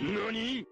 NANI?!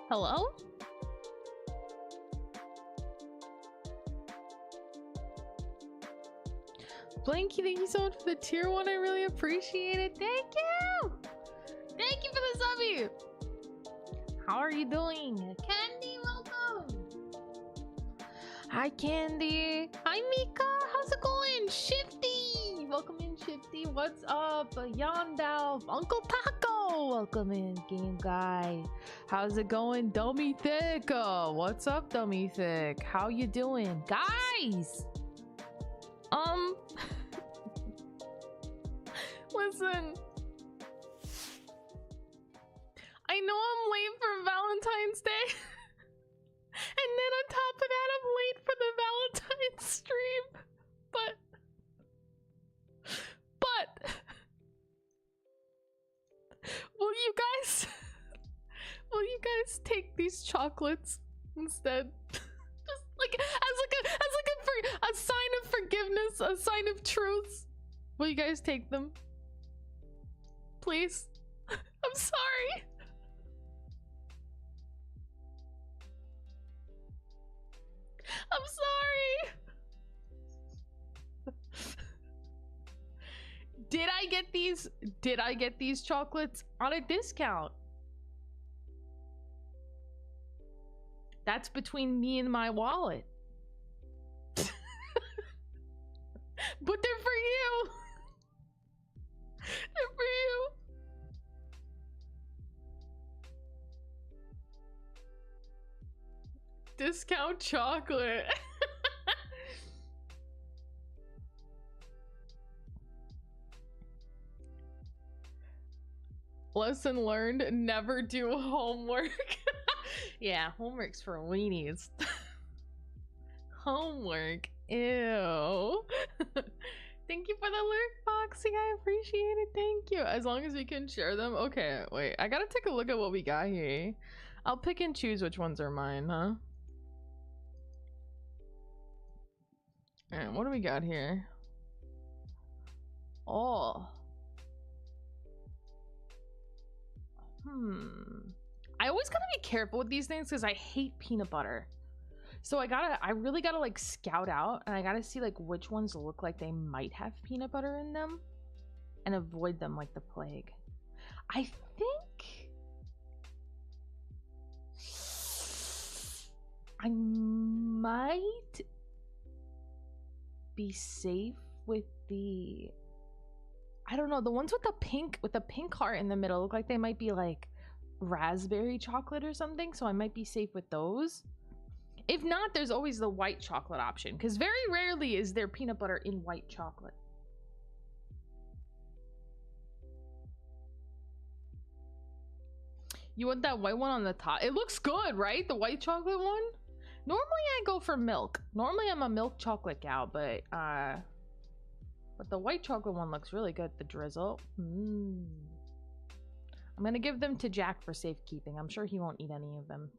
Hello? Blanky, thank you so much for the tier 1. I really appreciate it. Thank you! Thank you for the subby! How are you doing? Candy, welcome! Hi, Candy! Hi, Mika! How's it going? Shifty! Welcome in, Shifty. What's up? Yondao, Uncle Taco! Welcome in, Game Guy. How's it going, Dummy Thick? What's up, Dummy Thick? How you doing? Guys! Listen. I know I'm late for Valentine's Day. And then on top of that, I'm late for the Valentine's stream. But will you guys take these chocolates instead? Just like a sign of forgiveness, a sign of truth. Will you guys take them? Please. I'm sorry. I'm sorry. Did I get these chocolates on a discount? That's between me and my wallet. But they're for you. They're for you. Discount chocolate. Lesson learned, never do homework. Yeah, homework's for weenies. Homework. Ew. Thank you for the lurk, Foxy. I appreciate it. Thank you. As long as we can share them. Okay, wait. I gotta take a look at what we got here. I'll pick and choose which ones are mine, huh? Alright, what do we got here? Oh. I always gotta be careful with these things because I hate peanut butter. So I really gotta like scout out, and I gotta see like which ones look like they might have peanut butter in them and avoid them like the plague. I think I might be safe with the, I don't know, the ones with the pink heart in the middle look like they might be like raspberry chocolate or something, so I might be safe with those. If not, there's always the white chocolate option, because very rarely is there peanut butter in white chocolate. You want that white one on the top? It looks good, right? The white chocolate one? Normally I go for milk. Normally I'm a milk chocolate gal, but the white chocolate one looks really good. The drizzle. I'm gonna give them to Jack for safekeeping. I'm sure he won't eat any of them.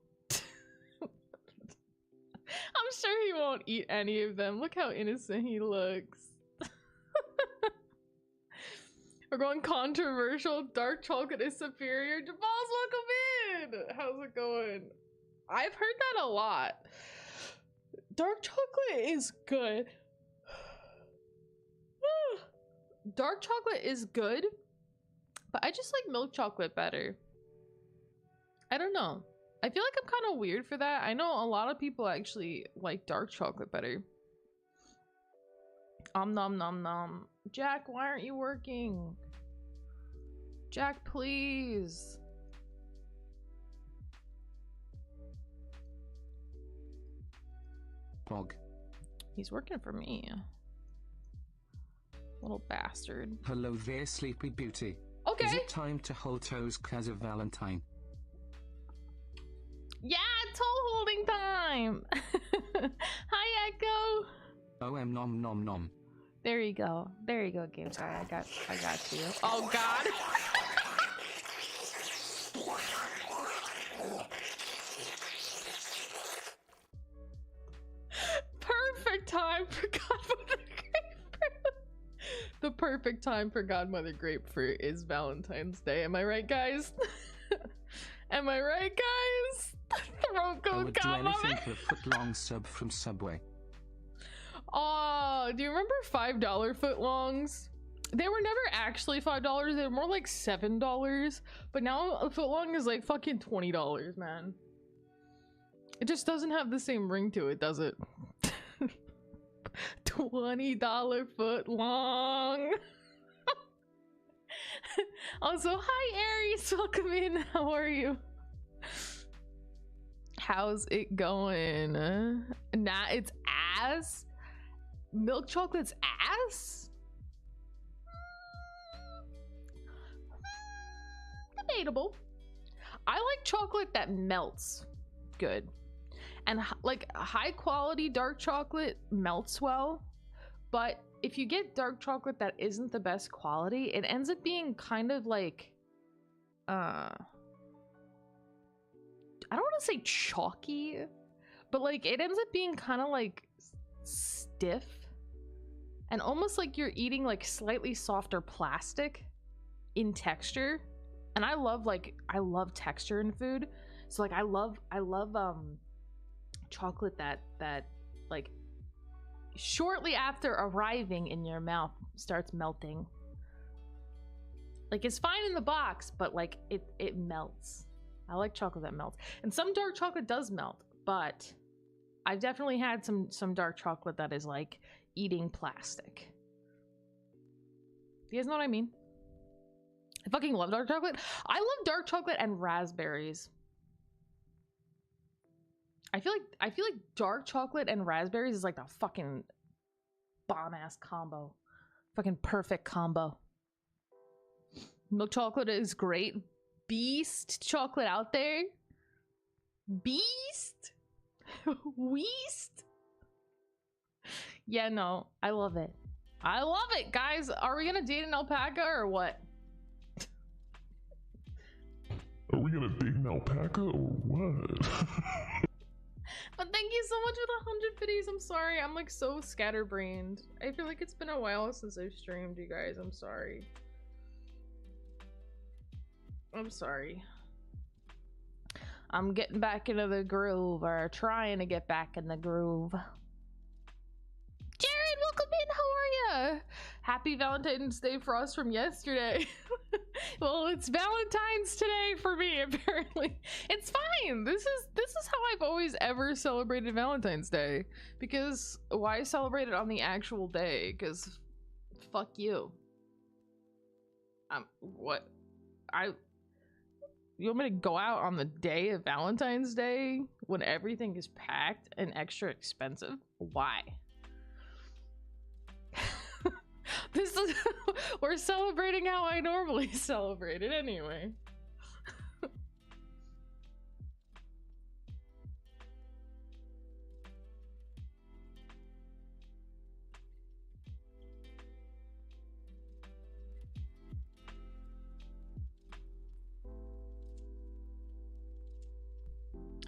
I'm sure he won't eat any of them. Look how innocent he looks. We're going controversial. Dark chocolate is superior. Jabal's welcome in. How's it going? I've heard that a lot. Dark chocolate is good. Dark chocolate is good, but I just like milk chocolate better. I don't know. I feel like I'm kind of weird for that. I know a lot of people actually like dark chocolate better. Nom nom nom. Jack, why aren't you working? Jack, please. Pog. He's working for me. Little bastard. Hello there, Sleepy Beauty. Okay. Is it time to hold toes 'cause of Valentine? Yeah, toe holding time. Hi, Echo. Nom nom nom. There you go. There you go, game guy. I got you. Oh God. Perfect time for Godmother Grapefruit. The perfect time for Godmother Grapefruit is Valentine's Day. Am I right, guys? Am I right, guys? Throat I goes would do Godmother. anything for a foot-long sub from Subway. Oh, do you remember $5 footlongs? They were never actually $5. They were more like $7. But now a footlong is like fucking $20, man. It just doesn't have the same ring to it, does it? $20 footlong. Also, hi Aries, welcome in. How are you? How's it going? Nah, it's ass. Milk chocolate's ass? Debatable. I like chocolate that melts good. And like high quality dark chocolate melts well. But if you get dark chocolate that isn't the best quality, it ends up being kind of like I don't want to say chalky, but like it ends up being kind of like stiff and almost like you're eating like slightly softer plastic in texture. And I love texture in food. So like I love chocolate that like shortly after arriving in your mouth starts melting. Like it's fine in the box, but like it melts. I like chocolate that melts. And some dark chocolate does melt, but I've definitely had some dark chocolate that is like eating plastic. Do you guys know what I mean? I fucking love dark chocolate. I love dark chocolate and raspberries. I feel like dark chocolate and raspberries is like the fucking bomb ass combo. Fucking perfect combo. Milk chocolate is great. Beast chocolate out there. Beast? Weast? Yeah, no, I love it. I love it, guys. Are we gonna date an alpaca or what? Are we gonna date an alpaca or what? But thank you so much for the 100 biddies. I'm sorry. I'm like so scatterbrained. I feel like it's been a while since I've streamed, you guys. I'm sorry. I'm sorry. I'm getting back into the groove, or trying to get back in the groove. Jared, welcome in. How are ya? Happy Valentine's Day Frost from yesterday. Well, it's Valentine's today for me, apparently. It's fine. This is how I've always ever celebrated Valentine's Day. Because why celebrate it on the actual day? Because fuck you. What? You want me to go out on the day of Valentine's Day when everything is packed and extra expensive? Why? We're celebrating how I normally celebrate it anyway.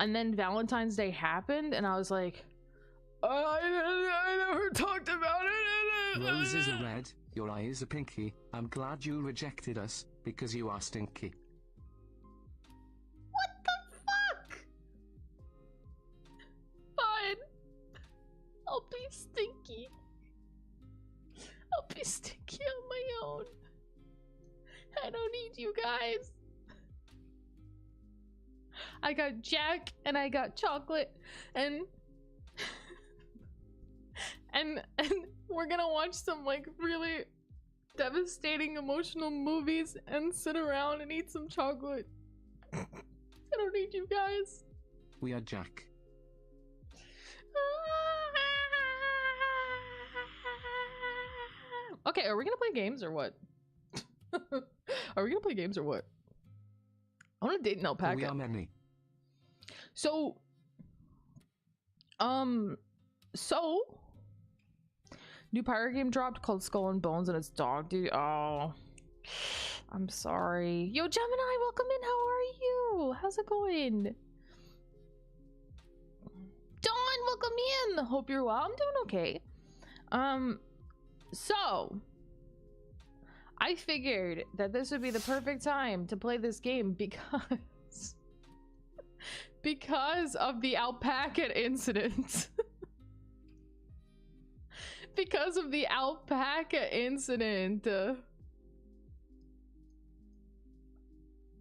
And then Valentine's Day happened, and I was like, I never talked about it. Roses are red, your eyes are pinky. I'm glad you rejected us because you are stinky. What the fuck? Fine. I'll be stinky. I'll be stinky on my own. I don't need you guys. I got Jack and I got chocolate and and we're gonna watch some like really devastating emotional movies and sit around and eat some chocolate. I don't need you guys. We are Jack. Okay, are we gonna play games or what? Are we gonna play games or what? I want to date an alpaca. We are many. So, new pirate game dropped called Skull and Bones, and it's dog, dude. Oh, I'm sorry. Yo, Gemini, welcome in. How are you? How's it going? Dawn, welcome in. Hope you're well. I'm doing okay. So I figured that this would be the perfect time to play this game because of the alpaca incident. Because of the alpaca incident.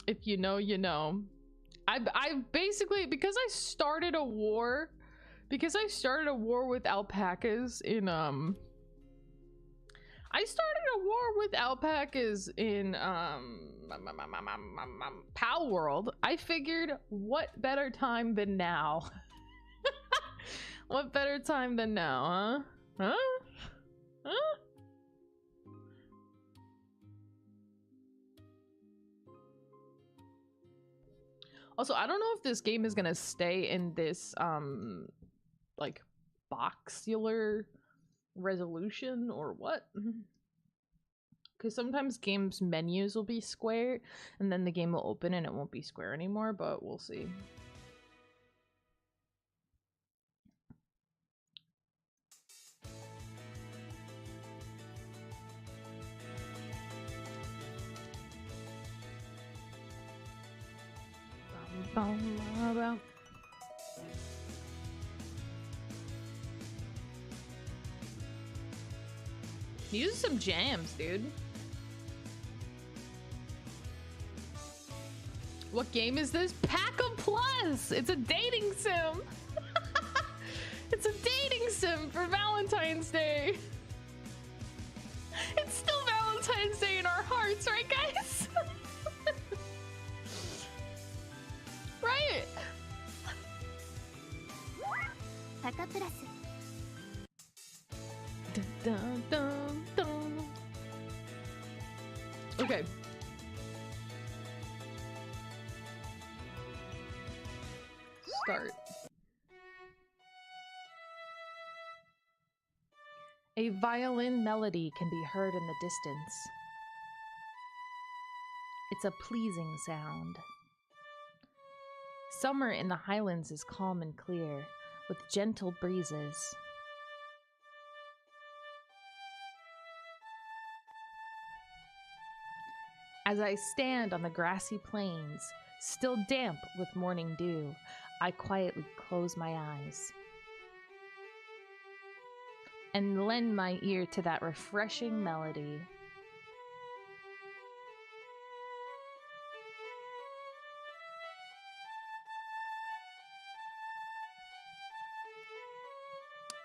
If you know, you know. I basically, because I started a war with alpacas in Pal World. I figured, what better time than now? What better time than now, huh? Also, I don't know if this game is gonna stay in this like boxular resolution or what, because sometimes games menus will be square and then the game will open and it won't be square anymore, but we'll see. Use some jams, dude. What game is this? PacaPlus! It's a dating sim! It's a dating sim for Valentine's Day! It's still Valentine's Day in our hearts, right, guys? Right? PacaPlus. Dun, dun, dun. Okay. Start. A violin melody can be heard in the distance. It's a pleasing sound. Summer in the Highlands is calm and clear, with gentle breezes. As I stand on the grassy plains, still damp with morning dew, I quietly close my eyes and lend my ear to that refreshing melody.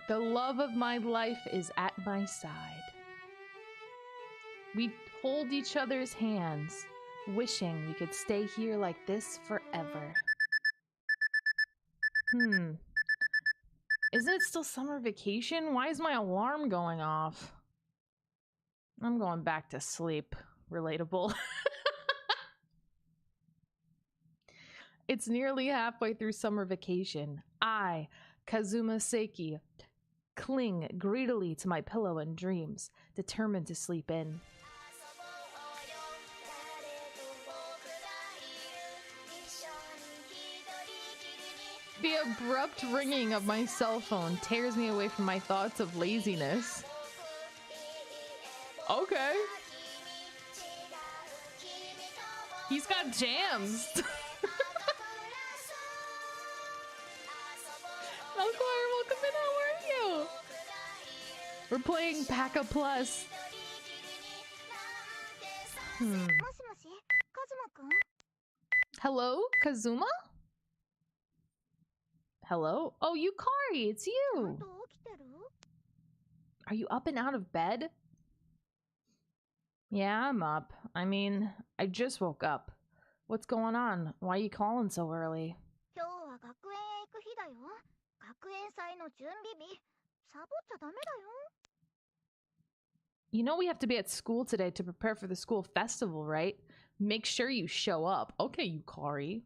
The love of my life is at my side. We hold each other's hands, wishing we could stay here like this forever. Isn't it still summer vacation? Why is my alarm going off? I'm going back to sleep. Relatable. It's nearly halfway through summer vacation. I, Kazuma Seiki, cling greedily to my pillow and dreams, determined to sleep in. abrupt ringing of my cell phone tears me away from my thoughts of laziness. Okay. He's got jams. Melchior, welcome in. How are you? We're playing PacaPlus. Hello, Kazuma? Hello? Oh, Yukari, it's you. Are you up and out of bed? Yeah, I'm up. I mean, I just woke up. What's going on? Why are you calling so early? You know we have to be at school today to prepare for the school festival, right? Make sure you show up. Okay, Yukari.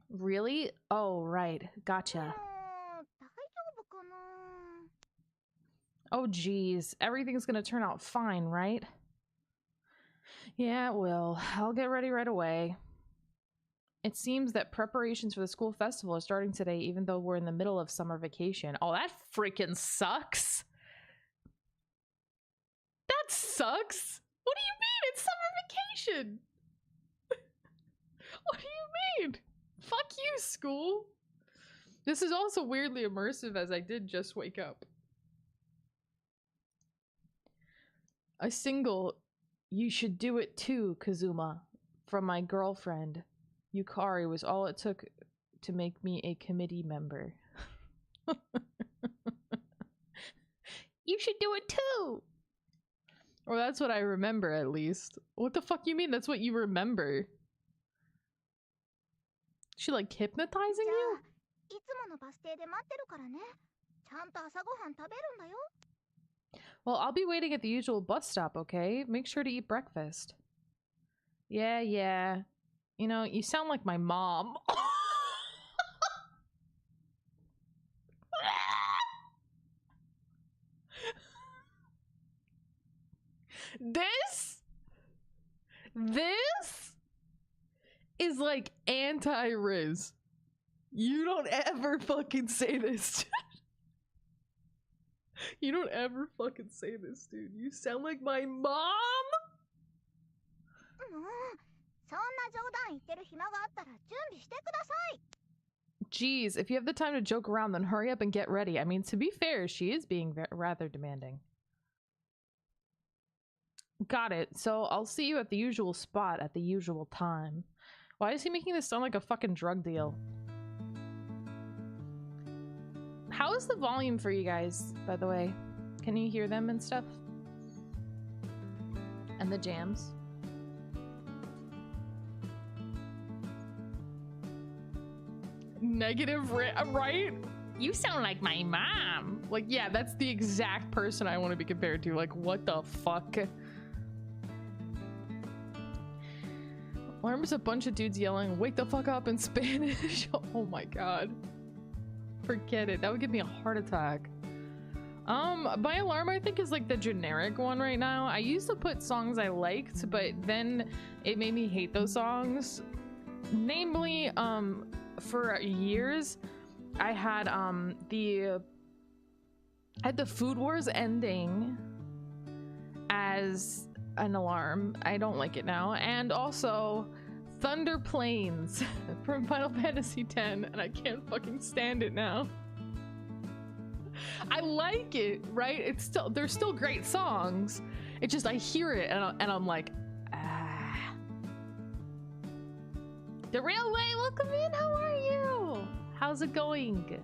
Really? Oh, right. Gotcha. Oh, geez. Everything's gonna turn out fine, right? Yeah, it will. I'll get ready right away. It seems that preparations for the school festival are starting today, even though we're in the middle of summer vacation. Oh, that freaking sucks. That sucks. What do you mean? It's summer vacation. What do you mean? Fuck you, school. This is also weirdly immersive as I did just wake up. A single, "You should do it too, Kazuma," from my girlfriend, Yukari, was all it took to make me a committee member. You should do it too! Or that's what I remember, at least. What the fuck you mean that's what you remember? She like hypnotizing you? Well, I'll be waiting at the usual bus stop, okay? Make sure to eat breakfast. Yeah, yeah. You know, you sound like my mom. This is like anti-Riz. You don't ever fucking say this. You don't ever fucking say this, dude. You sound like my mom. Jeez, if you have the time to joke around, then hurry up and get ready. I mean, to be fair, she is being rather demanding. Got it. So I'll see you at the usual spot at the usual time. Why is he making this sound like a fucking drug deal? How is the volume for you guys, by the way? Can you hear them and stuff? And the jams? Negative, right? You sound like my mom. Like, yeah, that's the exact person I want to be compared to. Like, what the fuck? I remember a bunch of dudes yelling, "Wake the fuck up" in Spanish. Oh my god. Forget it. That would give me a heart attack. My alarm, I think, is like the generic one right now. I used to put songs I liked, but then it made me hate those songs. Namely, for years, I had the Food Wars ending as an alarm. I don't like it now. And also Thunder Plains from Final Fantasy X, and I can't fucking stand it now. I like it, right? It's still, they're still great songs. It's just I hear it and I'm like, ah. The Railway, welcome in. How are you? How's it going?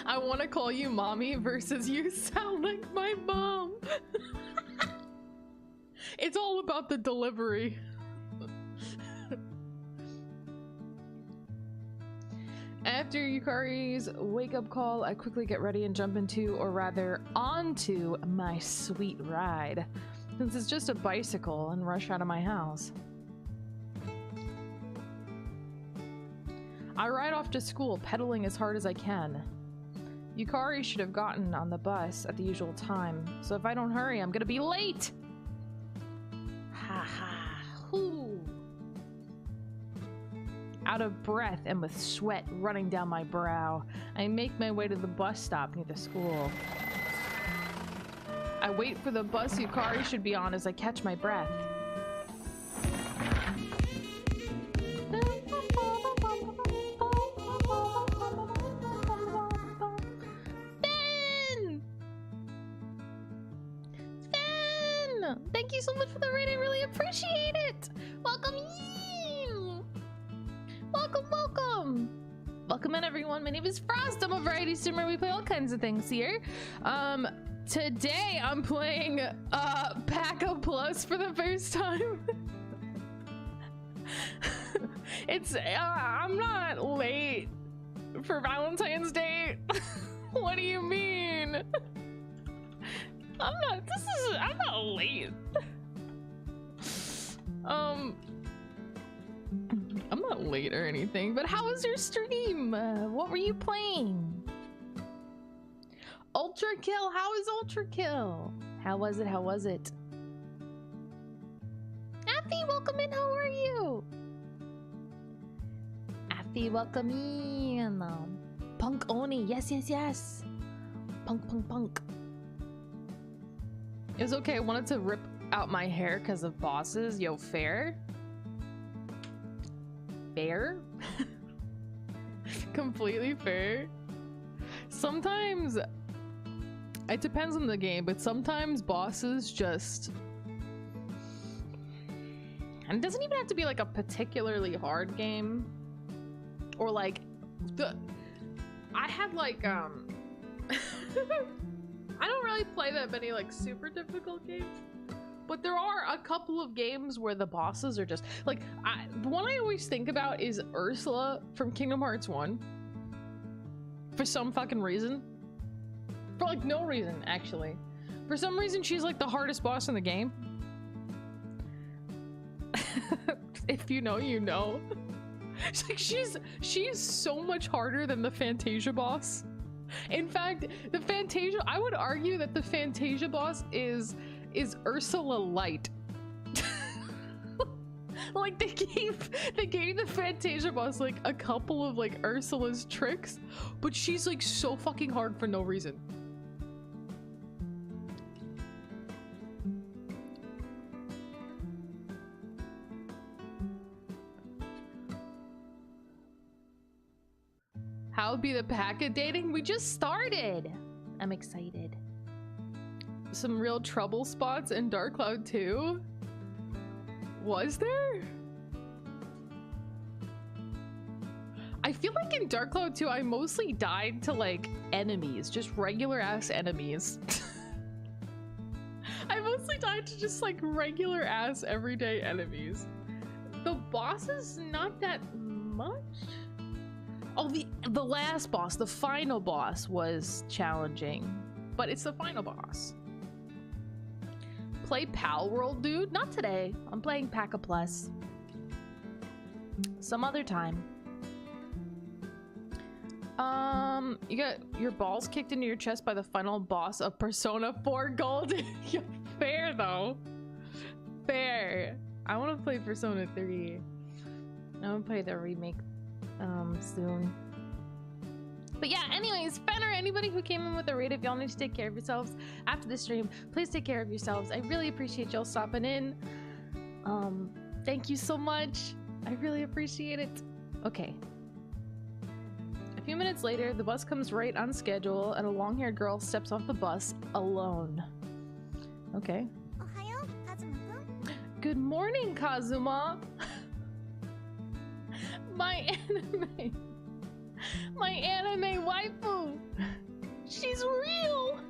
I want to call you mommy versus you sound like my mom. It's all about the delivery. After Yukari's wake-up call, I quickly get ready and jump into, or rather onto, my sweet ride, since it's just a bicycle, and rush out of my house. I ride off to school, pedaling as hard as I can. Yukari should have gotten on the bus at the usual time, so if I don't hurry, I'm gonna be late! Ha ha. Hoo. Out of breath and with sweat running down my brow, I make my way to the bus stop near the school. I wait for the bus Yukari should be on as I catch my breath. Thank you so much for the raid. I really appreciate it. Welcome in. Welcome. Welcome in, everyone. My name is Frost. I'm a variety streamer. We play all kinds of things here. Today I'm playing PacaPlus for the first time. It's I'm not late for Valentine's Day. What do you mean? I'm not late. I'm not late or anything, but how was your stream? What were you playing? Ultra Kill, how is Ultra Kill? How was it? Affy, welcome in, how are you? Affy, welcome in. Punk Oni, yes. Punk. It was okay. I wanted to rip out my hair because of bosses. Yo, fair? Completely fair. Sometimes it depends on the game, but sometimes bosses just, and it doesn't even have to be like a particularly hard game, or like I had like I don't really play that many like super difficult games, but there are a couple of games where the bosses are just like, the one I always think about is Ursula from Kingdom Hearts 1. For some fucking reason. For like no reason, actually. For some reason, she's like the hardest boss in the game. If you know, you know. It's like she's so much harder than the Fantasia boss. In fact, the Fantasia, I would argue that the Fantasia boss is Ursula light. Like they gave the Fantasia boss like a couple of like Ursula's tricks, but she's like so fucking hard for no reason. How would be the packet dating? We just started. I'm excited. Some real trouble spots in Dark Cloud 2? Was there? I feel like in Dark Cloud 2 I mostly died to like enemies, just regular ass enemies. I mostly died to just like regular ass everyday enemies. The bosses, not that much. Oh, the last boss, the final boss was challenging, but it's the final boss. Play Pal World, dude? Not today. I'm playing PacaPlus. Some other time. You got your balls kicked into your chest by the final boss of Persona 4 Gold. Fair though. Fair. I want to play Persona 3. I want to play the remake soon. But yeah, anyways, Fenner, anybody who came in with a raid, if y'all need to take care of yourselves after the stream, please take care of yourselves. I really appreciate y'all stopping in. Thank you so much. I really appreciate it. Okay. A few minutes later, the bus comes right on schedule and a long-haired girl steps off the bus alone. Okay. Ohayo, Kazuma-kun. Good morning, Kazuma. My anime waifu. She's real.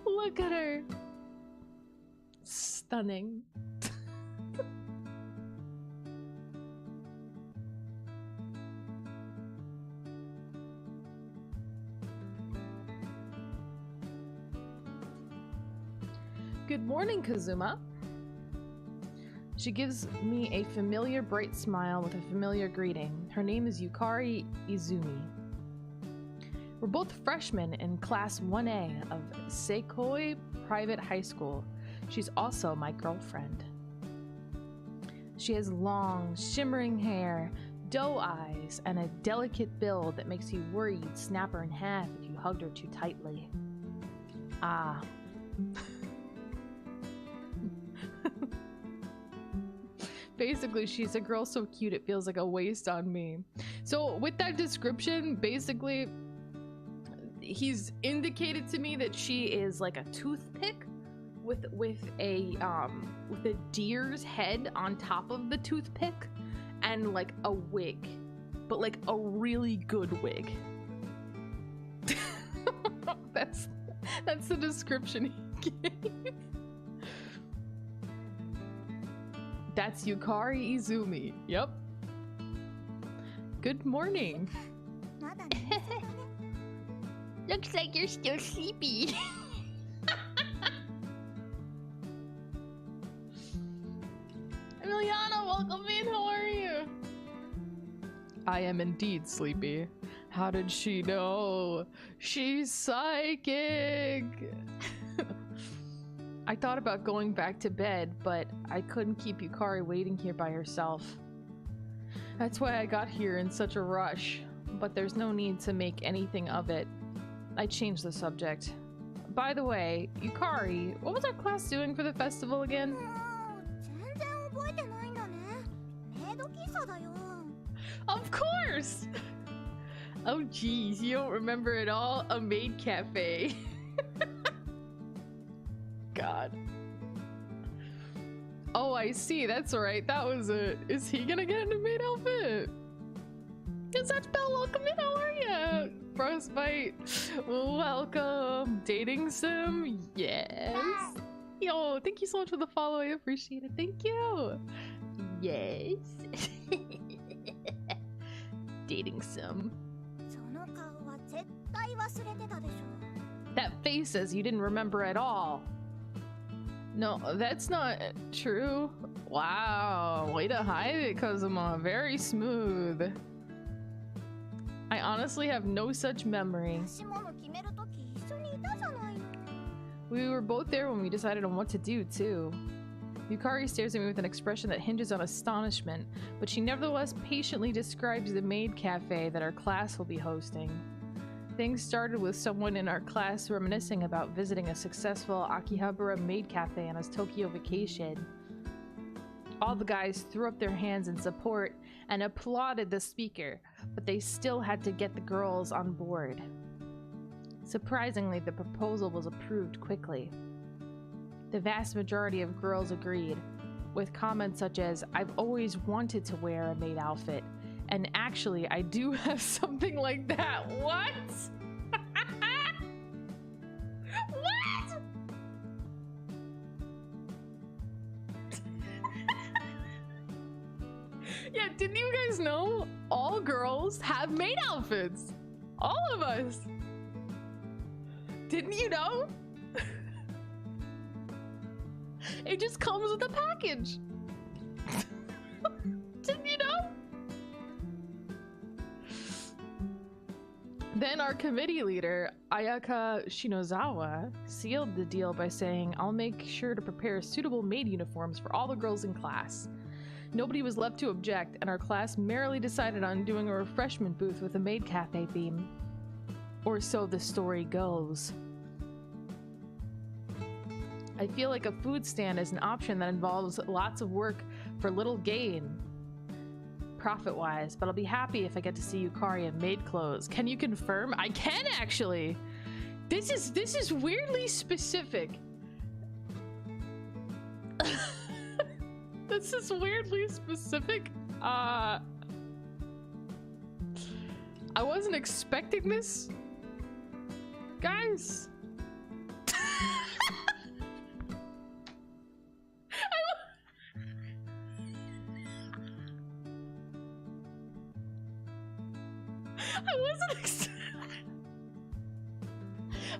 Look at her. Stunning. Good morning, Kazuma. She gives me a familiar bright smile with a familiar greeting. Her name is Yukari Izumi. We're both freshmen in Class 1A of Seikoi Private High School. She's also my girlfriend. She has long, shimmering hair, doe eyes, and a delicate build that makes you worry you'd snap her in half if you hugged her too tightly. Ah. Basically, she's a girl so cute it feels like a waste on me. So with that description, basically, he's indicated to me that she is like a toothpick with a deer's head on top of the toothpick and like a wig, but like a really good wig. That's the description he gave. That's Yukari Izumi. Yep. Good morning. Looks like you're still sleepy. Emiliana, welcome in. How are you? I am indeed sleepy. How did she know? She's psychic. I thought about going back to bed, but I couldn't keep Yukari waiting here by herself. That's why I got here in such a rush, but there's no need to make anything of it. I changed the subject. By the way, Yukari, what was our class doing for the festival again? Of course! Oh geez, you don't remember at all? A maid cafe. God. Oh, I see. That's right. That was it. Is he gonna get in a maid outfit? Yes, that's Belle. Welcome in. How are ya? Frostbyte. Welcome. Dating sim? Yes. Yo, thank you so much for the follow. I appreciate it. Thank you. Yes. Dating sim. That face says you didn't remember at all. No, that's not true. Wow, way to hide it, Kazuma. Very smooth. I honestly have no such memory. We were both there when we decided on what to do, too. Yukari stares at me with an expression that hinges on astonishment, but she nevertheless patiently describes the maid cafe that our class will be hosting. Things started with someone in our class reminiscing about visiting a successful Akihabara maid cafe on his Tokyo vacation. All the guys threw up their hands in support and applauded the speaker, but they still had to get the girls on board. Surprisingly, the proposal was approved quickly. The vast majority of girls agreed, with comments such as, "I've always wanted to wear a maid outfit, and actually I do have something like that." What? What? Yeah, didn't you guys know all girls have maid outfits? All of us. Didn't you know? It just comes with a package. Didn't you know? Then our committee leader, Ayaka Shinozawa, sealed the deal by saying, "I'll make sure to prepare suitable maid uniforms for all the girls in class." Nobody was left to object, and our class merrily decided on doing a refreshment booth with a maid cafe theme. Or so the story goes. I feel like a food stand is an option that involves lots of work for little gain, profit-wise, but I'll be happy if I get to see Yukari in maid clothes. Can you confirm? I can, actually. This is weirdly specific. This is weirdly specific. I wasn't expecting this, guys.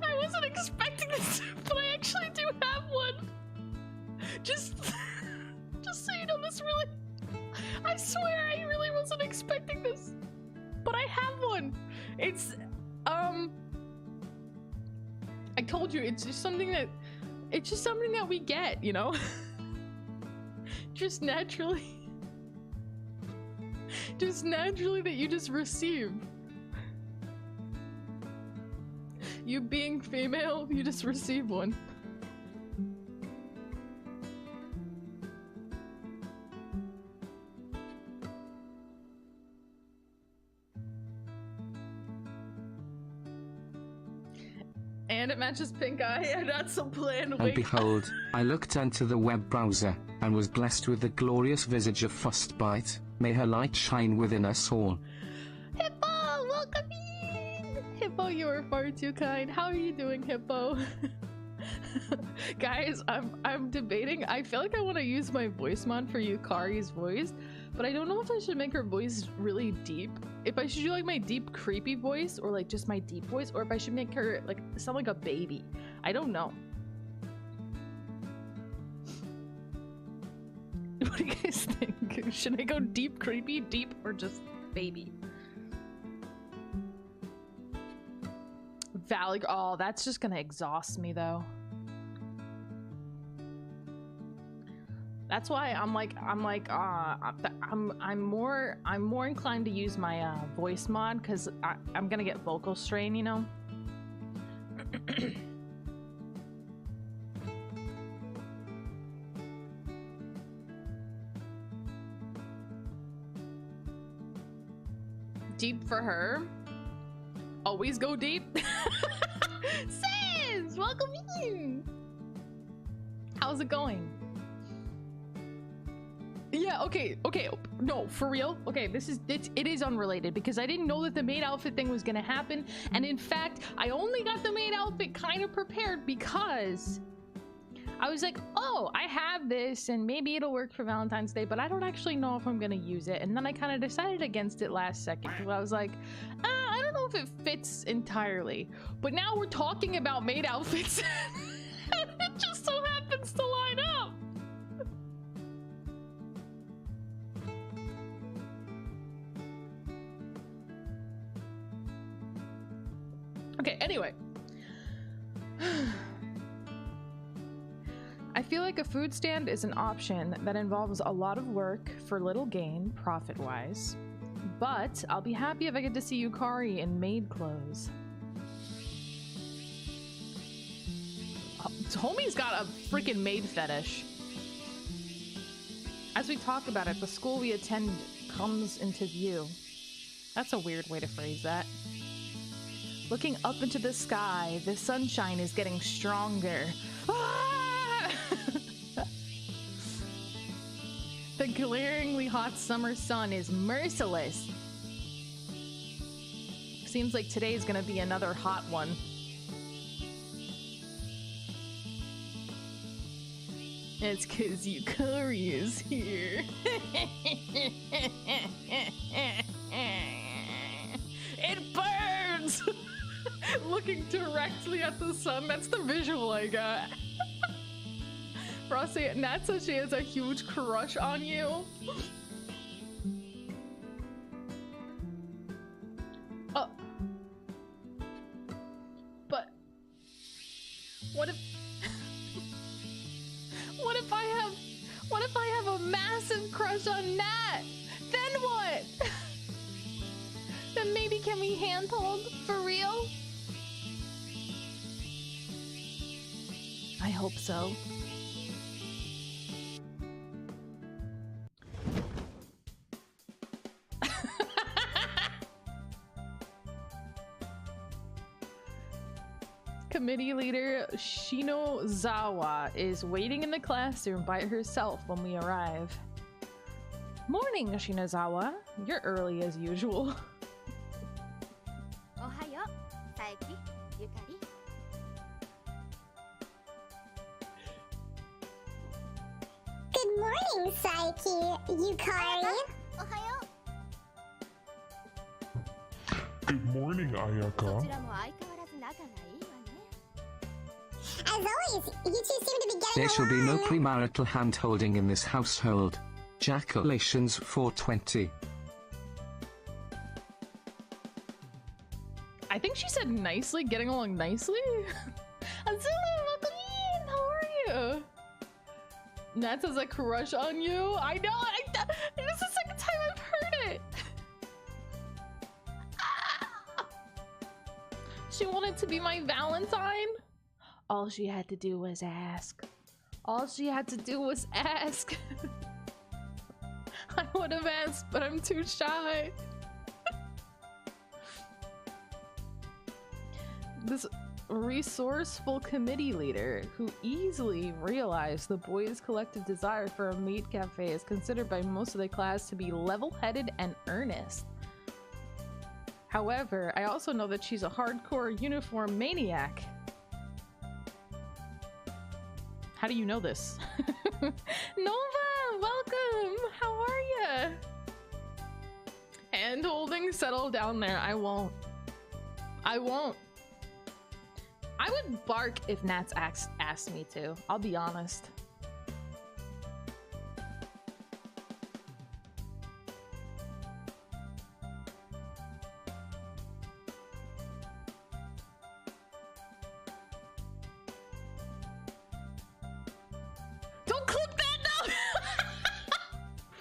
I wasn't expecting this, but I actually do have one. Just Just so you know, this really... I swear I really wasn't expecting this. But I have one. It's, I told you, it's just something that we get, you know? Just naturally. Just naturally that you just receive. You being female, you just receive one. And it matches pink eye, and that's a planned And wig. behold, I looked into the web browser, and was blessed with the glorious visage of Frostbyte. May her light shine within us all. Hippo, welcome in! Hippo, you are far too kind. How are you doing, Hippo? Guys, I'm debating. I feel like I want to use my voice mod for Yukari's voice, but I don't know if I should make her voice really deep. If I should do like my deep creepy voice, or like just my deep voice, or if I should make her like sound like a baby. I don't know. What do you guys think? Should I go deep creepy, deep, or just baby? Valley, oh, that's just gonna exhaust me though. That's why I'm more inclined to use my voice mod, because I'm gonna get vocal strain, you know. Deep for her. Always go deep. Sis, welcome in. How's it going? Yeah, okay, no, for real. Okay, it is unrelated, because I didn't know that the maid outfit thing was gonna happen, and in fact, I only got the maid outfit kind of prepared because I was like, oh, I have this, and maybe it'll work for Valentine's Day, but I don't actually know if I'm gonna use it, and then I kind of decided against it last second, because I was like, I don't know if it fits entirely, but now we're talking about maid outfits, and it just so happens to line up. Okay, anyway. I feel like a food stand is an option that involves a lot of work for little gain, profit-wise. But I'll be happy if I get to see Yukari in maid clothes. Homie's got a freaking maid fetish. As we talk about it, the school we attend comes into view. That's a weird way to phrase that. Looking up into the sky, the sunshine is getting stronger. Ah! The glaringly hot summer sun is merciless. Seems like today's gonna be another hot one. It's 'cause Yukari is here. It burns! Looking directly at the sun, that's the visual I got. Frosty, Nat says she has a huge crush on you. But what if what if I have a massive crush on Nat? Then what? Then maybe can we handhold for real? I hope so. Committee leader Shinozawa is waiting in the classroom by herself when we arrive. Morning, Shinozawa. You're early as usual. Ohayo, Saeki, Yukari. Good morning, Saeki, Yukari. Ohayo. Good morning, Ayaka. どちらも相変わらず仲がいいわね。always, you two seem to be getting There shall be no along. premarital hand-holding in this household. Jaculations 420. I think she said nicely, getting along nicely. Azula, welcome in. How are you? Nat has a crush on you. I know. This is the second time I've heard it. She wanted to be my Valentine. All she had to do was ask. All she had to do was ask. I would have asked, but I'm too shy. This resourceful committee leader who easily realized the boys' collective desire for a maid cafe is considered by most of the class to be level-headed and earnest. However, I also know that she's a hardcore uniform maniac. How do you know this? Nova, welcome! How are ya? Hand holding, settle down there. I won't. I won't. I would bark if Nats asked me to. I'll be honest. Don't clip that now!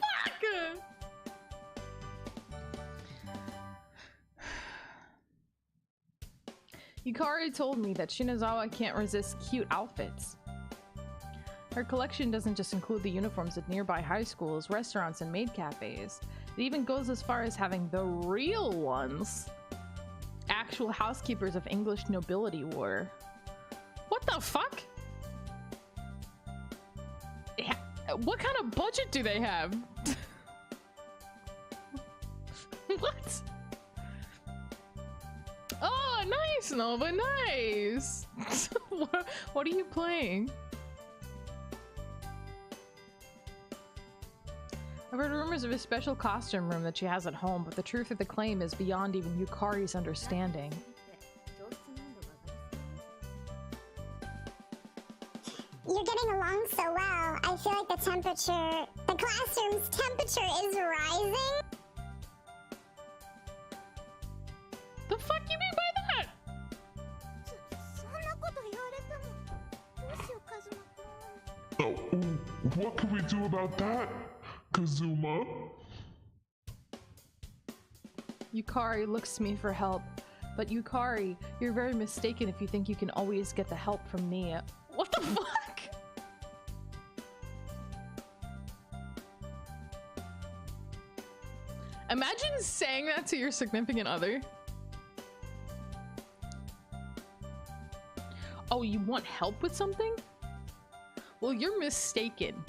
Fuck! Yukari told me that Shinazawa can't resist cute outfits. Her collection doesn't just include the uniforms of nearby high schools, restaurants, and maid cafes. It even goes as far as having the real ones. Actual housekeepers of English nobility wore. What the fuck? What kind of budget do they have? What? Oh, nice, Nova, nice! What are you playing? I've heard rumors of a special costume room that she has at home, but the truth of the claim is beyond even Yukari's understanding. You're getting along so well. I feel like the classroom's temperature is rising. The fuck you mean by that? Oh, what can we do about that, Kazuma? Yukari looks to me for help, but Yukari, you're very mistaken if you think you can always get the help from me. What the fuck? Imagine saying that to your significant other. Oh, you want help with something? Well, you're mistaken.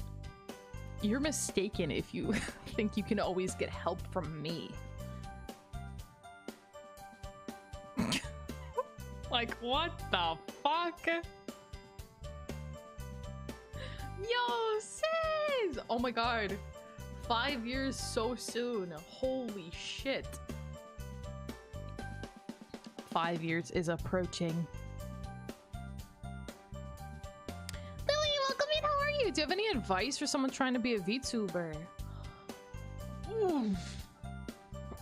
You're mistaken if you think you can always get help from me. Like, what the fuck? Yo, sis! Oh my god. 5 years so soon. Holy shit. 5 years is approaching. Lily, welcome in. How are you? Do you have any advice for someone trying to be a VTuber?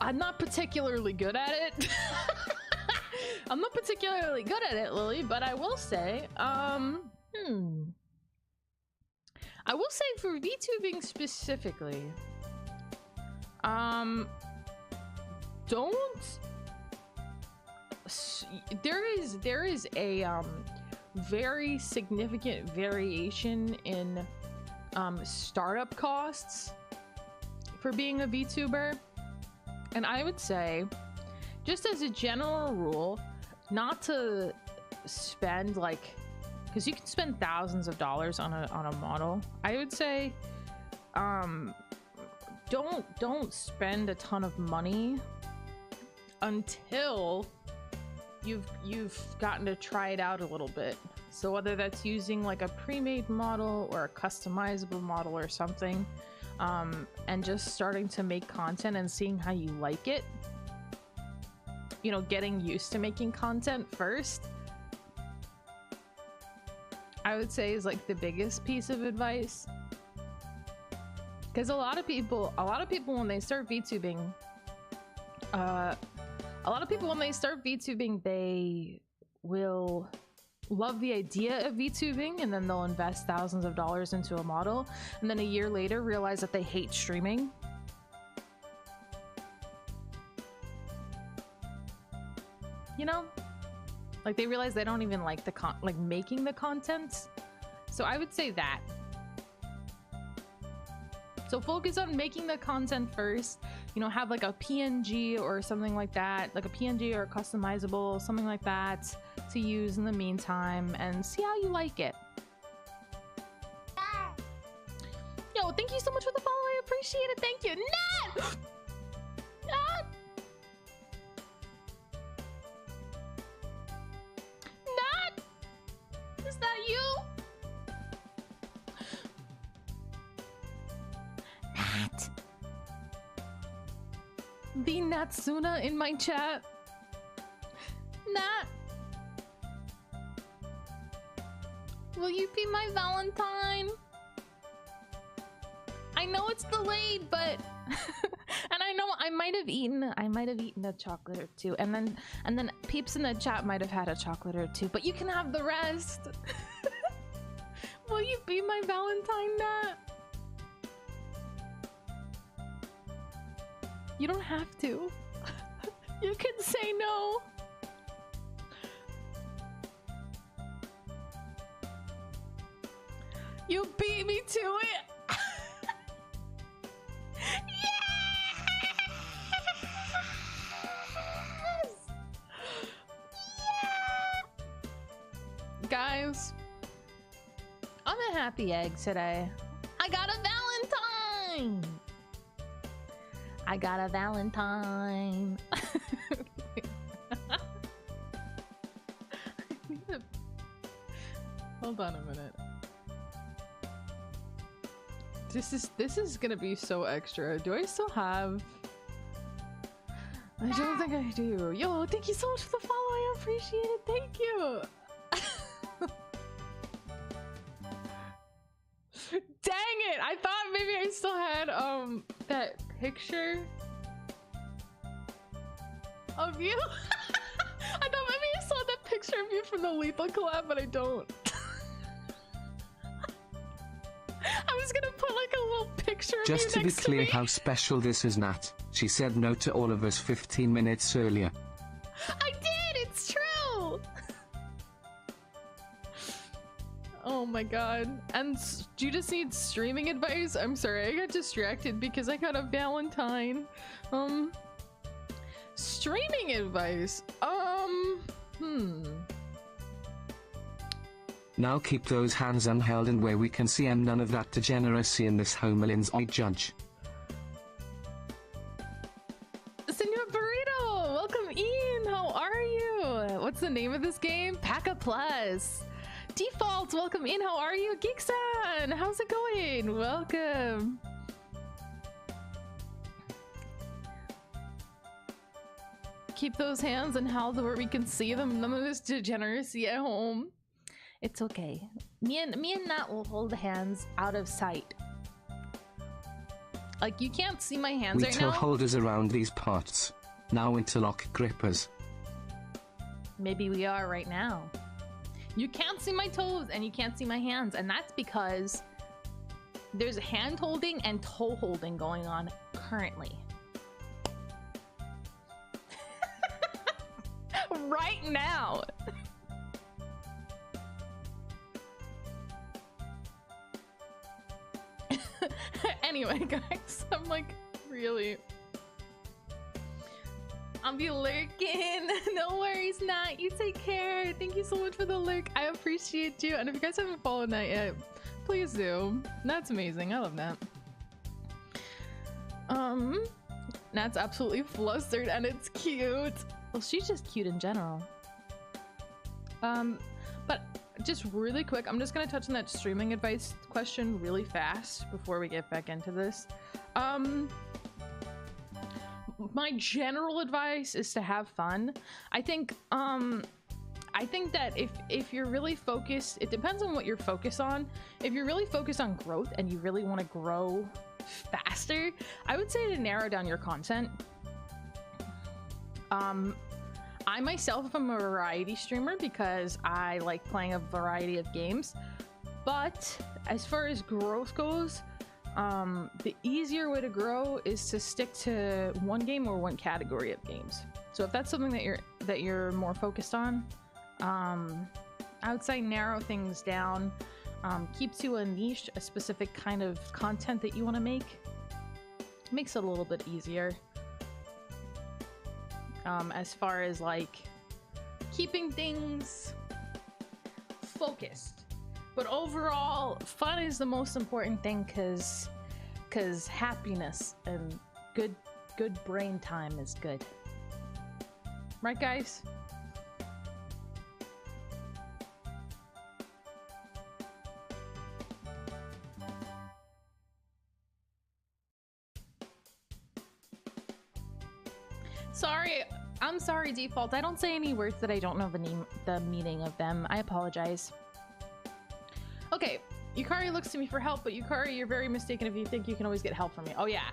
I'm not particularly good at it. I'm not particularly good at it, Lily, but I will say, I will say for VTubing specifically, there is a very significant variation in startup costs for being a VTuber, and I would say, just as a general rule, not to spend like, because you can spend thousands of dollars on a model. I would say don't spend a ton of money until you've gotten to try it out a little bit. So whether that's using like a pre-made model or a customizable model or something, and just starting to make content and seeing how you like it, you know, getting used to making content first. I would say is like the biggest piece of advice. Because a lot of people when they start VTubing, they will love the idea of VTubing, and then they'll invest thousands of dollars into a model, and then a year later realize that they hate streaming. You know? Like they realize they don't even like the making the content. So I would say that. So focus on making the content first. You know, have like a PNG or something like that, like a PNG or a customizable, something like that to use in the meantime, and see how you like it. Yo, thank you so much for the follow. I appreciate it. Thank you. Nat! Nat! Nat! Is that you? Nat. The Natsuna in my chat. Nat. Will you be my Valentine? I know it's delayed, but and I know I might have eaten a chocolate or two, and then peeps in the chat might have had a chocolate or two, but you can have the rest. Will you be my Valentine, Nat? You don't have to. You can say no. You beat me to it. Yes! Yeah! Guys, I'm a happy egg today. I got a Valentine. I got a Valentine. Hold on a minute. This is gonna be so extra. Do I still have? I don't think I do. Yo, thank you so much for the follow. I appreciate it. Thank you. Dang it! I thought maybe I still had that picture of you. I thought maybe I saw that picture of you from the Lethal collab, but I don't. I was gonna put like a little picture of you Just to be next clear me. how special this is, Nat. She said no to all of us 15 minutes earlier. I did! It's true! Oh my god. And do you just need streaming advice? I'm sorry, I got distracted because I got a Valentine. Streaming advice? Now keep those hands unheld and where we can see, and none of that degeneracy in this homelands I judge. Senor Burrito! Welcome in! How are you? What's the name of this game? PacaPlus! Default! Welcome in! How are you? Geeksan! How's it going? Welcome! Keep those hands unheld where we can see them. None of this degeneracy at home. It's okay. Me and Nat will hold hands out of sight. Like, you can't see my hands right toe now. holders around these parts. Now interlock grippers. Maybe we are right now. You can't see my toes and you can't see my hands, and that's because there's hand holding and toe holding going on currently. Right now. Anyway, guys, I'm like, really. I'll be lurking. No worries, Nat. You take care. Thank you so much for the lurk. I appreciate you. And if you guys haven't followed Nat yet, please do. Nat's amazing. I love Nat. Nat's absolutely flustered and it's cute. Well, she's just cute in general. But just really quick, I'm just gonna touch on that streaming advice question really fast before we get back into this. My general advice is to have fun. I think I I think that if you're really focused, it depends on what you're focused on. If you're really focused on growth and you really want to grow faster, I would say to narrow down your content. I myself am a variety streamer because I like playing a variety of games. But as far as growth goes, the easier way to grow is to stick to one game or one category of games. So if that's something that you're more focused on, I would say narrow things down, keep to a niche, a specific kind of content that you want to make. Makes it a little bit easier. As far as like keeping things focused. But overall, fun is the most important thing because happiness and good brain time is good. Right, guys? I'm sorry, Default. I don't say any words that I don't know the meaning of them. I apologize. Okay, Yukari looks to me for help, but Yukari, you're very mistaken if you think you can always get help from me. Oh yeah,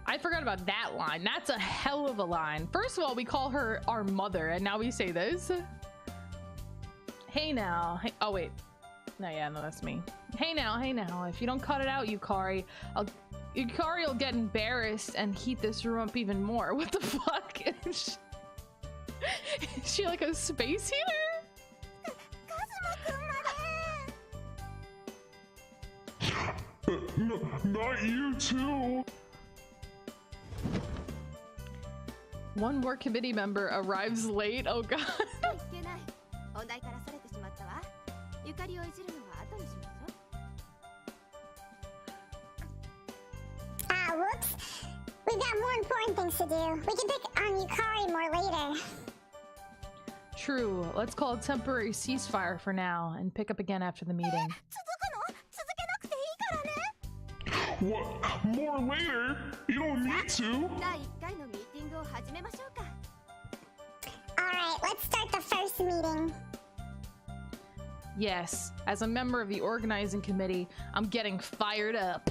I forgot about that line. That's a hell of a line. First of all, we call her our mother, and now we say this. Hey now. Hey, oh wait. No, yeah, no, that's me. Hey now, if you don't cut it out, Yukari, Yukari will get embarrassed and heat this room up even more. What the fuck? Is she like a space heater? No, not you too. One more committee member arrives late. Oh god. Whoops. We've got more important things to do. We can pick on Yukari more later. True. Let's call a temporary ceasefire for now and pick up again after the meeting. What? More later? You don't need to. Alright, let's start the first meeting. Yes, as a member of the organizing committee, I'm getting fired up.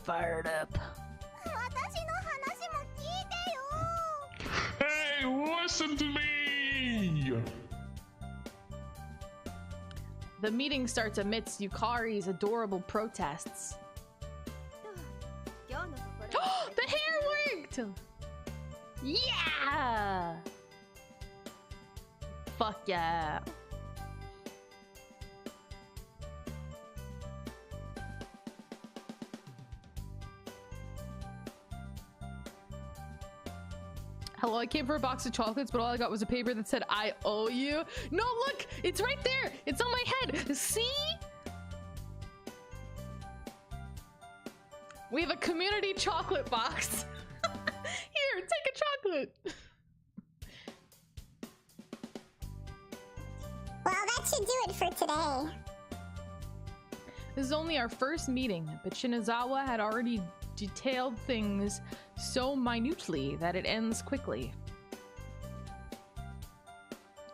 Fired up. Hey, listen to me! The meeting starts amidst Yukari's adorable protests. The hair worked! Yeah! Fuck yeah. Hello, I came for a box of chocolates, but all I got was a paper that said, I owe you. No, look, it's right there. It's on my head. See? We have a community chocolate box. Here, take a chocolate. Well, that should do it for today. This is only our first meeting, but Shinazawa had already detailed things so minutely that it ends quickly.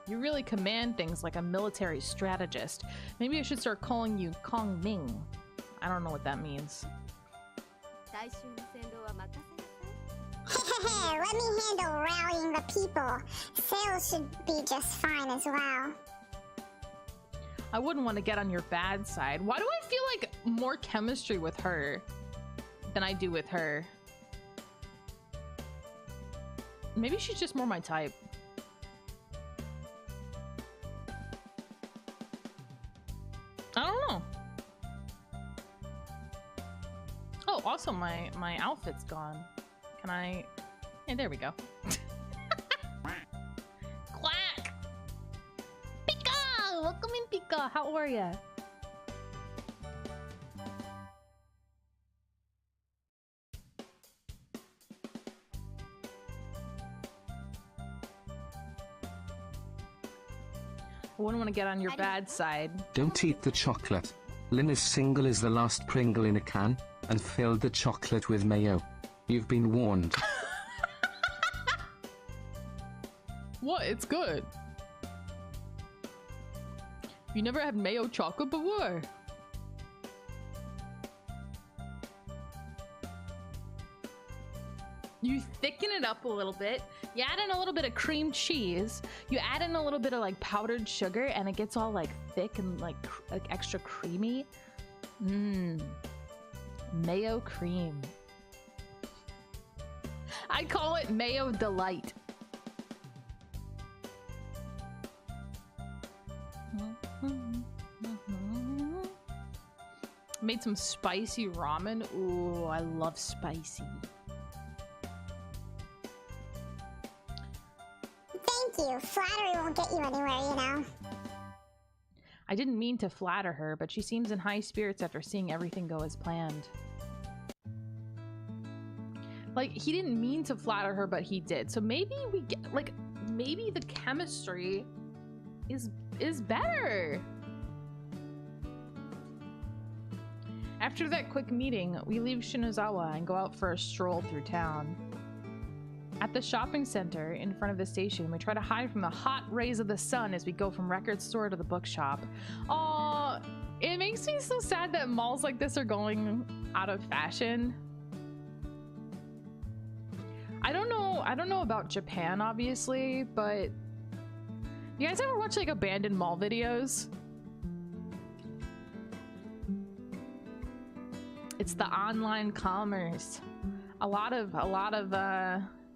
You really command things like a military strategist. Maybe I should start calling you Kong Ming. I don't know what that means. Let me handle rallying the people. Sales should be just fine as well. I wouldn't want to get on your bad side. Why do I feel like more chemistry with her than I do with her? Maybe she's just more my type. I don't know. Oh, also my outfit's gone. Can I? Hey, there we go. Quack! Pika! Welcome in, Pika. How are ya? I wouldn't want to get on your bad side. Don't eat the chocolate. Lynn is single as the last Pringle in a can, and filled the chocolate with mayo. You've been warned. What? It's good. You never had mayo chocolate before? You thicken it up a little bit. You add in a little bit of cream cheese. You add in a little bit of like powdered sugar, and it gets all like thick and like extra creamy. Mmm. Mayo cream. I call it mayo delight. Made some spicy ramen. Ooh, I love spicy. Thank you. Flattery won't get you anywhere, you know. I didn't mean to flatter her, but she seems in high spirits after seeing everything go as planned. Like, he didn't mean to flatter her, but he did. So maybe we get, like, maybe the chemistry is better. After that quick meeting, we leave Shinazawa and go out for a stroll through town. At the shopping center in front of the station, we try to hide from the hot rays of the sun as we go from record store to the bookshop. Aw, it makes me so sad that malls like this are going out of fashion. I don't know about Japan, obviously, but you guys ever watch like abandoned mall videos? It's the online commerce. A lot of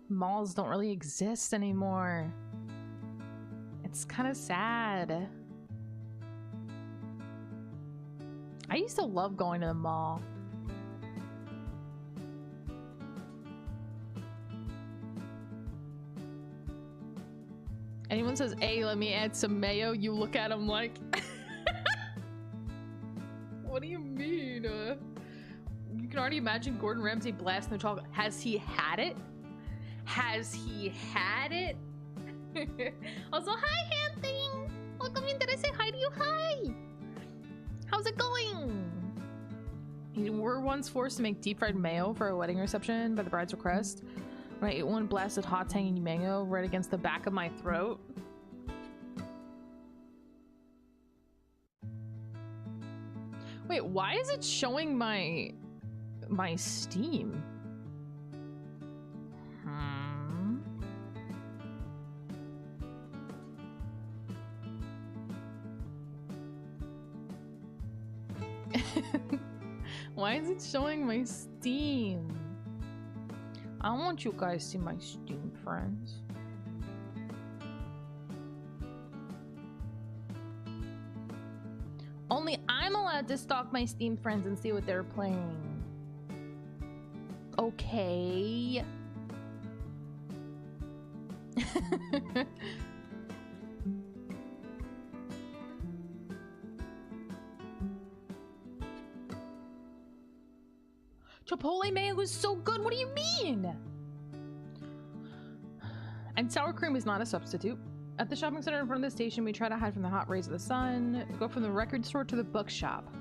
malls don't really exist anymore. It's kind of sad. I used to love going to the mall. Anyone says, hey, let me add some mayo, you look at them like, what do you mean? You can already imagine Gordon Ramsay blasting the chocolate. Has he had it? Has he had it? Also, hi, hand thing. Welcome in. Did I say hi to you? Hi. How's it going? You were once forced to make deep fried mayo for a wedding reception by the bride's request. When I ate one blasted hot tangy mango right against the back of my throat. Wait, why is it showing my Steam? Why is it showing my Steam? I want you guys to see my Steam friends. Only I'm allowed to stalk my Steam friends and see what they're playing. Okay. Chipotle mayo is so good. What do you mean? And sour cream is not a substitute. At the shopping center in front of the station, we try to hide from the hot rays of the sun. We go from the record store to the bookshop.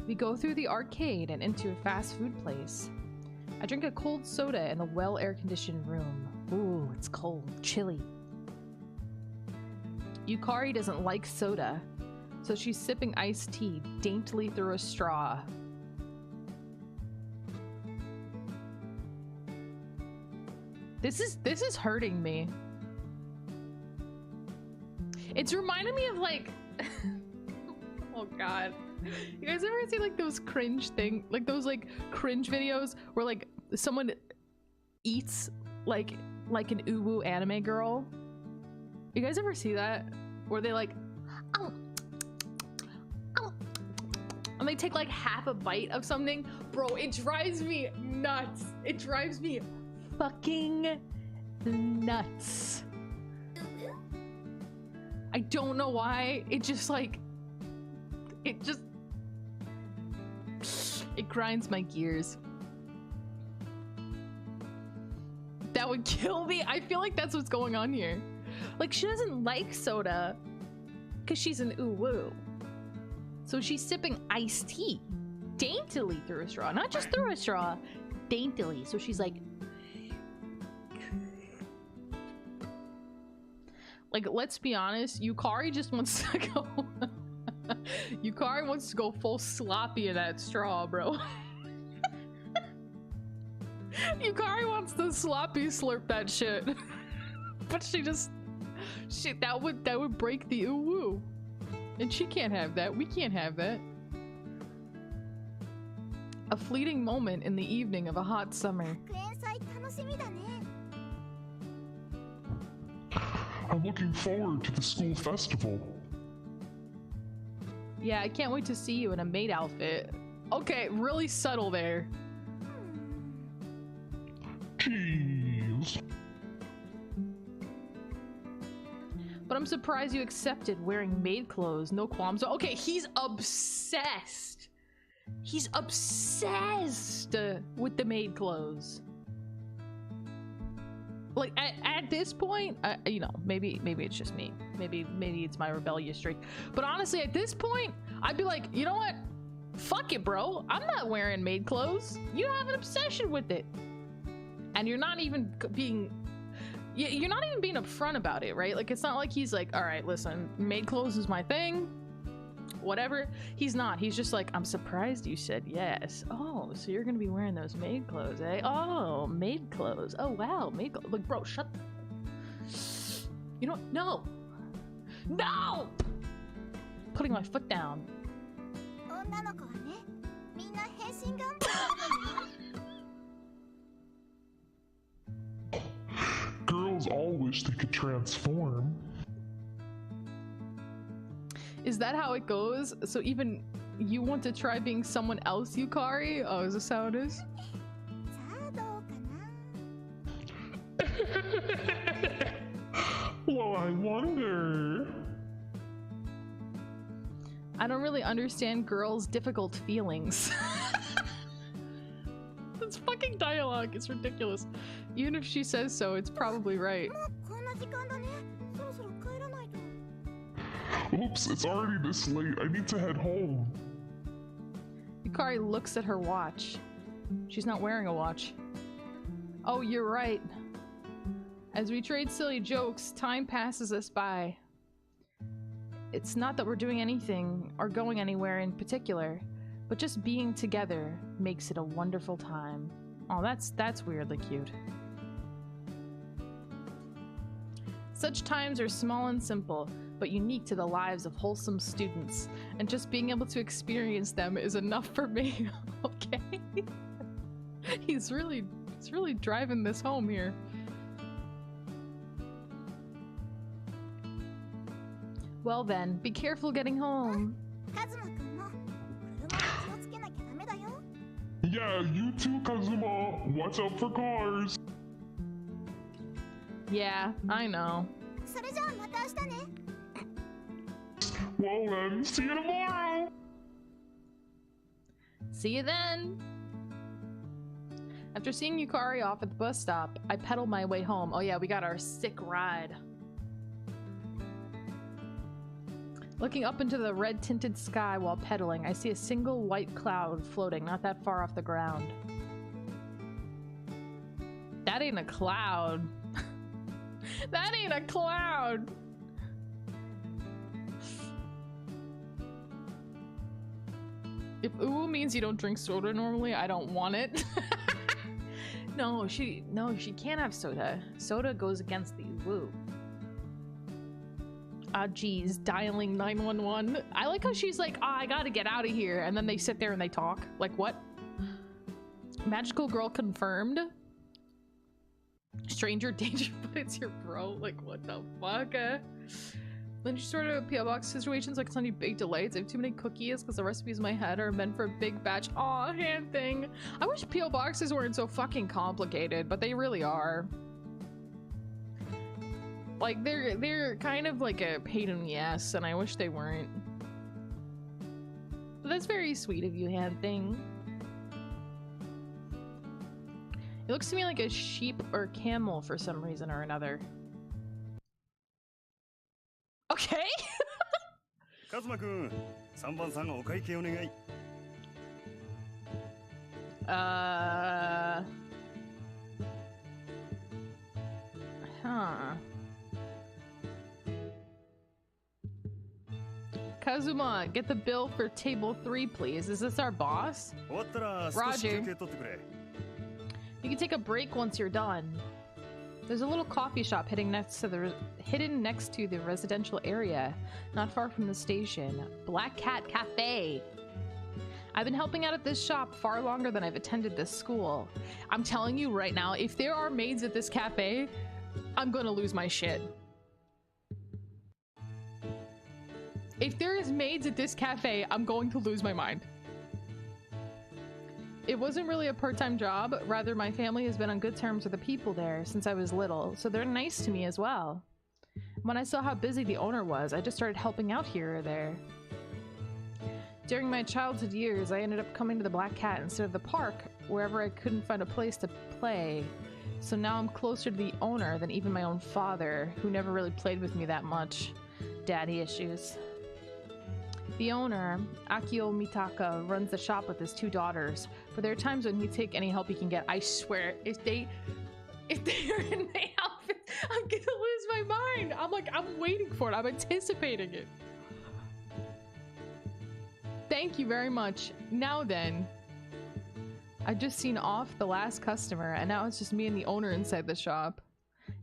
We go through the arcade and into a fast food place. I drink a cold soda in a well air-conditioned room. Ooh, it's cold, chilly. Yukari doesn't like soda, so she's sipping iced tea daintily through a straw. This is hurting me. It's reminding me of like oh god. You guys ever see like those cringe like those like cringe videos where like someone eats like an uwu anime girl? You guys ever see that? Where they like and they take like half a bite of something? Bro, it drives me nuts. It drives me fucking nuts. I don't know why. It just like it grinds my gears. That would kill me. I feel like that's what's going on here. Like, she doesn't like soda because she's an uwu. So she's sipping iced tea daintily through a straw. Not just through a straw, daintily. So she's like Like, let's be honest, Yukari just wants to go. Yukari wants to go full sloppy in that straw, bro. Yukari wants to sloppy slurp that shit. But that would break the ooh-woo. And she can't have that. We can't have that. A fleeting moment in the evening of a hot summer. I'm looking forward to the school festival. Yeah, I can't wait to see you in a maid outfit. Okay, really subtle there. Jeez. But I'm surprised you accepted wearing maid clothes. No qualms. Okay, he's obsessed. He's obsessed with the maid clothes. Like at this point, you know, maybe it's just me. Maybe it's my rebellious streak. But honestly, at this point, I'd be like, you know what? Fuck it, bro. I'm not wearing maid clothes. You have an obsession with it, and you're not even being upfront about it, right? Like, it's not like he's like, all right, listen, maid clothes is my thing. Whatever. He's not. He's just like, I'm surprised you said yes. Oh, so you're gonna be wearing those maid clothes, eh? Oh, maid clothes. Oh, wow, maid clothes. Look, bro, shut the... You know what? No! No! Putting my foot down. Girls all wish they could transform. Is that how it goes? So even you want to try being someone else, Yukari? Oh, is this how it is? Well, I wonder. I don't really understand girls' difficult feelings. That's fucking dialogue. It's ridiculous. Even if she says so, it's probably right. Oops, it's already this late. I need to head home. Yukari looks at her watch. She's not wearing a watch. Oh, you're right. As we trade silly jokes, time passes us by. It's not that we're doing anything or going anywhere in particular, but just being together makes it a wonderful time. Oh, that's weirdly cute. Such times are small and simple, but unique to the lives of wholesome students, and just being able to experience them is enough for me. Okay. He's really driving this home here. Well then, be careful getting home. Yeah, you too, Kazuma. Watch out for cars. Yeah, I know. Well then, see you tomorrow. See you then. After seeing Yukari off at the bus stop, I pedal my way home. Oh yeah, we got our sick ride. Looking up into the red-tinted sky while pedaling, I see a single white cloud floating not that far off the ground. That ain't a cloud. That ain't a cloud. If ooh means you don't drink soda normally, I don't want it. No, she can't have soda. Soda goes against the woo. Ah, geez, dialing 911. I like how she's like, I gotta get out of here. And then they sit there and they talk. Like, what? Magical girl confirmed. Stranger danger, but it's your bro. Like, what the fuck? Then she sorted out PO box situations like Sunny Big Delights. I have too many cookies because the recipes in my head are meant for a big batch. Aw, hand thing. I wish PO boxes weren't so fucking complicated, but they really are. Like, they're kind of like a pain in the ass, and I wish they weren't. But that's very sweet of you, hand thing. It looks to me like a sheep or camel for some reason or another. Okay. Kazuma-kun, 3番さんお会計お願い。Huh. Kazuma, get the bill for table 3, please. Is this our boss? 終わったら少し Roger. 休憩取ってくれ。 You can take a break once you're done. There's a little coffee shop hidden next to the residential area, not far from the station. Black Cat Cafe. I've been helping out at this shop far longer than I've attended this school. I'm telling you right now, if there are maids at this cafe, I'm gonna lose my shit. If there is maids at this cafe, I'm going to lose my mind. It wasn't really a part-time job, rather my family has been on good terms with the people there since I was little, so they're nice to me as well. When I saw how busy the owner was, I just started helping out here or there. During my childhood years, I ended up coming to the Black Cat instead of the park, wherever I couldn't find a place to play. So now I'm closer to the owner than even my own father, who never really played with me that much. Daddy issues. The owner, Akio Mitaka, runs the shop with his 2 daughters, but there are times when he'd take any help he can get. I swear, if they are in my outfit, I'm gonna lose my mind. I'm waiting for it. I'm anticipating it. Thank you very much. Now then, I've just seen off the last customer, and now it's just me and the owner inside the shop.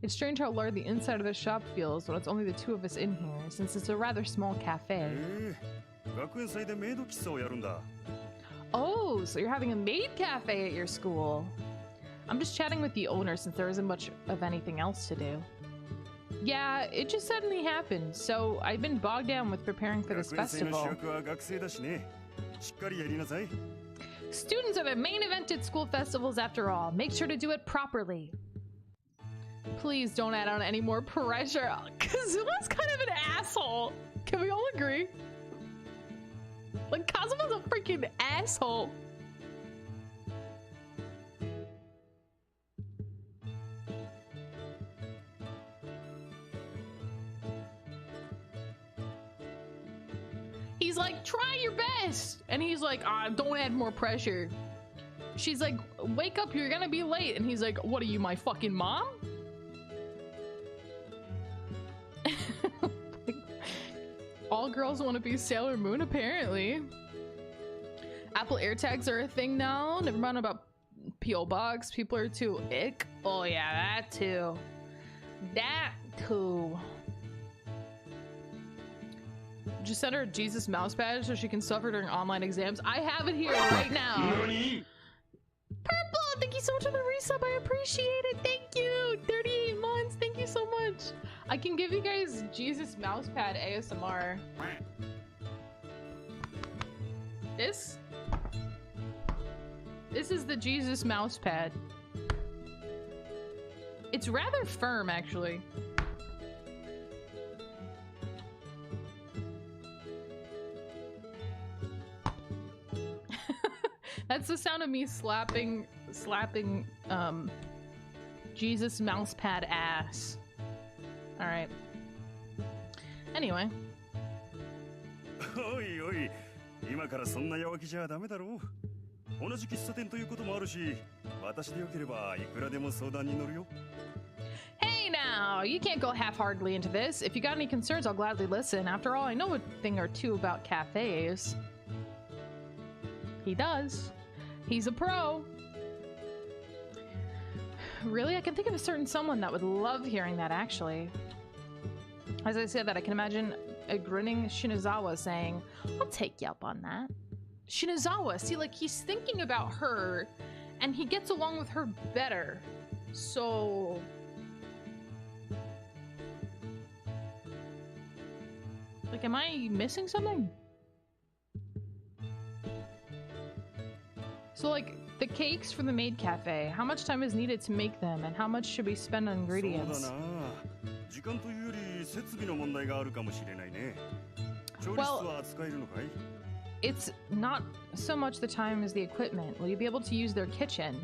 It's strange how large the inside of the shop feels when it's only the 2 of us in here, since it's a rather small cafe. 学園祭でメイド喫茶をやるんだ。 Oh, so you're having a maid cafe at your school. I'm just chatting with the owner since there isn't much of anything else to do. Yeah, it just suddenly happened, so I've been bogged down with preparing for this 学園祭の主 festival. 役は学生だしね。しっかりやりなさい。 Students are the main event at school festivals after all. Make sure to do it properly. Please don't add on any more pressure. Kazuma's kind of an asshole. Can we all agree? Like, Kazuma's a freaking asshole. He's like, try your best. And he's like, don't add more pressure. She's like, wake up, you're gonna be late. And he's like, what are you, my fucking mom? All girls want to be Sailor Moon, apparently. Apple AirTags are a thing now. Never mind about P.O. Box. People are too ick. Oh yeah, that too. That too. Just send her a Jesus mouse badge so she can suffer during online exams. I have it here right now. Purple, thank you so much for the resub. I appreciate it. Thank you. 38 months. Thank you so much. I can give you guys Jesus mousepad ASMR. This is the Jesus mousepad. It's rather firm, actually. That's the sound of me slapping Jesus mousepad ass. All right. Anyway. おいおい、今からそんな弱気じゃダメだろう。同じ喫茶店ということもあるし、私でよければいくらでも相談に乗るよ。 Hey now, you can't go half-heartedly into this. If you got any concerns, I'll gladly listen. After all, I know a thing or two about cafes. He does. He's a pro. Really? I can think of a certain someone that would love hearing that, actually. As I said that, I can imagine a grinning Shinazawa saying, I'll take you up on that. Shinazawa, see, like, he's thinking about her, and he gets along with her better. So... like, am I missing something? So, like, the cakes for the maid cafe, how much time is needed to make them, and how much should we spend on ingredients? そうだな。時間というより設備の問題があるかもしれないね。調理室は使えるのかい? It's not so much the time as the equipment. Will you be able to use their kitchen?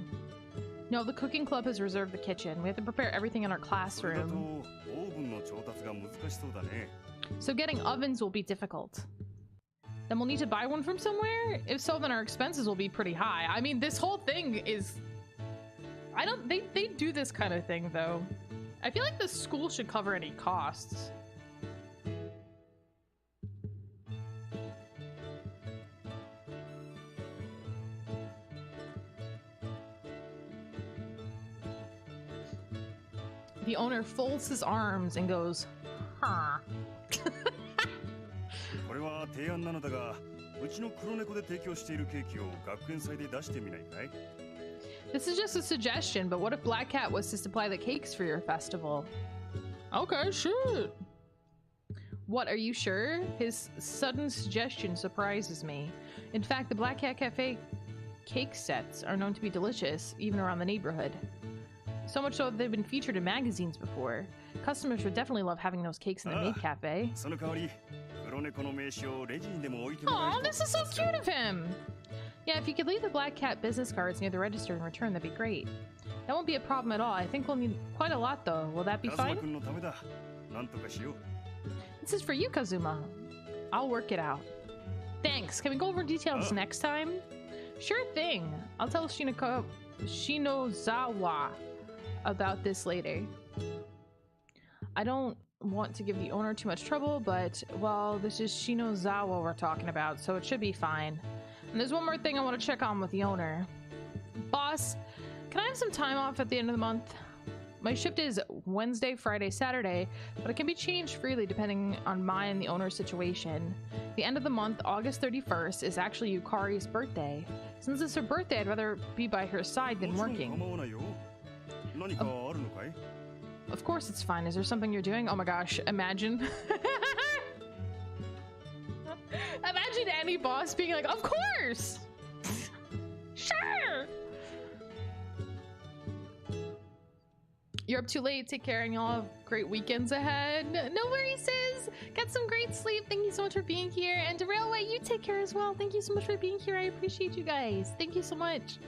No, the cooking club has reserved the kitchen. We have to prepare everything in our それだと classroom. オーブンの調達が難しそうだね。 So getting ovens will be difficult. Then we'll need to buy one from somewhere? If so, then our expenses will be pretty high. I mean, this whole thing is... They do this kind of thing, though. I feel like the school should cover any costs. The owner folds his arms and goes, huh. これは提案なのだが、うちの黒猫で提供しているケーキを学園祭で出してみないかい? This is just a suggestion, but what if Black Cat was to supply the cakes for your festival? Okay, sure. What, are you sure? His sudden suggestion surprises me. In fact, the Black Cat Cafe cake sets are known to be delicious, even around the neighborhood. So much so that they've been featured in magazines before. Customers would definitely love having those cakes in the maid cafe. その代わり、黒猫の名刺をレジにでも置いてもらえる Oh, と this is so cute of him! Yeah, if you could leave the Black Cat business cards near the register in return, that'd be great. That won't be a problem at all. I think we'll need quite a lot, though. Will that be カズマ fine? 君のためだ。なんとかしよう。 This is for you, Kazuma. I'll work it out. Thanks. Can we go over details next time? Sure thing. I'll tell Shinozawa about this later. I don't want to give the owner too much trouble, but, well, this is Shinozawa we're talking about, so it should be fine. And there's one more thing I want to check on with the owner. Boss, can I have some time off at the end of the month? My shift is Wednesday, Friday, Saturday, but it can be changed freely depending on my and the owner's situation. The end of the month, August 31st, is actually Yukari's birthday. Since it's her birthday, I'd rather be by her side than working. 構わないよ。何かあるのかい? Of course it's fine. Is there something you're doing? Oh my gosh, imagine. Imagine any boss being like, of course! Sure! You're up too late. Take care, and y'all have great weekends ahead. No worries, sis. Get some great sleep. Thank you so much for being here. And Railway, you take care as well. Thank you so much for being here. I appreciate you guys. Thank you so much.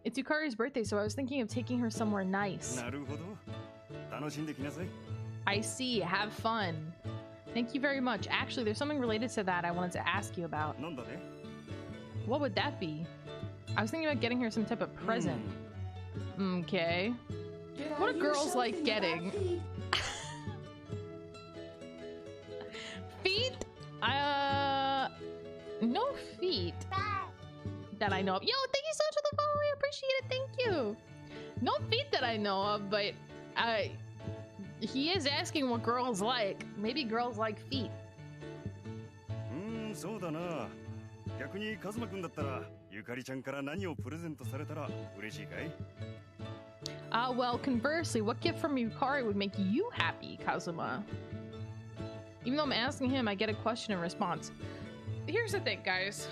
It's Yukari's birthday, so I was thinking of taking her somewhere nice. なるほど。楽しんできなさい。 I see. Have fun. Thank you very much. Actually, there's something related to that I wanted to ask you about. なんだね? What would that be? I was thinking about getting her some type of present. Okay. What do girls like getting? Feet? No feet that I know of. Yo, thank you so much for the follow. I appreciate it. Thank you. No feet that I know of, but he is asking what girls like. Maybe girls like feet. そうだな。逆にカズマ君だったらゆかりちゃんから何をプレゼントされたら嬉しいかい? Well, conversely, what gift from Yukari would make you happy, Kazuma? Even though I'm asking him, I get a question in response. Here's the thing, guys.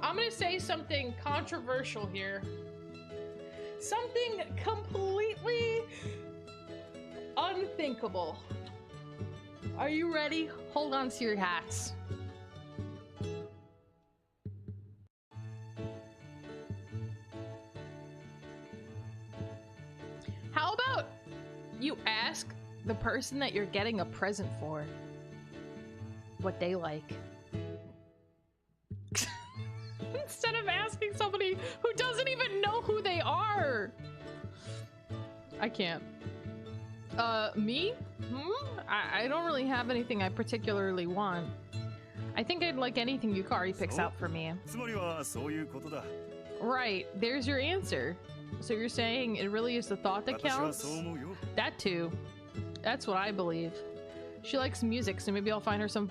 I'm gonna say something controversial here. Something completely unthinkable. Are you ready? Hold on to your hats. How about you ask the person that you're getting a present for what they like? Instead of asking somebody who doesn't even know who they are. I can't. Me? I don't really have anything I particularly want. I think I'd like anything Yukari picks out for me. つまりはそういうことだ。 Right, there's your answer. So you're saying it really is the thought that 私は counts? そう思うよ。 That too. That's what I believe. She likes music, so maybe I'll find her some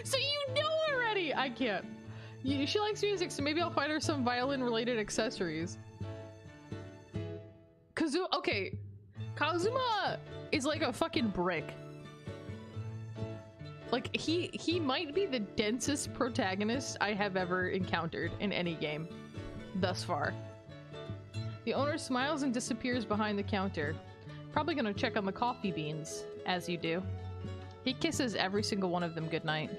So you know already! I can't. She likes music, so maybe I'll find her some violin-related accessories. Okay. Kazuma is like a fucking brick. Like, he might be the densest protagonist I have ever encountered in any game thus far. The owner smiles and disappears behind the counter. Probably gonna check on the coffee beans, as you do. He kisses every single one of them goodnight.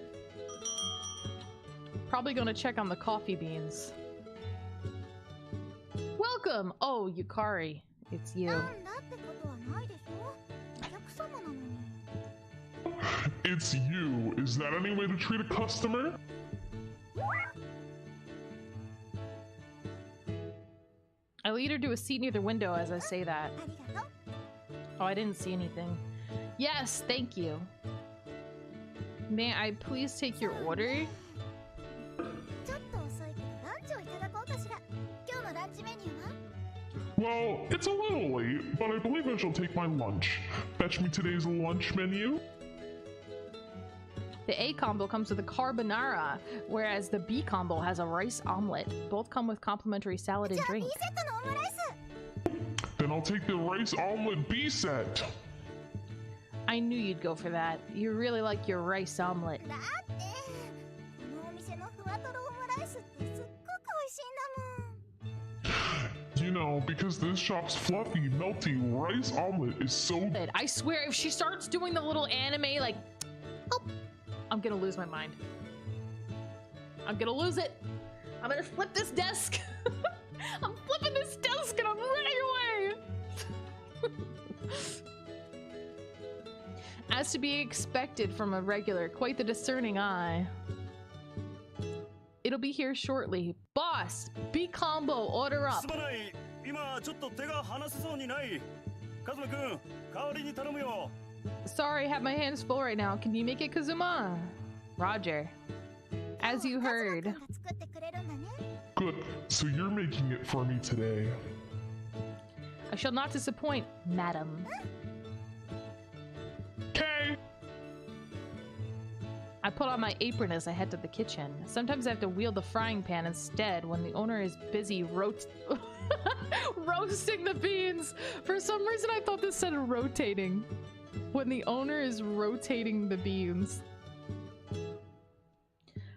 Probably gonna check on the coffee beans. Welcome! Oh, Yukari. It's you. It's you. Is that any way to treat a customer? I lead her to a seat near the window as I say that. Oh, I didn't see anything. Yes, thank you. May I please take your order? Well, it's a little late, but I believe I shall take my lunch. Fetch me today's lunch menu. The A combo comes with a carbonara, whereas the B combo has a rice omelet. Both come with complimentary salad and drink. Then I'll take the rice omelet B set. I knew you'd go for that. You really like your rice omelet. You know, because this shop's fluffy, melty rice omelet is so good. I swear, if she starts doing the little anime, like, oh, I'm gonna lose my mind. I'm gonna lose it. I'm gonna flip this desk. I'm flipping this desk and I'm running away. As to be expected from a regular, quite the discerning eye. It'll be here shortly. Boss, B combo, order up. Sorry, I have my hands full right now. Can you make it, Kazuma? Roger. As you heard. Good, so you're making it for me today. I shall not disappoint, madam. Okay. I put on my apron as I head to the kitchen. Sometimes I have to wield the frying pan instead when the owner is busy roasting the beans. For some reason I thought this said rotating. When the owner is rotating the beans.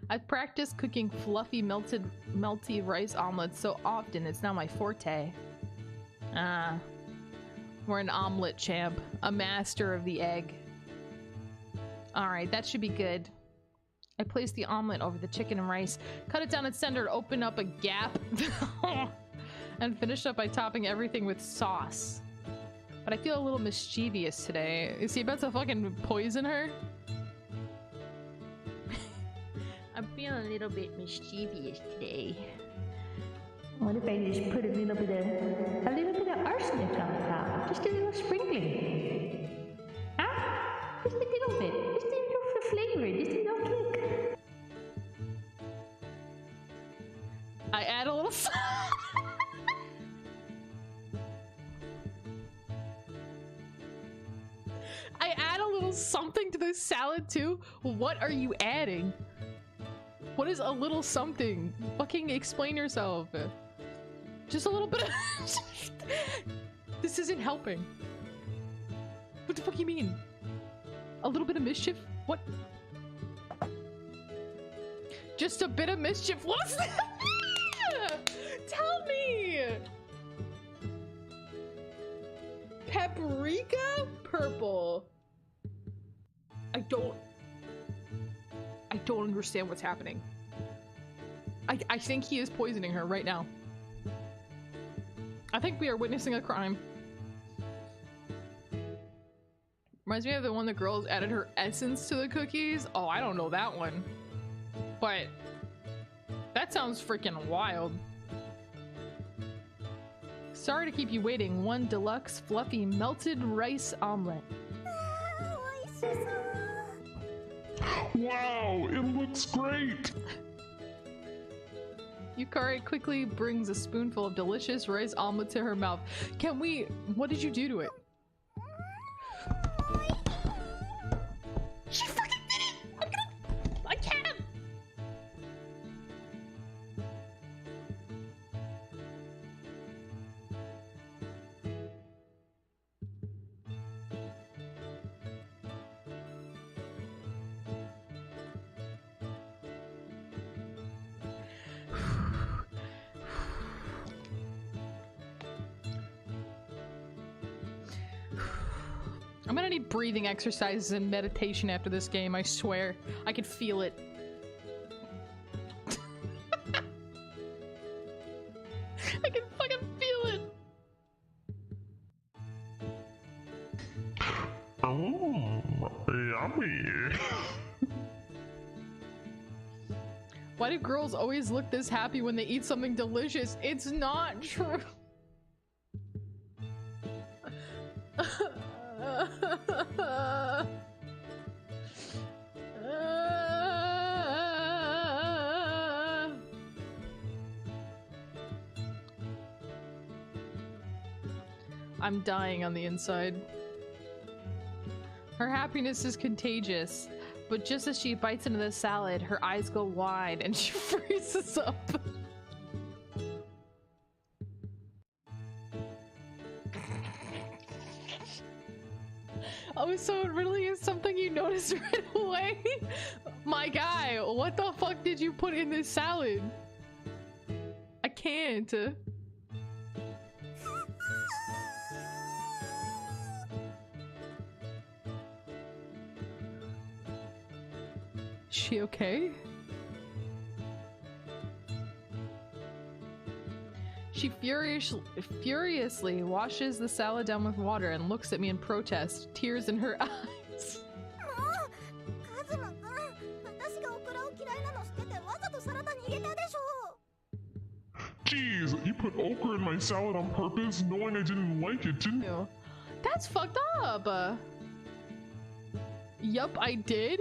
I've practiced cooking fluffy melty rice omelets so often it's now my forte. We're an omelet champ. A master of the egg. Alright, that should be good. I place the omelet over the chicken and rice, cut it down its center to open up a gap, and finish up by topping everything with sauce. But I feel a little mischievous today. Is he about to fucking poison her? I'm feeling a little bit mischievous today. What if I just put a little bit of arsenic on top? Just a little sprinkling. Huh? Just a little bit. Just a little for flavor. Just a little kick. I add a little I add a little something to the salad too? What are you adding? What is a little something? Fucking explain yourself. Just a little bit of This isn't helping. What the fuck you mean? A little bit of mischief? What? Just a bit of mischief? What's that? Tell me! Paprika? Purple. I don't understand what's happening. I think he is poisoning her right now. I think we are witnessing a crime. Reminds me of the one the girls added her essence to the cookies. Oh, I don't know that one. But that sounds freaking wild. Sorry to keep you waiting. One deluxe fluffy melted rice omelet. Wow, it looks great! Yukari quickly brings a spoonful of delicious rice omelet to her mouth. Can we... What did you do to it? She fucking did it! I can't! I'm gonna need breathing exercises and meditation after this game, I swear. I can feel it. I can fucking feel it! Oh, yummy. Why do girls always look this happy when they eat something delicious? It's not true! I'm dying on the inside. Her happiness is contagious, but just as she bites into the salad, her eyes go wide and she freezes up. Oh, so it really is something you noticed right away? My guy, what the fuck did you put in this salad? I can't. She okay? She furiously washes the salad down with water and looks at me in protest, tears in her eyes. Jeez, you put okra in my salad on purpose, knowing I didn't like it, didn't you? That's fucked up. Yup, I did.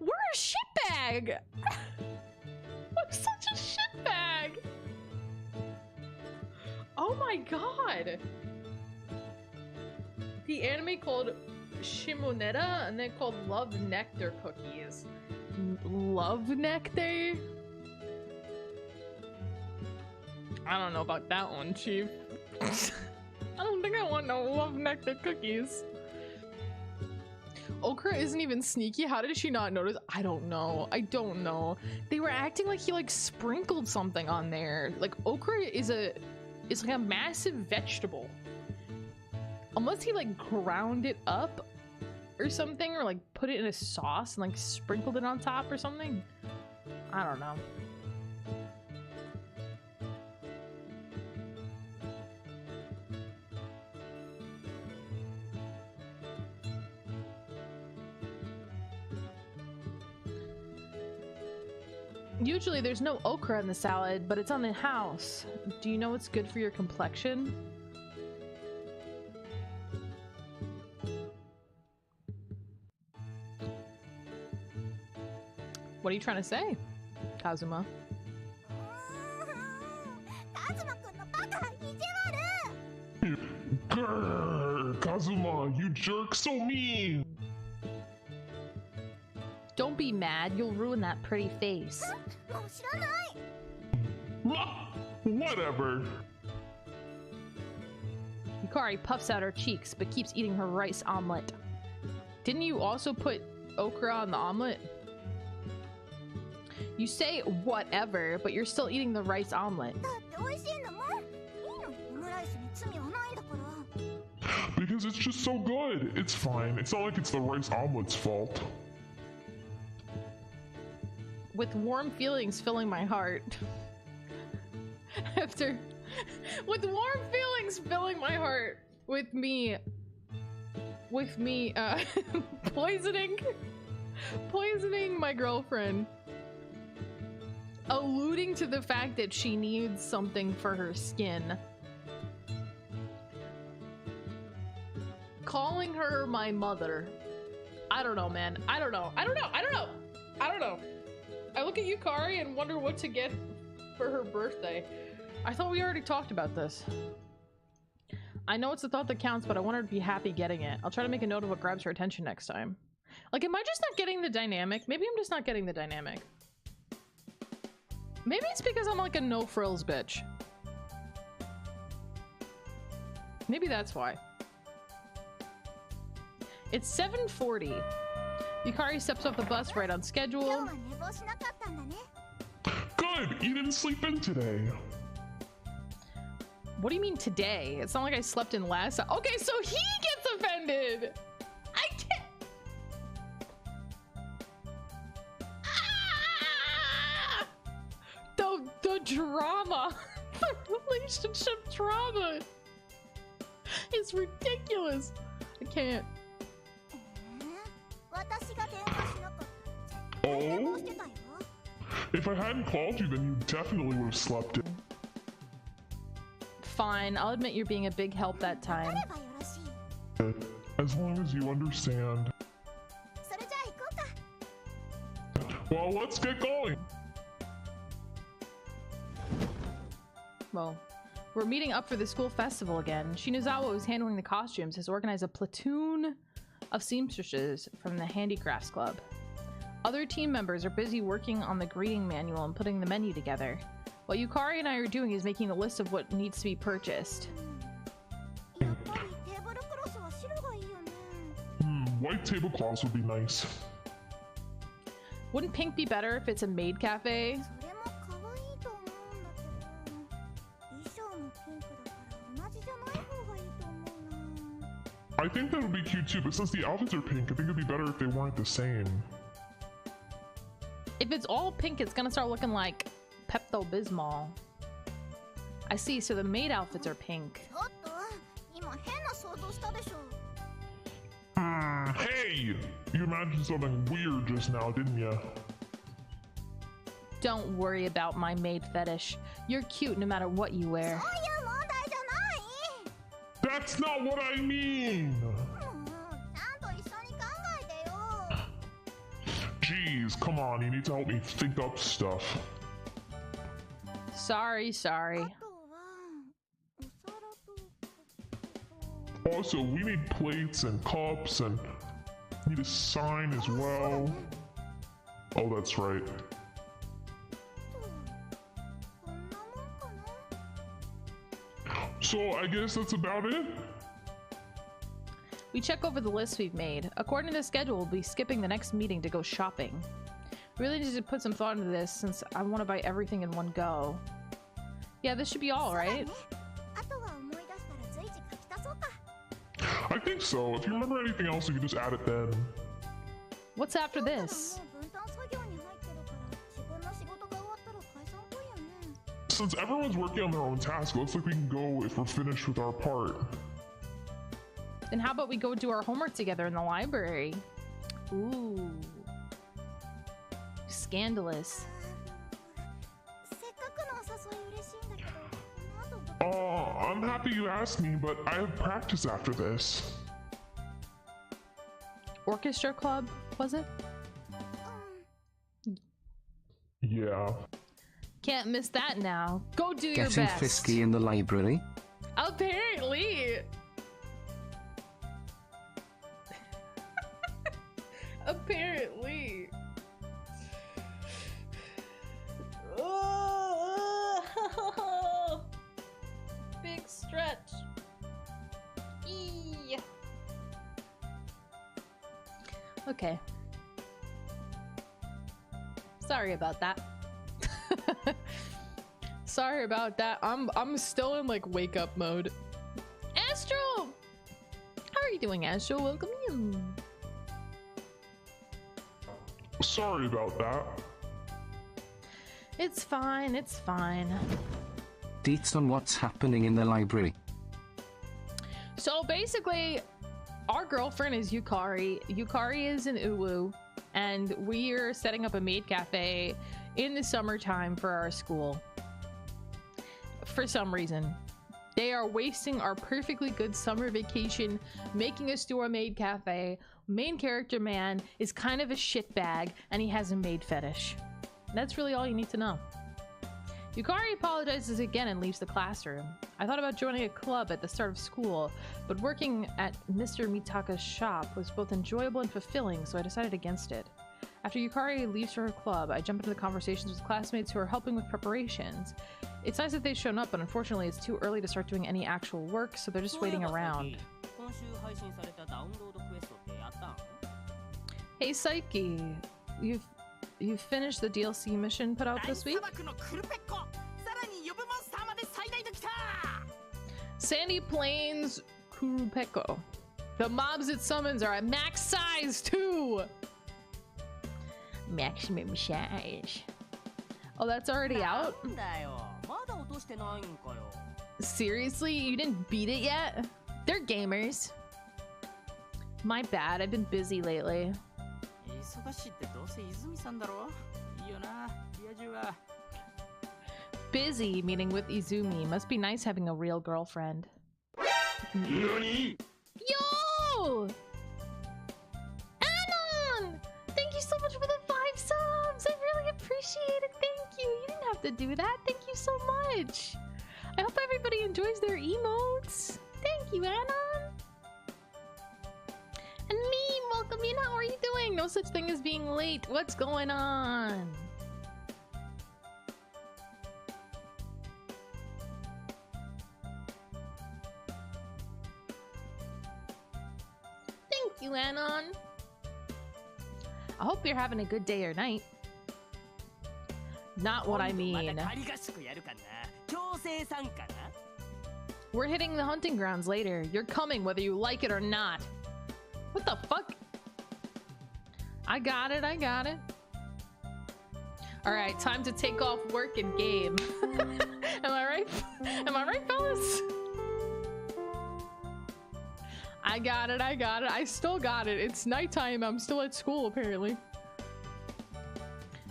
We're a shitbag. I'm such a shitbag. Oh my god. The anime called Shimoneta and then called Love Nectar Cookies. Love Nectar? I don't know about that one, Chief. I don't think I want no Love Nectar Cookies. Okra isn't even sneaky. How did she not notice? I don't know. I don't know. They were acting like he like sprinkled something on there. Like okra is like a massive vegetable. Unless he like ground it up or something, or like put it in a sauce and like sprinkled it on top or something. I don't know. Usually there's no okra in the salad, but it's on the house. Do you know what's good for your complexion? What are you trying to say, Kazuma? Grrr, Kazuma, you jerk, so mean! Don't be mad, you'll ruin that pretty face. Whatever. Yukari puffs out her cheeks, but keeps eating her rice omelet. Didn't you also put okra on the omelet? You say whatever, but you're still eating the rice omelet. Because it's just so good. It's fine. It's not like it's the rice omelet's fault. With warm feelings filling my heart. With warm feelings filling my heart. With me, poisoning my girlfriend. Alluding to the fact that she needs something for her skin. Calling her my mother. I don't know, man. I don't know. I look at Yukari and wonder what to get for her birthday. I thought we already talked about this. I know it's the thought that counts, but I want her to be happy getting it. I'll try to make a note of what grabs her attention next time. Like, am I just not getting the dynamic? Maybe I'm just not getting the dynamic. Maybe it's because I'm like a no-frills bitch. Maybe that's why. It's 7:40. Yukari steps off the bus right on schedule. Good! You didn't sleep in today. What do you mean today? It's not like I slept in last. Okay, so he gets offended! I can't. Ah! The drama. The relationship drama. It's ridiculous. I can't. Oh? If I hadn't called you, then you definitely would have slept in. Fine, I'll admit you're being a big help that time. As long as you understand. Well, let's get going. Well, We're meeting up for the school festival again. Shinozawa, who's handling the costumes, has organized a platoon of seamstresses from the handicrafts club. Other team members are busy working on the greeting manual and putting the menu together. What Yukari and I are doing is making a list of what needs to be purchased. White tablecloths would be nice. Wouldn't pink be better if it's a maid cafe? I think that would be cute too, but since the outfits are pink, I think it'd be better if they weren't the same. If it's all pink, it's gonna start looking like Pepto-Bismol. I see, so the maid outfits are pink. Hey! You imagined something weird just now, didn't you? Don't worry about my maid fetish. You're cute no matter what you wear. That's not what I mean! Jeez, come on, you need to help me think up stuff. Sorry. Also, we need plates and cups and need a sign as well. Oh, that's right. So I guess that's about it? We check over the list we've made. According to the schedule, we'll be skipping the next meeting to go shopping. Really need to put some thought into this since I want to buy everything in one go. Yeah, this should be all, right? I think so. If you remember anything else, you can just add it then. What's after this? Since everyone's working on their own task, it looks like we can go if we're finished with our part. Then how about we go do our homework together in the library? Ooh. Scandalous. I'm happy you asked me, but I have practice after this. Orchestra club, was it? Yeah. Can't miss that now. Go do your Getting best. frisky in the library? Apparently. Apparently. Oh, big stretch. Eee. Okay. Sorry about that. Sorry about that. I'm still in like wake up mode. Astro! How are you doing, Astro? Welcome in. Sorry about that. It's fine, it's fine. Deets on what's happening in the library. So basically, our girlfriend is Yukari. Yukari is an uwu, and we're setting up a maid cafe in the summertime for our school. For some reason. They are wasting our perfectly good summer vacation, making us do a maid cafe. Main character man is kind of a shitbag, and he has a maid fetish. That's really all you need to know. Yukari apologizes again and leaves the classroom. I thought about joining a club at the start of school, but working at Mr. Mitaka's shop was both enjoyable and fulfilling, so I decided against it. After Yukari leaves for her club, I jump into the conversations with classmates who are helping with preparations. It's nice that they've shown up, but unfortunately it's too early to start doing any actual work, so they're just waiting around. Hey Psyche, you've finished the DLC mission put out this week? Sandy Plains Kurupeko. The mobs it summons are at max size too! Maximum size. Oh, that's already out? Seriously? You didn't beat it yet? They're gamers. My bad, I've been busy lately. Busy meeting with Izumi. Must be nice having a real girlfriend. Yo! Anon! Thank you so much for the 5 subs! I really appreciate it, thank you! You didn't have to do that, thank you so much! I hope everybody enjoys their emotes. Thank you, Anon. And me, welcome in. How are you doing? No such thing as being late. What's going on? Thank you, Anon. I hope you're having a good day or night. Not what I mean. We're hitting the hunting grounds later. You're coming whether you like it or not. What the fuck? I got it, I got it. Alright, time to take off work and game. Am I right? Am I right, fellas? I got it, I got it. I still got it. It's nighttime. I'm still at school, apparently.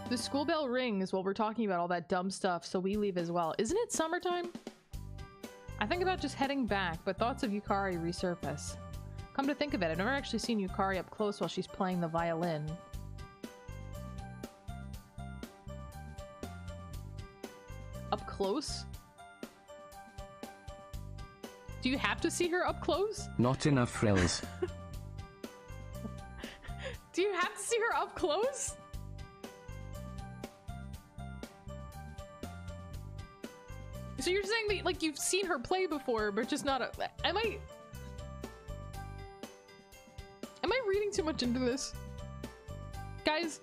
The school bell rings while we're talking about all that dumb stuff, so we leave as well. Isn't it summertime? I think about just heading back, but thoughts of Yukari resurface. Come to think of it, I've never actually seen Yukari up close while she's playing the violin. Up close? Do you have to see her up close? Not enough frills. Do you have to see her up close? So you're saying that, like, you've seen her play before, but just not a... Am I reading too much into this? Guys?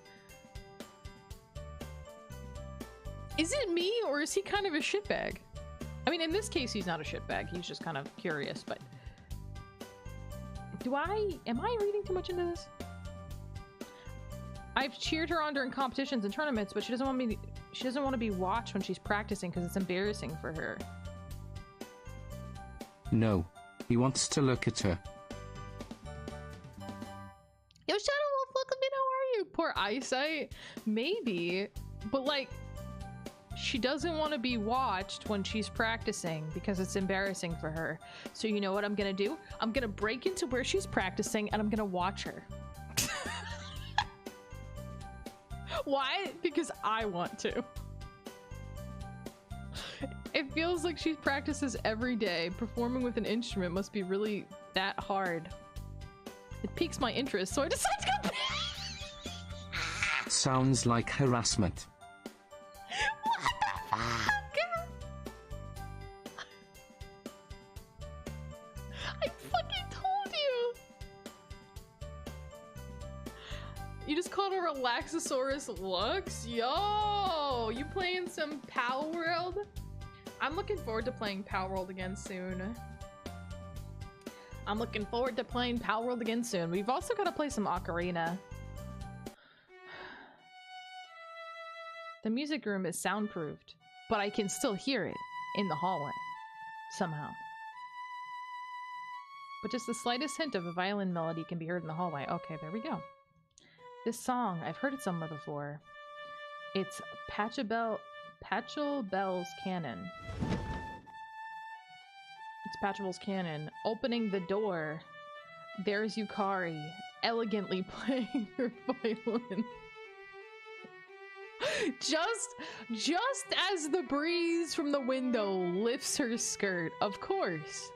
Is it me, or is he kind of a shitbag? I mean, in this case, he's not a shitbag. He's just kind of curious, but... Am I reading too much into this? I've cheered her on during competitions and tournaments, but she doesn't want to be watched when she's practicing because it's embarrassing for her. No. He wants to look at her. Yo, Shadow Wolf, welcome in. How are you? Poor eyesight. Maybe, but like, she doesn't want to be watched when she's practicing because it's embarrassing for her. So you know what I'm gonna do? I'm gonna break into where she's practicing and I'm gonna watch her. Why? Because I want to. It feels like she practices every day. Performing with an instrument must be really that hard. It piques my interest, so I decide to go. Sounds like harassment. What the fuck? I fucking told you. You just called a Relaxosaurus Lux? Yo, you playing some Power World? I'm looking forward to playing Power World again soon. I'm looking forward to playing Power World again soon. We've also got to play some Ocarina. The music room is soundproofed, but I can still hear it in the hallway. Somehow. But just the slightest hint of a violin melody can be heard in the hallway. Okay, there we go. This song, I've heard it somewhere before. It's Pachelbel's Canon. It's Pachelbel's Canon. Opening the door, there's Yukari, elegantly playing her violin. Just as the breeze from the window lifts her skirt. Of course,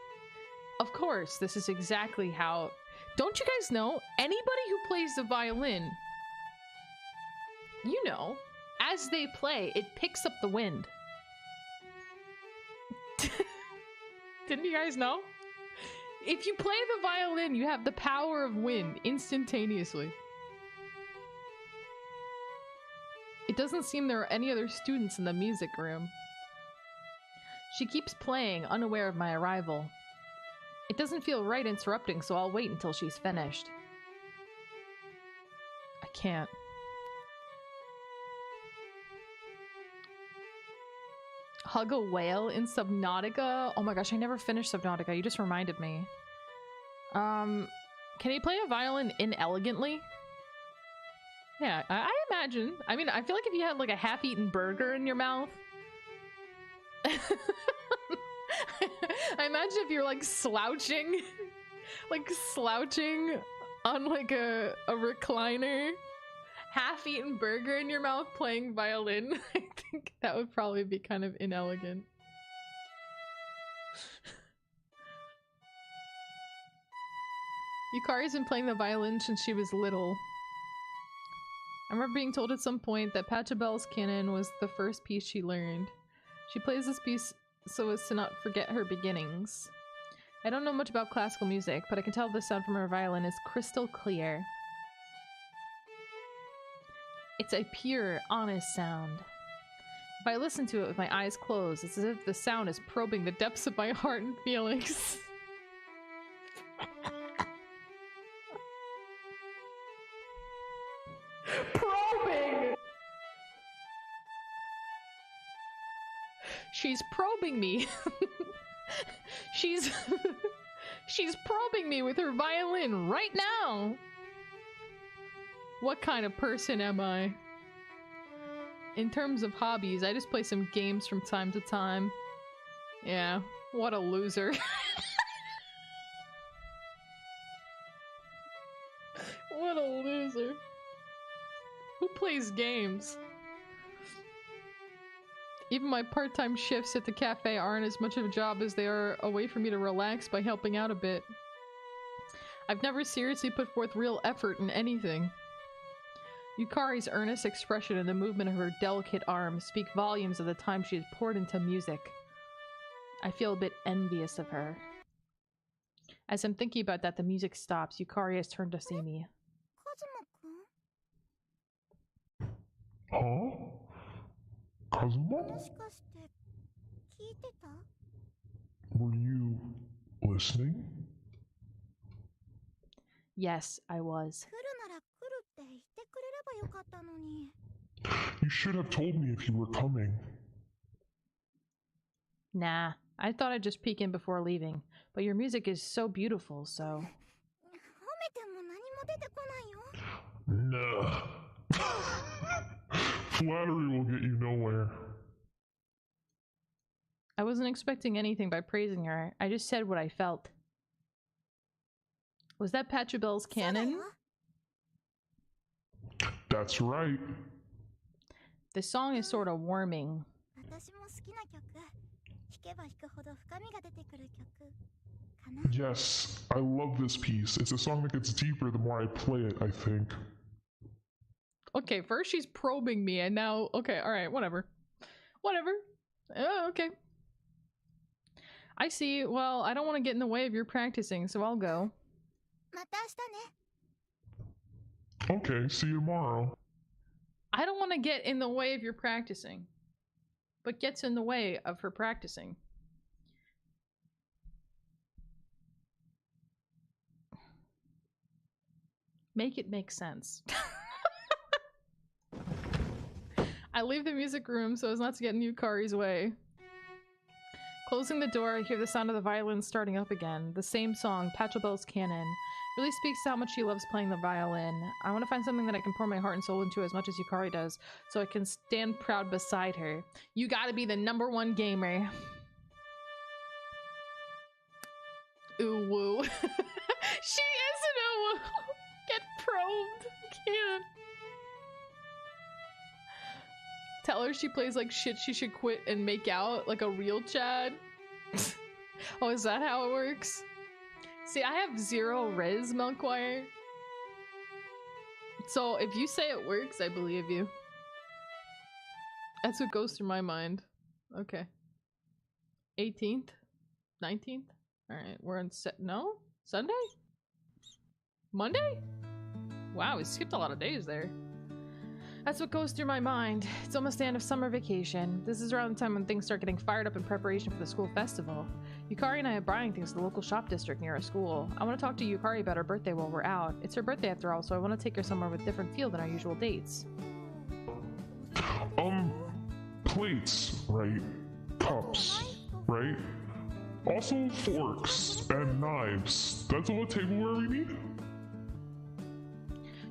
this is exactly how... Don't you guys know? Anybody who plays the violin, you know, as they play, it picks up the wind. Didn't you guys know? If you play the violin, you have the power of wind instantaneously. It doesn't seem there are any other students in the music room. She keeps playing, unaware of my arrival. It doesn't feel right interrupting, so I'll wait until she's finished. I can't. Hug a whale in Subnautica? Oh my gosh, I never finished Subnautica. You just reminded me. Can he play a violin inelegantly? Yeah, I imagine. I mean, I feel like if you had like a half-eaten burger in your mouth. I imagine if you're like slouching on like a recliner, half-eaten burger in your mouth playing violin. I think that would probably be kind of inelegant. Yukari's been playing the violin since she was little. I remember being told at some point that Pachelbel's canon was the first piece she learned. She plays this piece so as to not forget her beginnings. I don't know much about classical music, but I can tell the sound from her violin is crystal clear. It's a pure, honest sound. If I listen to it with my eyes closed, it's as if the sound is probing the depths of my heart and feelings. Probing! She's probing me. She's probing me with her violin right now. What kind of person am I? In terms of hobbies, I just play some games from time to time. Yeah, what a loser. What a loser. Who plays games? Even my part-time shifts at the cafe aren't as much of a job as they are a way for me to relax by helping out a bit. I've never seriously put forth real effort in anything. Yukari's earnest expression and the movement of her delicate arms speak volumes of the time she has poured into music. I feel a bit envious of her. As I'm thinking about that, the music stops. Yukari has turned to see me. Huh? Kazuma? Were you listening? Yes, I was. You should have told me if you were coming. Nah, I thought I'd just peek in before leaving, but your music is so beautiful, so... Nah. Flattery will get you nowhere. I wasn't expecting anything by praising her. I just said what I felt. Was that Pachelbel's canon? That's right. The song is sort of warming. Yes, I love this piece. It's a song that gets deeper the more I play it, I think. Okay, first she's probing me, and now... Okay, alright, whatever. Whatever. Oh, okay. I see. Well, I don't want to get in the way of your practicing, so I'll go. Okay, see you tomorrow. I don't want to get in the way of your practicing, but gets in the way of her practicing. Make it make sense. I leave the music room so as not to get in Yukari's way. Closing the door, I hear the sound of the violin starting up again. The same song, Pachelbel's Canon. Really speaks to how much she loves playing the violin. I want to find something that I can pour my heart and soul into as much as Yukari does, so I can stand proud beside her. You gotta be the #1 gamer. Ooh woo. She is an ooh woo. Get probed. Can't. Tell her she plays like shit, she should quit and make out like a real Chad. Oh, is that how it works? See, I have 0 res, Melkwire. So if you say it works, I believe you. That's what goes through my mind. Okay. 18th? 19th? Alright, we're on no? Sunday? Monday? Wow, we skipped a lot of days there. That's what goes through my mind. It's almost the end of summer vacation. This is around the time when things start getting fired up in preparation for the school festival. Yukari and I are buying things at the local shop district near our school. I want to talk to Yukari about her birthday while we're out. It's her birthday after all, so I want to take her somewhere with different feel than our usual dates. Plates, right? Cups, right? Also forks and knives. That's all the tableware we need?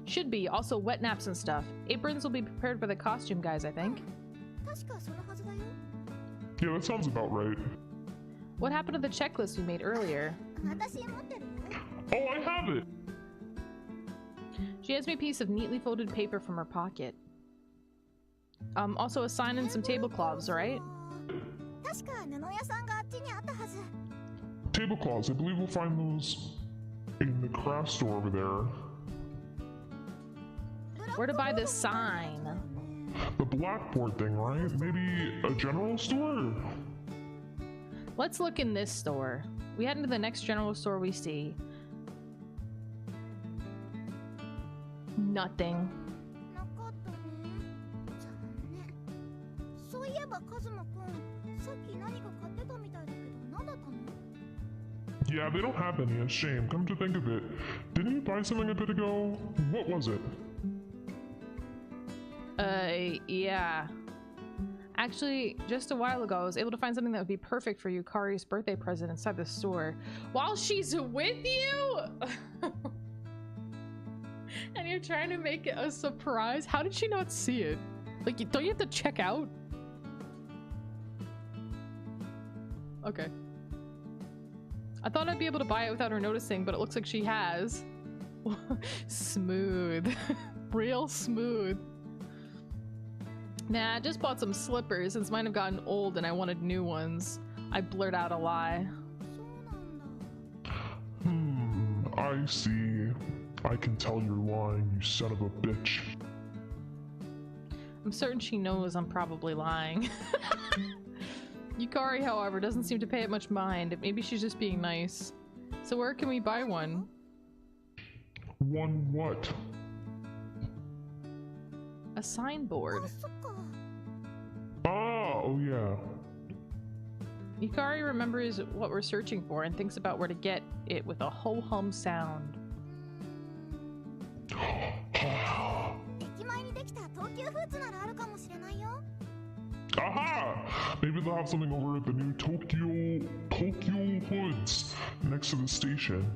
Should be. Also wet naps and stuff. Aprons will be prepared by the costume guys, I think. Yeah, that sounds about right. What happened to the checklist we made earlier? Oh, I have it! She hands me a piece of neatly folded paper from her pocket. Also a sign and some tablecloths, right? tablecloths. I believe we'll find those in the craft store over there. Where to buy this sign? The blackboard thing, right? Maybe a general store? Let's look in this store. We head into the next general store we see. Nothing. Yeah, they don't have any. A shame. Come to think of it. Didn't you buy something a bit ago? What was it? Yeah. Actually, just a while ago, I was able to find something that would be perfect for Yukari's birthday present inside the store. While she's with you? And you're trying to make it a surprise? How did she not see it? Like, don't you have to check out? Okay. I thought I'd be able to buy it without her noticing, but it looks like she has. Smooth. Real smooth. Nah, I just bought some slippers since mine have gotten old and I wanted new ones. I blurt out a lie. I see. I can tell you're lying, you son of a bitch. I'm certain she knows I'm probably lying. Yukari, however, doesn't seem to pay it much mind. Maybe she's just being nice. So where can we buy one? One what? A signboard. Ah, oh yeah. Yukari remembers what we're searching for and thinks about where to get it with a ho-hum sound. Aha! Maybe they'll have something over at the new Tokyo Hoods next to the station.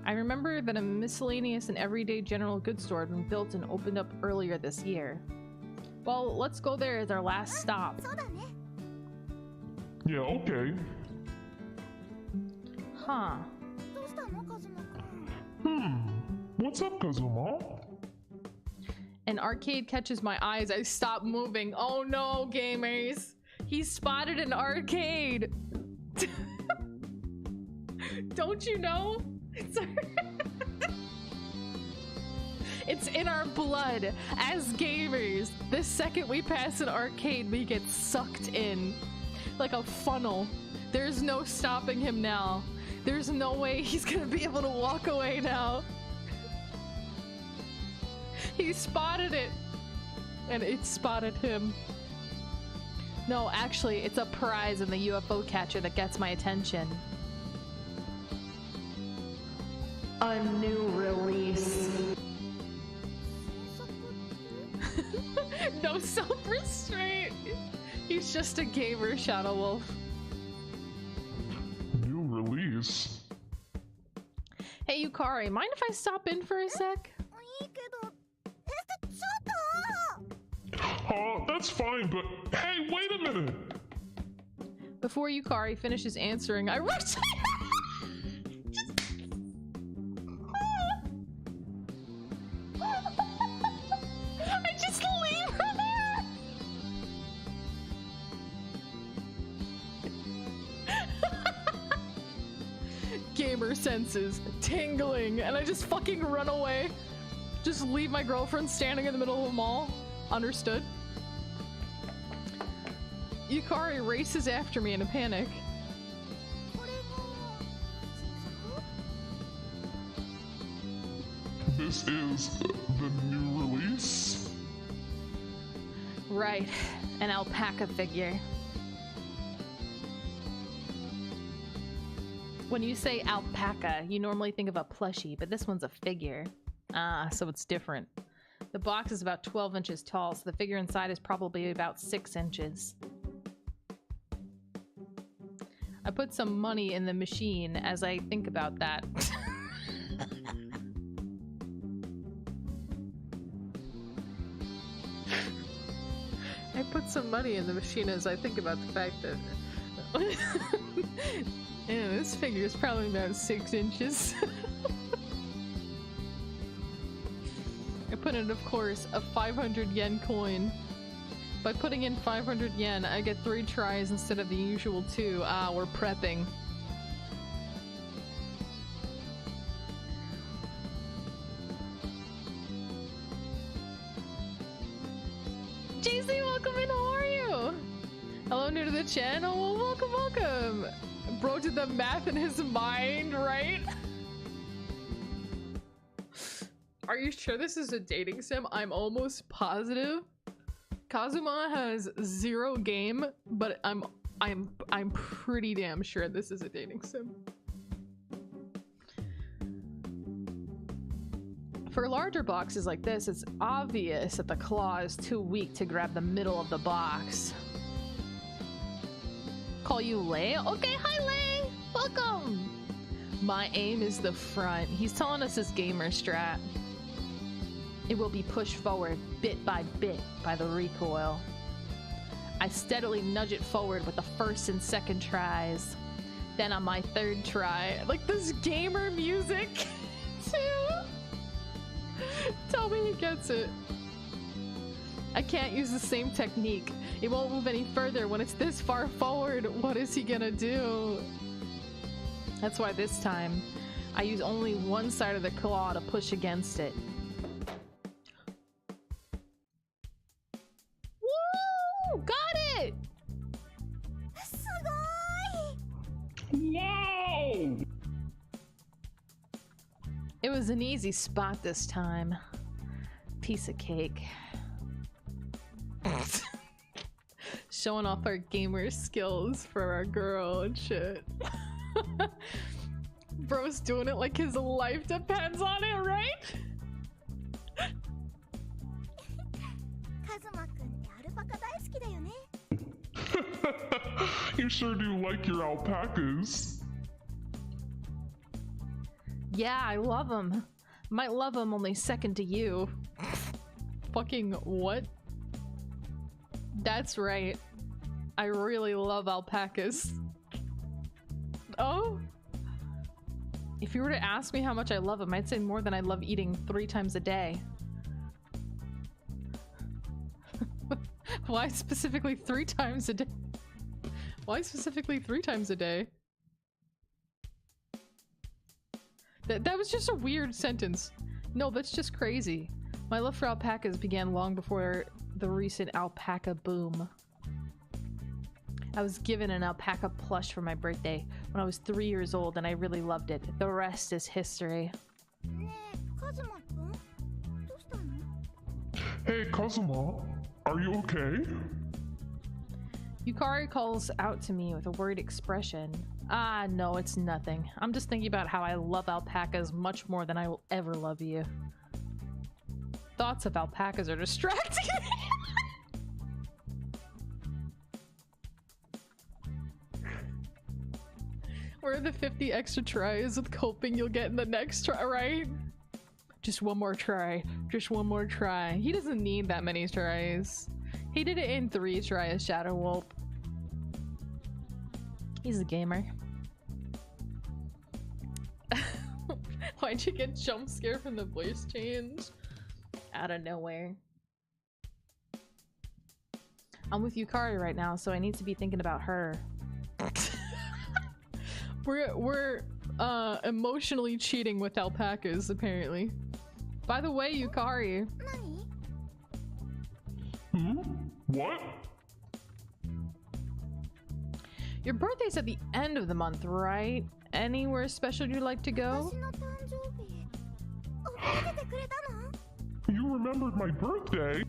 I remember that a miscellaneous and everyday general goods store had been built and opened up earlier this year. Well, let's go there as our last stop. Yeah, okay. Huh. What's up, Kazuma? An arcade catches my eyes. I stop moving. Oh no, gamers! He spotted an arcade! Don't you know? It's in our blood as gamers. The second we pass an arcade, we get sucked in like a funnel. There's no stopping him now. There's no way he's gonna be able to walk away now. He spotted it, and it spotted him. No, actually, it's a prize in the UFO catcher that gets my attention. A new release. No self-restraint. He's just a gamer, Shadow Wolf. New release? Hey, Yukari, mind if I stop in for a sec? That's fine, but hey, wait a minute! Before Yukari finishes answering, I rush. I just leave her there. Gamer senses tingling, and I just fucking run away. Just leave my girlfriend standing in the middle of the mall. Understood? Yukari races after me in a panic. This is the new release? Right, an alpaca figure. When you say alpaca, you normally think of a plushie, but this one's a figure. Ah, so it's different. The box is about 12 inches tall, so the figure inside is probably about 6 inches. I put some money in the machine as I think about that. I put some money in the machine as I think about the fact that yeah, this figure is probably about 6 inches. I put in, of course, a 500 yen coin. By putting in 500 yen, I get 3 tries instead of the usual 2. Ah, we're prepping. JC, welcome in, how are you? Hello, new to the channel, well, welcome, welcome. Bro did the math in his mind, right? Are you sure this is a dating sim? I'm almost positive. Kazuma has 0 game, but I'm pretty damn sure this is a dating sim. For larger boxes like this, it's obvious that the claw is too weak to grab the middle of the box. Call you Lay? Okay, hi Lay! Welcome! My aim is the front. He's telling us his gamer strat. It will be pushed forward bit by the recoil. I steadily nudge it forward with the first and second tries. Then on my 3rd try, like this gamer music too. Tell me he gets it. I can't use the same technique. It won't move any further when it's this far forward. What is he gonna do? That's why this time, I use only one side of the claw to push against it. Woo! Got it! Wow! It was an easy spot this time. Piece of cake. Showing off our gamer skills for our girl and shit. Bro's doing it like his life depends on it, right? You sure do like your alpacas. Yeah, I love them. Might love them only second to you. Fucking what? That's right. I really love alpacas. Oh? If you were to ask me how much I love them, I'd say more than I love eating 3 times a day. Why specifically 3 times a day? Why specifically 3 times a day? That was just a weird sentence. No, that's just crazy. My love for alpacas began long before the recent alpaca boom. I was given an alpaca plush for my birthday when I was 3 years old and I really loved it. The rest is history. Hey, Kazuma, are you okay? Yukari calls out to me with a worried expression. Ah, no, it's nothing. I'm just thinking about how I love alpacas much more than I will ever love you. Thoughts of alpacas are distracting. Where are the 50 extra tries with coping you'll get in the next try, right? Just one more try. Just one more try. He doesn't need that many tries. He did it in 3 tries, Shadow Wolf. He's a gamer. Why'd you get jump scared from the voice change? Out of nowhere. I'm with Yukari right now, so I need to be thinking about her. We're emotionally cheating with alpacas, apparently. By the way, Yukari. What? Your birthday's at the end of the month, right? Anywhere special you'd like to go? You remembered my birthday?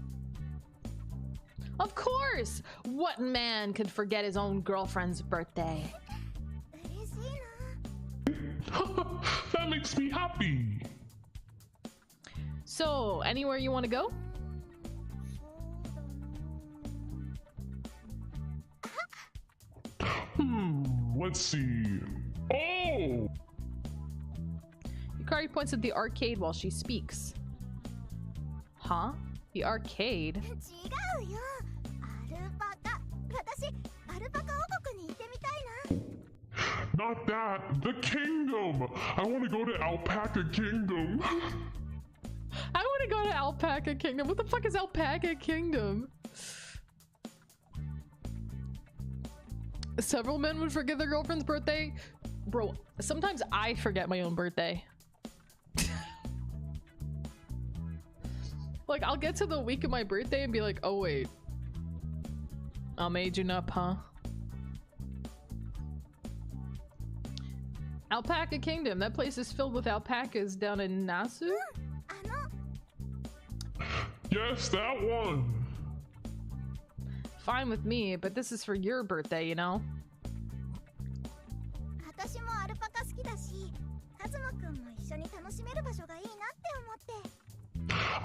Of course! What man could forget his own girlfriend's birthday? That makes me happy. So, anywhere you want to go? Let's see. Oh! Yukari points at the arcade while she speaks. Huh? The arcade? Not that! The kingdom! I want to go to Alpaca Kingdom! I want to go to Alpaca Kingdom. What the fuck is Alpaca Kingdom? Several men would forget their girlfriend's birthday. Bro, sometimes I forget my own birthday. Like, I'll get to the week of my birthday and be like, oh wait, I'm aging up, huh? Alpaca Kingdom. That place is filled with alpacas down in Nasu? Yes, that one. Fine with me, but this is for your birthday, you know?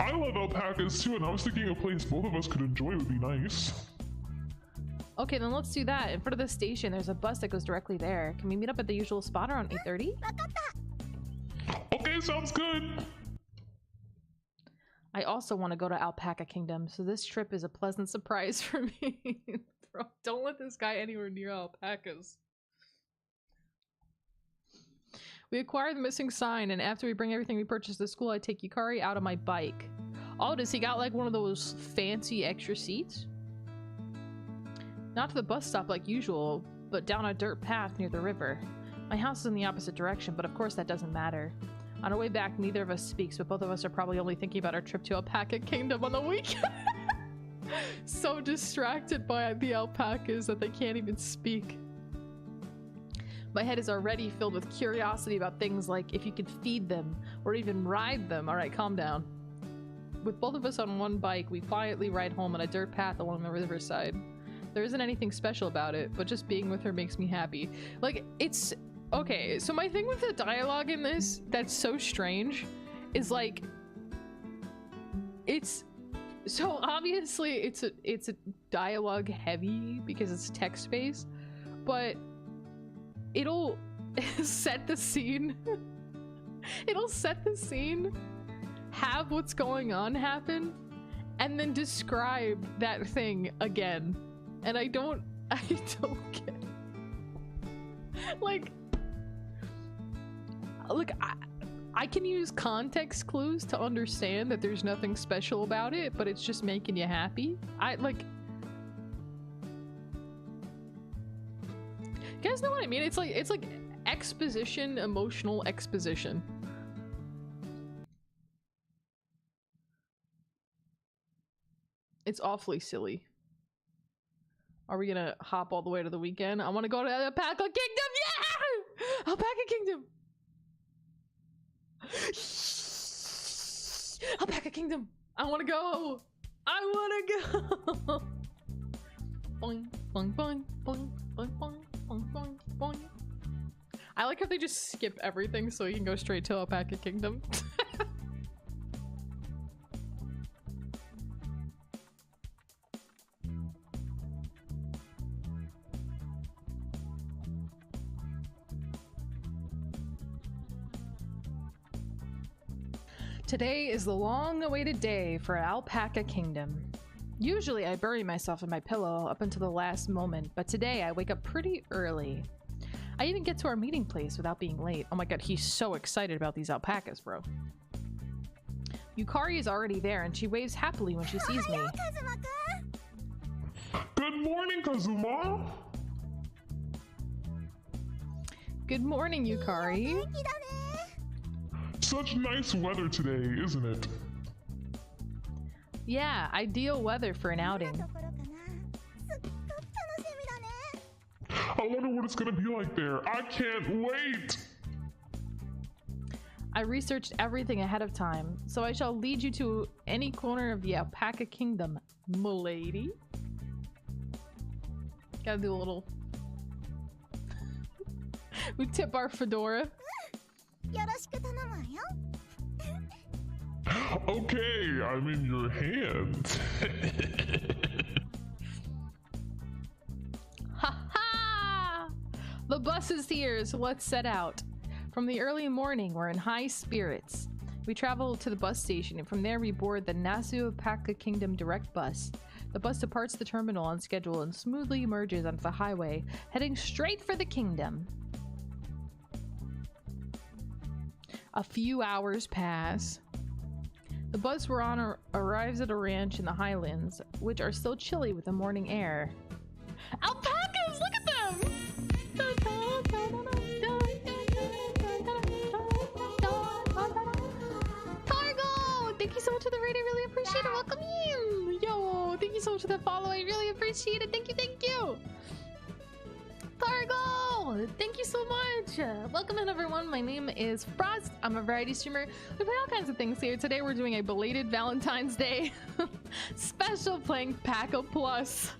I love alpacas too, and I was thinking a place both of us could enjoy would be nice. Okay, then let's do that. In front of the station, there's a bus that goes directly there. Can we meet up at the usual spot around 8:30? Okay, sounds good. I also want to go to Alpaca Kingdom, so this trip is a pleasant surprise for me. Bro, don't let this guy anywhere near alpacas. We acquired the missing sign, and after we bring everything we purchased to school, I take Yukari out on my bike. Oh, does he got like one of those fancy extra seats? Not to the bus stop like usual, but down a dirt path near the river. My house is in the opposite direction, but of course that doesn't matter. On our way back, neither of us speaks, but both of us are probably only thinking about our trip to Alpaca Kingdom on the weekend. So distracted by the alpacas that they can't even speak. My head is already filled with curiosity about things like if you could feed them or even ride them. Alright, calm down. With both of us on one bike, we quietly ride home on a dirt path along the riverside. There isn't anything special about it, but just being with her makes me happy. Like, it's... Okay, so my thing with the dialogue in this that's so strange is like... It's... So obviously it's a dialogue heavy because it's text-based, but it'll set the scene. It'll set the scene, have what's going on happen, and then describe that thing again. And I don't get it. Like, look, I can use context clues to understand that there's nothing special about it, but it's just making you happy. You guys know what I mean? It's like exposition, emotional exposition. It's awfully silly. Are we gonna hop all the way to the weekend? I want to go to Alpaca Kingdom. Yeah! Alpaca Kingdom. Alpaca Kingdom. I want to go. I want to go. Boing, boing, boing, boing, boing, boing, boing, boing, boing. I like how they just skip everything so we can go straight to Alpaca Kingdom. Today is the long-awaited day for Alpaca Kingdom. Usually I bury myself in my pillow up until the last moment, but today I wake up pretty early. I even get to our meeting place without being late. Oh my god, he's so excited about these alpacas, bro. Yukari is already there and she waves happily when she sees me. Good morning, Kazuma! Good morning, Yukari. Such nice weather today, isn't it? Yeah, ideal weather for an outing. I wonder what it's gonna be like there. I can't wait! I researched everything ahead of time, so I shall lead you to any corner of the Alpaca Kingdom, m'lady. Gotta do a little... We tip our fedora. Okay, I'm in your hands. Ha ha! The bus is here, so let's set out. From the early morning, we're in high spirits. We travel to the bus station, and from there we board the Nasu Alpaca Kingdom direct bus. The bus departs the terminal on schedule and smoothly emerges onto the highway, heading straight for the kingdom. A few hours pass. The bus we're on arrives at a ranch in the highlands, which are still chilly with the morning air. Alpacas! Look at them! so much for the follow. I really appreciate it. Thank you, thank you. Targo, thank you so much. Welcome in, everyone. My name is Frost. I'm a variety streamer. We play all kinds of things here. Today we're doing a belated Valentine's Day special, playing PacaPlus.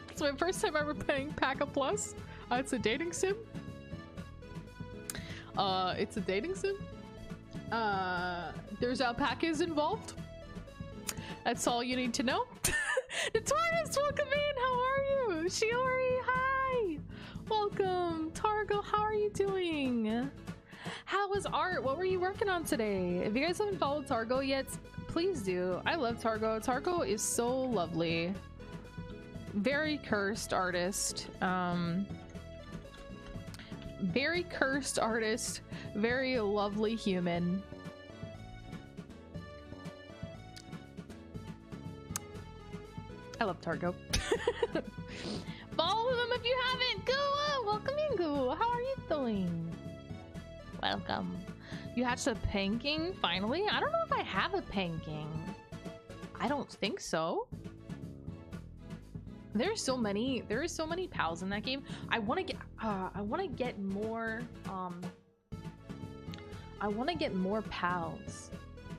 It's my first time ever playing PacaPlus. It's a dating sim. It's a dating sim. There's alpacas involved. That's all you need to know. Notorious, welcome in. How are you? Shiori, hi. Welcome. Targo, how are you doing? How was art? What were you working on today? If you guys haven't followed Targo yet, please do. I love Targo. Targo is so lovely. Very cursed artist. Very cursed artist. Very lovely human. I love Targo. Follow them if you haven't. Goo, welcome in, Goo. How are you doing? Welcome. You hatched a panking finally? I don't know if I have a panking. I don't think so. There's so many pals in that game. I want to get more pals.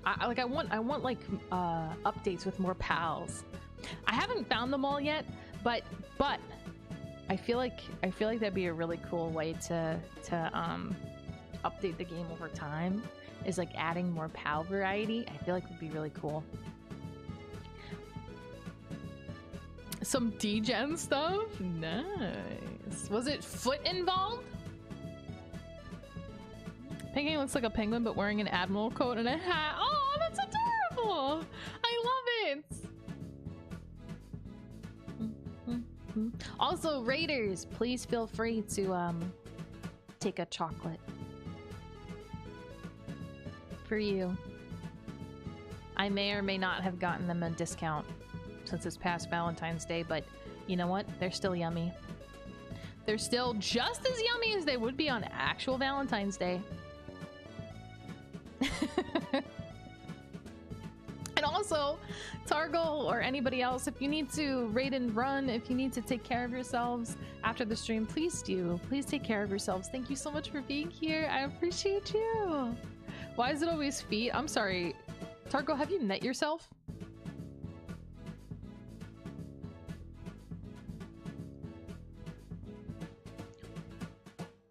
I want like updates with more pals. I haven't found them all yet, but I feel like that'd be a really cool way to update the game over time, is like adding more pal variety. I feel like would be really cool. Some degen stuff? Nice. Was it foot involved? Penguin looks like a penguin but wearing an admiral coat and a hat. Oh, that's adorable! I love it! Also, raiders, please feel free to take a chocolate for you. I may or may not have gotten them a discount since it's past Valentine's Day, but you know what? They're still yummy. They're still just as yummy as they would be on actual Valentine's Day. And also, Targo or anybody else, if you need to raid and run, if you need to take care of yourselves after the stream, please do. Please take care of yourselves. Thank you so much for being here. I appreciate you. Why is it always feet? I'm sorry. Targo, have you met yourself?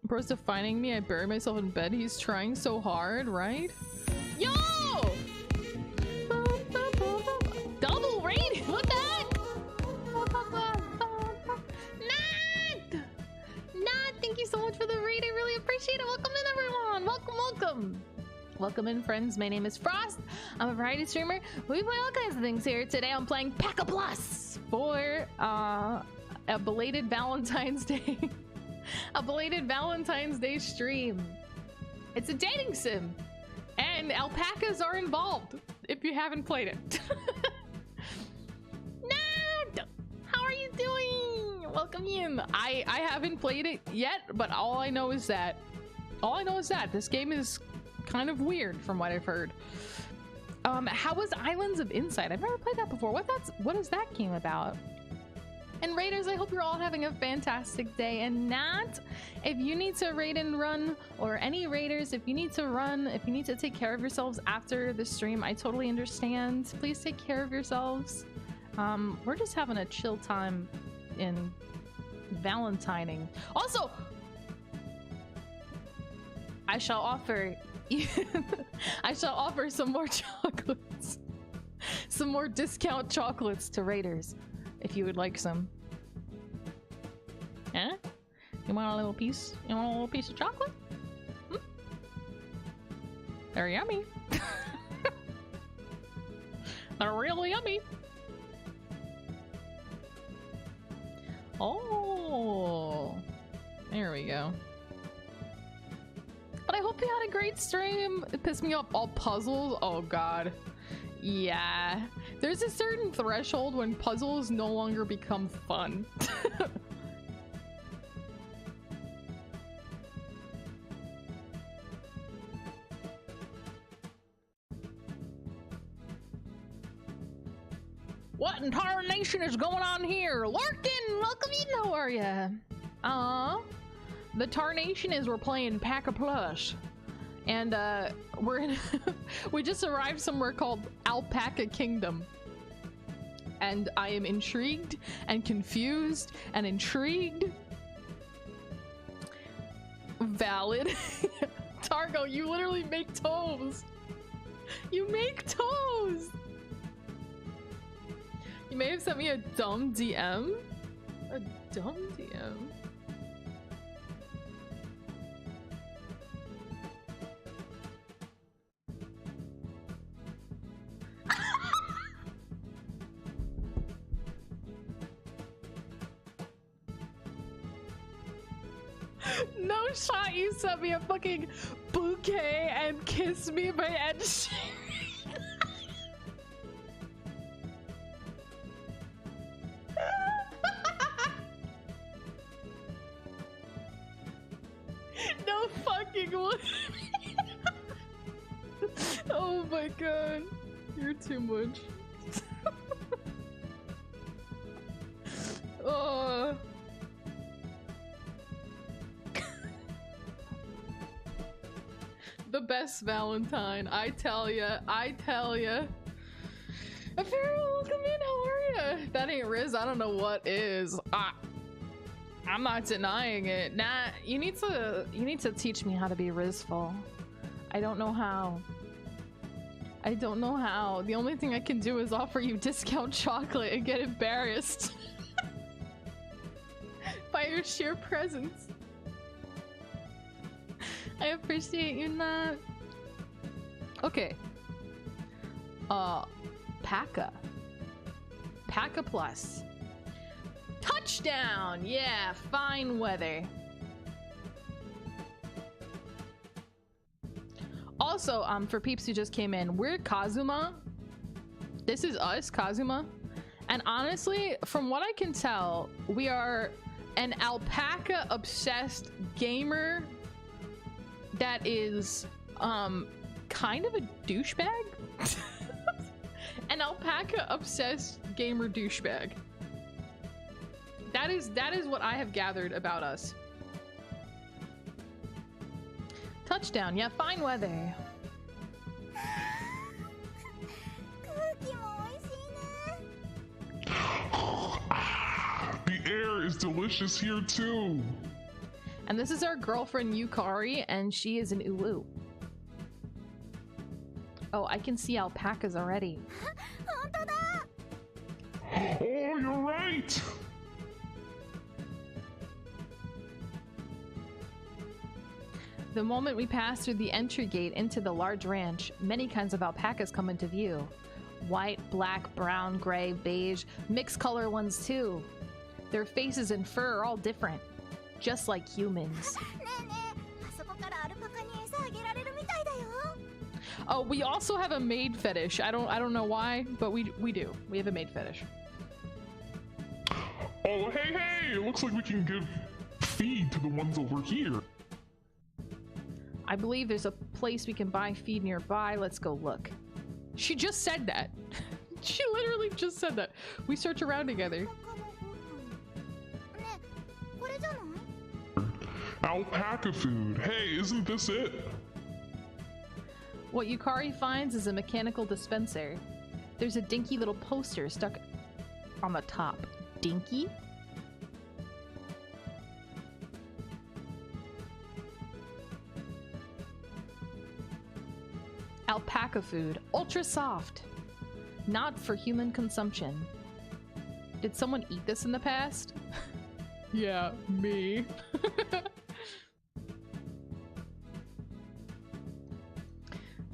Bro's defining me. I bury myself in bed. He's trying so hard, right? Yo! Double raid? What the heck? Nat, thank you so much for the raid. I really appreciate it. Welcome in, everyone. Welcome. Welcome in, friends. My name is Frost. I'm a variety streamer. We play all kinds of things here. Today I'm playing PacaPlus for a belated Valentine's Day. A belated Valentine's Day stream. It's a dating sim, and alpacas are involved if you haven't played it. Nat, how are you doing? Welcome in. I haven't played it yet, but all I know is that this game is kind of weird from what I've heard. How was Islands of Insight? I've never played that before. What is that game about? And raiders, I hope you're all having a fantastic day. And Nat, if you need to raid and run, or any raiders, if you need to run, if you need to take care of yourselves after the stream, I totally understand. Please take care of yourselves. We're just having a chill time in Valentining. Also, I shall offer some more chocolates. Some more discount chocolates to raiders. If you would like some. Huh? You want a little piece? You want a little piece of chocolate? Hmm? They're yummy. They're really yummy. Oh, there we go. But I hope you had a great stream. It pissed me off. All puzzles. Oh god. Yeah. There's a certain threshold when puzzles no longer become fun. What in tarnation is going on here? Larkin, welcome in, how are ya? The tarnation is we're playing PacaPlus. And we're in we just arrived somewhere called Alpaca Kingdom. And I am intrigued and confused and intrigued. Valid. Targo, you literally make toes. You make toes. You may have sent me a dumb DM. A dumb DM. No shot, you sent me a fucking bouquet and Kiss Me by Ed Sheeran. No fucking way. Oh my god. You're too much. Oh. The best Valentine, I tell ya, I tell ya. Apparel, welcome in, how are ya? If that ain't Riz, I don't know what is. I'm not denying it. Nah, you need to teach me how to be Rizful. I don't know how. I don't know how. The only thing I can do is offer you discount chocolate and get embarrassed by your sheer presence. I appreciate you not. Okay. PacaPlus. Touchdown! Yeah, fine weather. Also, for peeps who just came in, we're Kazuma. This is us, Kazuma. And honestly, from what I can tell, we are an alpaca-obsessed gamer that is kind of a douchebag. An alpaca obsessed gamer douchebag. That is what I have gathered about us. Touchdown, yeah, fine weather. The air is delicious here too. And this is our girlfriend Yukari, and she is an uwu. Oh, I can see alpacas already. Oh, you're right. The moment we pass through the entry gate into the large ranch, many kinds of alpacas come into view. White, black, brown, gray, beige, mixed color ones too. Their faces and fur are all different. Just like humans. Oh, we also have a maid fetish. I don't know why, but we do. We have a maid fetish. Oh, hey! It looks like we can give feed to the ones over here. I believe there's a place we can buy feed nearby. Let's go look. She just said that. She literally just said that. We search around together. Alpaca food. Hey, isn't this it? What Yukari finds is a mechanical dispenser. There's a dinky little poster stuck on the top. Dinky? Alpaca food. Ultra soft. Not for human consumption. Did someone eat this in the past? Yeah, me.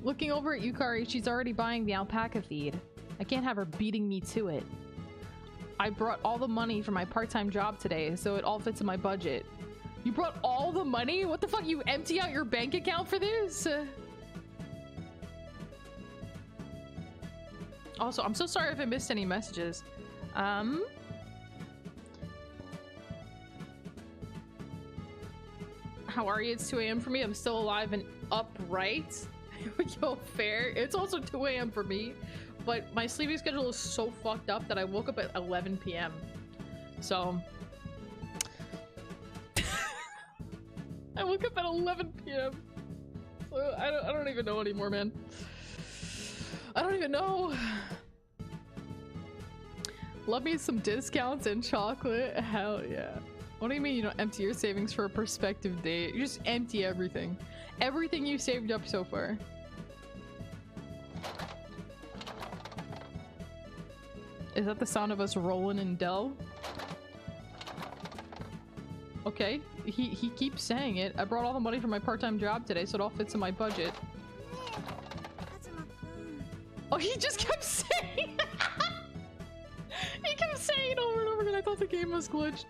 Looking over at Yukari, she's already buying the alpaca feed. I can't have her beating me to it. I brought all the money for my part-time job today, so it all fits in my budget. You brought all the money? What the fuck? You empty out your bank account for this? Also, I'm so sorry if I missed any messages. How are you? It's 2 a.m. for me. I'm still alive and upright. Yo, fair. It's also 2 a.m. for me, but my sleeping schedule is so fucked up that I woke up at 11 p.m. So I woke up at 11 p.m. So I don't even know anymore, man. I don't even know. Love me some discounts and chocolate. Hell yeah. What do you mean you don't empty your savings for a prospective date? You just empty everything. Everything you saved up so far. Is that the sound of us rolling in dough? Okay, he keeps saying it. I brought all the money from my part-time job today, so it all fits in my budget. Oh, he just kept saying he kept saying it over and over again. I thought the game was glitched.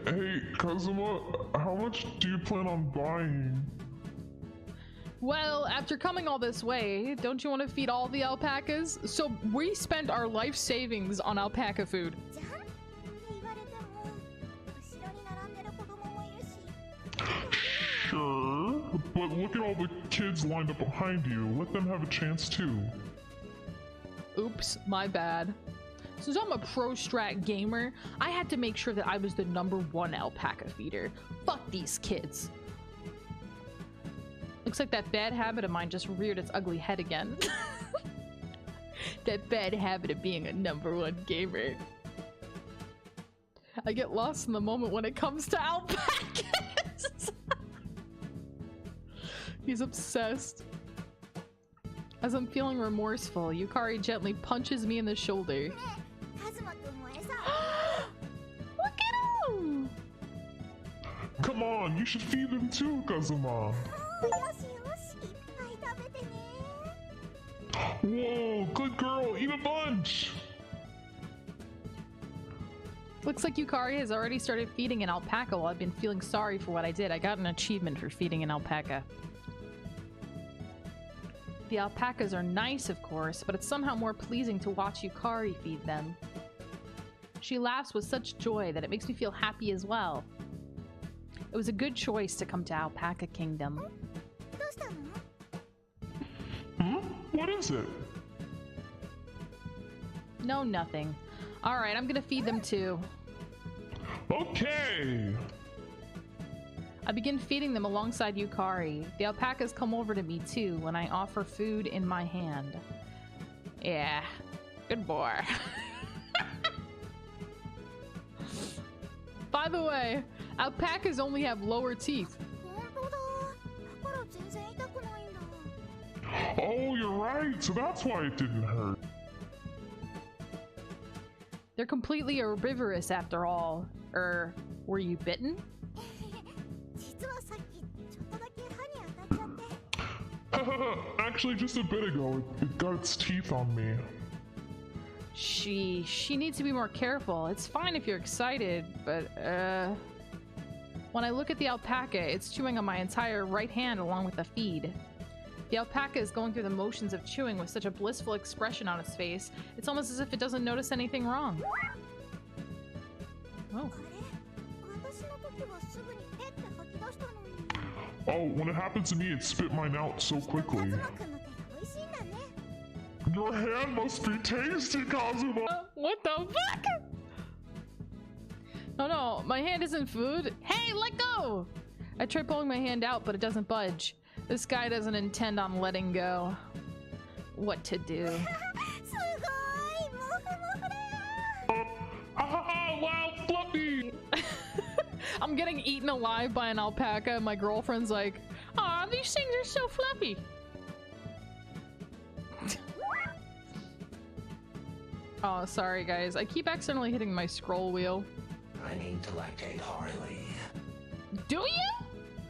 Hey, Kazuma, how much do you plan on buying? Well, after coming all this way, don't you want to feed all the alpacas? So we spent our life savings on alpaca food. Sure, but look at all the kids lined up behind you. Let them have a chance too. Oops, my bad. Since I'm a pro strat gamer, I had to make sure that I was the #1 alpaca feeder. Fuck these kids. Looks like that bad habit of mine just reared its ugly head again. That bad habit of being a #1 gamer. I get lost in the moment when it comes to alpacas. He's obsessed. As I'm feeling remorseful, Yukari gently punches me in the shoulder. Look at him! Come on, you should feed them too, Kazuma. Whoa, good girl, eat a bunch! Looks like Yukari has already started feeding an alpaca while I've been feeling sorry for what I did. I got an achievement for feeding an alpaca. The alpacas are nice, of course, but it's somehow more pleasing to watch Yukari feed them. She laughs with such joy that it makes me feel happy as well. It was a good choice to come to Alpaca Kingdom. What is it? No, nothing. Alright, I'm gonna feed them too. Okay! I begin feeding them alongside Yukari. The alpacas come over to me too when I offer food in my hand. Yeah, good boy. By the way, alpacas only have lower teeth. Oh, you're right, so that's why it didn't hurt. They're completely herbivorous after all. Were you bitten? Actually, just a bit ago, it got its teeth on me. She needs to be more careful. It's fine if you're excited, but when I look at the alpaca, it's chewing on my entire right hand along with the feed. The alpaca is going through the motions of chewing with such a blissful expression on its face. It's almost as if it doesn't notice anything wrong. Oh. Oh, when it happened to me, it spit mine out so quickly. Your hand must be tasty, Kazuma! What the fuck? No, my hand isn't food. Hey, let go! I try pulling my hand out, but it doesn't budge. This guy doesn't intend on letting go. What to do? Wow, fluffy! I'm getting eaten alive by an alpaca, and my girlfriend's like, "Aw, these things are so fluffy." Oh, sorry guys. I keep accidentally hitting my scroll wheel. I need to lactate Harley. Do you?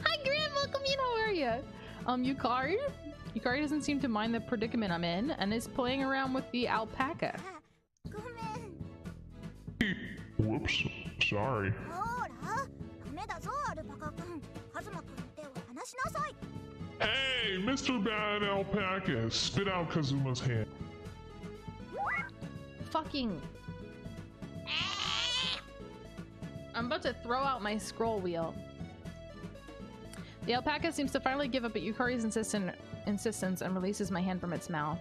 Hi, Grand. Welcome in. How are you? Yukari? Yukari doesn't seem to mind the predicament I'm in and is playing around with the alpaca. Whoops, sorry. Hey, Mr. Bad Alpaca, spit out Kazuma's hand. Fucking... I'm about to throw out my scroll wheel. The alpaca seems to finally give up at Yukari's insistence and releases my hand from its mouth.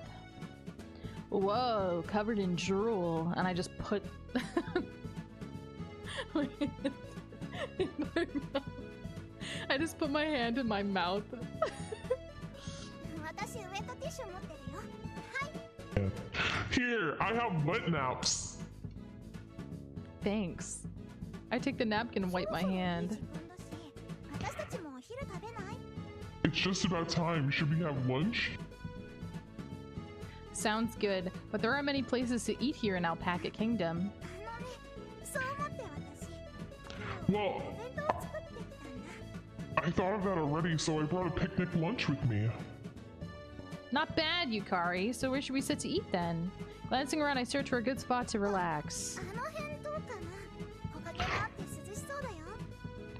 Whoa, covered in drool, and I just put my hand in my mouth. I just put my hand in my mouth. Here, I have wet naps. Thanks. I take the napkin and wipe my hand. It's just about time. Should we have lunch? Sounds good, but there aren't many places to eat here in Alpaca Kingdom. Well, I thought of that already, so I brought a picnic lunch with me. Not bad, Yukari. So where should we sit to eat then? Glancing around, I search for a good spot to relax.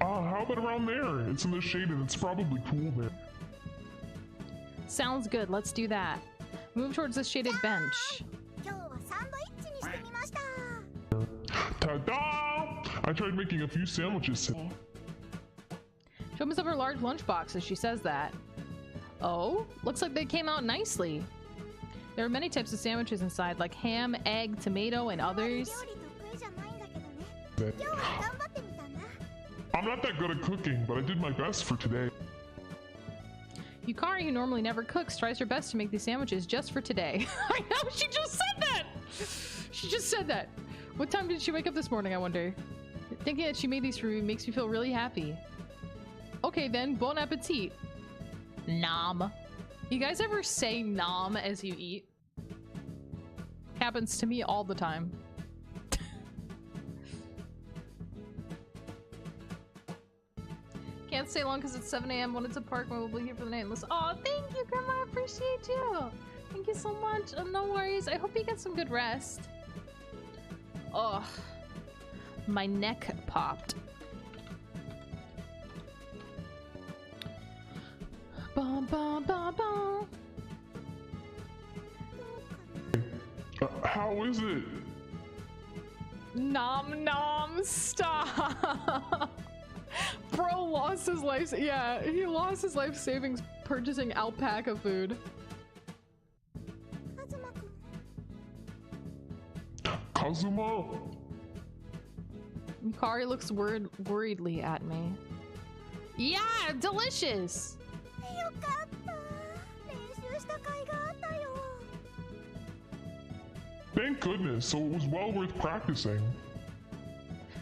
How about around there? It's in the shade and it's probably cool there. Sounds good. Let's do that. Move towards the shaded bench. Ta-da! I tried making a few sandwiches today. She opens up her large lunchbox as she says that. Oh, looks like they came out nicely. There are many types of sandwiches inside, like ham, egg, tomato, and others. I'm not that good at cooking, but I did my best for today. Yukari, who normally never cooks, tries her best to make these sandwiches just for today. I know, she just said that! She just said that. What time did she wake up this morning, I wonder? Thinking that she made these for me makes me feel really happy. Okay then, bon appetit. Nom. You guys ever say nom as you eat? Happens to me all the time. Can't stay long because it's 7 a.m. Wanted to park when we'll be here for the night and listen. Oh, thank you, Grandma. I appreciate you. Thank you so much. No worries. I hope you get some good rest. Ugh. My neck popped. Bum, bum, bum, bum. How is it? Nom nom, stop. Bro lost his life. Yeah, he lost his life savings purchasing alpaca food. Kazuma? Yukari looks worriedly at me. Yeah, delicious. Thank goodness, so it was well worth practicing.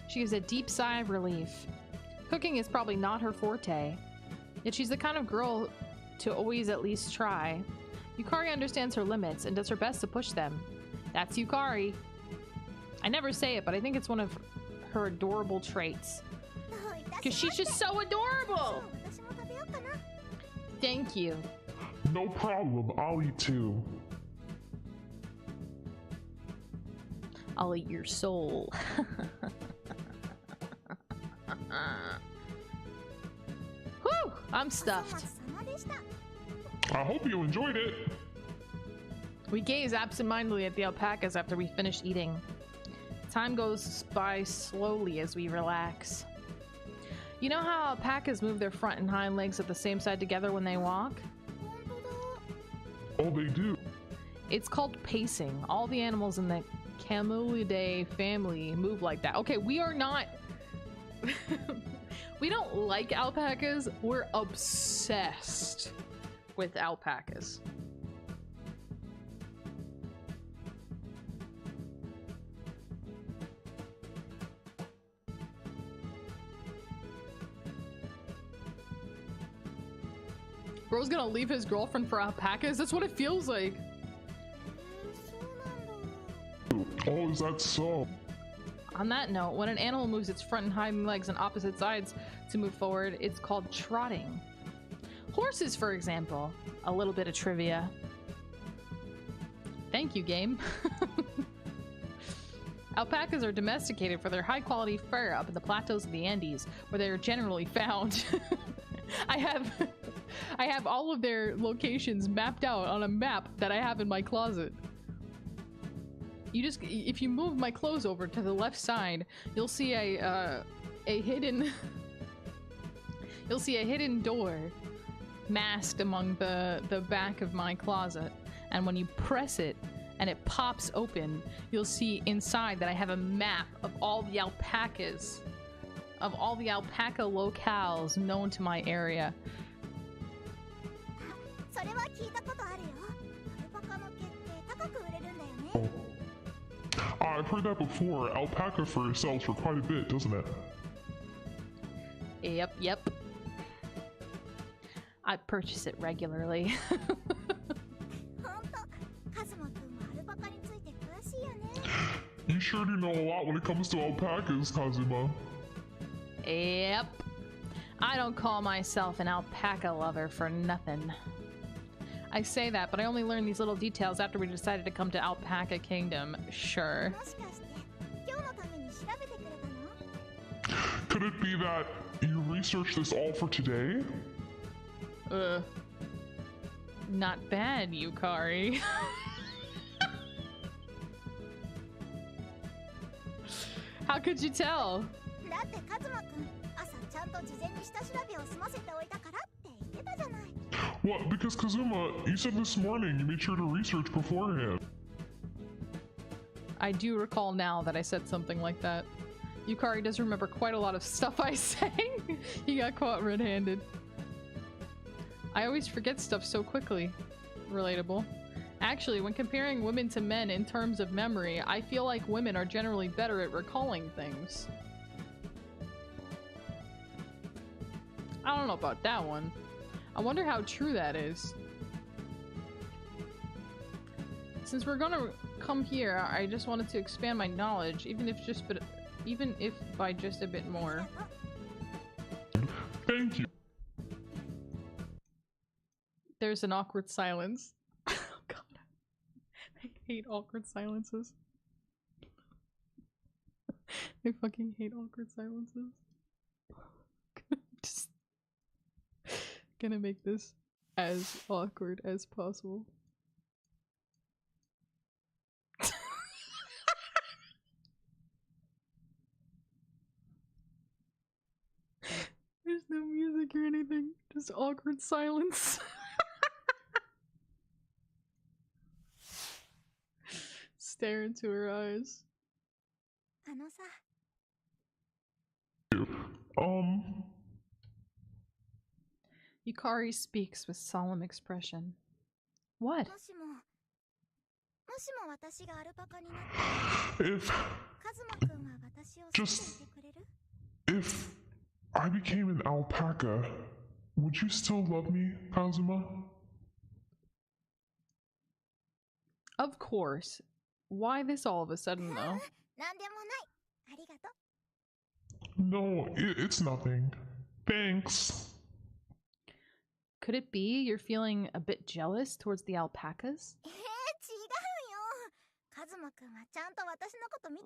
She gives a deep sigh of relief. Cooking is probably not her forte, yet she's the kind of girl to always at least try. Yukari understands her limits and does her best to push them. That's Yukari. I never say it, but I think it's one of her adorable traits. Because she's just so adorable! Thank you. No problem, I'll eat too. I'll eat your soul. Whew! I'm stuffed. I hope you enjoyed it. We gaze absentmindedly at the alpacas after we finish eating. Time goes by slowly as we relax. You know how alpacas move their front and hind legs at the same side together when they walk? Oh, they do. It's called pacing. All the animals in the Camelidae family move like that. Okay, we are not... We don't like alpacas. We're obsessed with alpacas. Bro's gonna leave his girlfriend for alpacas? That's what it feels like. Oh, is that so? On that note, when an animal moves its front and hind legs on opposite sides to move forward, it's called trotting. Horses, for example. A little bit of trivia. Thank you, game. Alpacas are domesticated for their high-quality fur up in the plateaus of the Andes, where they are generally found. I have all of their locations mapped out on a map that I have in my closet. You just, if you move my clothes over to the left side, you'll see a hidden, you'll see a hidden door masked among the back of my closet. And when you press it and it pops open, you'll see inside that I have a map of all the alpacas, of all the alpaca locales known to my area. I've heard that before. Alpaca fur sells for quite a bit, doesn't it? Yep. I purchase it regularly. You sure do know a lot when it comes to alpacas, Kazuma. Yep. I don't call myself an alpaca lover for nothing. I say that, but I only learned these little details after we decided to come to Alpaca Kingdom. Sure. Could it be that you researched this all for today? Not bad, Yukari. How could you tell? Well, because Kazuma, you said this morning you made sure to research beforehand. I do recall now that I said something like that. Yukari does remember quite a lot of stuff I say. He got caught red-handed. I always forget stuff so quickly. Relatable. Actually, when comparing women to men in terms of memory, I feel like women are generally better at recalling things. I don't know about that one. I wonder how true that is. Since we're gonna come here, I just wanted to expand my knowledge, even if by just a bit more. Thank you. There's an awkward silence. Oh god. I hate awkward silences. I fucking hate awkward silences. Just gonna make this as awkward as possible. There's no music or anything, just awkward silence. Stare into her eyes. Yukari speaks with solemn expression. What? If I became an alpaca, would you still love me, Kazuma? Of course. Why this all of a sudden, though? No, it's nothing. Thanks. Could it be you're feeling a bit jealous towards the alpacas?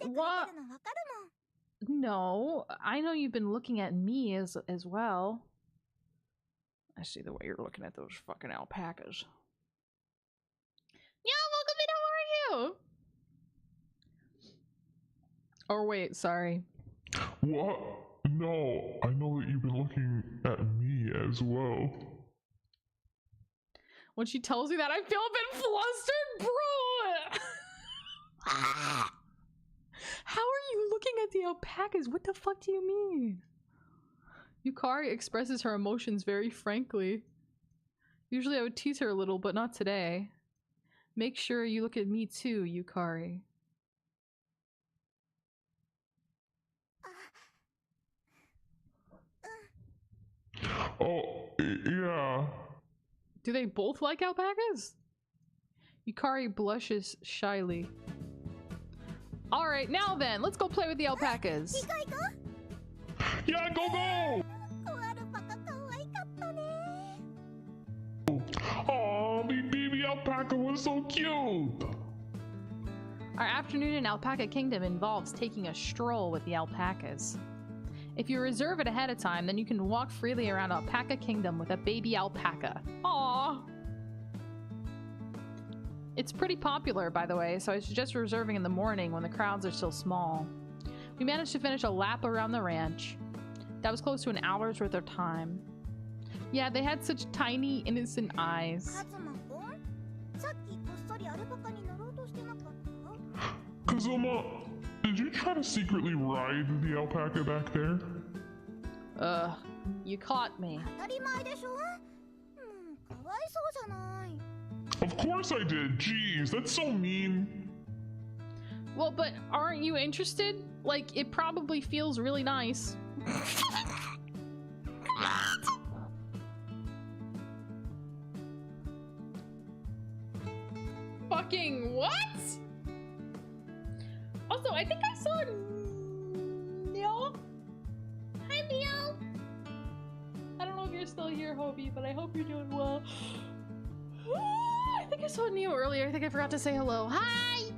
What? No, I know you've been looking at me as well. I see the way you're looking at those fucking alpacas. Yeah, welcome in, how are you? Or wait, sorry. What? No, I know that you've been looking at me as well. When she tells me that, I feel a bit flustered, bro! How are you looking at the alpacas? What the fuck do you mean? Yukari expresses her emotions very frankly. Usually I would tease her a little, but not today. Make sure you look at me too, Yukari. Oh, yeah. Do they both like alpacas? Yukari blushes shyly. Alright, now then, let's go play with the alpacas. Yeah, go! Oh, the baby alpaca was so cute! Our afternoon in Alpaca Kingdom involves taking a stroll with the alpacas. If you reserve it ahead of time, then you can walk freely around Alpaca Kingdom with a baby alpaca. Aww! It's pretty popular, by the way, so I suggest reserving in the morning when the crowds are still small. We managed to finish a lap around the ranch. That was close to an hour's worth of time. Yeah, they had such tiny, innocent eyes. カズマくん、さっきこっそりアルパカに乗ろうとしてなかった？ Kazuma, did you try to secretly ride the alpaca back there? You caught me. 当たり前でしょ。もうかわいそうじゃない。 Of course I did. Jeez, that's so mean. Well, but aren't you interested? Like, it probably feels really nice. Fucking what? Also, I think I saw Neil. Hi, Neil. I don't know if you're still here, Hobie, but I hope you're doing well. I think I saw Neo earlier. I think I forgot to say hello. Hi!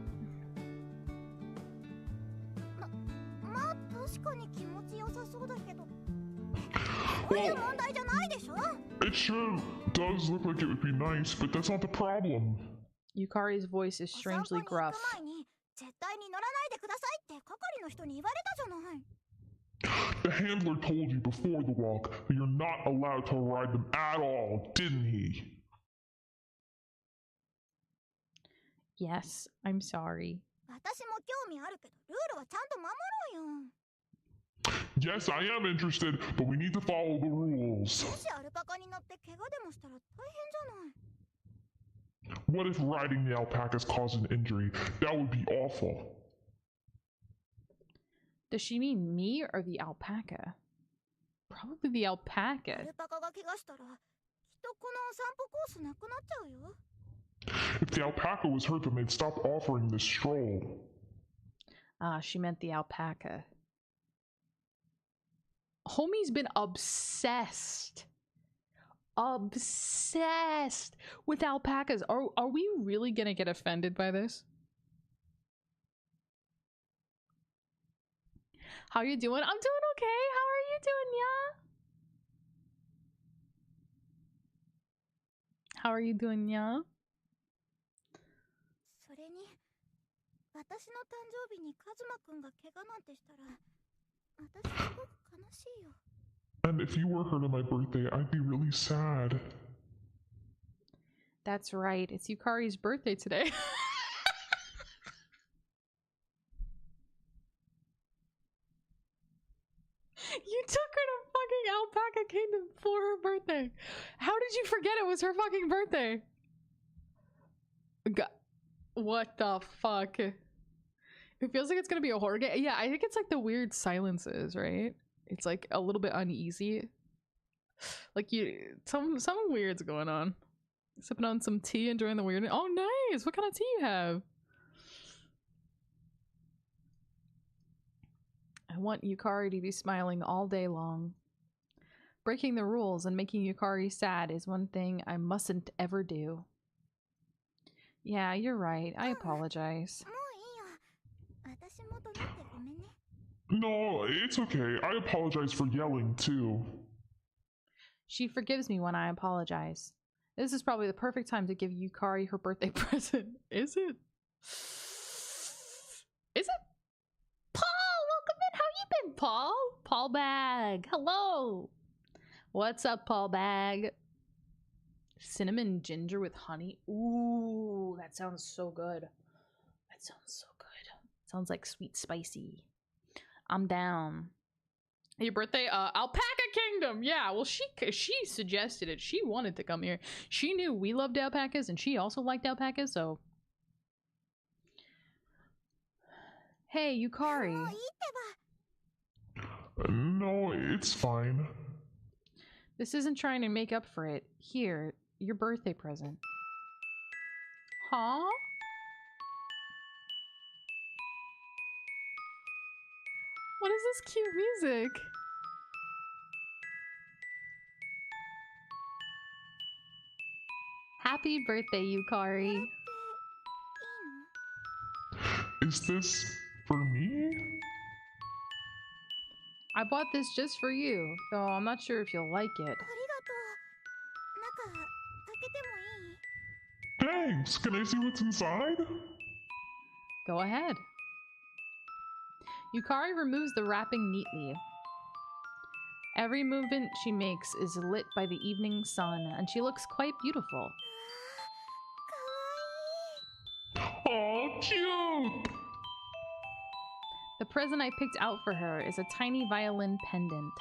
まあ確かに気持ちよさそうだけど。そういう問題じゃないでしょ。 It sure does look like it would be nice, but that's not the problem. Yukari's voice is strangely gruff. お散歩に行く前に絶対に乗らないでくださいって係の人に言われたじゃない。 The handler told you before the walk that you're not allowed to ride them at all, didn't he? Yes, I'm sorry. 私も興味あるけど、ルールはちゃんと守ろうよ。 Yes, I am interested, but we need to follow the rules. もしアルパカに乗って怪我でもしたら大変じゃない。 What if riding the alpacas caused an injury? That would be awful. Does she mean me or the alpaca? Probably the ア alpaca. ルパカが怪我したら、きっとこの散歩コースなくなっちゃうよ。 If the alpaca was hurt, then they'd stop offering this stroll. Ah, she meant the alpaca. Homie's been obsessed with alpacas. Are we really gonna get offended by this? How you doing? I'm doing okay. How are you doing, yeah? How are you doing, yeah? それに、私の誕生日にカズマくんが怪我なんてしたら、私すごく悲しいよ。 And if you were hurt on my birthday, I'd be really sad. That's right. It's Yukari's birthday today. You took her to fucking Alpaca Kingdom for her birthday. How did you forget it was her fucking birthday? What the fuck? It feels like it's gonna be a horror game. Yeah, I think it's like the weird silences, right? It's like a little bit uneasy. Like some weird's going on. Sipping on some tea, enjoying the weird. Oh, nice! What kind of tea you have? I want Yukari to be smiling all day long. Breaking the rules and making Yukari sad is one thing I mustn't ever do. Yeah, you're right. I apologize. もういいよ。私も怒鳴ってごめんね。 No, it's okay. I apologize for yelling, too. She forgives me when I apologize. This is probably the perfect time to give Yukari her birthday present. Is it? Is it? Paul! Welcome in! How you been, Paul? Paul Bag! Hello! What's up, Paul Bag? Cinnamon ginger with honey. Ooh, that sounds so good. That sounds so good. Sounds like sweet spicy. I'm down. Your birthday? Alpaca Kingdom! Yeah, well, she suggested it. She wanted to come here. She knew we loved alpacas, and she also liked alpacas, so... Hey, Yukari. もういいってば。 No, it's fine. This isn't trying to make up for it. Here, your birthday present. Huh? What is this cute music? Happy birthday, Yukari. いいの？ Is this for me? I bought this just for you, though I'm not sure if you'll like it. ありがとう。中、開けてもいい？ Thanks! Can I see what's inside? Go ahead. Yukari removes the wrapping neatly. Every movement she makes is lit by the evening sun, and she looks quite beautiful. Oh, cute! The present I picked out for her is a tiny violin pendant.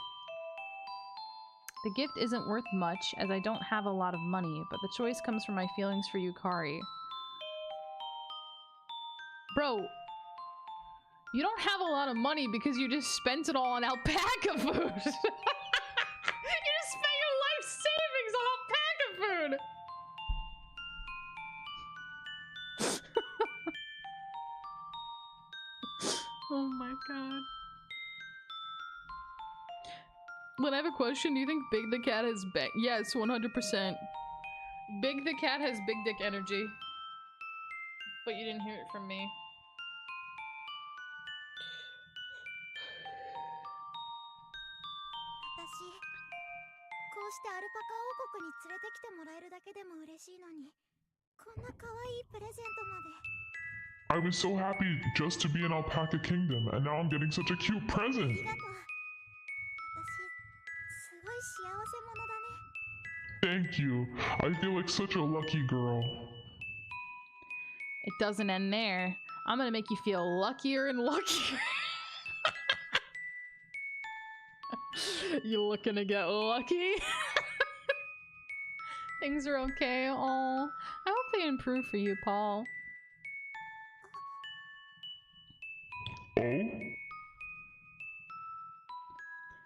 The gift isn't worth much, as I don't have a lot of money, but the choice comes from my feelings for Yukari. Bro, you don't have a lot of money because you just spent it all on alpaca food! You just spent your life savings on alpaca food! Oh my god. When I have a question, do you think Big the Cat has big? Yes, 100%. Big the Cat has big dick energy. But you didn't hear it from me. こうしてアルパカ王国に連れてきてもらえるだけでも嬉しいのに、こんな可愛いプレゼントまで。I was so happy just to be in Alpaca Kingdom, and now I'm getting such a cute あ present. りがとう。私、すごい幸せ者だね。 Thank you. I feel like such a lucky girl. It doesn't end there. I'm gonna make you feel luckier and luckier. You looking to get lucky? Things are okay. Oh, I hope they improve for you, Paul. Oh?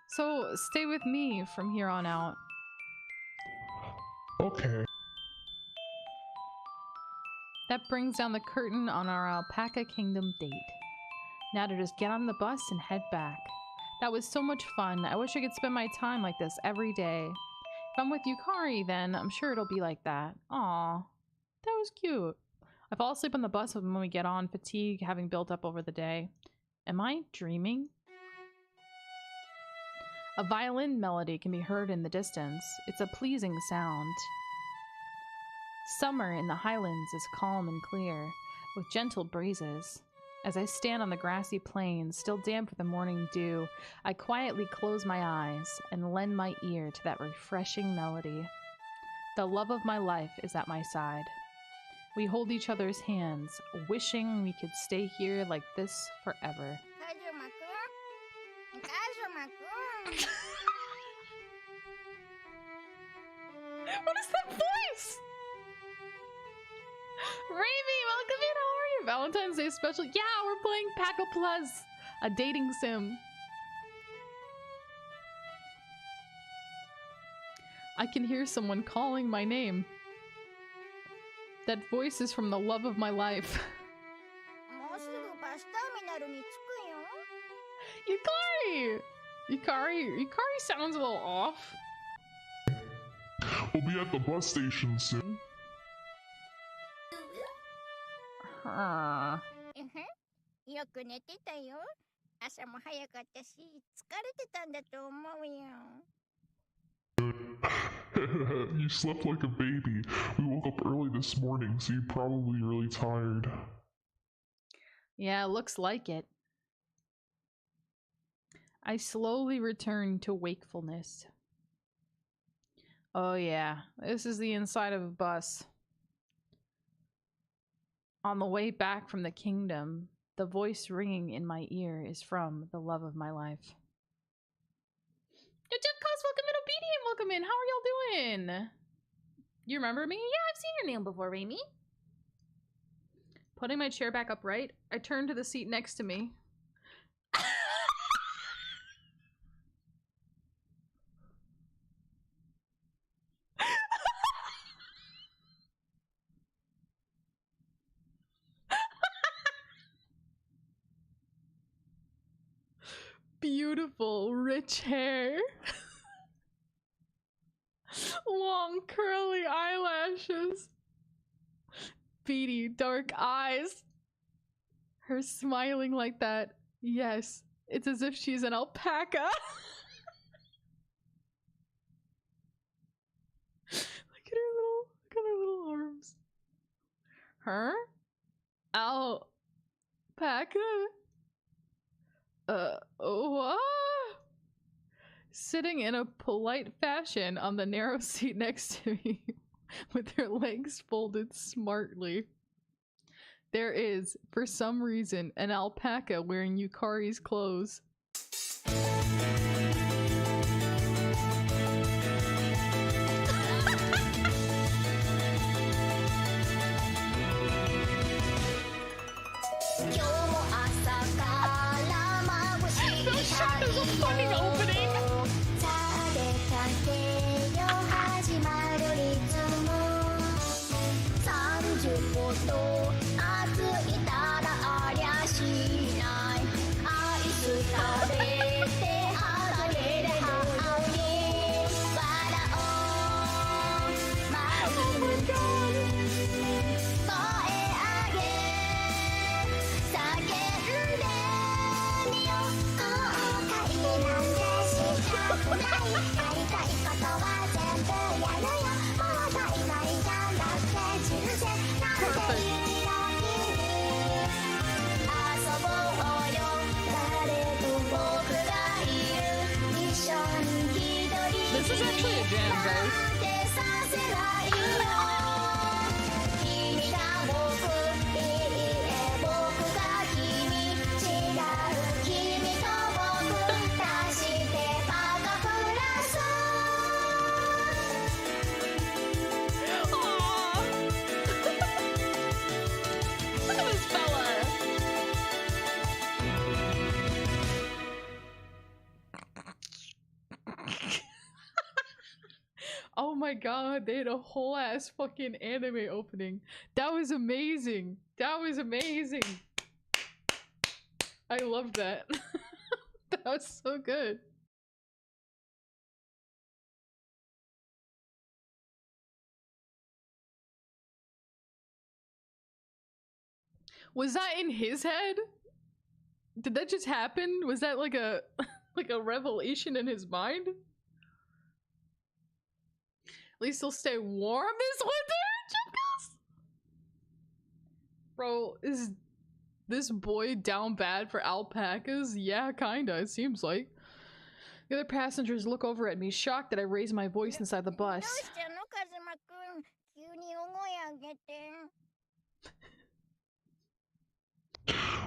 So stay with me from here on out. Okay. That brings down the curtain on our Alpaca Kingdom date. Now to just get on the bus and head back. That was so much fun. I wish I could spend my time like this every day. If I'm with Yukari, then I'm sure it'll be like that. Aw, that was cute. I fall asleep on the bus when we get on, fatigue having built up over the day. Am I dreaming? A violin melody can be heard in the distance. It's a pleasing sound. Summer in the highlands is calm and clear, with gentle breezes. As I stand on the grassy plains, still damp with the morning dew, I quietly close my eyes and lend my ear to that refreshing melody. The love of my life is at my side. We hold each other's hands, wishing we could stay here like this forever. What is that voice? Raimi, welcome in. How are you? Valentine's Day special. Yeah, we're playing PacaPlus, a dating sim. I can hear someone calling my name. That voice is from the love of my life. Yukari sounds a little off. We'll be at the bus station soon. Huh. よく寝てたよ。朝も早かったし、疲れてたんだと思うよ。 You slept like a baby. We woke up early this morning, so you're probably really tired. Yeah, looks like it. I slowly return to wakefulness. Oh yeah, this is the inside of a bus. On the way back from the kingdom, the voice ringing in my ear is from the love of my life. Yo, Jeff Cos, welcome in. Obedient, welcome in. How are y'all doing? You remember me? Yeah, I've seen your name before, Raimi. Putting my chair back upright, I turn to the seat next to me. Beautiful, rich hair. Long, curly eyelashes. Beady, dark eyes. Her smiling like that. Yes, it's as if she's an alpaca. Look at her little arms. Her? Alpaca? What? sitting in a polite fashion on the narrow seat next to me with their legs folded smartly. There is, for some reason, an alpaca wearing Yukari's clothes. This shot is a fucking opening! This is actually a jam, guys. Oh my god, they had a whole ass fucking anime opening. That was amazing. That was amazing. I love that. That was so good. Was that in his head? Did that just happen? Was that like a like a revelation in his mind? At least he'll stay warm this winter, chicos! Bro, is this boy down bad for alpacas? Yeah, kinda, it seems like. The other passengers look over at me, shocked that I raise my voice inside the bus.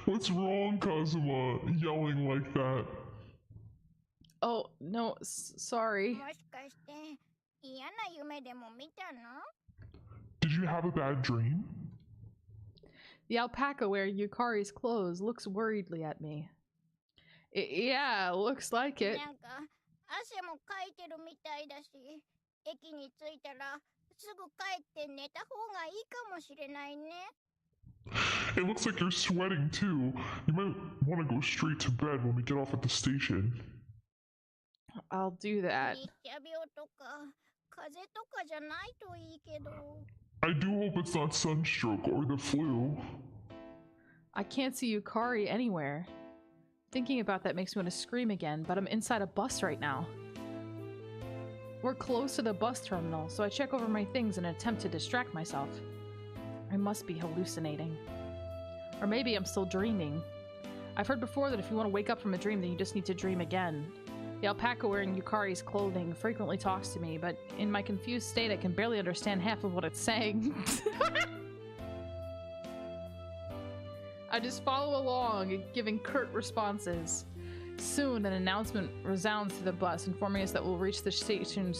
What's wrong, Kazuma? Yelling like that. Oh, no, sorry. Did you have a bad dream? The alpaca wearing Yukari's clothes looks worriedly at me. Yeah, looks like it. It looks like you're sweating too. You might want to go straight to bed when we get off at the station. I'll do that. I do hope it's not sunstroke or the flu. I can't see Yukari anywhere. Thinking about that makes me want to scream again, but I'm inside a bus right now. We're close to the bus terminal, so I check over my things in an attempt to distract myself. I must be hallucinating. Or maybe I'm still dreaming. I've heard before that if you want to wake up from a dream, then you just need to dream again. The alpaca wearing Yukari's clothing frequently talks to me, but in my confused state, I can barely understand half of what it's saying. I just follow along, giving curt responses. Soon, an announcement resounds through the bus, informing us that we'll reach the station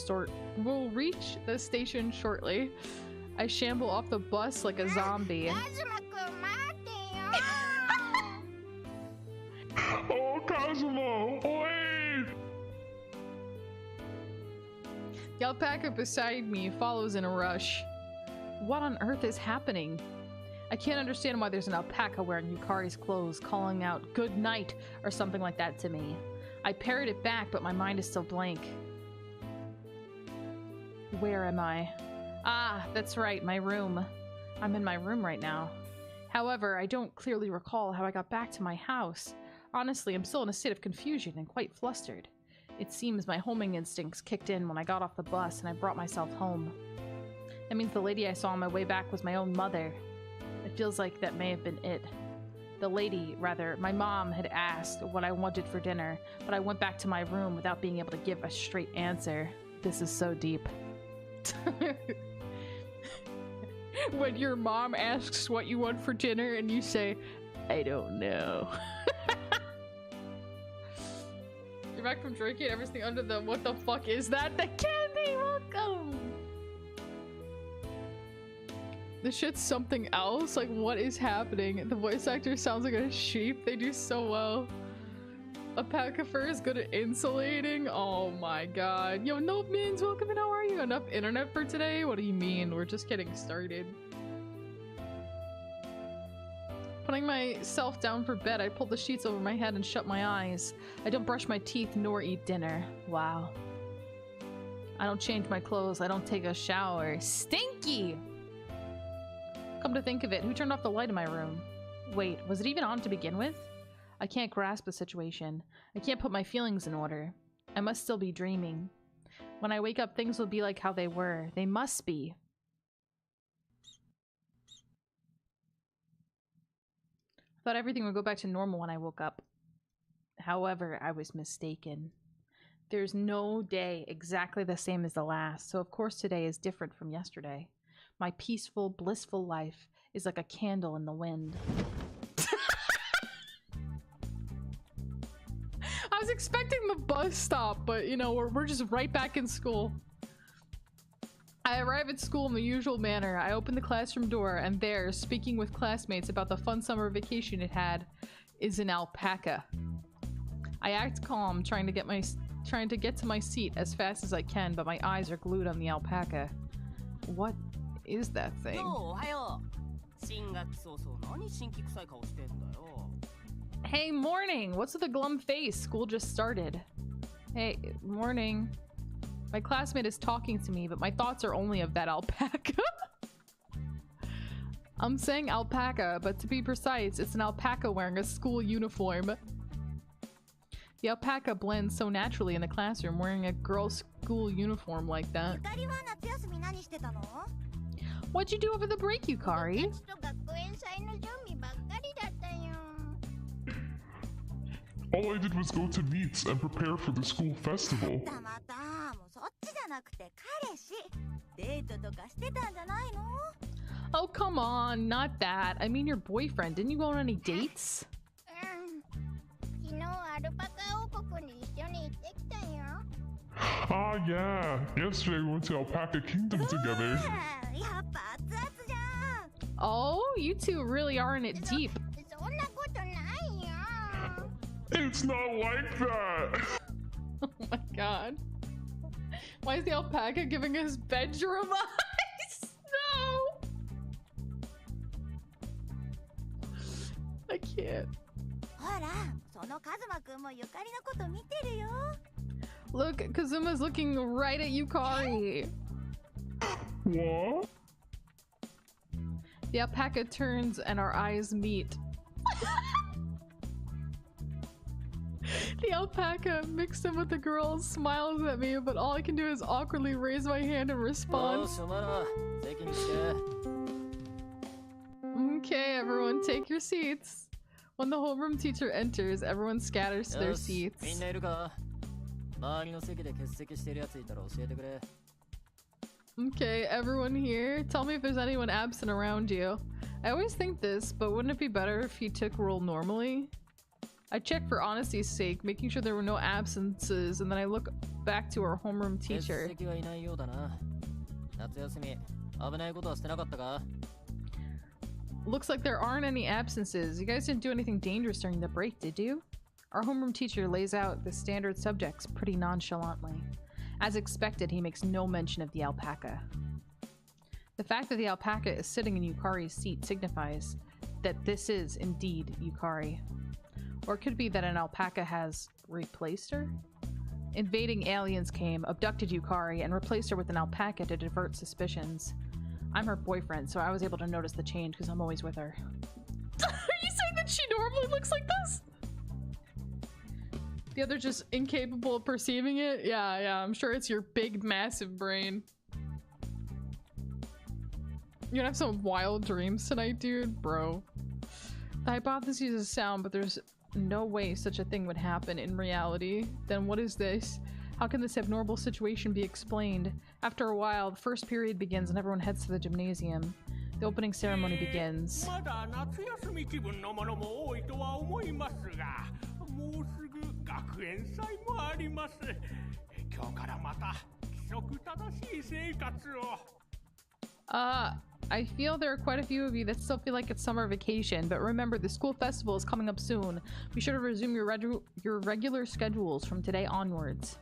shortly. I shamble off the bus like a zombie. Oh, Kazuma! Wait! The alpaca beside me follows in a rush. What on earth is happening? I can't understand why there's an alpaca wearing Yukari's clothes calling out "good night" or something like that to me. I parrot it back, but my mind is still blank. Where am I? Ah, that's right, my room. I'm in my room right now. However, I don't clearly recall how I got back to my house. Honestly, I'm still in a state of confusion and quite flustered. It seems my homing instincts kicked in when I got off the bus and I brought myself home. That means the lady I saw on my way back was my own mother. It feels like that may have been it. The lady, rather, my mom had asked what I wanted for dinner, but I went back to my room without being able to give a straight answer. This is so deep. When your mom asks what you want for dinner and you say, I don't know. You're back from drinking everything under the what the fuck is that? The candy! Welcome! This shit's something else? Like, what is happening? The voice actor sounds like a sheep. They do so well. A pack of fur is good at insulating? Oh my god. Yo, no mins, welcome in. How are you? Enough internet for today? What do you mean? We're just getting started. Putting myself down for bed, I pulled the sheets over my head and shut my eyes. I don't brush my teeth nor eat dinner. Wow. I don't change my clothes. I don't take a shower. Stinky! Come to think of it, who turned off the light in my room? Wait, was it even on to begin with? I can't grasp the situation. I can't put my feelings in order. I must still be dreaming. When I wake up, things will be like how they were. They must be. I thought everything would go back to normal when I woke up. However, I was mistaken. There's no day exactly the same as the last, so of course today is different from yesterday. My peaceful, blissful life is like a candle in the wind. I was expecting the bus stop, but you know, we're just right back in school. I arrive at school in the usual manner. I open the classroom door, and there, speaking with classmates about the fun summer vacation it had, is an alpaca. I act calm, trying to get to my seat as fast as I can, but my eyes are glued on the alpaca. What is that thing? Hey, morning! What's with the glum face? School just started. Hey, morning. My classmate is talking to me, but my thoughts are only of that alpaca. I'm saying alpaca, but to be precise, it's an alpaca wearing a school uniform. The alpaca blends so naturally in the classroom wearing a girl's school uniform like that. What'd you do over the break, Yukari? All I did was go to meets and prepare for the school festival. Oh, come on, not that. I mean your boyfriend. Didn't you go on any dates? Ah, yeah. Yesterday we went to Alpaca Kingdom together. Oh, you two really are in it deep. It's not like that. Oh my god. Why is the alpaca giving us bedroom eyes? No! I can't. Look, Kazuma's looking right at Yukari. What? The alpaca turns and our eyes meet. The alpaca, mixed in with the girl, smiles at me, but all I can do is awkwardly raise my hand in response. Okay, everyone, take your seats. When the homeroom teacher enters, everyone scatters to their seats. Okay, everyone here, tell me if there's anyone absent around you. I always think this, but wouldn't it be better if he took roll normally? I checked for honesty's sake, making sure there were no absences, and then I look back to our homeroom teacher. Looks like there aren't any absences. You guys didn't do anything dangerous during the break, did you? Our homeroom teacher lays out the standard subjects pretty nonchalantly. As expected, he makes no mention of the alpaca. The fact that the alpaca is sitting in Yukari's seat signifies that this is indeed Yukari. Or it could be that an alpaca has replaced her? Invading aliens came, abducted Yukari, and replaced her with an alpaca to divert suspicions. I'm her boyfriend, so I was able to notice the change because I'm always with her. Are you saying that she normally looks like this? The other just incapable of perceiving it? Yeah, I'm sure it's your big, massive brain. You're gonna have some wild dreams tonight, dude? Bro. The hypothesis is sound, but there's no way such a thing would happen in reality. Then what is this? How can this abnormal situation be explained? After a while, the first period begins and everyone heads to the gymnasium. The opening ceremony begins. I feel there are quite a few of you that still feel like it's summer vacation, but remember, the school festival is coming up soon. Be sure to resume your regular schedules from today onwards.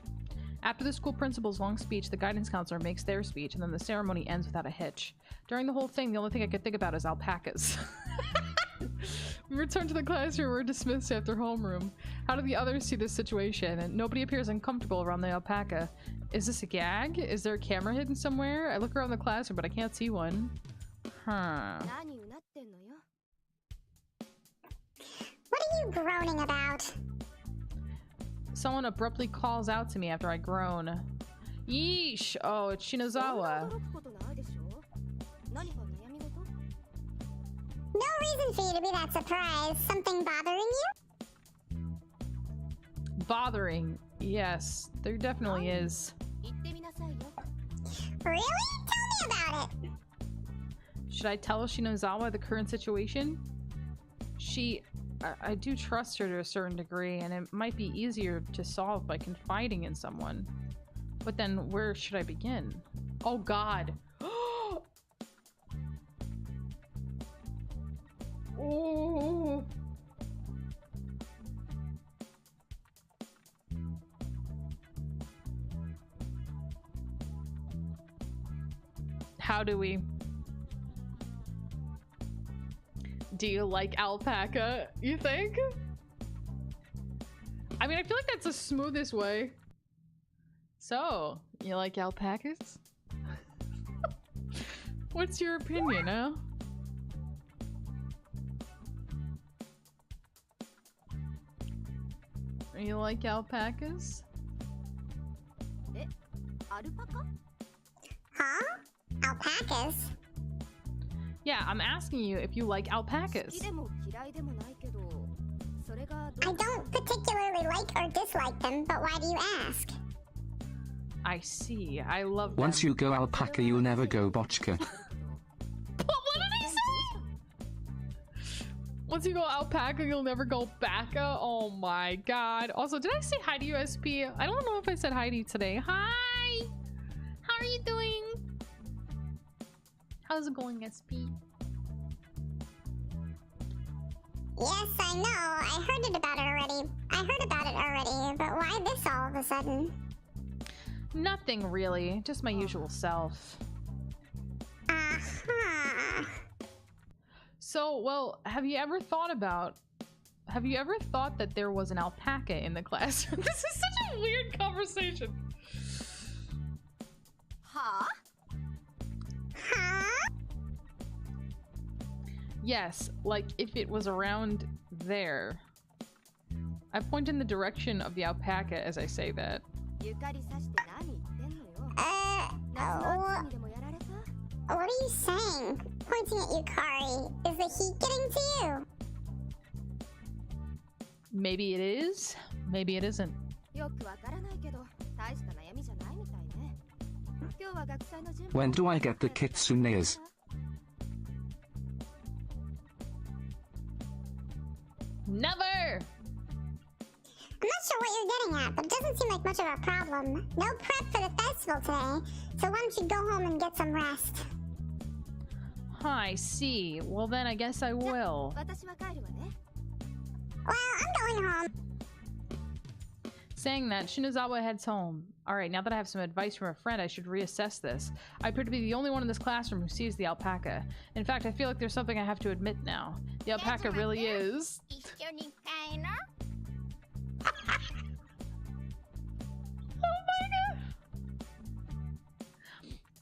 After the school principal's long speech, the guidance counselor makes their speech, and then the ceremony ends without a hitch. During the whole thing, the only thing I could think about is alpacas. We return to the classroom. We're dismissed after homeroom. How do the others see this situation? And nobody appears uncomfortable around the alpaca. Is this a gag? Is there a camera hidden somewhere? I look around the classroom, but I can't see one. Huh. What are you groaning about? Someone abruptly calls out to me after I groan. Yeesh! Oh, it's Shinozawa. No reason for you to be that surprised. Something bothering you? Bothering? Yes, there definitely is. Really? Tell me about it! Should I tell Shinozawa the current situation? I do trust her to a certain degree, and it might be easier to solve by confiding in someone. But then where should I begin? Oh god! Oh! How do we? Do you like alpaca, you think? I mean, I feel like that's the smoothest way. So, you like alpacas? What's your opinion, huh? You like alpacas? Huh? Alpacas? Yeah, I'm asking you if you like alpacas. I don't particularly like or dislike them, but why do you ask? I see. I love them. Once you go alpaca, you'll never go botchka. What did he say? Once you go alpaca, you'll never go backa? Oh my god. Also, did I say hi to you, SP? I don't know if I said hi to you today. Hi! How are you doing? How's it going, SP? Yes, I know. I heard about it already, but why this all of a sudden? Nothing really. Just my usual self. Uh-huh. So, well, have you ever thought that there was an alpaca in the classroom? This is such a weird conversation. Huh? Huh? Yes, like if it was around there. I point in the direction of the alpaca as I say that. What are you saying? Pointing at Yukari. Is the heat getting to you? Maybe it is, maybe it isn't. When do I get the kitsunes? Never! I'm not sure what you're getting at, but it doesn't seem like much of a problem. No prep for the festival today, so why don't you go home and get some rest? Huh, I see. Well then I guess I will. Well, I'm going home. Saying that, Shinozawa heads home. Alright, now that I have some advice from a friend, I should reassess this. I appear to be the only one in this classroom who sees the alpaca. In fact, I feel like there's something I have to admit now. The alpaca really is... Oh my god!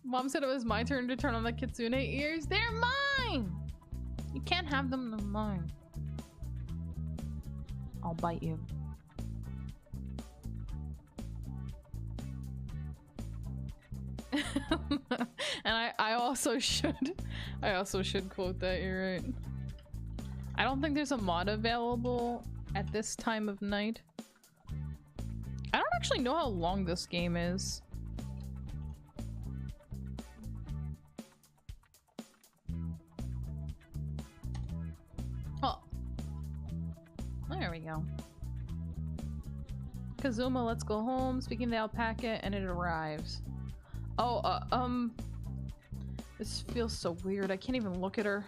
Mom said it was my turn to turn on the kitsune ears. They're mine! You can't have them, they're mine. I'll bite you. And I also should quote that, you're right. I don't think there's a mod available at this time of night. I don't actually know how long this game is. Oh. There we go. Kazuma, let's go home. Speaking of the alpaca, and it arrives. Oh, this feels so weird. I can't even look at her.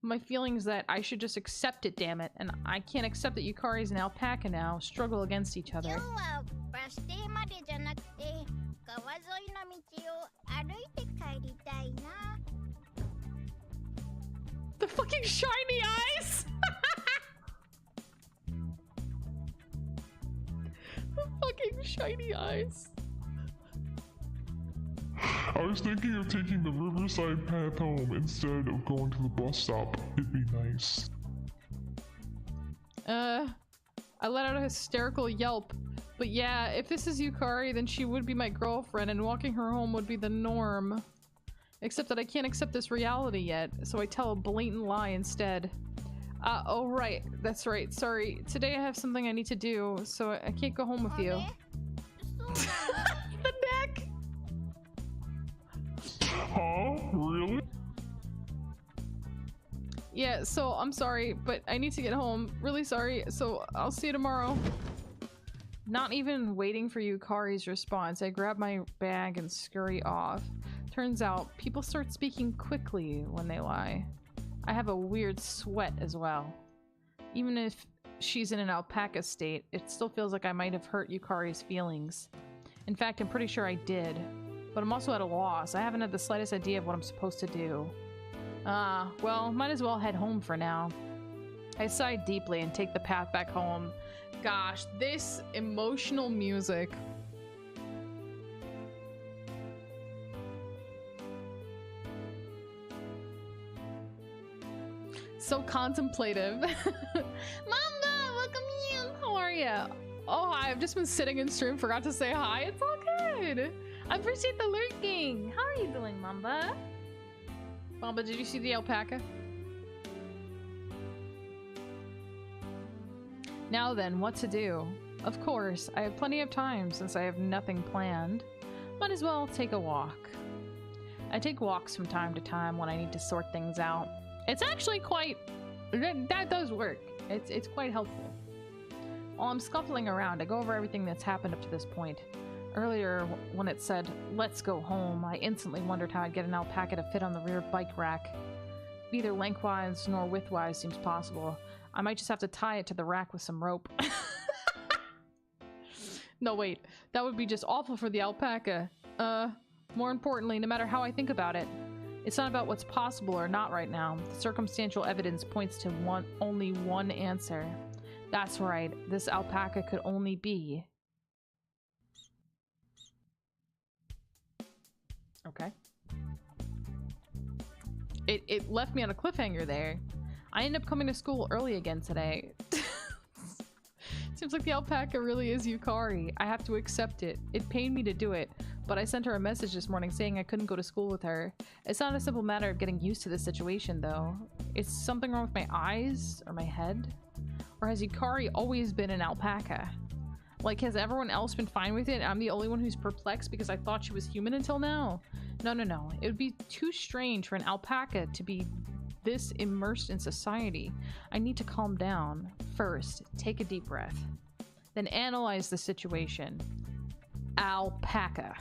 My feeling is that I should just accept it, damn it. And I can't accept that Yukari is an alpaca now. Struggle against each other. The fucking shiny eyes! The fucking shiny eyes. I was thinking of taking the Riverside path home instead of going to the bus stop. It'd be nice. I let out a hysterical yelp. But yeah, if this is Yukari, then she would be my girlfriend, and walking her home would be the norm. Except that I can't accept this reality yet, so I tell a blatant lie instead. Oh right, that's right, sorry. Today I have something I need to do, so I can't go home with you. The neck! Huh? Really? Yeah, so I'm sorry, but I need to get home. Really sorry, so I'll see you tomorrow. Not even waiting for Yukari's response, I grab my bag and scurry off. Turns out, people start speaking quickly when they lie. I have a weird sweat as well. Even if she's in an alpaca state, it still feels like I might have hurt Yukari's feelings. In fact, I'm pretty sure I did. But I'm also at a loss. I haven't had the slightest idea of what I'm supposed to do. Well, might as well head home for now. I sigh deeply and take the path back home. Gosh, this emotional music. So contemplative. Mama, welcome in. How are ya? Oh, hi. I've just been sitting in stream, forgot to say hi. It's all good. I appreciate the lurking. How are you doing, Mamba? Mamba, did you see the alpaca? Now then, what to do? Of course, I have plenty of time since I have nothing planned. Might as well take a walk. I take walks from time to time when I need to sort things out. It's actually quite... that does work. It's quite helpful. While I'm scuffling around, I go over everything that's happened up to this point. Earlier, when it said, "Let's go home," I instantly wondered how I'd get an alpaca to fit on the rear bike rack. Neither lengthwise nor widthwise seems possible. I might just have to tie it to the rack with some rope. No, wait. That would be just awful for the alpaca. More importantly, no matter how I think about it, it's not about what's possible or not right now. The circumstantial evidence points to only one answer. That's right. This alpaca could only be... Okay. It left me on a cliffhanger there. I end up coming to school early again today. Seems like the alpaca really is Yukari. I have to accept it. It pained me to do it, but I sent her a message this morning saying I couldn't go to school with her. It's not a simple matter of getting used to the situation, though. Is something wrong with my eyes? Or my head? Or has Yukari always been an alpaca? Like, has everyone else been fine with it? I'm the only one who's perplexed because I thought she was human until now? No. It would be too strange for an alpaca to be this immersed in society. I need to calm down. First, take a deep breath. Then analyze the situation. Alpaca.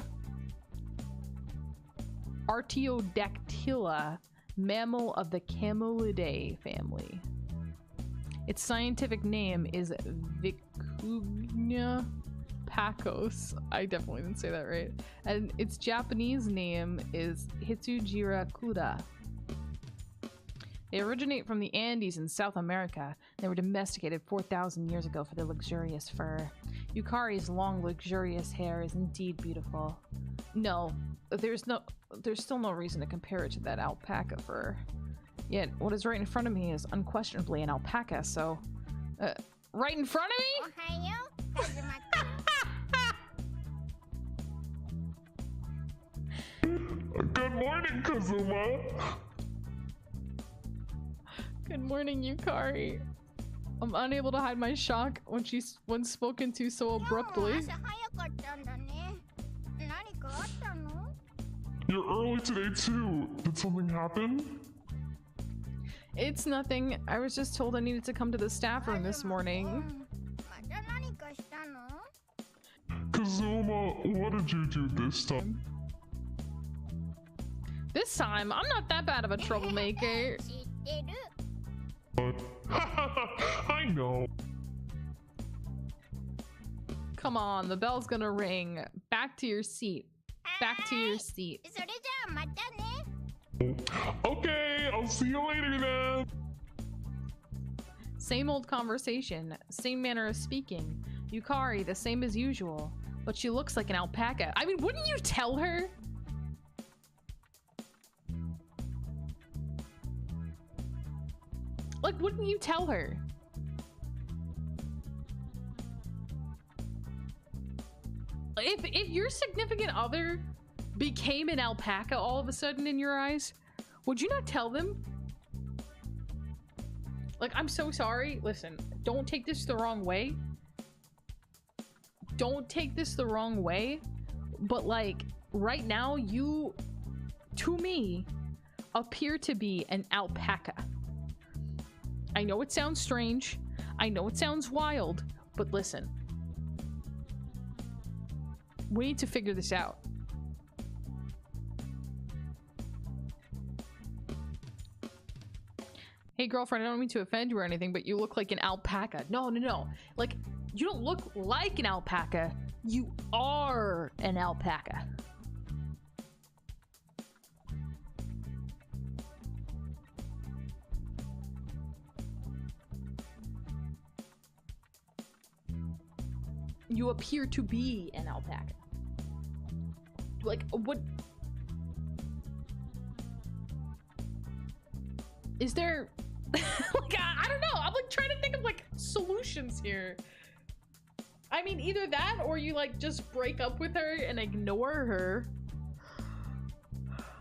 Artiodactyla, mammal of the Camelidae family. Its scientific name is Vicuña pacos. I definitely didn't say that right. And its Japanese name is Hitsujira kuda. They originate from the Andes in South America. They were domesticated 4,000 years ago for their luxurious fur. Yukari's long, luxurious hair is indeed beautiful. No, there's still no reason to compare it to that alpaca fur. Yet, what is right in front of me is unquestionably an alpaca, so... right in front of me? Good morning, Kazuma! Good morning, Yukari. I'm unable to hide my shock when spoken to so abruptly. You're early today too. Did something happen? It's nothing. I was just told I needed to come to the staff room this morning. Kazuma, what did you do this time? This time, I'm not that bad of a troublemaker. I know. Come on, the bell's gonna ring. Back to your seat. Back to your seat. Okay, I'll see you later then. Same old conversation, same manner of speaking. Yukari, the same as usual, but she looks like an alpaca. I mean, wouldn't you tell her? Like, wouldn't you tell her? If your significant other became an alpaca all of a sudden in your eyes, would you not tell them? Like, I'm so sorry. Listen, don't take this the wrong way. Don't take this the wrong way. But like, right now, you, to me, appear to be an alpaca. I know it sounds strange. I know it sounds wild. But listen. We need to figure this out. Hey girlfriend, I don't mean to offend you or anything, but you look like an alpaca. No, no, no. Like, you don't look like an alpaca. You are an alpaca. You appear to be an alpaca. Like, what? Is there... like, I don't know. I'm like trying to think of like solutions here. I mean, either that or you like just break up with her and ignore her.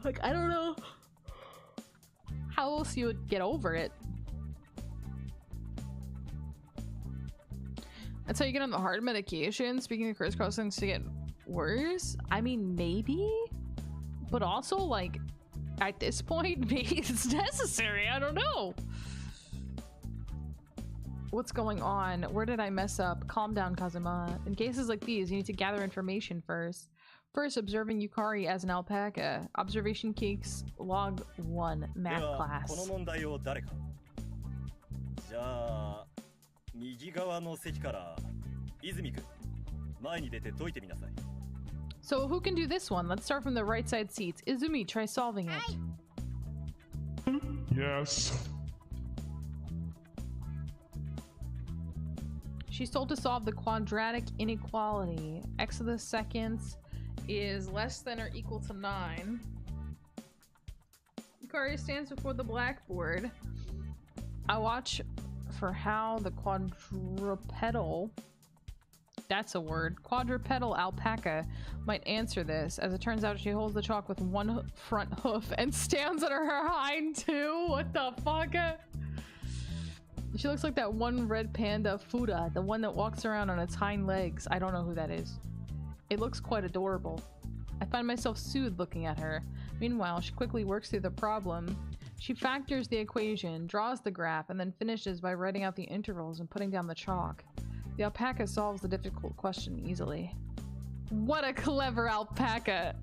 Like, I don't know how else you would get over it. That's how you get on the hard medication. Speaking of crisscross things to get worse. I mean, maybe, but also like at this point, maybe it's necessary. I don't know. What's going on? Where did I mess up? Calm down, Kazuma. In cases like these, you need to gather information first. First, observing Yukari as an alpaca. Observation cakes log 1 math class. じゃあ右側の席から泉くん前に出て解いてみなさい So who can do this one? Let's start from the right side seats. Izumi, try solving it. Yes. She's told to solve the quadratic inequality. X to the seconds is less than or equal to 9. Yukari stands before the blackboard. I watch for how the quadrupedal, that's a word, quadrupedal alpaca might answer this. As it turns out, she holds the chalk with one front hoof and stands on her hind too. What the fuck? She looks like that one red panda, Fuda, the one that walks around on its hind legs. I don't know who that is. It looks quite adorable. I find myself soothed looking at her. Meanwhile, she quickly works through the problem. She factors the equation, draws the graph, and then finishes by writing out the intervals and putting down the chalk. The alpaca solves the difficult question easily. What a clever alpaca!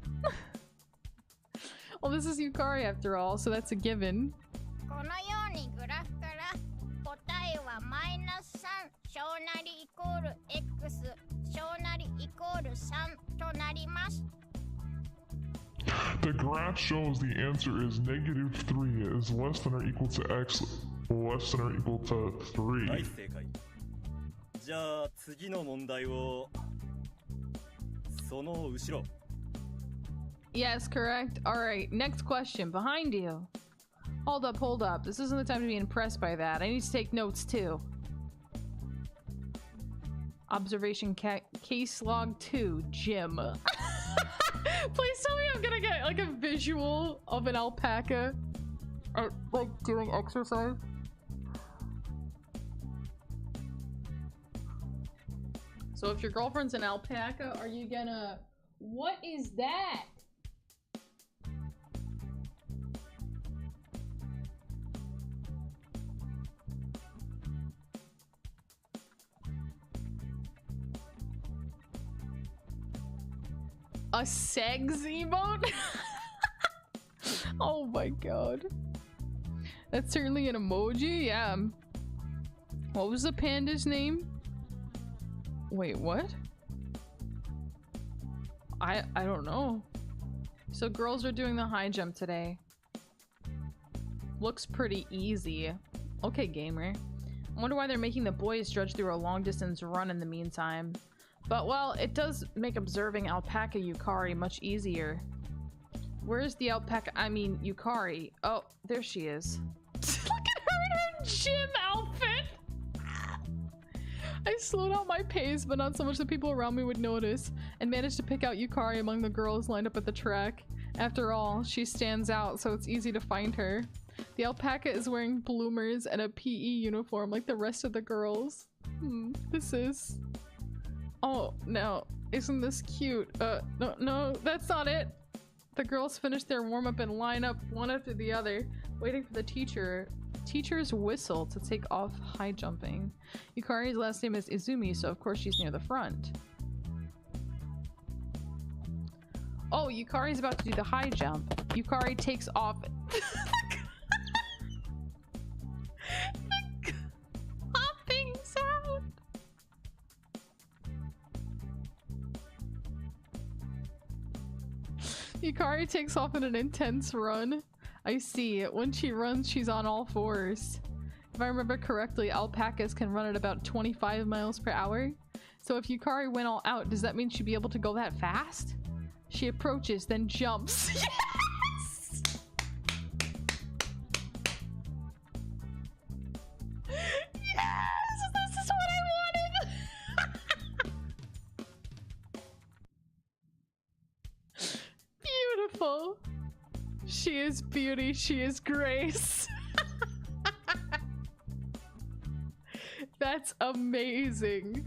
Well, this is Yukari after all, so that's a given. このようにグラフから答えはマイナス3小なりイコール x 小なりイコール3となります。 The graph shows the answer is -3 is less than or equal to x less than or equal to 3. はい、正解。じゃあ次の問題をその後ろ。 Yes, correct. Alright, next question. Behind you. Hold up, hold up. This isn't the time to be impressed by that. I need to take notes too. Observation case log 2, Jim. Please tell me I'm gonna get like a visual of an alpaca like doing exercise. So if your girlfriend's an alpaca, are you gonna... What is that? A segs emote? Oh my god. That's certainly an emoji, yeah. What was the panda's name? Wait, what? I don't know. So girls are doing the high jump today. Looks pretty easy. Okay, gamer. I wonder why they're making the boys trudge through a long distance run in the meantime. But well, it does make observing alpaca Yukari much easier. Where's the alpaca? I mean, Yukari. Oh, there she is. Look at her in her gym outfit! I slowed down my pace, but not so much that people around me would notice, and managed to pick out Yukari among the girls lined up at the track. After all, she stands out, so it's easy to find her. The alpaca is wearing bloomers and a PE uniform like the rest of the girls. This is... Oh, no. Isn't this cute? No, that's not it! The girls finish their warm-up and line up one after the other, waiting for the teacher's whistle to take off high jumping. Yukari's last name is Izumi, so of course she's near the front. Oh, Yukari's about to do the high jump. Yukari takes off. The hopping sound. Yukari takes off in an intense run. I see. When she runs, she's on all fours. If I remember correctly, alpacas can run at about 25 miles per hour. So if Yukari went all out, does that mean she'd be able to go that fast? She approaches, then jumps. Yes! Yes! This is what I wanted! Beautiful. She is beauty, she is grace. That's amazing.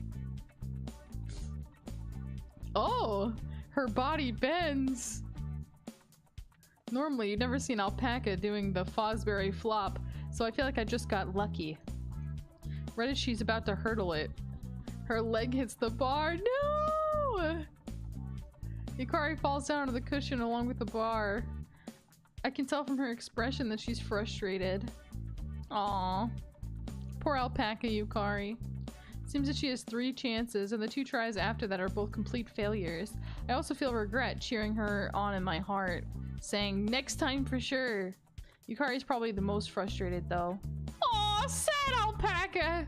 Oh, her body bends. Normally, you'd never see an alpaca doing the Fosbury flop, so I feel like I just got lucky. Right as she's about to hurdle it, her leg hits the bar. No! Yukari falls down onto the cushion along with the bar. I can tell from her expression that she's frustrated. Aww. Poor alpaca Yukari. Seems that she has 3 chances, and the 2 tries after that are both complete failures. I also feel regret cheering her on in my heart, saying, next time for sure. Yukari's probably the most frustrated though. Aw, sad alpaca!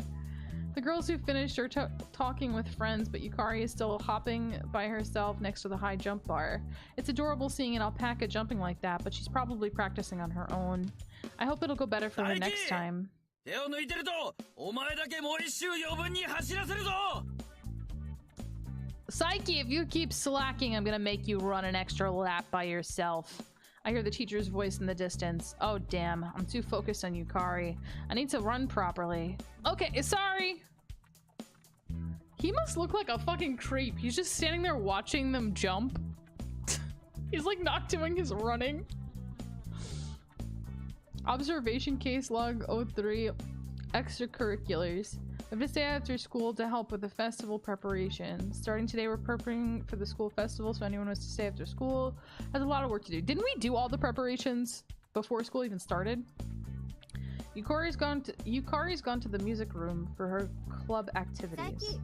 The girls who finished are talking with friends, but Yukari is still hopping by herself next to the high jump bar. It's adorable seeing an alpaca jumping like that, but she's probably practicing on her own. I hope it'll go better for her next time. Psyche, if you keep slacking, I'm gonna make you run an extra lap by yourself. I hear the teacher's voice in the distance. Oh damn, I'm too focused on Yukari. I need to run properly. Okay, sorry! He must look like a fucking creep. He's just standing there watching them jump. He's like not doing his running. Observation case log 03, extracurriculars. I have to stay after school to help with the festival preparation. Starting today, we're preparing for the school festival, so anyone who wants to stay after school has a lot of work to do. Didn't we do all the preparations before school even started? Yukari's gone to the music room for her club activities.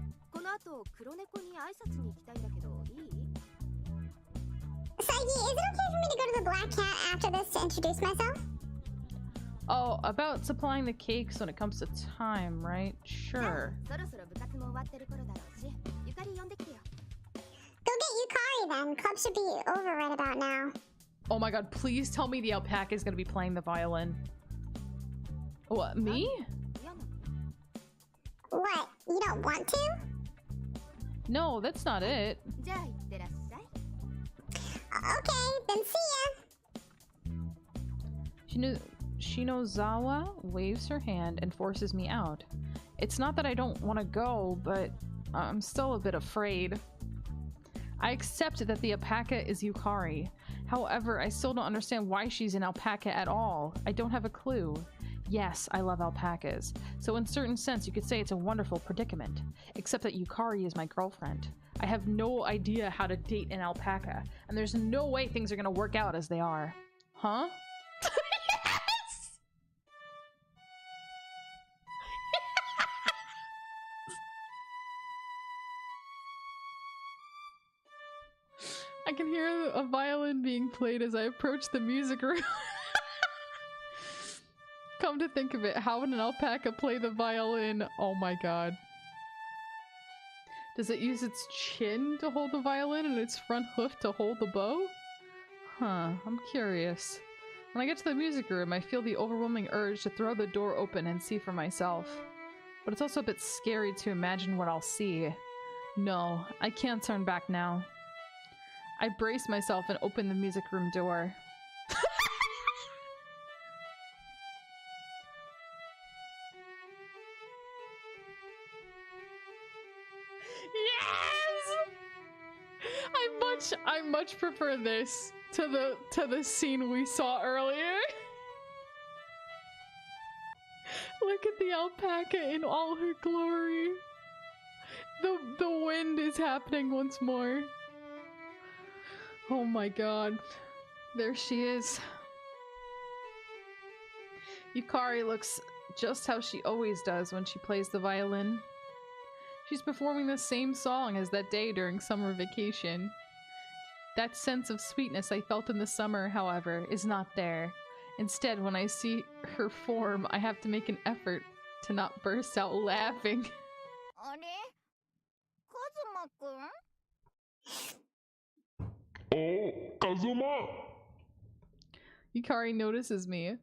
Saigi, is it okay for me to go to the Black Cat after this to introduce myself? Oh, about supplying the cakes when it comes to time, right? Sure. Go get Yukari then. Club should be over right about now. Oh my god, please tell me the alpaca is gonna be playing the violin. What, me? What? You don't want to? No, that's not it. Okay, then see ya. Shinozawa waves her hand and forces me out. It's not that I don't want to go, but I'm still a bit afraid. I accept that the alpaca is Yukari. However, I still don't understand why she's an alpaca at all. I don't have a clue. Yes, I love alpacas. So in certain sense, you could say it's a wonderful predicament. Except that Yukari is my girlfriend. I have no idea how to date an alpaca. And there's no way things are gonna work out as they are. Huh? Yes! I can hear a violin being played as I approach the music room. Come to think of it, how would an alpaca play the violin? Oh my god. Does it use its chin to hold the violin and its front hoof to hold the bow? Huh, I'm curious. When I get to the music room, I feel the overwhelming urge to throw the door open and see for myself. But it's also a bit scary to imagine what I'll see. No, I can't turn back now. I brace myself and open the music room door. Yes! I much prefer this to the scene we saw earlier. Look at the alpaca in all her glory. The wind is happening once more. Oh my god. There she is. Yukari looks just how she always does when she plays the violin. She's performing the same song as that day during summer vacation. That sense of sweetness I felt in the summer, however, is not there. Instead, when I see her form, I have to make an effort to not burst out laughing. あれカズマくん Oh, Kazuma! Yukari notices me.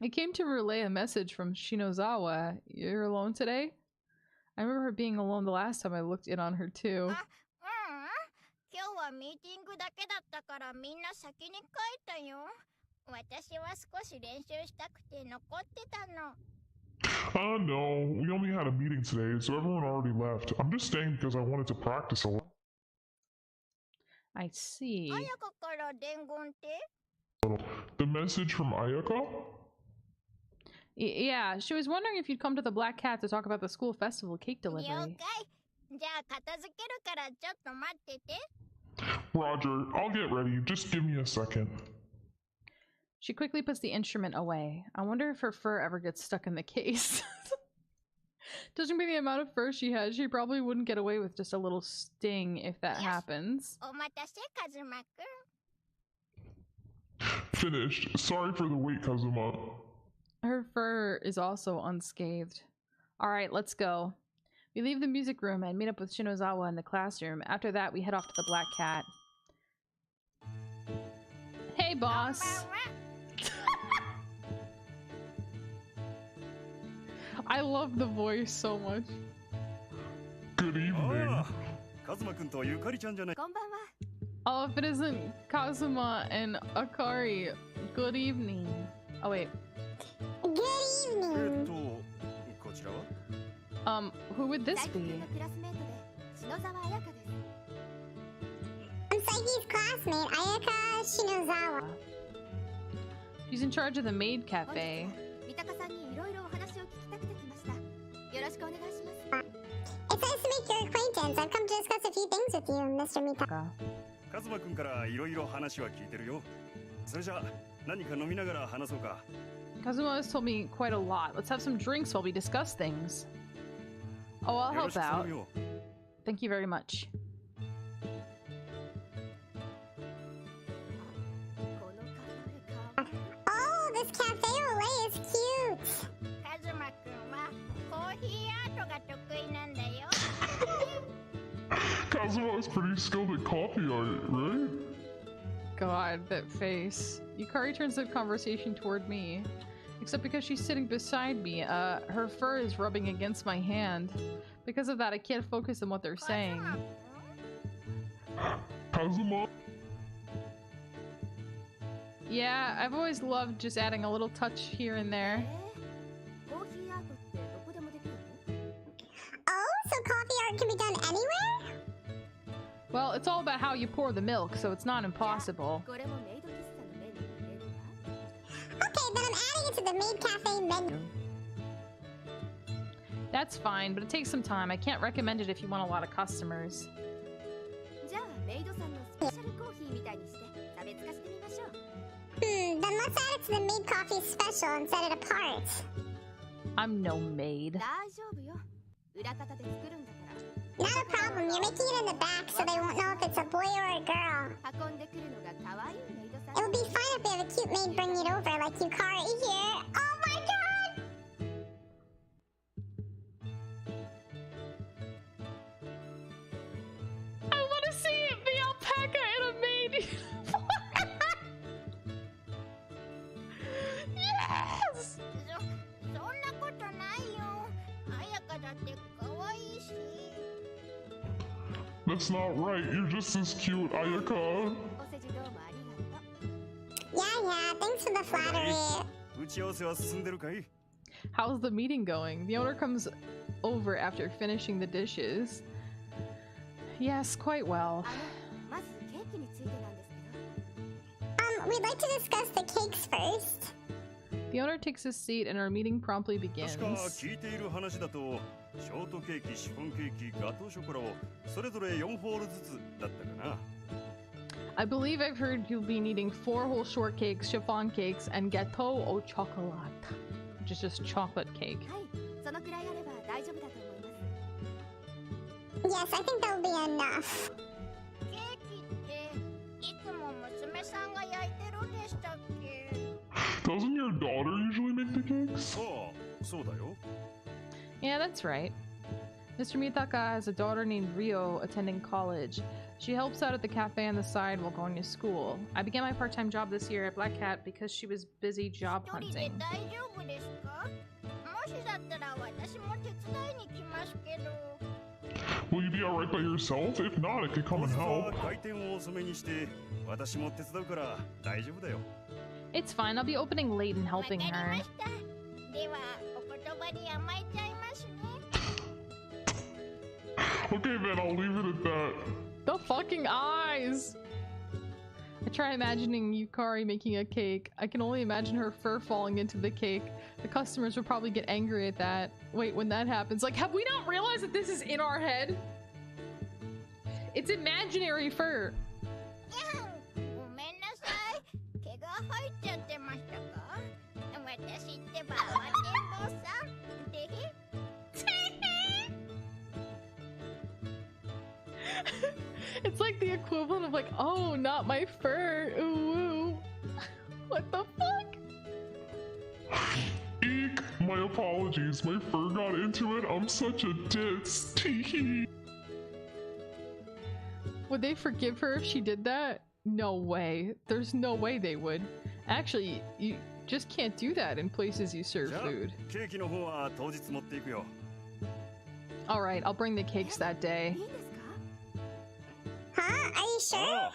I came to relay a message from Shinozawa. You're alone today? I remember her being alone the last time I looked in on her too. あ、今日はミーティングだけだったからみんな先に帰ったよ。私は少し練習したくて残ってたの。No, we only had a meeting today, so everyone already left. I'm just staying because I wanted to practice a lot. I see. あやかから伝言って The message from Ayaka? Yeah, she was wondering if you'd come to the Black Cat to talk about the school festival cake 了 delivery. 解。じゃあ片付けるからちょっと待ってて。 Roger, I'll get ready. Just give me a second. She quickly puts the instrument away. I wonder if her fur ever gets stuck in the case. Judging by the amount of fur she has, she probably wouldn't get away with just a little sting if that Yes. happens. お待たせカズマくん。 Finished. Sorry for the wait, Kazuma. Her fur is also unscathed. Alright, let's go. We leave the music room and meet up with Shinozawa in the classroom. After that, we head off to the Black Cat. Hey, boss! I love the voice so much. Good evening. ああ、カズマくんとゆかりちゃんじゃない。こんばんは。 Oh, if it isn't Kazuma and Akari, good evening. Oh, wait. Good evening. こちらは Who would this 大輝くん be? のクラスメートで篠沢彩香です。 I'm Saiki's classmate, Ayaka Shinozawa. She's in charge of the maid 本日 cafe. は三鷹さんにいろいろお話を聞きたくて来ました。よろしくお願いします。 It's nice to make your acquaintance. I've come to discuss a few things with you, Mr. Mitaka. カズマくんからいろいろ話は聞いてるよ。それじゃあ何か飲みながら話そうか。 Kazuma has told me quite a lot. Let's have some drinks while we discuss things. Oh, I'll よろ help しく頼 out. むよ。 Thank you very much. このカフェか。 Oh, this cafe au lait is cute. カズマくんはコーヒーアートが得意なんだよ。 Kazuma is pretty skilled at coffee art, right? God, that face. Yukari turns the conversation toward me. Except because she's sitting beside me, her fur is rubbing against my hand. Because of that, I can't focus on what they're カズ saying. マくん Kazuma? Yeah, I've always loved just adding a little touch here and there. コーヒーアートってどこでもできるの？ Oh, So coffee art can be done anywhere? Well, it's all about how you pour the milk, so it's not impossible. これもメイド喫茶のメニューに入れるわ。 Okay, then I'm adding it to the maid cafe menu. That's fine, but it takes some time. I can't recommend it if you want a lot of customers. じゃあメイドさんのスペシャルコーヒーみたいにして差別化してみましょう。 Then let's add it to the maid coffee special and set it apart. I'm no maid. 大丈夫よ。裏方で作るんだから。 Not a problem, you're making it in the back so they won't know if it's a boy or a girl. 運んでくるのが可愛いメイドさん。 It would be fine if we have a cute maid bring it over like Yukari here. Oh my god! I want to see it, the alpaca and a maid. Yes! そんなことないよ。彩香だって可愛いし。 That's not right. You're just as cute, Ayaka. お世辞どうもありがとう。 Yeah, thanks for the flattery. 打ち合わせは進んでるかい？ How's the meeting going? The owner comes over after finishing the dishes. Yes, quite well. まずケーキについてなんですけど。 We'd like to discuss the cakes first. The owner takes his seat and our meeting promptly begins. 確か聞いている話だと、ショートケーキ、シフォンケーキ、ガトーショコラをそれぞれ4ホールずつだったかな。 I believe I've heard you'll be needing 4 whole shortcakes, chiffon cakes, and gâteau au chocolat, which is just chocolate cake. はい、そのくらいあれば大丈夫だと思います。 Yes, I think that'll be enough. ケーキっていつも娘さんが焼いてるんでしたっけ？ Doesn't your daughter usually make the cakes? ああ、そうだよ。 Yeah, that's right. Mr. Mitaka has a daughter named Rio attending college. She helps out at the cafe on the side while going to school. I began my part-time job this year at Black Cat because she was busy job 一人で hunting. 大丈夫ですか？もしだったら私も手伝いに来ますけど。 Will you be alright by yourself? If not, I could come 当 and 日は help. 開店を遅めにして私も手伝うから大丈夫だよ。 It's fine, I'll be opening late and わか helping り her. ました。ではお言葉に甘えちゃいますね。 Okay, then I'll leave it at that. The fucking eyes! I try imagining Yukari making a cake. I can only imagine her fur falling into the cake. The customers will probably get angry at that. Wait, when that happens, like, have we not realized that this is in our head? It's imaginary fur. ごめんなさい。毛が入っちゃってましたか？私ってば慌てんぼうさん。でへ。 It's like the equivalent of like, oh, not my fur. Ooh, ooh. What the fuck? Eek! My apologies. My fur got into it. I'm such a ditz. Teehee. Would they forgive her if she did that? No way. There's no way they would. Actually, you just can't do that in places you serve じゃあ food. ケーキの方は当日持っていくよ。 Alright, I'll bring the cakes that day. いいんですか？ Huh? Are you sure? ああ、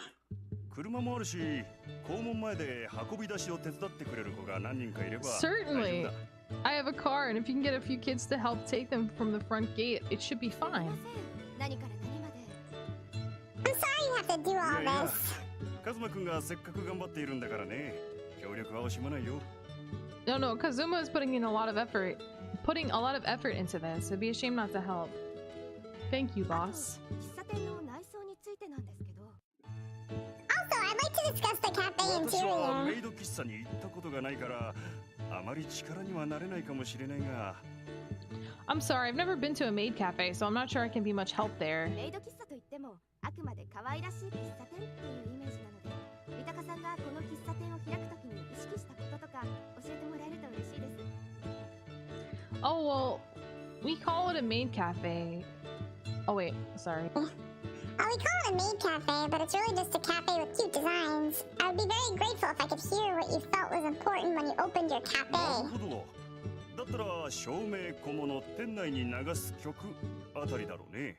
車もあるし、校門前で運び出しを手伝ってくれる子が何人かいれば大丈夫 Certainly. だ。 I have a car, and if you can get a few kids to help take them from the front gate, it should be すみ fine. ません。何から何まで。 I'm sorry you have to do い all やいや、 this. カズマくんがせっかく頑張っているんだからね。協力は惜しまないよ。 No, no, Kazuma is putting a lot of effort into this. It'd be a shame not to help. Thank you, あと boss. 喫茶店の内装についてなんですけど。 Also, I'd like to discuss the cafe 私はメ interior. イド喫茶に行ったことがないからあまり力にはなれないかもしれないが I'm sorry, I've never been to a maid cafe, so I'm not sure I can be much help there. メイド喫茶といってもあくまで可愛らしい喫茶店っていうイメージなので、三鷹さんがこの喫茶店を開くときに意識したこととか教えてもらえると嬉しいです。 Oh, well, we call it a maid cafe. Oh, wait, sorry. We call it a maid cafe, but it's really just a cafe with cute designs. I would be very grateful if I could hear what you felt was important when you opened your なる cafe. ほどだったら照明小物店内に流す曲あたりだろうね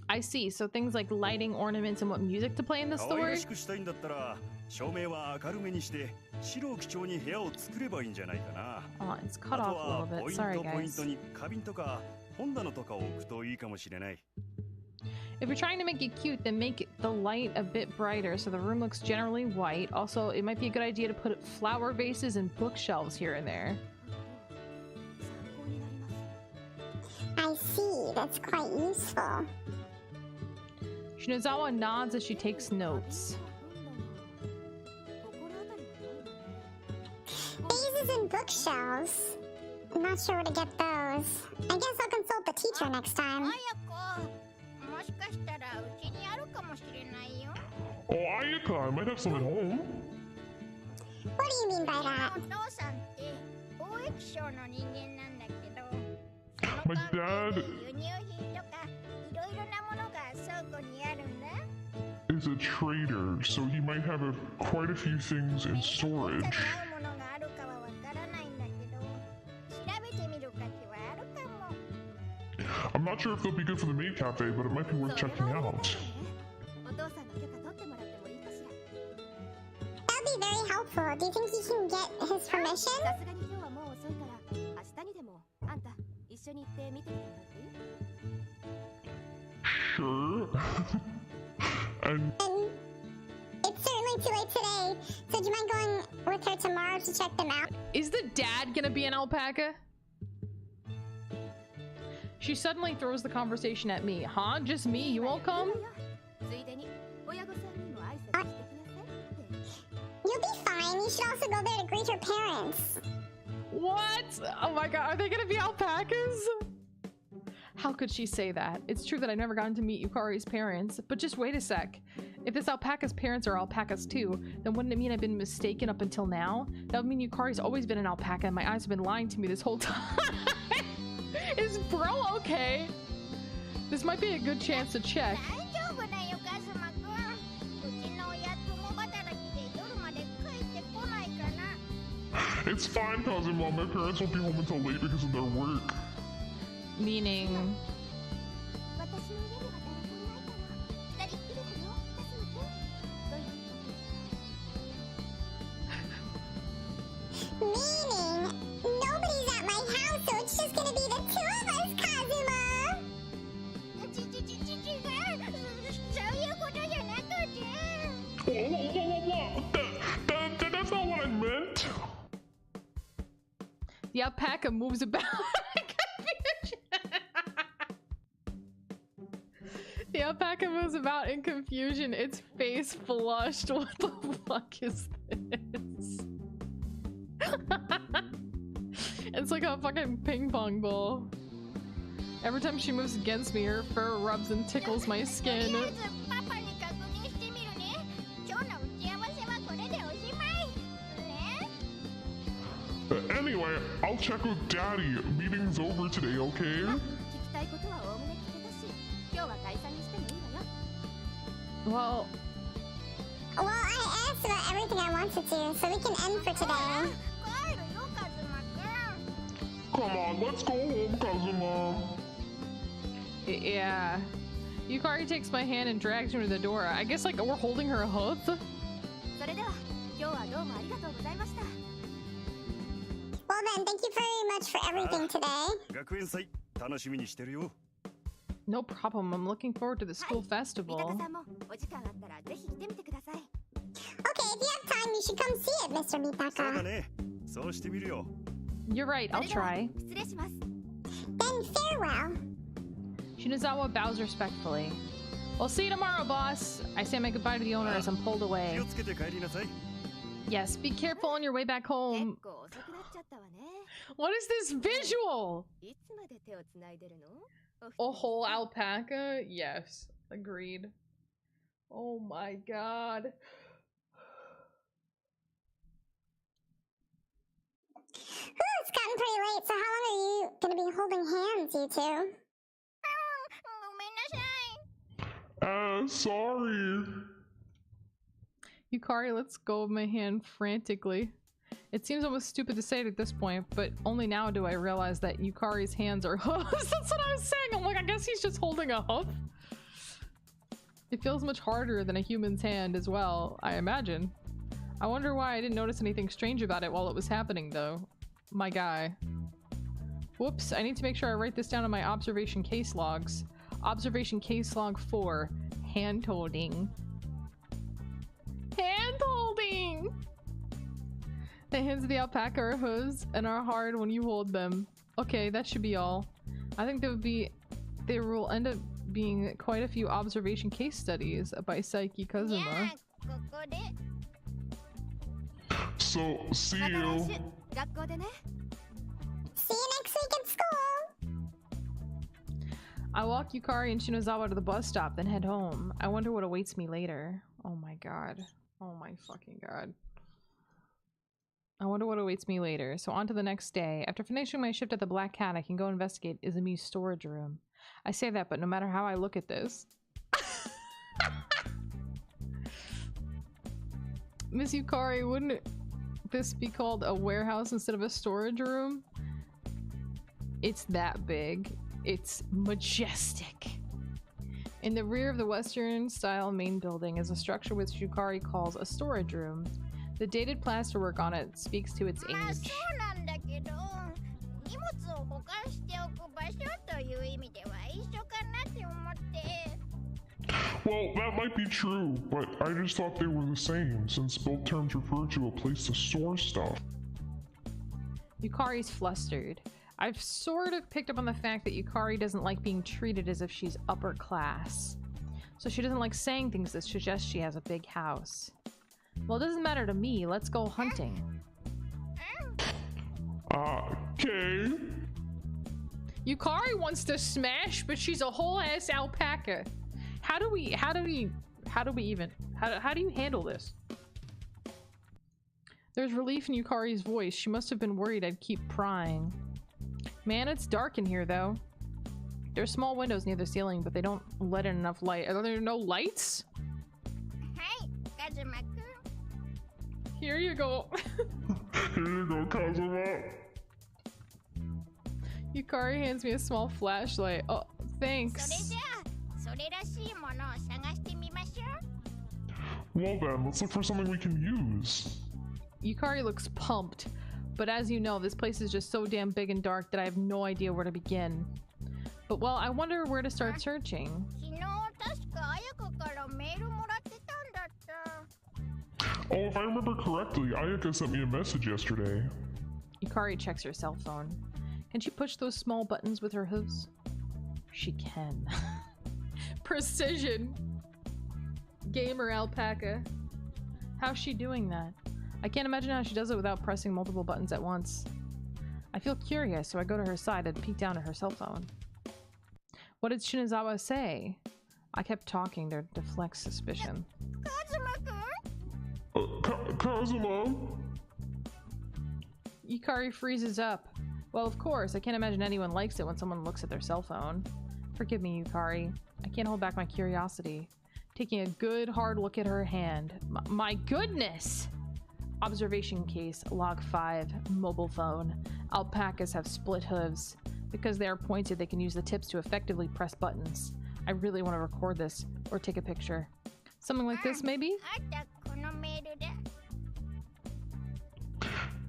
I see, so things like lighting, ornaments, and what music to play in the 可愛 store? らしくしたいんだったら照明は明るめにして白を基調に部屋を作ればいいんじゃないかな Oh, it's あ cut と off a は little ポ bit. イン Sorry, トポイン guys. トに花瓶とか本棚とかを置くといいかもしれない。 If you're trying to make it cute, then make the light a bit brighter so the room looks generally white. Also, it might be a good idea to put flower vases and bookshelves here and there. I see. That's quite useful. Shinozawa nods as she takes notes. Vases and bookshelves. I'm not sure where to get those. I guess I'll consult the teacher next time. もしかしたらうちにあるかもしれないよ。 Oh, Ayaka, I might have some at home. What do you mean by お that? 父さんって貿易商の人間なんだけど、 My dad 輸入品とかいろいろなものが倉庫にあるんだ。 is a trader, so he might have quite a few things in 合 storage. うものがあるかはわからないんだけど、調べてみる価値はあるかも。 I'm not sure if they'll be good for the maid cafe, but it might be worth checking out. お父さんの許可取ってもらってもいいかしら。 That'd be very helpful. Do you think you can get his permission? さすがに今日はもう遅いから明日にでもあんた一緒に行って見てみてもらっていい？ Sure. And And it's certainly too late today, so do you mind going with her tomorrow to check them out? Is the dad gonna be an alpaca? She suddenly throws the conversation at me. Huh? Just me? You won't come? ついでに親御さんにも挨拶してきなさいって。 You'll be fine. You should also go there to greet her parents. What? Oh my god, are they gonna be alpacas? How could she say that? It's true that I've never gotten to meet Yukari's parents, but just wait a sec. If this alpaca's parents are alpacas too, then wouldn't it mean I've been mistaken up until now? That would mean Yukari's always been an alpaca and my eyes have been lying to me this whole time. Is bro okay? This might be a good chance to check. 大丈夫だよカズマくん。うちの親共働きで夜まで帰ってこないかな。 it's fine, cousin mom. My parents won't be home until late because of their work. Meaning... 私の家には誰もいないから二人っきりだよカズマくん。どういうこ Meaning, nobody's at my house, so it's just gonna be the two of us, Kazuma! と？違う。そういうことじゃなくて。 Whoa. That's not what I meant. The alpaca moves about. The alpaca moves about in confusion, its face flushed. What the fuck is this? It's like a fucking ping pong ball. Every time she moves against me, her fur rubs and tickles my とり skin. あえずパパに確認してみるね。今日の打ち合わせはこれでおしまい。ね。 Anyway, I'll check with Daddy. Meeting's over today, okay? 聞きたいことはおおむね聞けたし、今日は解散にしてもいいわよ。 Well, Well, I asked about everything I wanted to, so we can end for today. 帰るよカズマくん。 Come on, let's go home, cousin mom. yeah. Yukari takes my hand and drags me to the door. I guess like we're holding her hoof. それでは今日はどうもありがとうございました。 Well then, thank you very much for everything today. 学園祭楽しみにしてるよ。 No problem. I'm looking forward to the school 三鷹 festival. さんもお時間あったらぜひ来てみてください。 Okay, if you have time, you should come see it, Mr. そうだ Mitaka. ね。そうしてみるよ。 You're right. そ I'll れでは try. 失礼します。 Then farewell. Shinozawa bows respectfully. Well, see you tomorrow, boss. I say my goodbye to the owner as I'm pulled 気 away. をつけて帰りなさい。 Yes, be careful on your way back 結 home. 構遅くなっちゃったわね。 What is this visual? いつまで手をつないでるの？ A whole alpaca? Yes, agreed. Oh my god. It's gotten pretty late, so how long are you gonna be holding hands, you two? ごめんなさい。 Sorry. Yukari lets go of my hand frantically. It seems almost stupid to say it at this point, but only now do I realize that Yukari's hands are hooves. That's what I was saying. I'm like, I guess he's just holding a hoof. It feels much harder than a human's hand as well, I imagine. I wonder why I didn't notice anything strange about it while it was happening, though. My guy. Whoops, I need to make sure I write this down in my observation case logs. Observation case log 4. Hand-holding. Hand-holding! The hands of the alpaca are hooves and are hard when you hold them. Okay, that should be all. I think there will end up being quite a few observation case studies by Saiki Kazuma. So, see you. See you next week at school. I walk Yukari and Shinozawa to the bus stop, then head home. I wonder what awaits me later. Oh my god. Oh my fucking god. I wonder what awaits me later. So on to the next day. After finishing my shift at the Black Cat, I can go investigate Izumi's storage room. I say that, but no matter how I look at this... Miss Yukari, wouldn't this be called a warehouse instead of a storage room? It's that big. It's majestic. In the rear of the Western-style main building is a structure which Yukari calls a storage room. The dated plasterwork on it speaks to its age. Well, that might be true, but I just thought they were the same, since both terms refer to a place to store stuff. Yukari's flustered. I've sort of picked up on the fact that Yukari doesn't like being treated as if she's upper class. So she doesn't like saying things that suggest she has a big house. Well, it doesn't matter to me. Let's go hunting. Okay. Yukari wants to smash, but she's a whole ass alpaca. How do you handle this? There's relief in Yukari's voice. She must have been worried I'd keep prying. Man, it's dark in here though. There's small windows near the ceiling, but they don't let in enough light. Are there no lights? Hey, Kazuma-kun. Here you go. Here you go, Kazuma. Yukari hands me a small flashlight. Oh, thanks. Well then, let's look for something we can use. Yukari looks pumped, but as you know, this place is just so damn big and dark that I have no idea where to begin. But well, I wonder where to start searching. Oh, if I remember correctly, Ayaka sent me a message yesterday. Yukari checks her cell phone. Can she push those small buttons with her hooves? She can. Precision! Gamer alpaca. How's she doing that? I can't imagine how she does it without pressing multiple buttons at once. I feel curious, so I go to her side and peek down at her cell phone. What did Shinozawa say? I kept talking to deflect suspicion. Kazuma? Yukari freezes up. Well, of course, I can't imagine anyone likes it when someone looks at their cell phone. Forgive me, Yukari. I can't hold back my curiosity. Taking a good hard look at her hand. My goodness! Observation case, log 5, mobile phone. Alpacas have split hooves. Because they are pointed, they can use the tips to effectively press buttons. I really want to record this, or take a picture. Something like this, maybe?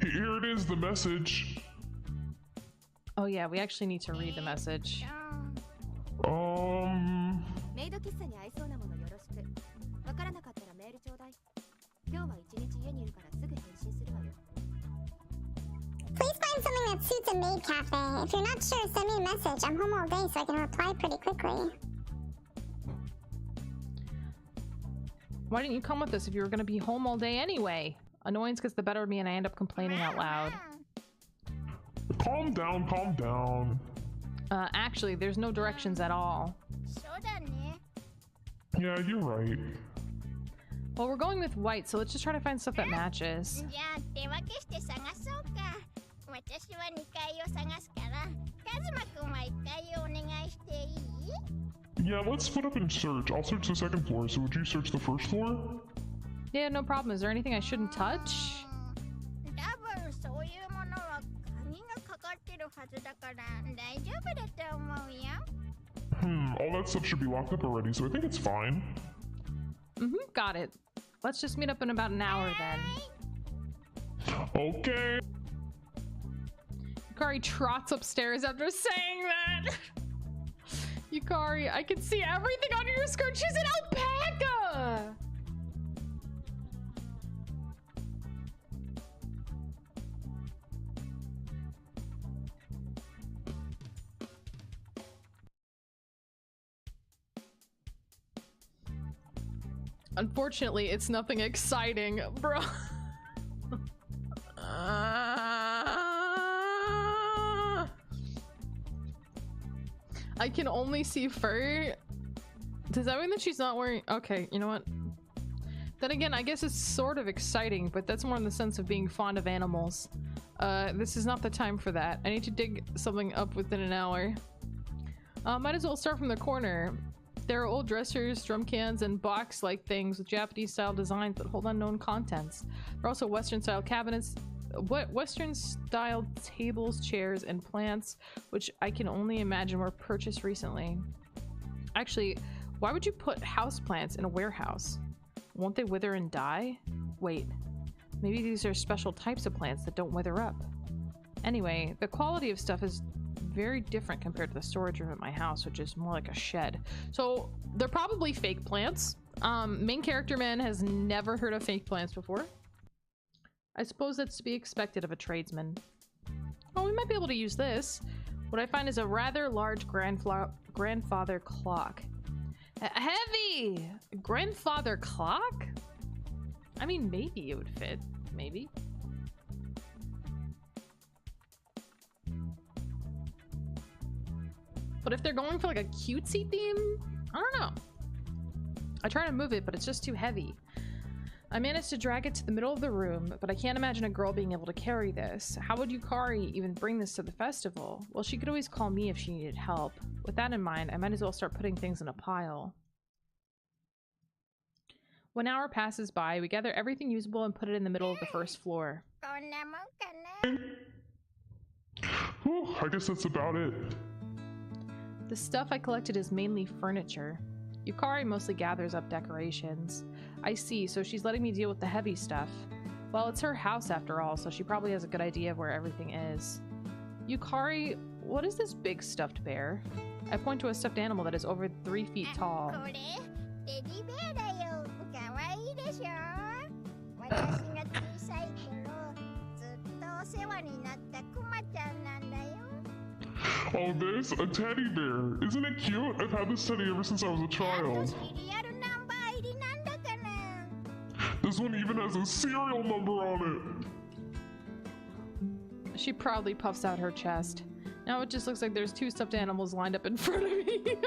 Here it is, the message. Oh yeah, we actually need to read the message. Please find something that suits a maid cafe. If you're not sure, send me a message. I'm home all day, so I can reply pretty quickly. Why didn't you come with us if you were going to be home all day anyway? Annoyance gets the better of me and I end up complaining out loud. Calm down, calm down. Actually, there's no directions at all. Yeah, you're right. Well, we're going with white, so let's just try to find stuff that matches. Yeah, let's split up and search. I'll search the second floor, so would you search the first floor? Yeah, no problem. Is there anything I shouldn't touch? All that stuff should be locked up already, so I think it's fine. Got it. Let's just meet up in about an hour then. Okay. Yukari trots upstairs after saying that. Yukari, I can see everything under your skirt. She's an alpaca! Unfortunately, it's nothing exciting, bro. I can only see fur. Does that mean that she's not wearing... Okay, you know what? Then again, I guess it's sort of exciting, but that's more in the sense of being fond of animals. This is not the time for that. I need to dig something up within an hour. Might as well start from the corner. There are old dressers, drum cans, and box-like things with Japanese-style designs that hold unknown contents. There are also Western-style cabinets, Western-style tables, chairs, and plants, which I can only imagine were purchased recently. Actually, why would you put houseplants in a warehouse? Won't they wither and die? Wait, maybe these are special types of plants that don't wither up. Anyway, the quality of stuff is very different compared to the storage room at my house, which is more like a shed. So they're probably fake plants. Main character man has never heard of fake plants before. I suppose that's to be expected of a tradesman. Oh, we might be able to use this. What I find is a rather large grandfather clock. Heavy! Grandfather clock? I mean, maybe it would fit. Maybe. But if they're going for like a cutesy theme, I don't know. I try to move it, but it's just too heavy. I managed to drag it to the middle of the room, but I can't imagine a girl being able to carry this. How would Yukari even bring this to the festival? Well, she could always call me if she needed help. With that in mind, I might as well start putting things in a pile. 1 hour passes by. We gather everything usable and put it in the middle of the first floor. Whew, I guess that's about it. The stuff I collected is mainly furniture. Yukari mostly gathers up decorations. I see, so she's letting me deal with the heavy stuff. Well, it's her house after all, so she probably has a good idea of where everything is. Yukari, what is this big stuffed bear? I point to a stuffed animal that is over 3 feet tall. Oh, this? A teddy bear. Isn't it cute? I've had this teddy ever since I was a child. This one even has a serial number on it. She proudly puffs out her chest. Now it just looks like there's 2 stuffed animals lined up in front of me.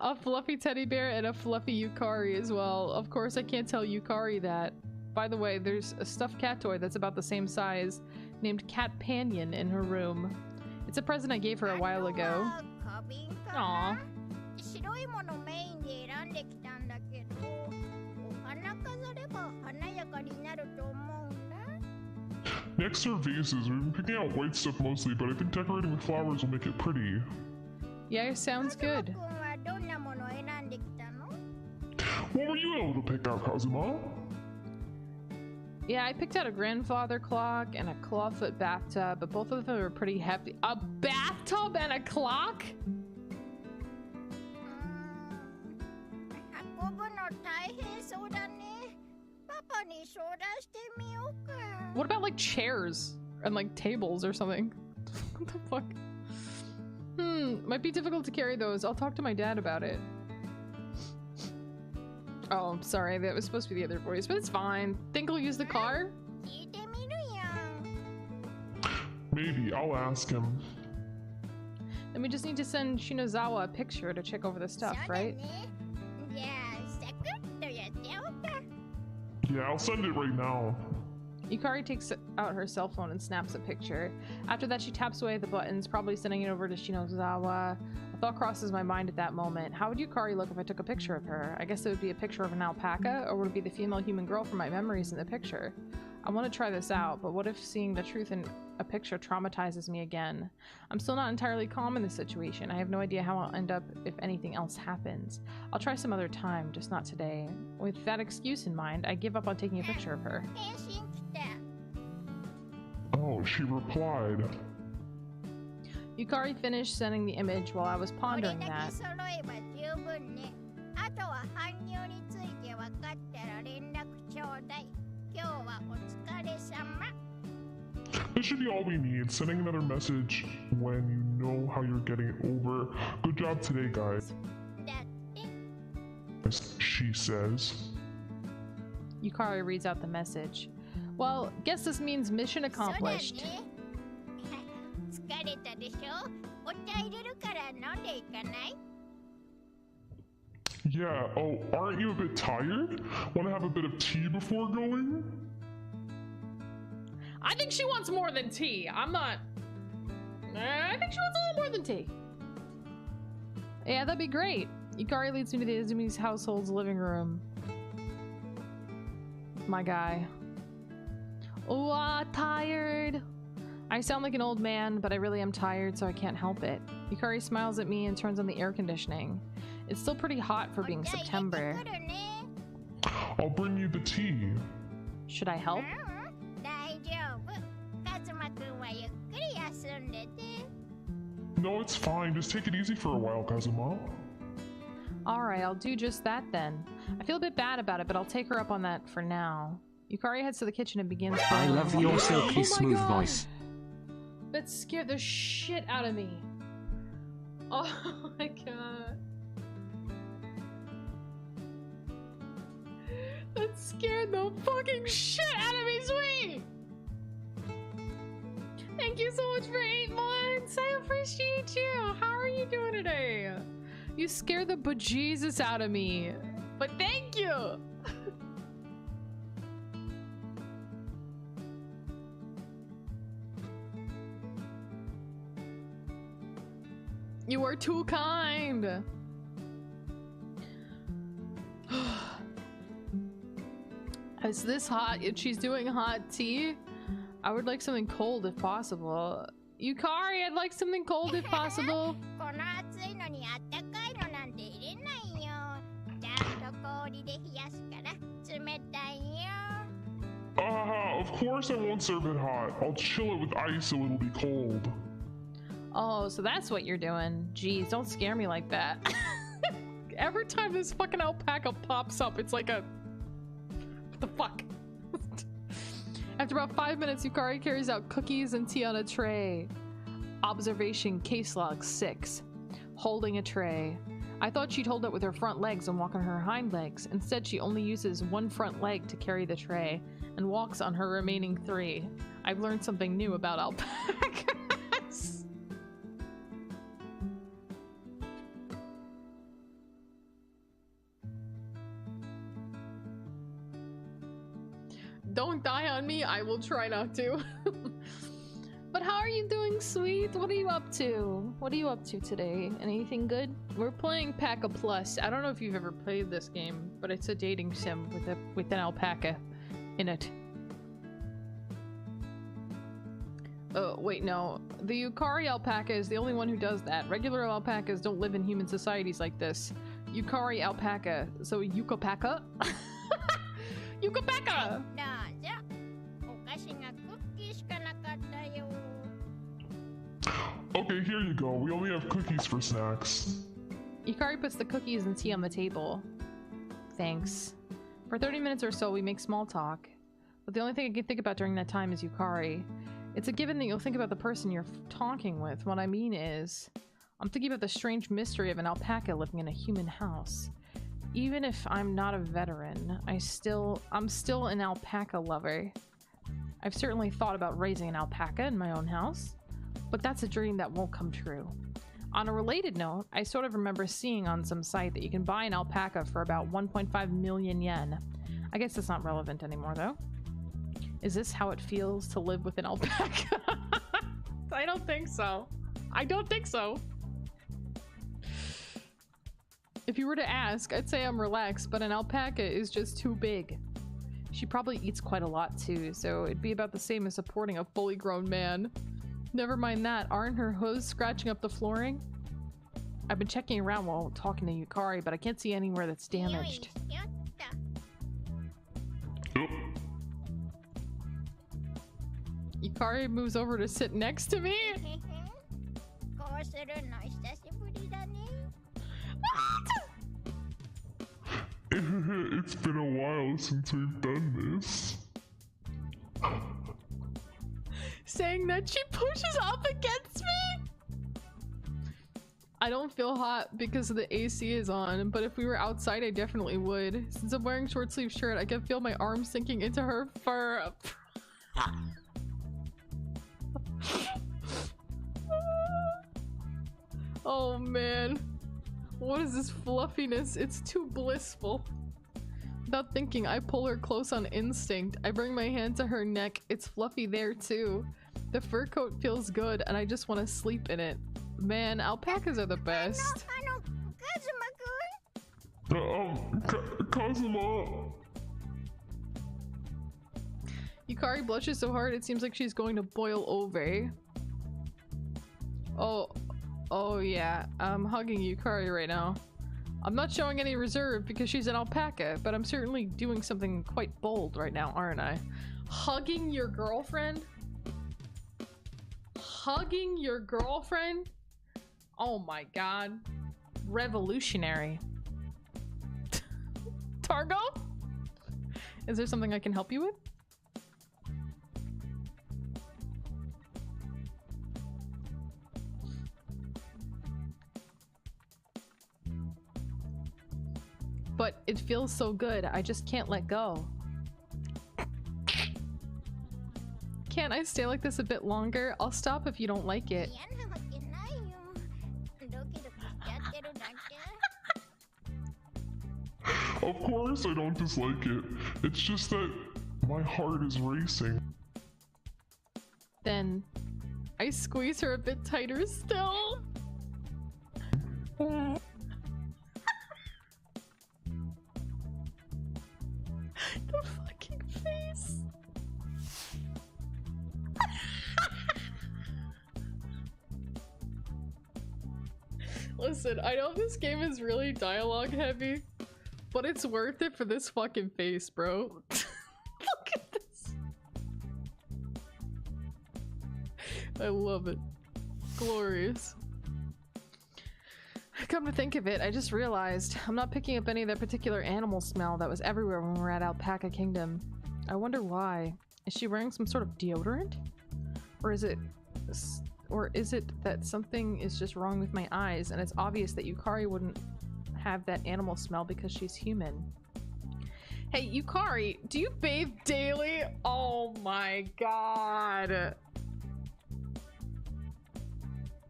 A fluffy teddy bear and a fluffy Yukari as well. Of course, I can't tell Yukari that. By the way, there's a stuffed cat toy that's about the same size, named Cat Panion, in her room. It's a present I gave her a while ago. Aww. Next to our vases, we've been picking out white stuff mostly, but I think decorating with flowers will make it pretty. Yeah, sounds good. What were you able to pick out, Kazuma? Yeah, I picked out a grandfather clock and a clawfoot bathtub, but both of them were pretty hefty. A bathtub and a clock? What about like chairs and like tables or something? What the fuck? Might be difficult to carry those. I'll talk to my dad about it. Oh, I'm sorry. That was supposed to be the other voice, but it's fine. Think he'll use the car? Maybe. I'll ask him. Then we just need to send Shinozawa a picture to check over the stuff, right? Yeah, I'll send it right now. Yukari takes out her cell phone and snaps a picture. After that, she taps away the buttons, probably sending it over to Shinozawa. A thought crosses my mind at that moment. How would Yukari look if I took a picture of her? I guess it would be a picture of an alpaca, or would it be the female human girl from my memories in the picture? I want to try this out, but what if seeing the truth in a picture traumatizes me again? I'm still not entirely calm in this situation. I have no idea how I'll end up if anything else happens. I'll try some other time, just not today. With that excuse in mind, I give up on taking a picture of her. Oh, she replied. Yukari finished sending the image while I was これ pondering だけ that. 揃えば十分ね。あとは搬入について分かったら連絡ちょうだい。今日はお疲れ様。This should be all we need. Sending another message when you know how you're getting it over. Good job today, guys. だって。 As she says. Yukari reads out the message. Well, guess this means mission そうだね。 accomplished. 疲れたでしょ。お茶入れるから飲んでいかない？ Yeah, oh, aren't you a bit tired? Want to have a bit of tea before going? I think she wants more than tea. I'm not. I think she wants a little more than tea. Yeah, that'd be great. Yukari leads me to the Izumi's household's living room. My guy. Oh, tired. I sound like an old man, but I really am tired, so I can't help it. Yukari smiles at me and turns on the air conditioning. It's still pretty hot for being September. お茶入れてくるね。 I'll bring you the tea. Should I help? 大丈夫。カズマくんはゆっくり休んでて。 No, it's fine. Just take it easy for a while, Kazuma. Alright, I'll do just that then. I feel a bit bad about it, but I'll take her up on that for now. Yukari heads to the kitchen and begins I boiling love water. your silky Oh my smooth God. voice. That scared the shit out of me. Oh my god. That scared the fucking shit out of me, sweet! Thank you so much for 8 months! I appreciate you! How are you doing today? You scared the bejesus out of me. But thank you! You are too kind! It's this hot and she's doing hot tea? I would like something cold if possible. Yukari, I'd like something cold if possible. この暑いのにあったかいのなんて入れないよ。ちゃんと氷で冷やすから冷たいよ。Of course I won't serve it hot. I'll chill it with ice so it'll be cold. Oh, so that's what you're doing. Jeez, don't scare me like that. Every time this fucking alpaca pops up, it's like a... What the fuck? After about 5 minutes, Yukari carries out cookies and tea on a tray. Observation case log 6. Holding a tray. I thought she'd hold it with her front legs and walk on her hind legs. Instead, she only uses one front leg to carry the tray and walks on her remaining 3. I've learned something new about alpacas. Don't die on me, I will try not to. But how are you doing, sweet? What are you up to? What are you up to today? Anything good? We're playing PacaPlus. I don't know if you've ever played this game, but it's a dating sim with an alpaca in it. Oh, wait, no. The Yukari alpaca is the only one who does that. Regular alpacas don't live in human societies like this. Yukari alpaca. So Yukapaca? Yukapaca! どうぞ。お菓子がクッキーしかなかったよ。 Okay, here you go. We only have cookies for snacks. Yukari puts the cookies and tea on the table. Thanks. For 30 minutes or so, we make small talk. But the only thing I can think about during that time is Yukari. It's a given that you'll think about the person you're talking with. What I mean is, I'm thinking about the strange mystery of an alpaca living in a human house. Even if I'm not a veteran, I'm still an alpaca lover. I've certainly thought about raising an alpaca in my own house, but that's a dream that won't come true. On a related note, I sort of remember seeing on some site that you can buy an alpaca for about 1.5 million yen. I guess it's not relevant anymore though. Is this how it feels to live with an alpaca? I don't think so. I don't think so. If you were to ask, I'd say I'm relaxed, but an alpaca is just too big. She probably eats quite a lot too, so it'd be about the same as supporting a fully grown man. Never mind that, aren't her hooves scratching up the flooring? I've been checking around while talking to Yukari, but I can't see anywhere that's damaged. よいしょっと。 Yep. Yukari moves over to sit next to me. こうするの久しぶりだね。It's been a while since we've done this. Saying that she pushes up against me. I don't feel hot because the AC is on, but if we were outside, I definitely would. Since I'm wearing short sleeve shirt, I can feel my arms sinking into her fur. Oh man. What is this fluffiness? It's too blissful. Without thinking, I pull her close on instinct. I bring my hand to her neck. It's fluffy there too. The fur coat feels good and I just want to sleep in it. Man, alpacas are the best. Kazuma! Yukari blushes so hard it seems like she's going to boil over. Oh yeah, I'm hugging Yukari right now. I'm not showing any reserve because she's an alpaca, but I'm certainly doing something quite bold right now, aren't I? Hugging your girlfriend? Hugging your girlfriend? Oh my god. Revolutionary. Targo? Is there something I can help you with? But it feels so good, I just can't let go. Can't I stay like this a bit longer? I'll stop if you don't like it. Of course I don't dislike it. It's just that my heart is racing. Then I squeeze her a bit tighter still. The fucking face. Listen, I know this game is really dialogue heavy, but it's worth it for this fucking face, bro. Look at this. I love it. Glorious. Come to think of it, I just realized I'm not picking up any of that particular animal smell that was everywhere when we were at Alpaca Kingdom. I wonder why. Is she wearing some sort of deodorant? Or is it that something is just wrong with my eyes and it's obvious that Yukari wouldn't have that animal smell because she's human? Hey Yukari, do you bathe daily? Oh my god.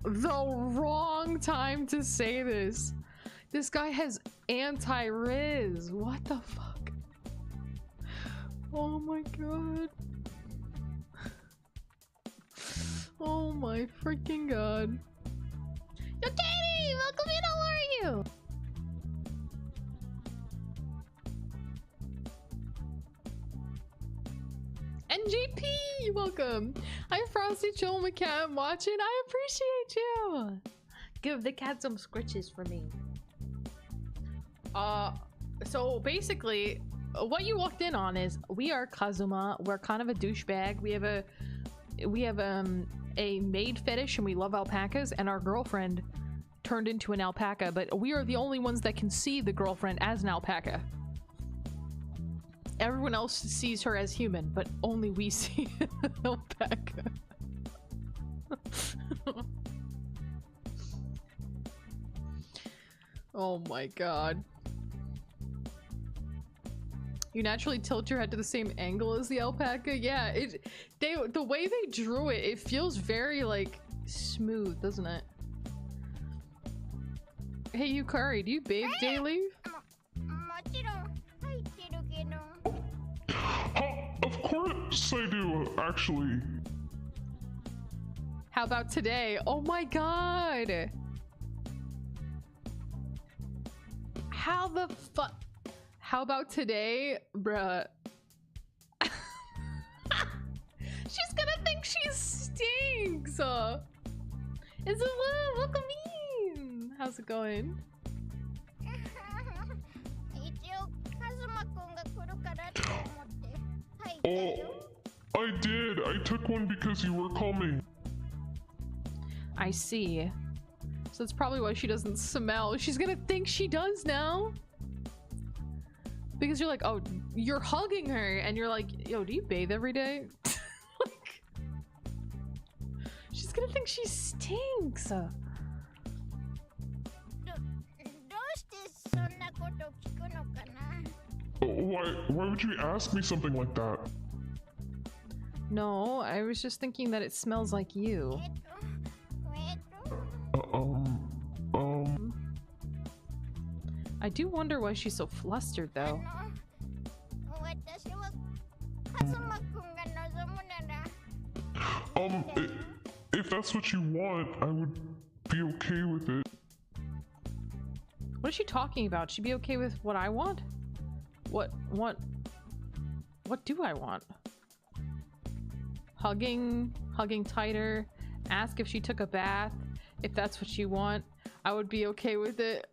The wrong time to say this. This guy has anti-riz. What the fuck? Oh my god. Oh my freaking god. Yo, Katie! Welcome in, how are you? NGP! Welcome! I'm Frosty Chill McCat watching. I appreciate you! Give the cat some scritches for me. So basically, what you walked in on is we are Kazuma. We're kind of a douchebag. We have a maid fetish and we love alpacas, and our girlfriend turned into an alpaca, but we are the only ones that can see the girlfriend as an alpaca. Everyone else sees her as human, but only we see an alpaca. Oh my god. You naturally tilt your head to the same angle as the alpaca? Yeah, the way they drew it, it feels very, like, smooth, doesn't it? Hey Yukari, do you bathe daily? Of course I do, actually. How about today? Oh my god! How the fuck? How about today? Bruh. She's gonna think she stinks! It's a welcome in! How's it going? I did. I took one because you were calming. I see. So that's probably why she doesn't smell. She's gonna think she does now. Because you're like, oh, you're hugging her, and you're like, yo, do you bathe every day? Like, she's gonna think she stinks. どうしてそんなこと聞くのかな Why would you ask me something like that? No, I was just thinking that it smells like you. えっと I do wonder why she's so flustered, though. 私はカズマくんが望むなら If that's what you want, I would be okay with it. What is she talking about? She'd be okay with what I want? What do I want? Hugging tighter, ask if she took a bath. If that's what you want, I would be okay with it.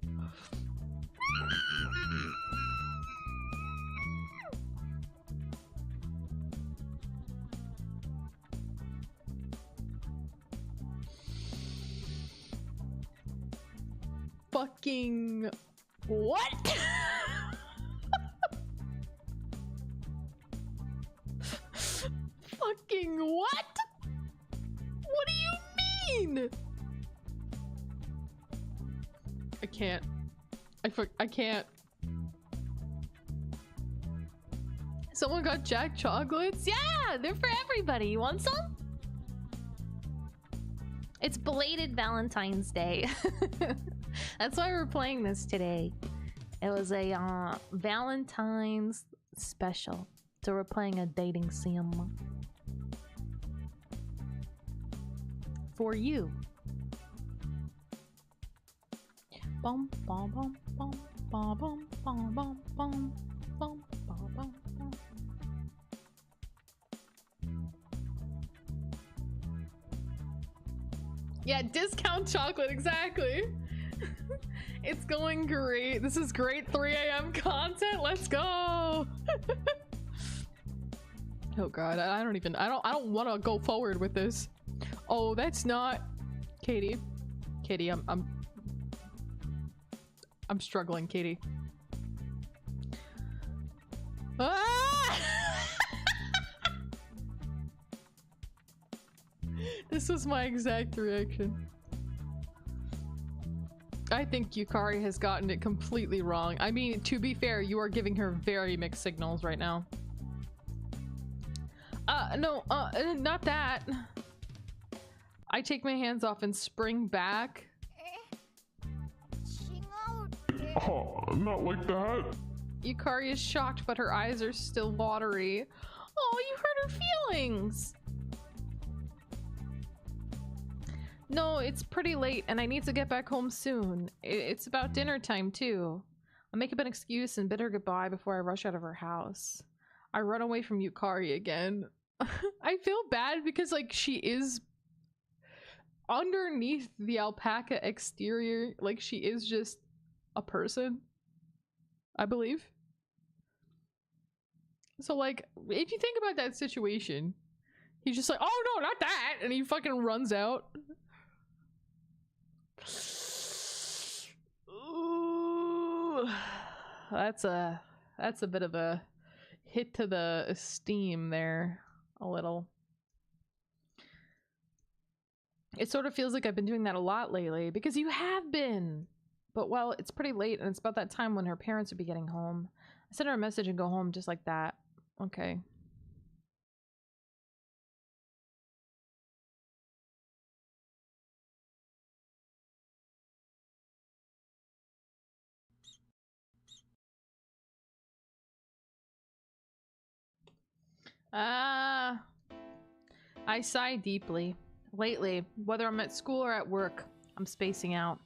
Fucking what? Fucking what? What do you mean? I can't. I can't. Someone got Jack chocolates? Yeah, they're for everybody. You want some? It's belated Valentine's Day. That's why we're playing this today. It was a Valentine's special. So we're playing a dating sim. For you. Bum bum bum bum bum bum bum bum bum bum bum bum. Yeah, discount chocolate, exactly. It's going great. This is great 3 a.m. content. Let's go. Oh god, I don't want to go forward with this. Oh, that's not Katie. Katie, I'm struggling, Katie. Ah! This was my exact reaction. I think Yukari has gotten it completely wrong. I mean, to be fair, you are giving her very mixed signals right now. No, not that. I take my hands off and spring back. 違うって Oh, not like that. Yukari is shocked, but her eyes are still watery. Oh, you hurt her feelings! No, it's pretty late and I need to get back home soon. It's about dinner time too. I'll make up an excuse and bid her goodbye before I rush out of her house. I run away from Yukari again. I feel bad because like she is underneath the alpaca exterior, like she is just a person, I believe. So like, if you think about that situation, he's just like, oh no, not that, and he fucking runs out. Ooh, that's a bit of a hit to the esteem there, a little. It sort of feels like I've been doing that a lot lately, because you have been. But well, it's pretty late and it's about that time when her parents would be getting home. I sent her a message and go home just like that. Okay. I sigh deeply. Lately, whether I'm at school or at work, I'm spacing out.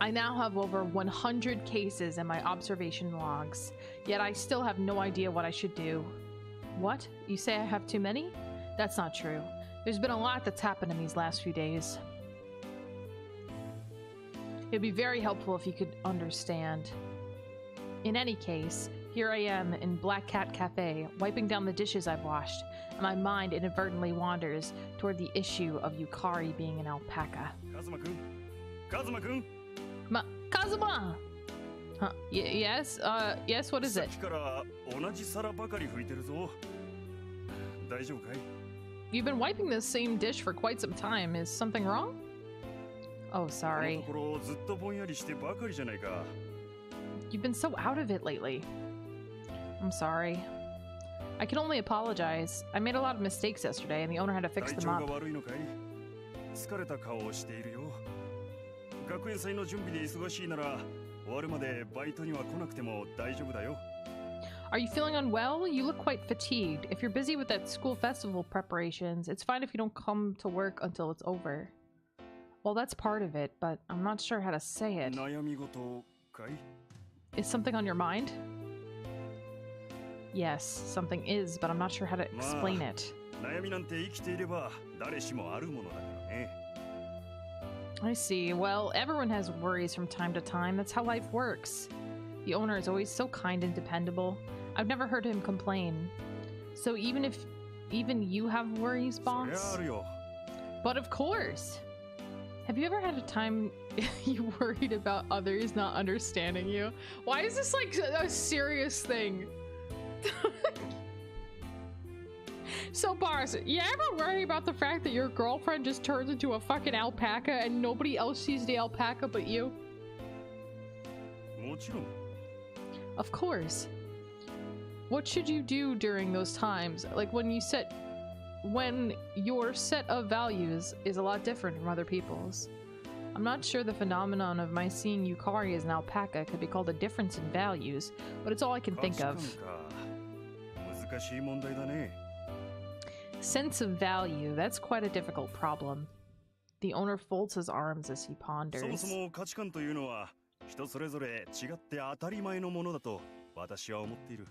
I now have over 100 cases in my observation logs, yet I still have no idea what I should do. What? You say I have too many? That's not true. There's been a lot that's happened in these last few days. It'd be very helpful if you could understand. In any case, here I am in Black Cat Cafe, wiping down the dishes I've washed. and my mind inadvertently wanders toward the issue of Yukari being an alpaca. カズマくんカズマくん Kazuma! Huh, yes? Yes, what is さっ it? きから同じ皿ばかり拭いてるぞ大丈夫かい You've been wiping the same dish for quite some time. Is something wrong? Oh, この sorry. ところずっとぼんやりしてばかりじゃないか You've been so out of it lately. I'm sorry. I can only apologize. I made a lot of mistakes yesterday, and the owner had to fix 体 them 調 up. が悪いのかい疲れた顔をしているよ学園祭の準備で忙しいなら終わるまでバイトには来なくても大丈夫だよ Are you feeling unwell? You look quite fatigued. If you're busy with that school festival preparations, it's fine if you don't come to work until it's over. Well, that's part of it, but I'm not sure how to say it. 悩み事かい Is something on your mind? Yes, something is, but I'm not sure how to explain it. 悩みなんて生きていれば誰しもあるものだからね I see. Well, everyone has worries from time to time. That's how life works. The owner is always so kind and dependable. I've never heard him complain. So even you have worries, そりゃ boss? あるよ But of course. Have you ever had a time you worried about others not understanding you? Why is this like a serious thing? So, boss, you ever worry about the fact that your girlfriend just turns into a fucking alpaca and nobody else sees the alpaca but you? もちろん Of course. What should you do during those times? Like when your set of values is a lot different from other people's. I'm not sure the phenomenon of my seeing Yukari as an alpaca could be called a difference in values, but it's all I can 価 think 値観 of. か難しい問題だね Sense of value, that's quite a difficult problem. The owner folds his arms as he そもそ ponders. も価値観というのは人それぞれ違って当たり前のものだと私は思っている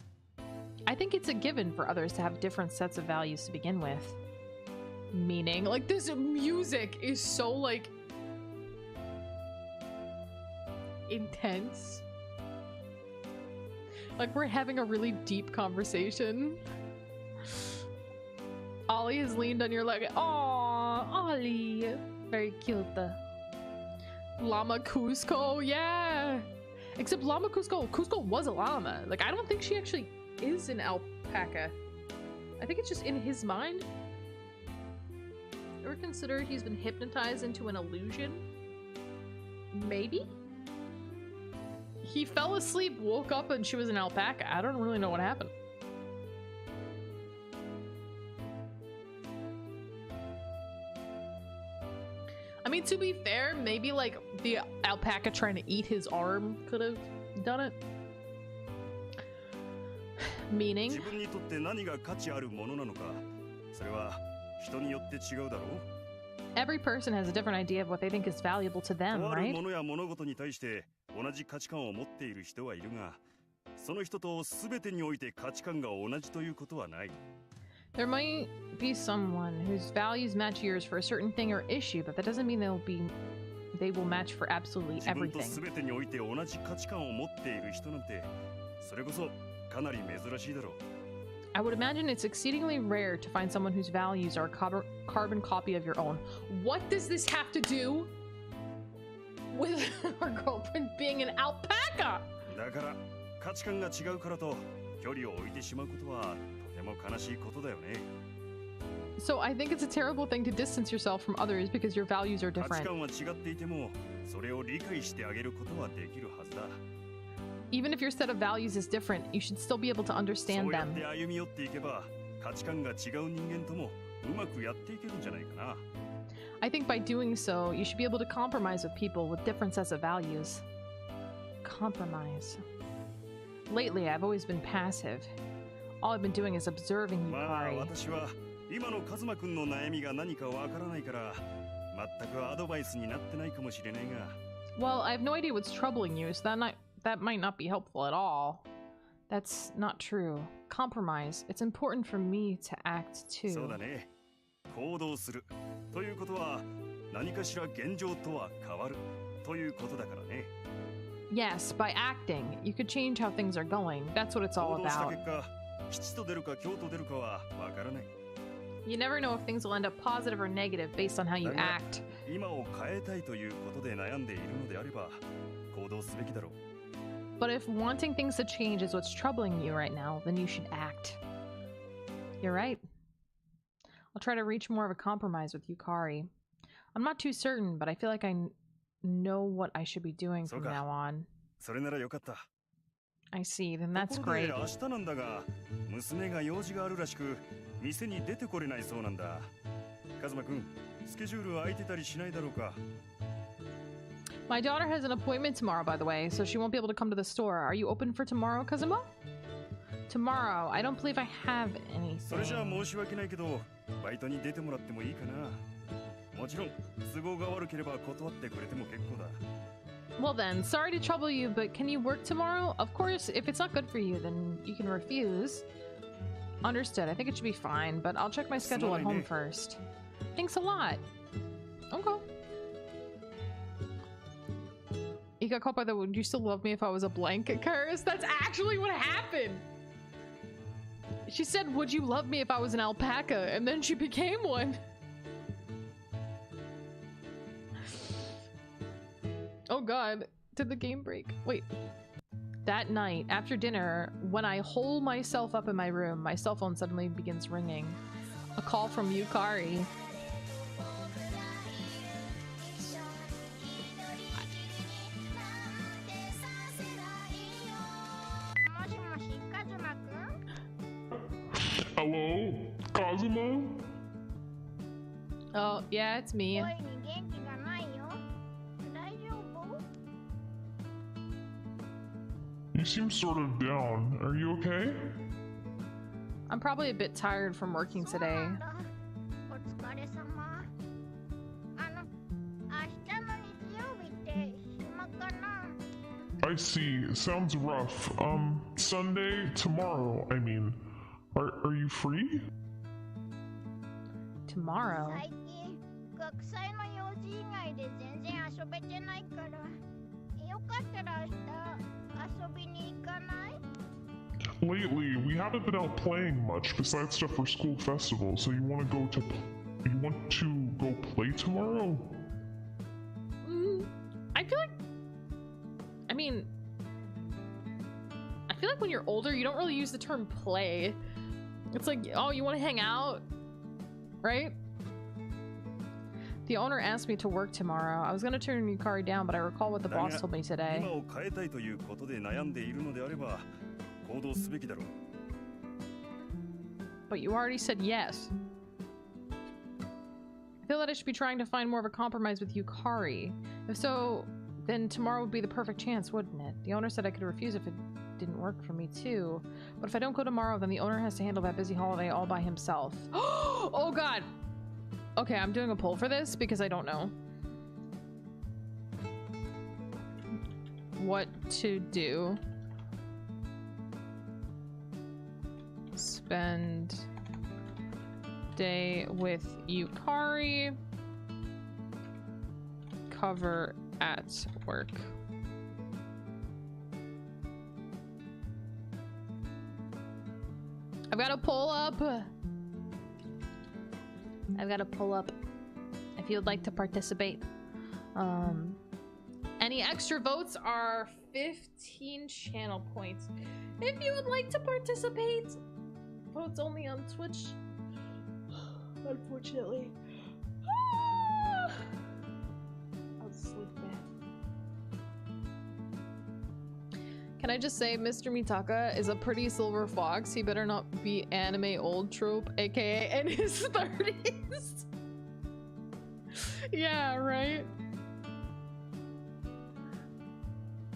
I think it's a given for others to have different sets of values to begin with. Meaning, like, this music is so, like, intense. Like, we're having a really deep conversation. Ollie has leaned on your leg. Aww, Ollie. Very cute. Llama Cusco, yeah. Except Llama Cusco was a llama. Like, I don't think she actually is an alpaca. I think it's just in his mind. Ever considered he's been hypnotized into an illusion? Maybe? He fell asleep, woke up, and she was an alpaca. I don't really know what happened. I mean, to be fair, maybe like the alpaca trying to eat his arm could have done it. Meaning? 自分にとって何が価値あるものなのかそれは人によって違うだろう Every person has a different idea of what they think is valuable to them, とある right? ものや物事に対して同じ価値観を持っている人はいるがその人と全てにおいて価値観が同じということはない There might be someone whose values match yours for a certain thing or issue, but that doesn't mean they will match for absolutely 自分と everything. 全てにおいて同じ価値観を持っている人なんてそれこそかなり珍しいだろう I would imagine it's exceedingly rare to find someone whose values are a carbon copy of your own. What does this have to do with our girlfriend being an alpaca? だから価値観が違うからと距離を置いてしまうことはとても悲しいことだよね So I think it's a terrible thing to distance yourself from others because your values are 価値 different. 観は違っていてもそれを理解してあげることはできるはずだ Even if your set of values is different, you should still be able to そ understand うやっ them. て歩み寄っていけば価値観が違う人間ともうまくやっていけるんじゃないかな I think by doing so, you should be able to compromise with people with different sets of values. Compromise. Lately, I've always been passive. All I've been doing is observing まあ Yukari. 私は今のカズマくんの悩みが何かわからないから全くアドバイスになってないかもしれないが Well, I have no idea what's troubling you, so that might not be helpful at all. That's not true. Compromise. It's important for me to act そう too. だね行動するということは何かしら現状とは変わるということだからね Yes, by acting, you could change how things are going. That's what it's all 行動した about. 結果吉と出るか凶と出るかはわからない You never know if things will end up positive or negative based on how you act. 今を変えたいということで悩んでいるのであれば行動すべきだろう。 But if wanting things to change is what's troubling you right now, then you should act. You're right. I'll try to reach more of a compromise with Yukari. I'm not too certain, but I feel like I know what I should be doing from now on. それならよかった。 I see, then that's ところで great. 明日なんだが、娘が用事があるらしく、店に出てこれないそうなんだ。カズマくん、スケジュール空いてたりしないだろうか。 My daughter has an appointment tomorrow, by the way, so she won't be able to come to the store. Are you open for tomorrow, Kazuma? Tomorrow. I don't believe I have それじゃあ anything. 申し訳ないけど、バイトに出てもらってもいいかな。もちろん、都合が悪ければ断ってくれても結構だ。 Well then, sorry to trouble you, but can you work tomorrow? Of course, if it's not good for you, then you can refuse. Understood. I think it should be fine, but I'll check my schedule at home first. Thanks a lot. Okay. You got caught by the would you still love me if I was a blanket curse? That's actually what happened. She said, would you love me if I was an alpaca? And then she became one. Oh god, did the game break? Wait. That night, after dinner, when I hole myself up in my room, my cell phone suddenly begins ringing. A call from Yukari. Hello, Kazuma? Oh, yeah, it's me. 声に元気がないよ。大丈夫？ You seem sort of down. Are you okay? I'm probably a bit tired from working そうな today. んだ。お疲れ様。明日の日曜日って暇かな？ I see. Sounds rough. Sunday? Tomorrow, I mean. Are you free? Tomorrow? 最近学祭の用事以外で全然遊べてないから、よかったら明日遊びに行かない？ Lately, we haven't been out playing much besides stuff for school festivals, so you want to go play tomorrow? I feel like... I mean... I feel like when you're older, you don't really use the term play. It's like, oh, you want to hang out? Right? The owner asked me to work tomorrow. I was going to turn Yukari down, but I recall what the boss told me today. 今を変えたいということで悩んでいるのであれば行動すべきだろう。 But you already said yes. I feel that I should be trying to find more of a compromise with Yukari. If so, then tomorrow would be the perfect chance, wouldn't it? The owner said I could refuse if it didn't work for me too. But if I don't go tomorrow, then the owner has to handle that busy holiday all by himself. Oh god! Okay, I'm doing a poll for this because I don't know what to do. Spend day with Yukari. Cover at work. I've got to pull up. I've got to pull up. If you'd like to participate. Any extra votes are 15 channel points. If you would like to participate. Votes only on Twitch. Unfortunately. I'll sleep bad. Can I just say Mr. Mitaka is a pretty silver fox. He better not be anime old trope, aka in his 30s. Yeah, right?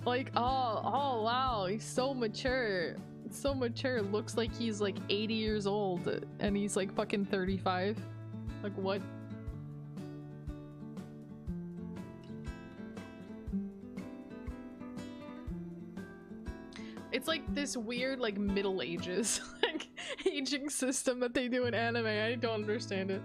Like, oh wow, he's so mature. So mature. Looks like he's like 80 years old and he's like fucking 35. Like what? It's like this weird like Middle Ages like aging system that they do in anime. I don't understand it.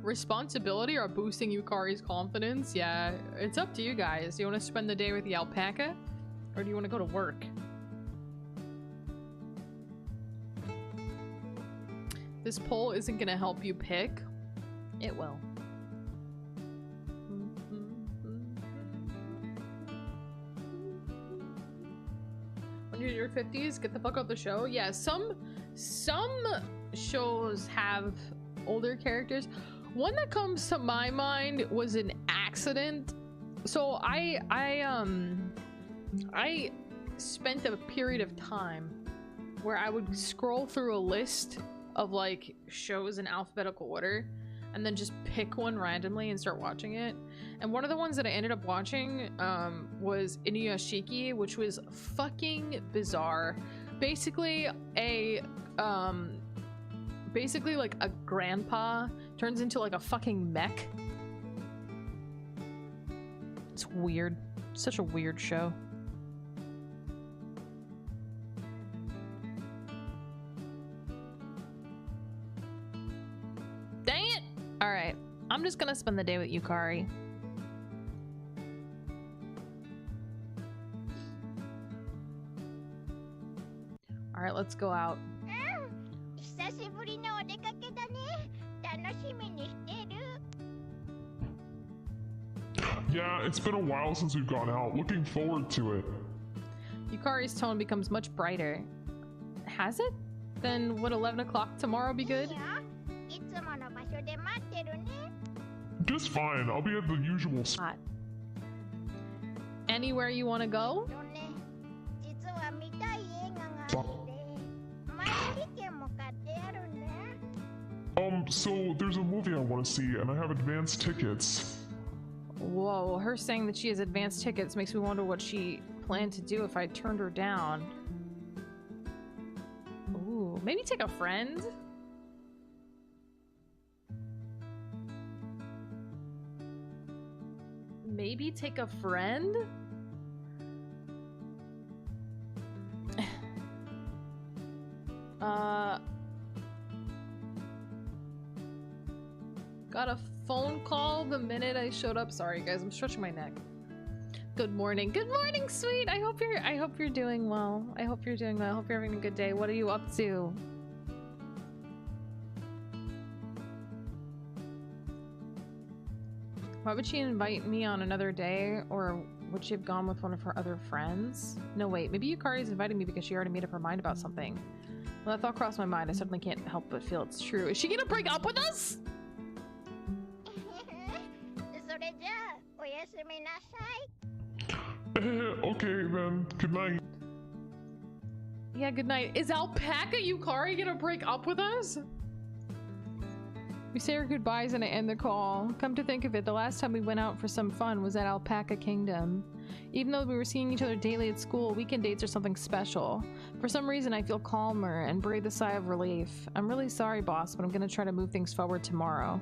Responsibility or boosting Yukari's confidence? Yeah, it's up to you guys. Do you want to spend the day with the alpaca? Or do you want to go to work? this poll isn't gonna help you pick, it will. When you're in your 50s, get the fuck out the show. Yeah, some shows have older characters. One that comes to my mind was an accident. So I spent a period of time where I would scroll through a list of like shows in alphabetical order and then just pick one randomly and start watching it. And one of the ones that I ended up watching was Inuyashiki, which was fucking bizarre. Basically like a grandpa turns into like a fucking mech. It's weird. Such a weird show. Dang it! Alright, I'm just gonna spend the day with Yukari. Alright, let's go out. Yeah, it's been a while since we've gone out. Looking forward to it. Yukari's tone becomes much brighter. Has it? Then would 11 o'clock tomorrow be good? Just fine. I'll be at the usual spot. Anywhere you want to go? So there's a movie I want to see, and I have advance tickets. Whoa, her saying that she has advanced tickets makes me wonder what she planned to do if I turned her down. Ooh, maybe take a friend? Maybe take a friend? Got a phone call the minute I showed up. Sorry guys, I'm stretching my neck. Good morning. Good morning, sweet. I hope you're doing well. I hope you're doing well. I hope you're having a good day. What are you up to? Why would she invite me on another day, or would she have gone with one of her other friends? No, wait, maybe Yukari's inviting me because she already made up her mind about something. Well, that thought crossed my mind. I certainly can't help but feel it's true. Is she gonna break up with us? Okay then, good night. Yeah, good night. Is Alpaca Yukari gonna break up with us? We say our goodbyes and I end the call. Come to think of it, the last time we went out for some fun was at Alpaca Kingdom. Even though we were seeing each other daily at school, weekend dates are something special. For some reason, I feel calmer and breathe a sigh of relief. I'm really sorry, boss, but I'm gonna try to move things forward tomorrow.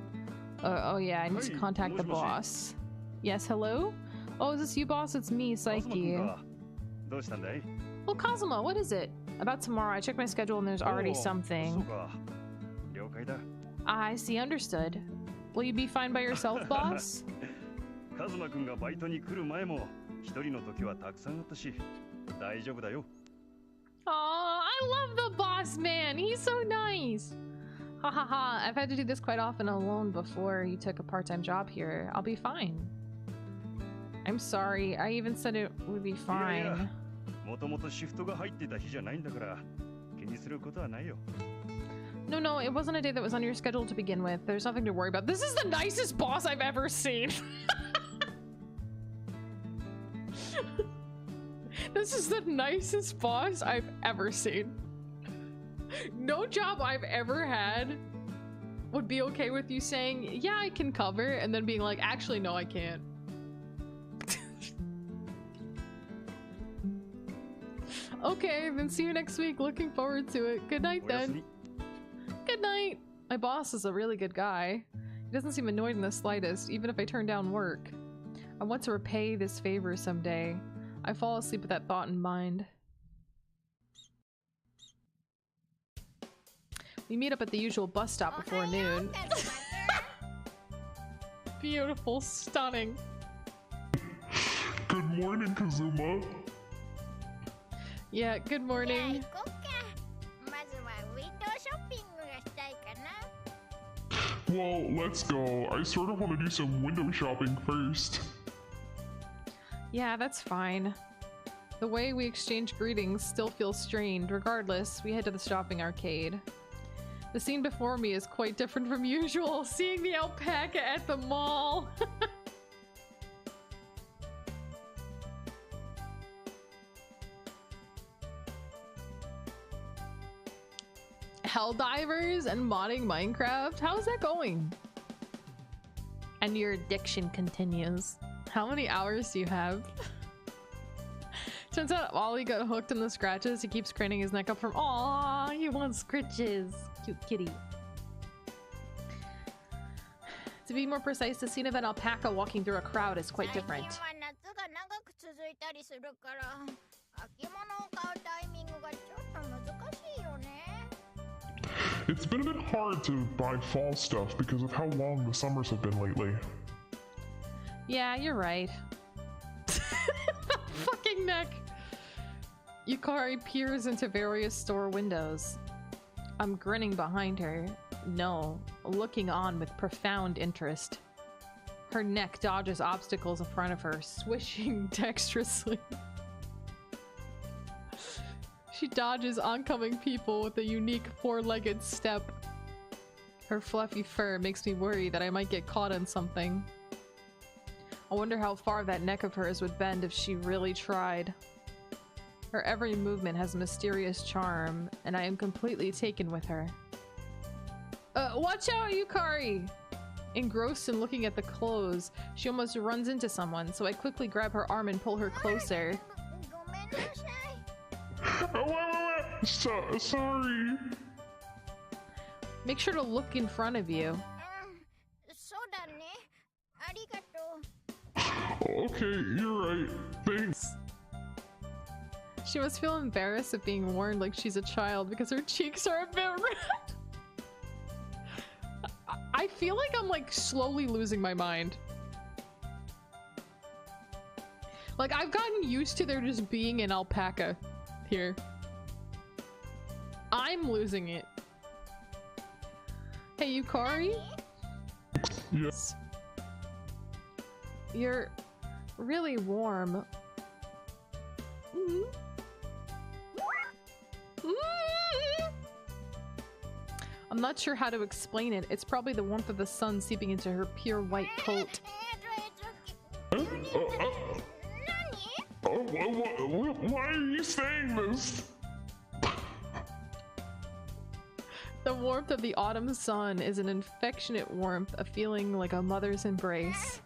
Oh yeah, I need to contact the boss. Yes, hello? Oh, is this you, boss? It's me, Psyche. Well, Kazuma, what is it? About tomorrow, I checked my schedule and there's already something. I see, understood. Will you be fine by yourself, boss? Aw, I love the boss man. He's so nice. Ha ha ha. I've had to do this quite often alone before you took a part-time job here. I'll be fine. I'm sorry. I even said it would be fine. No, it wasn't a day that was on your schedule to begin with. There's nothing to worry about. This is the nicest boss I've ever seen. This is the nicest boss I've ever seen. No job I've ever had would be okay with you saying, yeah, I can cover, and then being like, actually, no, I can't. Okay, then see you next week. Looking forward to it. Good night, then. Good night. My boss is a really good guy. He doesn't seem annoyed in the slightest, even if I turn down work. I want to repay this favor someday. I fall asleep with that thought in mind. We meet up at the usual bus stop before noon. Beautiful, stunning. Good morning, Kazuma. Yeah, good morning. Well, let's go. I sort of want to do some window shopping first. Yeah, that's fine. The way we exchange greetings still feels strained. Regardless, we head to the shopping arcade. The scene before me is quite different from usual. Seeing the alpaca at the mall. Helldivers and modding Minecraft? How's that going? And your addiction continues. How many hours do you have? Turns out Ollie got hooked in the scratches. He keeps craning his neck up from aww, he wants scritches. Cute kitty. To be more precise, the scene of an alpaca walking through a crowd is quite different. It's been a bit hard to buy fall stuff because of how long the summers have been lately. Yeah, you're right. Fucking neck. Yukari peers into various store windows. I'm grinning behind her. No, looking on with profound interest. Her neck dodges obstacles in front of her, swishing dexterously. She dodges oncoming people with a unique four-legged step. Her fluffy fur makes me worry that I might get caught in something. I wonder how far that neck of hers would bend if she really tried. Her every movement has a mysterious charm, and I am completely taken with her. Watch out, Yukari! Engrossed in looking at the clothes, she almost runs into someone, so I quickly grab her arm and pull her closer. Oh, wait. Sorry. Make sure to look in front of you. Okay, you're right. Thanks. She must feel embarrassed of being warned like she's a child because her cheeks are a bit red. I feel like I'm like slowly losing my mind. Like I've gotten used to there just being an alpaca here. I'm losing it. Hey, Yukari? Yes. You're really warm. I'm not sure how to explain it. It's probably the warmth of the sun seeping into her pure white coat. Why are you saying this? The warmth of the autumn sun is an affectionate warmth, a feeling like a mother's embrace.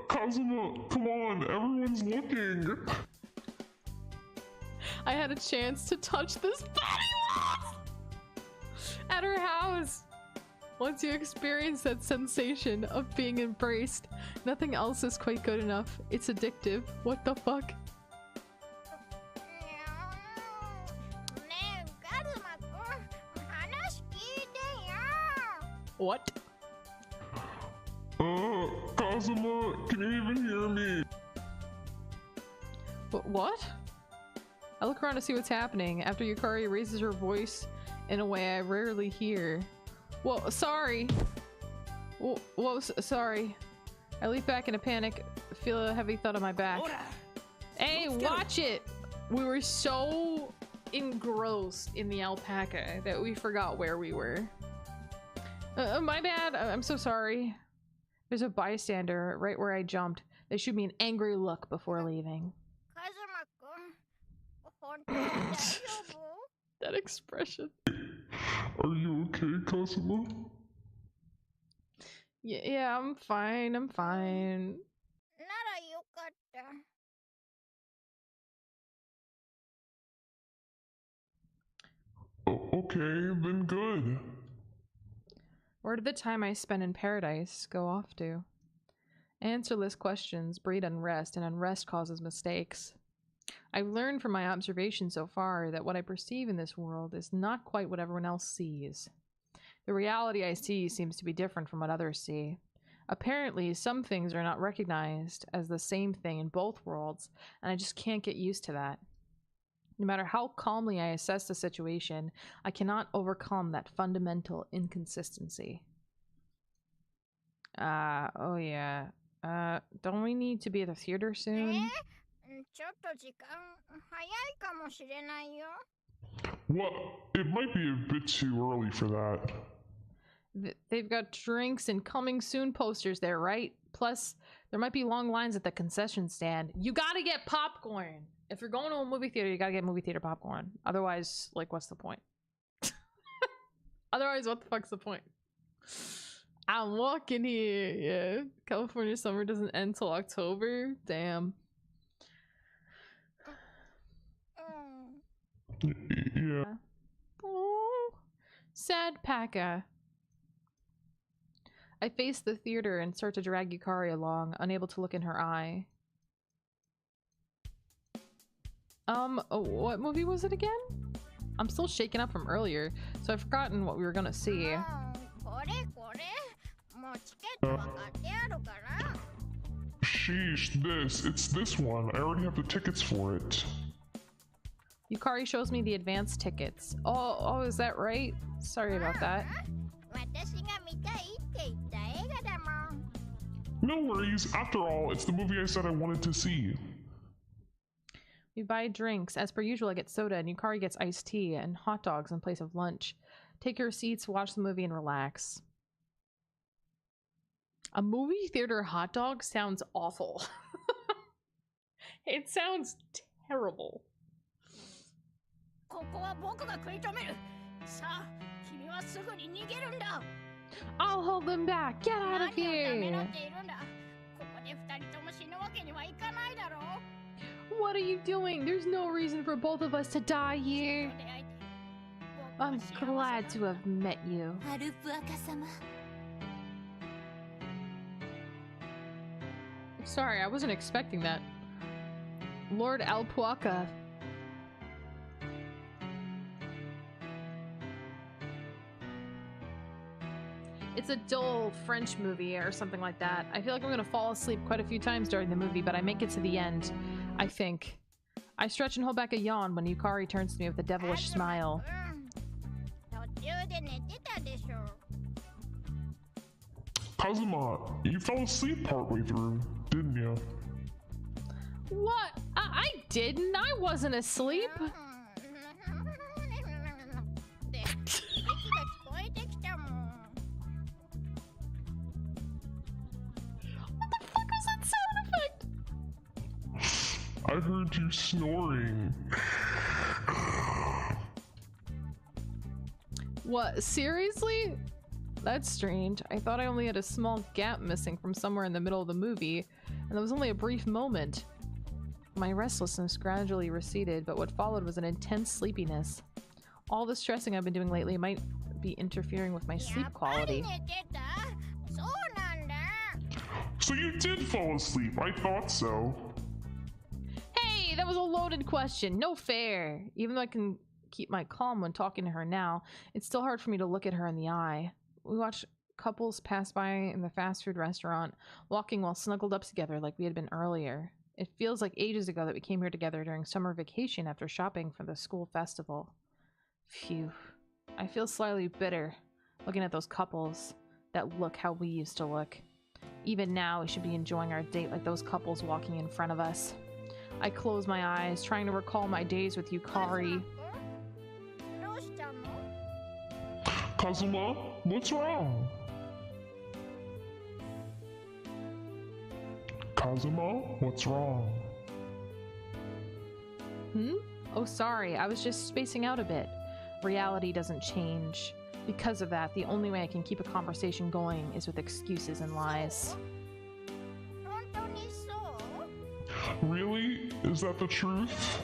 Kazuma, come on, everyone's looking. I had a chance to touch this body at her house. Once you experience that sensation of being embraced, nothing else is quite good enough. It's addictive. What the fuck? What? Kazuma, can you even hear me? What? I look around to see what's happening after Yukari raises her voice in a way I rarely hear. Whoa, sorry. Whoa, sorry. I leap back in a panic, feel a heavy thud on my back. Hey, watch it! We were so engrossed in the alpaca that we forgot where we were. My bad. I'm so sorry. There's a bystander right where I jumped. They shoot me an angry look before leaving. That expression. Are you okay, Kazuma? Yeah, I'm fine. I'm fine. Okay, then good. Where did the time I spent in paradise go off to? Answerless questions breed unrest, and unrest causes mistakes. I've learned from my observation so far that what I perceive in this world is not quite what everyone else sees. The reality I see seems to be different from what others see. Apparently, some things are not recognized as the same thing in both worlds, and I just can't get used to that. No matter how calmly I assess the situation, I cannot overcome that fundamental inconsistency. Oh yeah. Don't we need to be at the theater soon? ちょっと時間早いかもしれないよ。 Well, it might be a bit too early for that. They've got drinks and coming soon posters there, right? Plus, there might be long lines at the concession stand. You gotta get popcorn! If you're going to a movie theater, you gotta get movie theater popcorn. Otherwise, like, what's the point? Otherwise, what the fuck's the point? I'm walking here, yeah. California summer doesn't end till October? Damn. Yeah. Oh, sad Paca. I face the theater and start to drag Yukari along, unable to look in her eye. What movie was it again? I'm still shaken up from earlier, so I've forgotten what we were gonna see. Sheesh, it's this one. I already have the tickets for it. Yukari shows me the advance tickets. Oh, is that right? Sorry about that. No worries. After all, it's the movie I said I wanted to see. We buy drinks. As per usual, I get soda, and Yukari gets iced tea and hot dogs in place of lunch. Take your seats, watch the movie, and relax. A movie theater hot dog sounds awful. It sounds terrible. I'll hold them back. Get out of here. What are you doing? There's no reason for both of us to die here. I'm glad to have met you. Sorry, I wasn't expecting that. Lord Alpuaka. It's a dull French movie or something like that. I feel like I'm gonna fall asleep quite a few times during the movie, but I make it to the end, I think. I stretch and hold back a yawn when Yukari turns to me with a devilish smile. Kazuma, you fell asleep partway through, didn't you? What? I didn't. I wasn't asleep. I heard you snoring. What? Seriously? That's strange. I thought I only had a small gap missing from somewhere in the middle of the movie, and that was only a brief moment. My restlessness gradually receded, but what followed was an intense sleepiness. All the stressing I've been doing lately might be interfering with my sleep quality. So you did fall asleep, I thought so. Hey, that was a loaded question. No fair. Even though I can keep my calm when talking to her now, it's still hard for me to look at her in the eye. We watched couples pass by in the fast food restaurant, walking while snuggled up together like we had been earlier. It feels like ages ago that we came here together during summer vacation after shopping for the school festival. Phew. I feel slightly bitter looking at those couples that look how we used to look. Even now, we should be enjoying our date like those couples walking in front of us. I close my eyes, trying to recall my days with Yukari. Kazuma, what's wrong? Kazuma, what's wrong? Oh, sorry. I was just spacing out a bit. Reality doesn't change. Because of that, the only way I can keep a conversation going is with excuses and lies. Really? Is that the truth?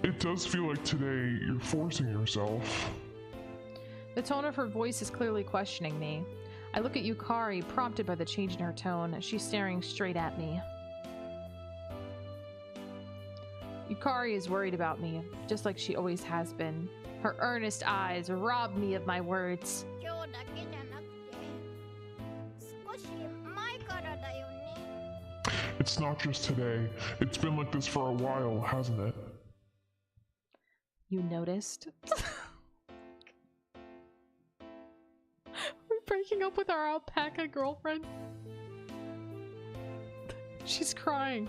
It does feel like today you're forcing yourself. The tone of her voice is clearly questioning me. I look at Yukari, prompted by the change in her tone. She's staring straight at me. Yukari is worried about me, just like she always has been. Her earnest eyes robbed me of my words. 今日だけじゃなくて少し前からだよね。 It's not just today. It's been like this for a while, hasn't it? You noticed? We're breaking up with our alpaca girlfriend. She's crying.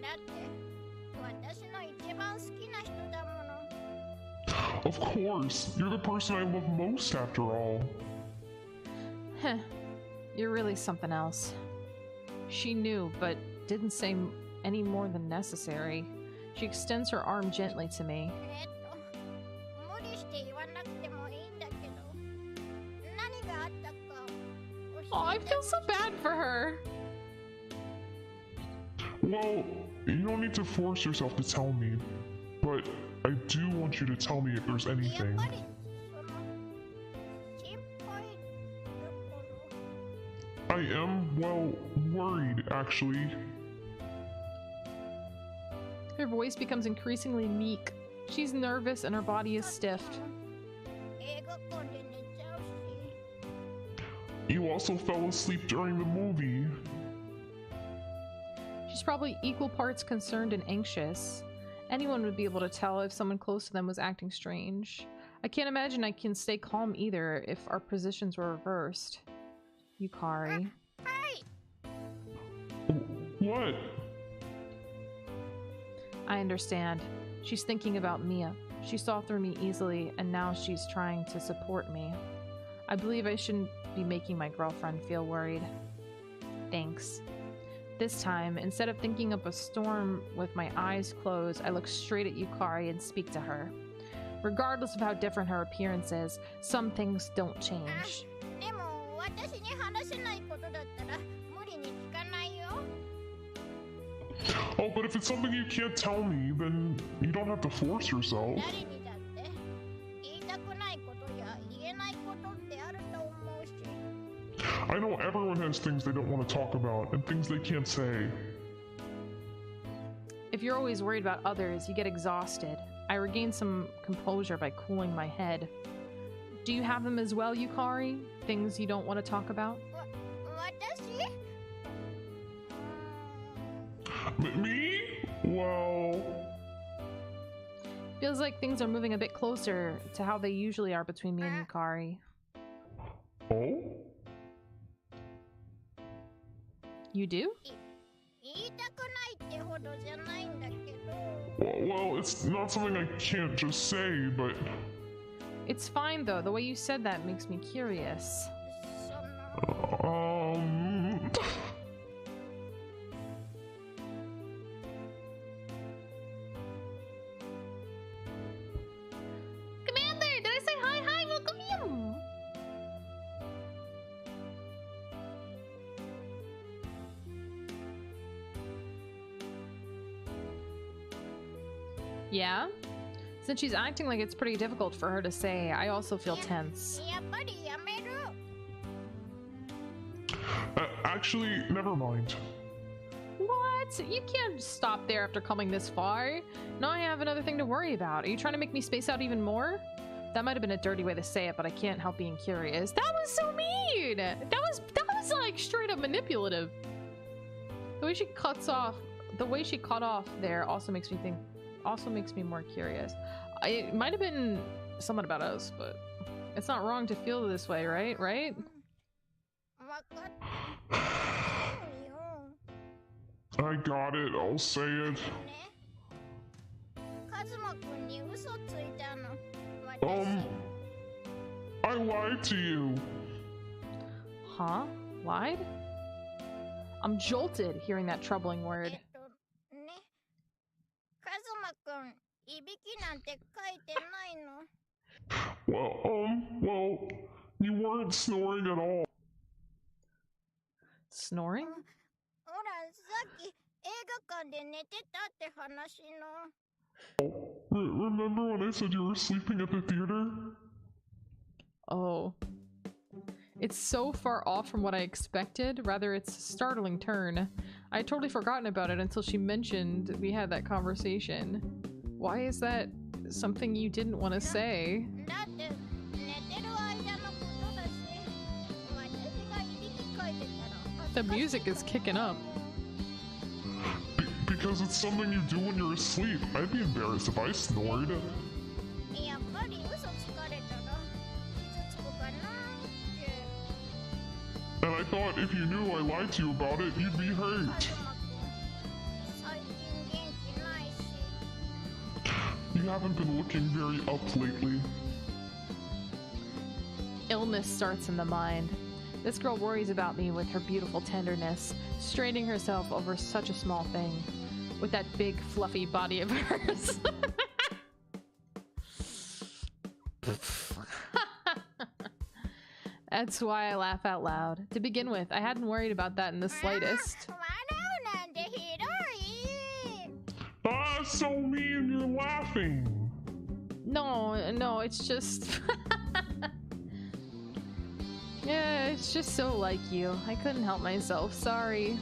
だって私の一番好きな人だもの。 Of course. You're the person I love most after all. Heh. You're really something else. She knew, but didn't say any more than necessary. She extends her arm gently to me. 無理して言わなくてもいいんだけど、何があったか教えて。 Oh, I feel so bad for her. Well, you don't need to force yourself to tell me, but I do want you to tell me if there's やっ anything. ぱりその心配だから。 I am, well, worried, actually. Her voice becomes increasingly meek. She's nervous and her body is stiffed. 映画館で寝ちゃうし。 You also fell asleep during the movie. She's probably equal parts concerned and anxious. Anyone would be able to tell if someone close to them was acting strange. I can't imagine I can stay calm either if our positions were reversed. Yukari. はい。 What? I understand. She's thinking about Mia. She saw through me easily, and now she's trying to support me. I believe I shouldn't be making my girlfriend feel worried. Thanks. This time, instead of thinking up a storm with my eyes closed, I look straight at Yukari and speak to her. Regardless of how different her appearance is, some things don't change. でも私に話せないことだったら無理に聞かないよ。 Oh, but if it's something you can't tell me, then you don't have to force yourself. 誰にだって言いたくないことや言えないことってあると思うし。 I know everyone has things they don't want to talk about and things they can't say. If you're always worried about others, you get exhausted. I regain some composure by cooling my head. Do you have them as well, Yukari? Things you don't want to talk about? 私 Me? Well... Feels like things are moving a bit closer to how they usually are between me and Yukari. Oh? You do? 言いたくないってほどじゃないんだけど。 Well, it's not something I can't just say, but... It's fine though. The way you said that makes me curious. その Commander, did I say hi? Hi, welcome you. Yeah? Since she's acting like it's pretty difficult for her to say, I also feel tense. やっぱりやめる。 Actually, never mind. What? You can't stop there after coming this far. Now I have another thing to worry about. Are you trying to make me space out even more? That might have been a dirty way to say it, but I can't help being curious. That was so mean! That was like straight up manipulative. The way she cut off there also makes me more curious. It might have been somewhat about us, but it's not wrong to feel this way, right? Right? 分かってるよ。 I got it, I'll say it. ね。カズマくんに嘘ついたの。私。 I lied to you. Huh? Lied? I'm jolted hearing that troubling word. ね。カズマくん、いびきなんて書いてないの。 Well, you weren't snoring at all. Snoring? ほら、さっき映画館で寝てたって話の。 Remember when I said you were sleeping at the theater? Oh. It's so far off from what I expected. Rather, it's a startling turn. I had totally forgotten about it until she mentioned we had that conversation. Why is that something you didn't want to say. だって寝てる間のことだし、私がいびきかいてたら The music is kicking up. Because it's something you do when you're asleep. I'd be embarrassed if I snored. やっぱり嘘つかれたら傷つくかなって。 And I thought if you knew I lied to you about it, you'd be hurt. 最近元気ないし。 You haven't been looking very up lately. Illness starts in the mind. This girl worries about me with her beautiful tenderness, straining herself over such a small thing, with that big fluffy body of hers. That's why I laugh out loud. To begin with, I hadn't worried about that in the slightest. 笑うなんてひどい。 Ah, so mean, you're laughing. No, it's just... Yeah, it's just so like you. I couldn't help myself, sorry.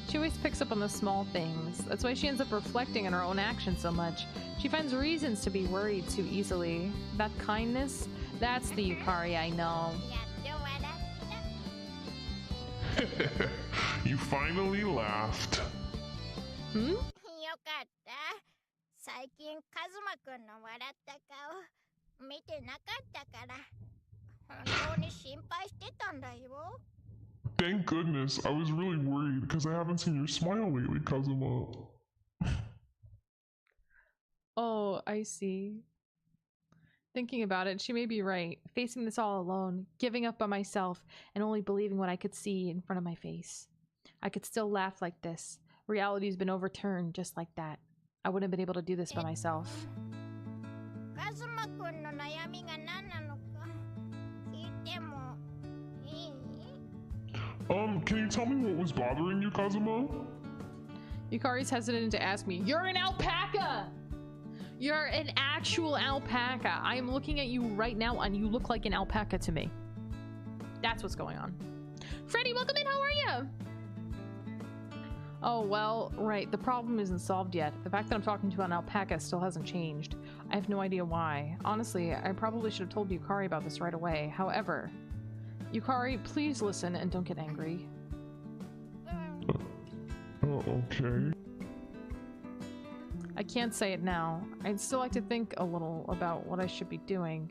She always picks up on the small things. That's why she ends up reflecting on her own actions so much. She finds reasons to be worried too easily. That kindness, that's the Yukari I know. やっと笑った。 You finally laughed. Hmm? よかった。最近カズマくんの笑った顔見てなかったから。 本当に心配してたんだよ。 Thank goodness, I was really worried because I haven't seen your smile lately, Kazuma. Oh, I see. Thinking about it, she may be right. Facing this all alone, giving up on myself, and only believing what I could see in front of my face. I could still laugh like this. Reality's been overturned just like that. I wouldn't have been able to do this by myself. カズマくんの悩みが何なのか聞いてもいい？ Can you tell me what was bothering you, Kazuma? Yukari's hesitant to ask me. You're an alpaca! You're an actual alpaca. I am looking at you right now and you look like an alpaca to me. That's what's going on. Freddy, welcome in. How are you? Oh, well, right. The problem isn't solved yet. The fact that I'm talking to an alpaca still hasn't changed. I have no idea why. Honestly, I probably should have told Yukari about this right away. However, Yukari, please listen and don't get angry. Okay. I can't say it now. I'd still like to think a little about what I should be doing.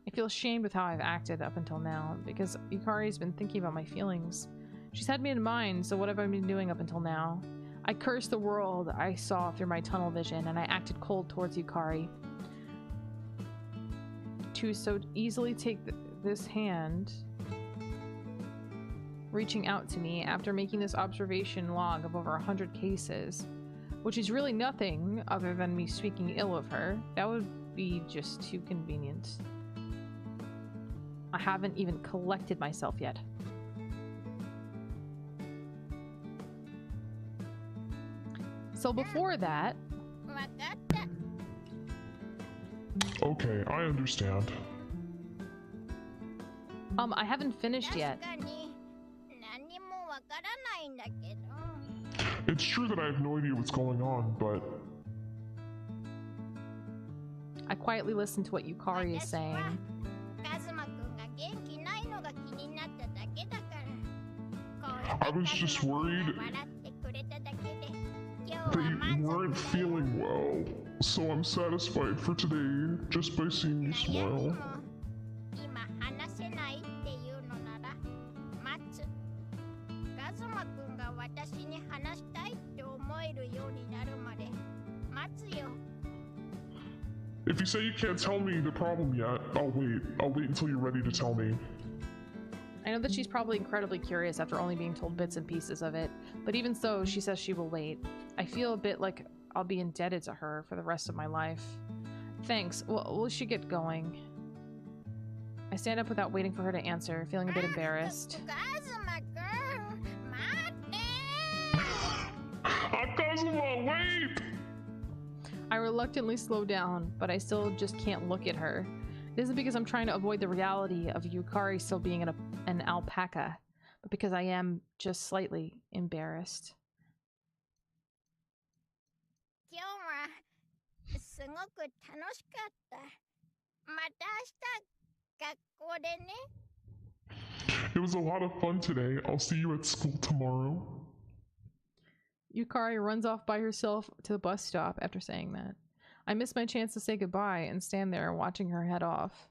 I feel ashamed with how I've acted up until now, because Yukari's been thinking about my feelings. She's had me in mind, so what have I been doing up until now? I cursed the world I saw through my tunnel vision, and I acted cold towards Yukari. To so easily take this hand, reaching out to me after making this observation log of over 100 cases, which is really nothing other than me speaking ill of her. That would be just too convenient. I haven't even collected myself yet. So before that... わかった。 Okay, I understand. I haven't finished yet. 確かに何もわからないんだけど。 It's true that I have no idea what's going on, but... I quietly listen to what Yukari is saying. カズマくんが元気ないのが気になっただけだから。 I was just worried 笑ってくれただけで。今日 that は you 満 weren't 足だよ。 feeling well, so I'm satisfied for today just by seeing you 悩み smile. も今話せないっていうのなら待つ。カズマくんが私に話したいって思えるようになるまで待つよ。 If you say you can't tell me the problem yet, I'll wait. I'll wait until you're ready to tell me. I know that she's probably incredibly curious after only being told bits and pieces of it, but even so, she says she will wait. I feel a bit like I'll be indebted to her for the rest of my life. Thanks. Well, we should get going. I stand up without waiting for her to answer, feeling a bit embarrassed. カズマくん待って。 Kazuma, wait! I reluctantly slow down, but I still just can't look at her. It isn't because I'm trying to avoid the reality of Yukari still being an alpaca, but because I am just slightly embarrassed. 今日はすすごく楽しかった。また明日学校でね。 It was a lot of fun today. I'll see you at school tomorrow. Yukari runs off by herself to the bus stop after saying that. I miss my chance to say goodbye and stand there watching her head off.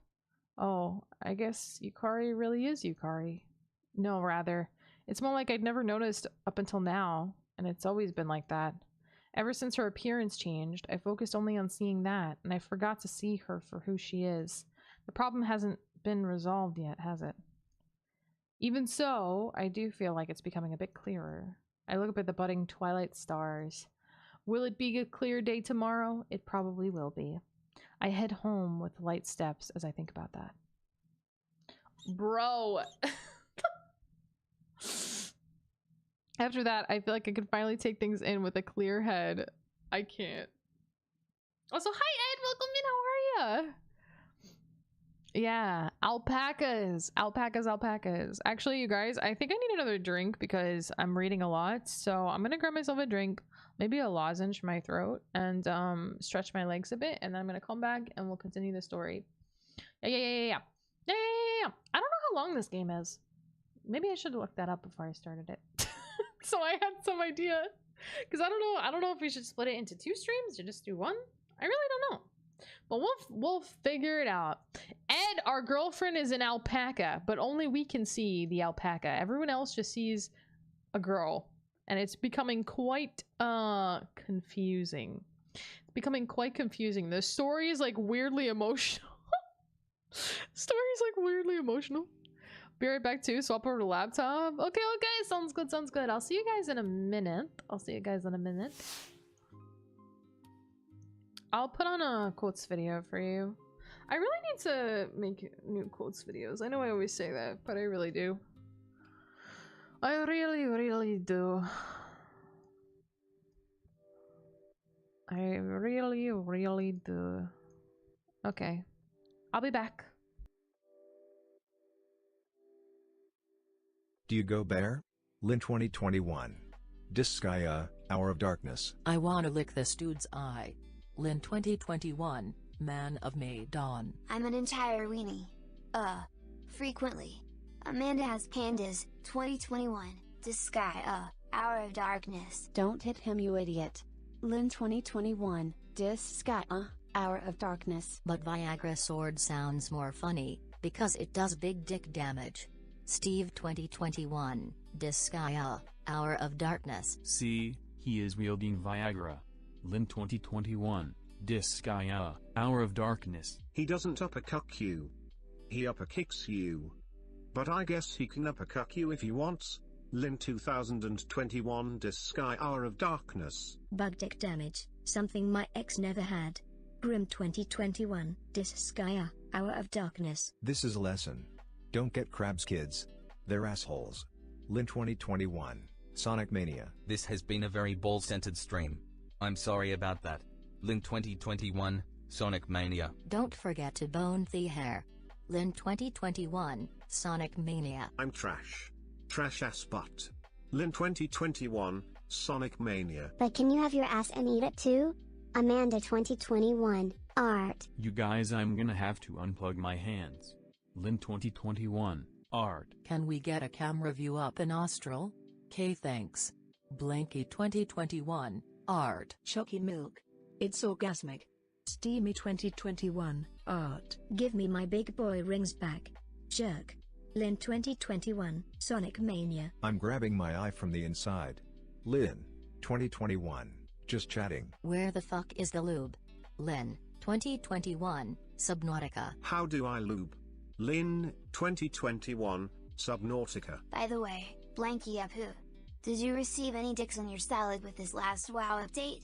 Oh, I guess Yukari really is Yukari. No, rather. It's more like I'd never noticed up until now, and it's always been like that. Ever since her appearance changed, I focused only on seeing that, and I forgot to see her for who she is. The problem hasn't been resolved yet, has it? Even so, I do feel like it's becoming a bit clearer. I look up at the budding twilight stars. Will it be a clear day tomorrow? It probably will be. I head home with light steps as I think about that. Bro! After that, I feel like I could finally take things in with a clear head. I can't. Also, hi Ed! Welcome in! How are ya? Yeah, alpacas. Alpacas. Actually, you guys, I think I need another drink because I'm reading a lot. So I'm gonna grab myself a drink, maybe a lozenge for my throat, and stretch my legs a bit, and then I'm gonna come back and we'll continue the story. Yeah. I don't know how long this game is. Maybe I should have looked that up before I started it. So I had some idea. Because I don't know if we should split it into 2 streams or just do 1. I really don't know. But we'll figure it out. Ed, our girlfriend, is an alpaca, but only we can see the alpaca. Everyone else just sees a girl. And it's becoming quite confusing. It's becoming quite confusing. The story is like weirdly emotional. Be right back too. Swap over to laptop. Okay, sounds good. I'll see you guys in a minute. I'll put on a quotes video for you. I really need to make new quotes videos. I know I always say that, but I really do. I really do. I really do. Okay. I'll be back. Do you go bear? Lin 2021. Disgaea, Hour of Darkness. I wanna lick this dude's eye. Lin 2021, Man of May Dawn. I'm an entire weenie. Frequently. Amanda has pandas, 2021, Disgaea, Hour of Darkness. Don't hit him, you idiot. Lin 2021, Disgaea, Hour of Darkness. But Viagra sword sounds more funny, because it does big dick damage. Steve 2021, Disgaea, Hour of Darkness. See, he is wielding Viagra. Lin 2021, Disgaea, Hour of Darkness. He doesn't uppercut you. He upperkicks you. But I guess he can uppercut you if he wants. Lin 2021, Disgaea, Hour of Darkness. Bug dick damage, something my ex never had. Grim 2021, Disgaea, Hour of Darkness. This is a lesson. Don't get crabs, kids. They're assholes. Lin 2021, Sonic Mania. This has been a very ball-centered stream. I'm sorry about that. Lin 2021, Sonic Mania. Don't forget to bone the hair. Lin 2021, Sonic Mania. I'm trash. Trash ass butt. Lin 2021, Sonic Mania. But can you have your ass and eat it too? Amanda 2021, Art. You guys, I'm gonna have to unplug my hands. Lin 2021, Art. Can we get a camera view up in Austral? K thanks. Blanky 2021, Art. Chalky milk. It's orgasmic. Steamy 2021, Art. Give me my big boy rings back. Jerk. Lin 2021, Sonic Mania. I'm grabbing my eye from the inside. Lin 2021, just chatting. Where the fuck is the lube? Lin 2021, Subnautica. How do I lube? Lin 2021, Subnautica. By the way, Blanky Apu. Did you receive any dicks on your salad with this last WoW update?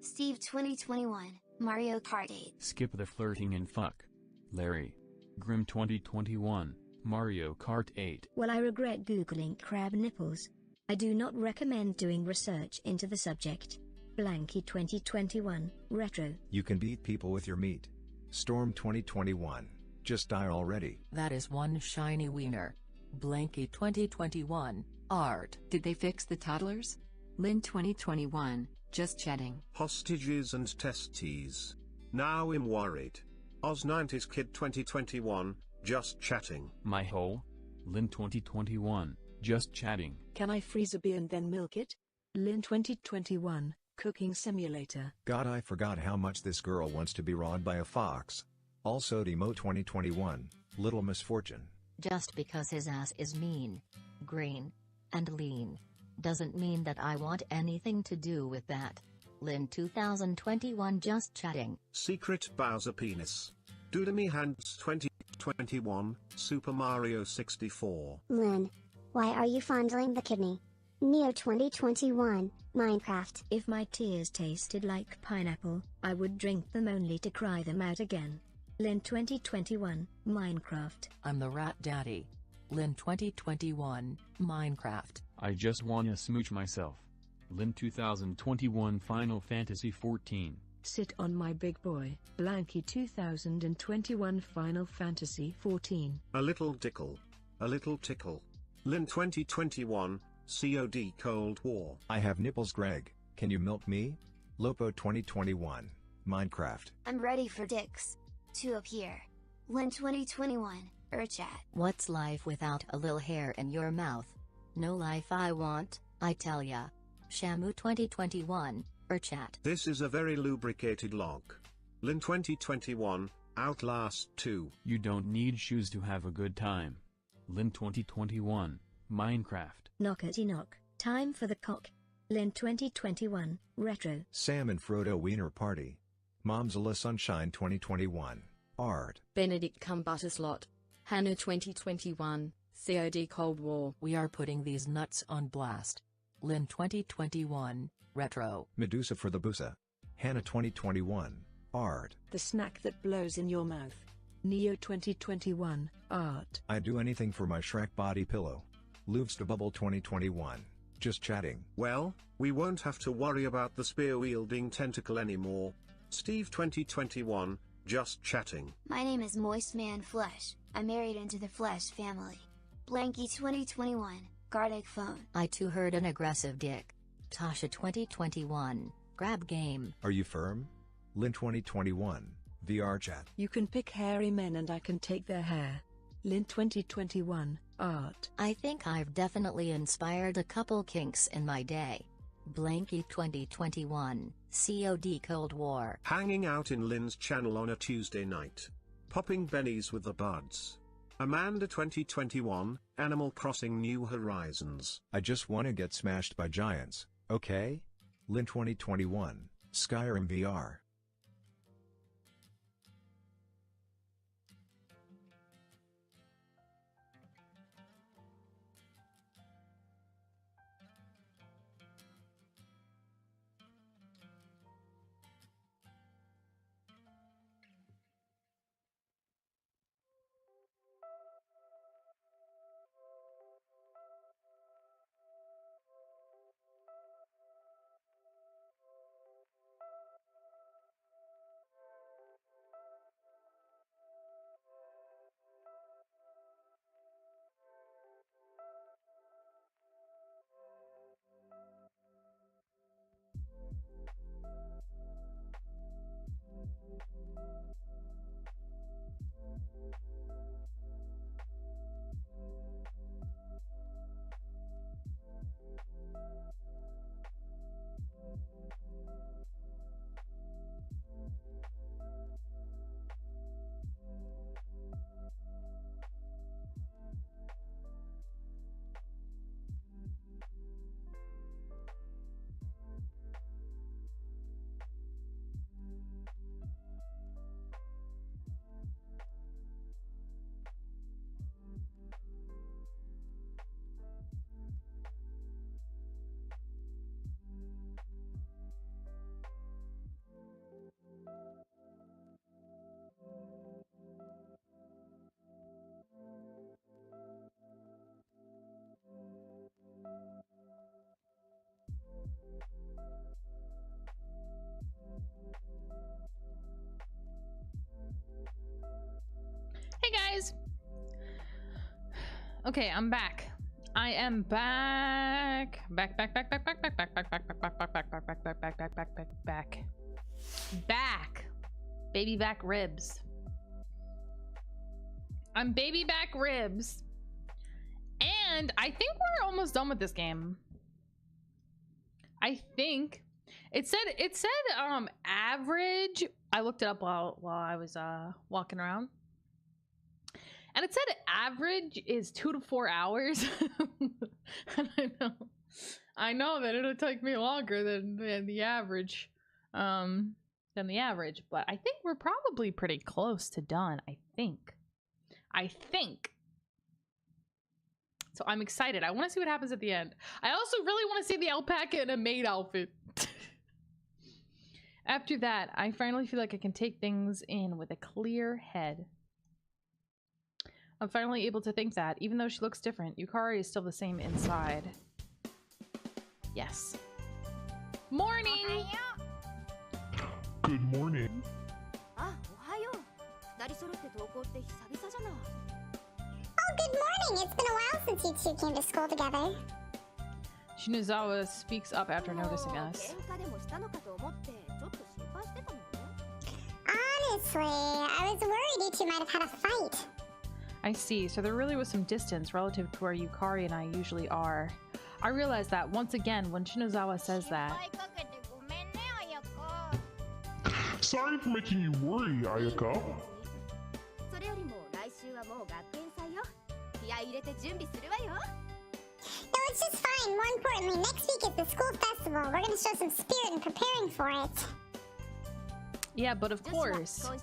Steve 2021, Mario Kart 8. Skip the flirting and fuck. Larry. Grim 2021, Mario Kart 8. Well, I regret googling crab nipples. I do not recommend doing research into the subject. Blanky 2021, Retro. You can beat people with your meat. Storm 2021, just die already. That is one shiny wiener. Blanky 2021, Art. Did they fix the toddlers? Lin 2021, just chatting. Hostages and testes. Now I'm worried. Oz90s Kid 2021, just chatting. My hole? Lin 2021, just chatting. Can I freeze a bee and then milk it? Lin 2021, cooking simulator. God, I forgot how much this girl wants to be rawed by a fox. Also Demo 2021, little misfortune. Just because his ass is mean, green, and lean, doesn't mean that I want anything to do with that. Lin 2021 just chatting. Secret Bowser penis. Dudemy Hands 2021, Super Mario 64. Lynn, why are you fondling the kidney? Neo 2021, Minecraft. If my tears tasted like pineapple, I would drink them only to cry them out again. Lin 2021, Minecraft. I'm the rat daddy. Lin 2021, Minecraft. I just wanna smooch myself. Lin 2021 Final Fantasy 14. Sit on my big boy. Blanky 2021 Final Fantasy 14. A little tickle. A little tickle. Lin 2021, COD Cold War. I have nipples, Greg. Can you milk me? Lopo 2021, Minecraft. I'm ready for dicks. 2 up here. Lin 2021, Urchat. What's life without a little hair in your mouth? No life I want, I tell ya. Shamu 2021, Urchat. This is a very lubricated log. Lin 2021, Outlast 2. You don't need shoes to have a good time. Lin 2021, Minecraft. Knockety knock, time for the cock. Lin 2021, Retro. Sam and Frodo Wiener Party. Momzilla Sunshine 2021, Art. Benedict Cumberbatterslot. Hannah 2021, COD Cold War. We are putting these nuts on blast. Lin 2021, Retro. Medusa for the Busa. Hannah 2021, Art. The snack that blows in your mouth. Neo 2021, Art. I do anything for my Shrek body pillow. Bubble 2021, just chatting. Well, we won't have to worry about the spear-wielding tentacle anymore. Steve 2021, just chatting. My name is Moist Man Flesh. I'm married into the Flesh family. Blanky 2021, Gardic Phone. I too heard an aggressive dick. Tasha 2021, grab game. Are you firm? Lin 2021, VR chat. You can pick hairy men and I can take their hair. Lin 2021, Art. I think I've definitely inspired a couple kinks in my day. Blanky 2021, COD Cold War. Hanging out in Lin's channel on a Tuesday night. Popping bennies with the buds. Amanda 2021, Animal Crossing New Horizons. I just wanna get smashed by giants, okay? Lin 2021, Skyrim VR. Hey guys! Okay, I'm back. I am back. Back. Baby back ribs. I'm baby back ribs. And I think we're almost done with this game. I think it said average. I looked it up while I was walking around. And it said average is 2 to 4 hours. And I know that it'll take me longer than the average. But I think we're probably pretty close to done. I think. So I'm excited. I want to see what happens at the end. I also really want to see the alpaca in a maid outfit. After that, I finally feel like I can take things in with a clear head. I'm finally able to think that, even though she looks different, Yukari is still the same inside. Yes. Morning! Good morning. Oh, good morning! It's been a while since you two came to school together. Shinozawa speaks up after noticing us. Honestly, I was worried you two might have had a fight. I see, so there really was some distance relative to where Yukari and I usually are. I realized that once again when Shinozawa says that. Sorry for making you worry, Ayaka. No, it's just fine. More importantly, next week is the school festival. We're gonna show some spirit in preparing for it. Yeah, but of course. The girls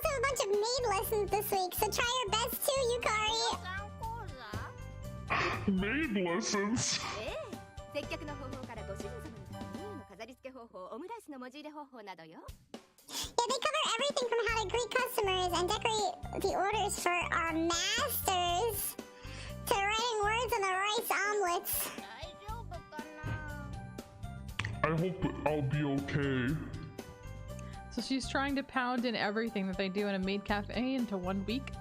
have a bunch of maid lessons this week, so try your best too, Yukari. Maid lessons? Yeah, they cover everything from how to greet customers and decorate the orders for our masters to writing words on the rice omelets. I hope I'll be okay. So she's trying to pound in everything that they do in a maid cafe into 1 week.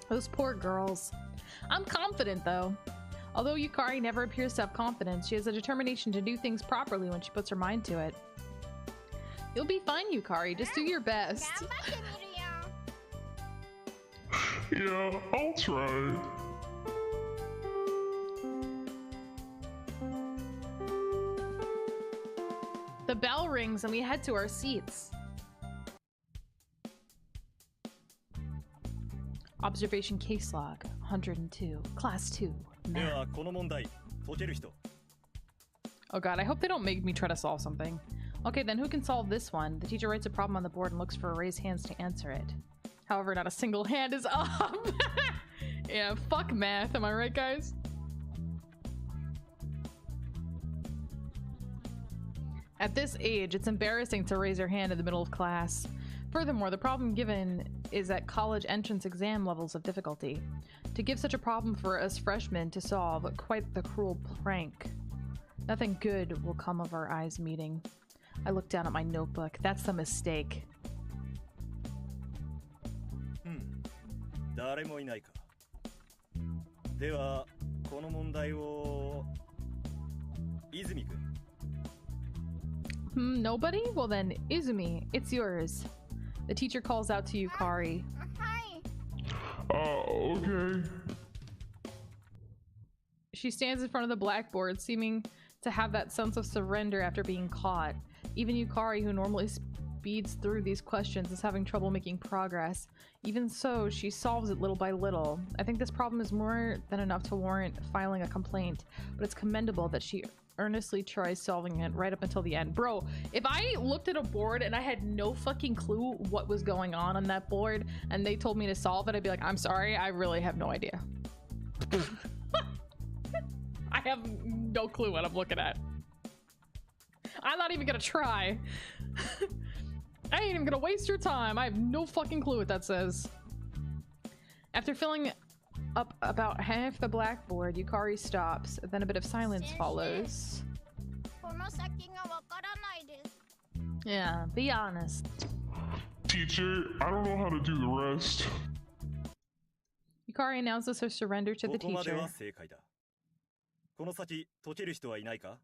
Those poor girls. I'm confident though. Although Yukari never appears to have confidence, she has a determination to do things properly when she puts her mind to it. You'll be fine, Yukari. Just do your best. Yeah, I'll try. The bell rings and we head to our seats. Observation case log 102, class 2. Oh god, I hope they don't make me try to solve something. Okay, then who can solve this one? The teacher writes a problem on the board and looks for raised hands to answer it. However, not a single hand is up. Yeah, fuck math, am I right, guys? At this age, it's embarrassing to raise your hand in the middle of class. Furthermore, the problem given is at college entrance exam levels of difficulty. To give such a problem for us freshmen to solve, quite the cruel prank. Nothing good will come of our eyes meeting. I look down at my notebook. That's the mistake. 誰もいないか。では、この問題を泉君。Nobody? Well then, Izumi, it's yours. The teacher calls out to Yukari. Hi. Okay. She stands in front of the blackboard, seeming to have that sense of surrender after being caught. Even Yukari, who normally speeds through these questions, is having trouble making progress. Even so, she solves it little by little. I think this problem is more than enough to warrant filing a complaint, but it's commendable that she earnestly tries solving it right up until the end. Bro, if I looked at a board and I had no fucking clue what was going on that board and they told me to solve it, I'd be like, I'm sorry, I really have no idea. I have no clue what I'm looking at. I'm not even gonna try. I ain't even gonna waste your time. I have no fucking clue what that says. After filling up about half the blackboard, Yukari stops. Then a bit of silence follows. Yeah, be honest. Teacher, I don't know how to do the rest. Yukari announces her surrender to the ここまで teacher. は正解だ。この先解ける人はいないか？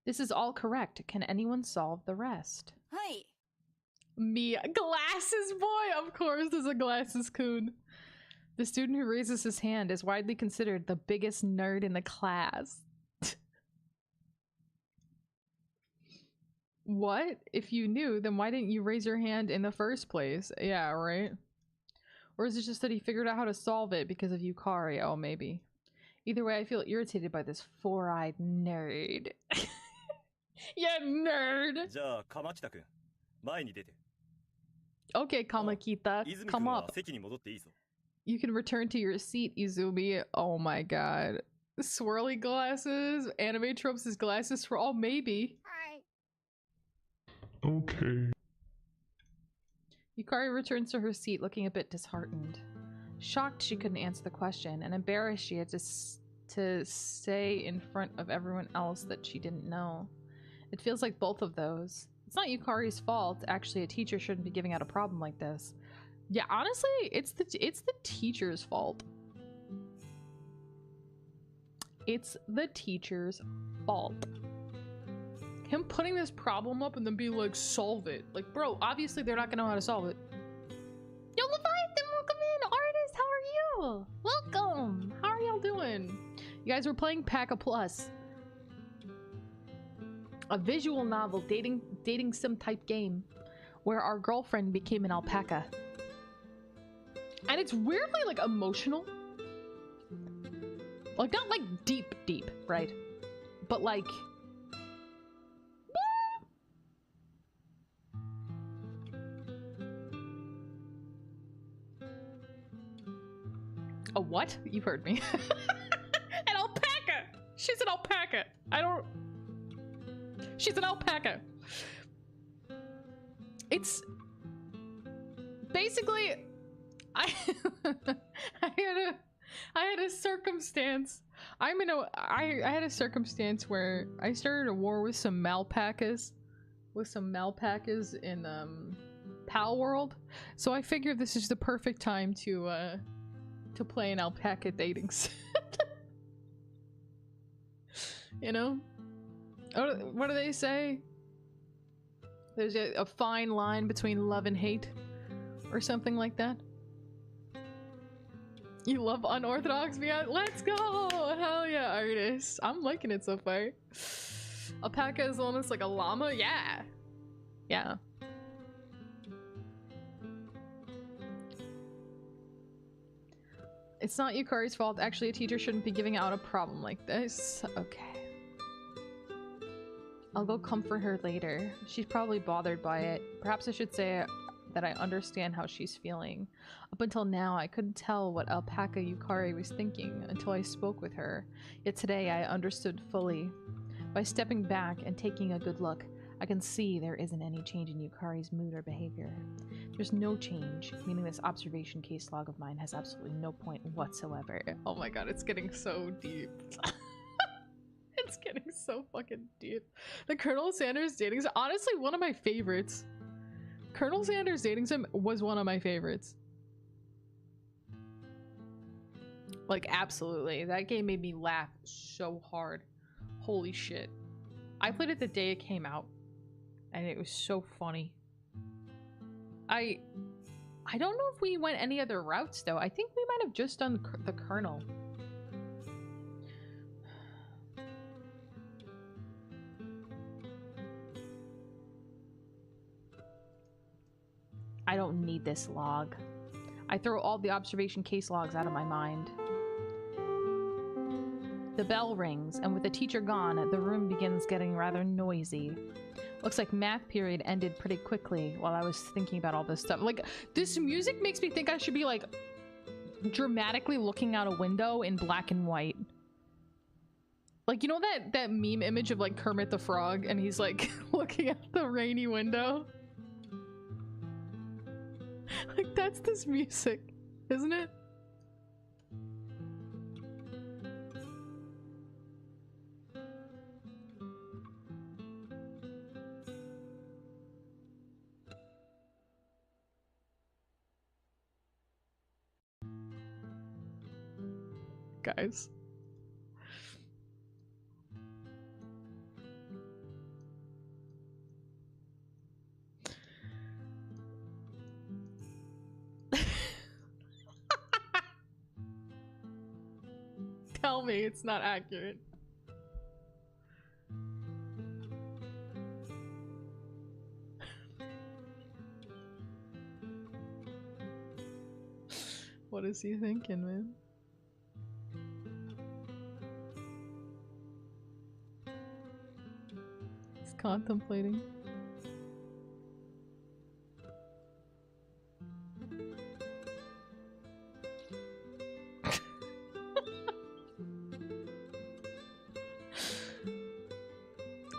This is all correct. Can anyone solve the rest? はい。 Me, glasses boy. Of course, there's a glasses coon. The student who raises his hand is widely considered the biggest nerd in the class. What? If you knew, then why didn't you raise your hand in the first place? Yeah, right? Or is it just that he figured out how to solve it because of Yukari? Oh, maybe. Either way, I feel irritated by this four-eyed nerd. Yeah, nerd! じゃあ、鎌北くん、前に出て。 Okay, Kamakita, 泉く come んは up. 席に戻っていいぞ。 You can return to your seat, Izumi. Oh my god. Swirly glasses, anime tropes as glasses for all, maybe. Okay. Yukari returns to her seat looking a bit disheartened. Shocked she couldn't answer the question, and embarrassed she had to say in front of everyone else that she didn't know. It feels like both of those. It's not Yukari's fault. Actually, a teacher shouldn't be giving out a problem like this. Yeah, honestly, it's the teacher's fault. It's the teacher's fault. Him putting this problem up and then being like, solve it. Like, bro, obviously they're not gonna know how to solve it. Yo, Leviathan, welcome in! Artist, how are you? Welcome! How are y'all doing? You guys were playing PacaPlus. A visual novel dating sim type game where our girlfriend became an alpaca. And it's weirdly like emotional. Like not like deep, right? But like a what? You've heard me. An alpaca! She's an alpaca! She's an alpaca. It's basically I had a circumstance. I had a circumstance where I started a war with some malpacas in Pal World. So I figured this is the perfect time to play an alpaca dating sim. You know? What do they say? There's a fine line between love and hate, or something like that. You love unorthodox beyond. Let's go! Hell yeah, artist. I'm liking it so far. Alpaca is almost like a llama. Yeah, yeah. It's not Yukari's fault. Actually, a teacher shouldn't be giving out a problem like this. Okay. I'll go comfort her later. She's probably bothered by it. Perhaps I should say that I understand how she's feeling. Up until now, I couldn't tell what alpaca Yukari was thinking until I spoke with her. Yet today, I understood fully. By stepping back and taking a good look, I can see there isn't any change in Yukari's mood or behavior. There's no change, meaning this observation case log of mine has absolutely no point whatsoever. Oh my god, it's getting so deep. It's getting so fucking deep. The Colonel Sanders dating sim, honestly, one of my favorites. Colonel Sanders dating sim was one of my favorites. Like, absolutely. That game made me laugh so hard. Holy shit. I played it the day it came out, and it was so funny. I don't know if we went any other routes, though. I think we might have just done the Colonel. I don't need this log. I throw all the observation case logs out of my mind. The bell rings, and with the teacher gone, the room begins getting rather noisy. Looks like math period ended pretty quickly while I was thinking about all this stuff. Like, this music makes me think I should be, like, dramatically looking out a window in black and white. Like, you know that meme image of, like, Kermit the Frog, and he's, like, looking out the rainy window? Like, that's this music, isn't it? guys. Tell me it's not accurate. What is he thinking, man? He's contemplating.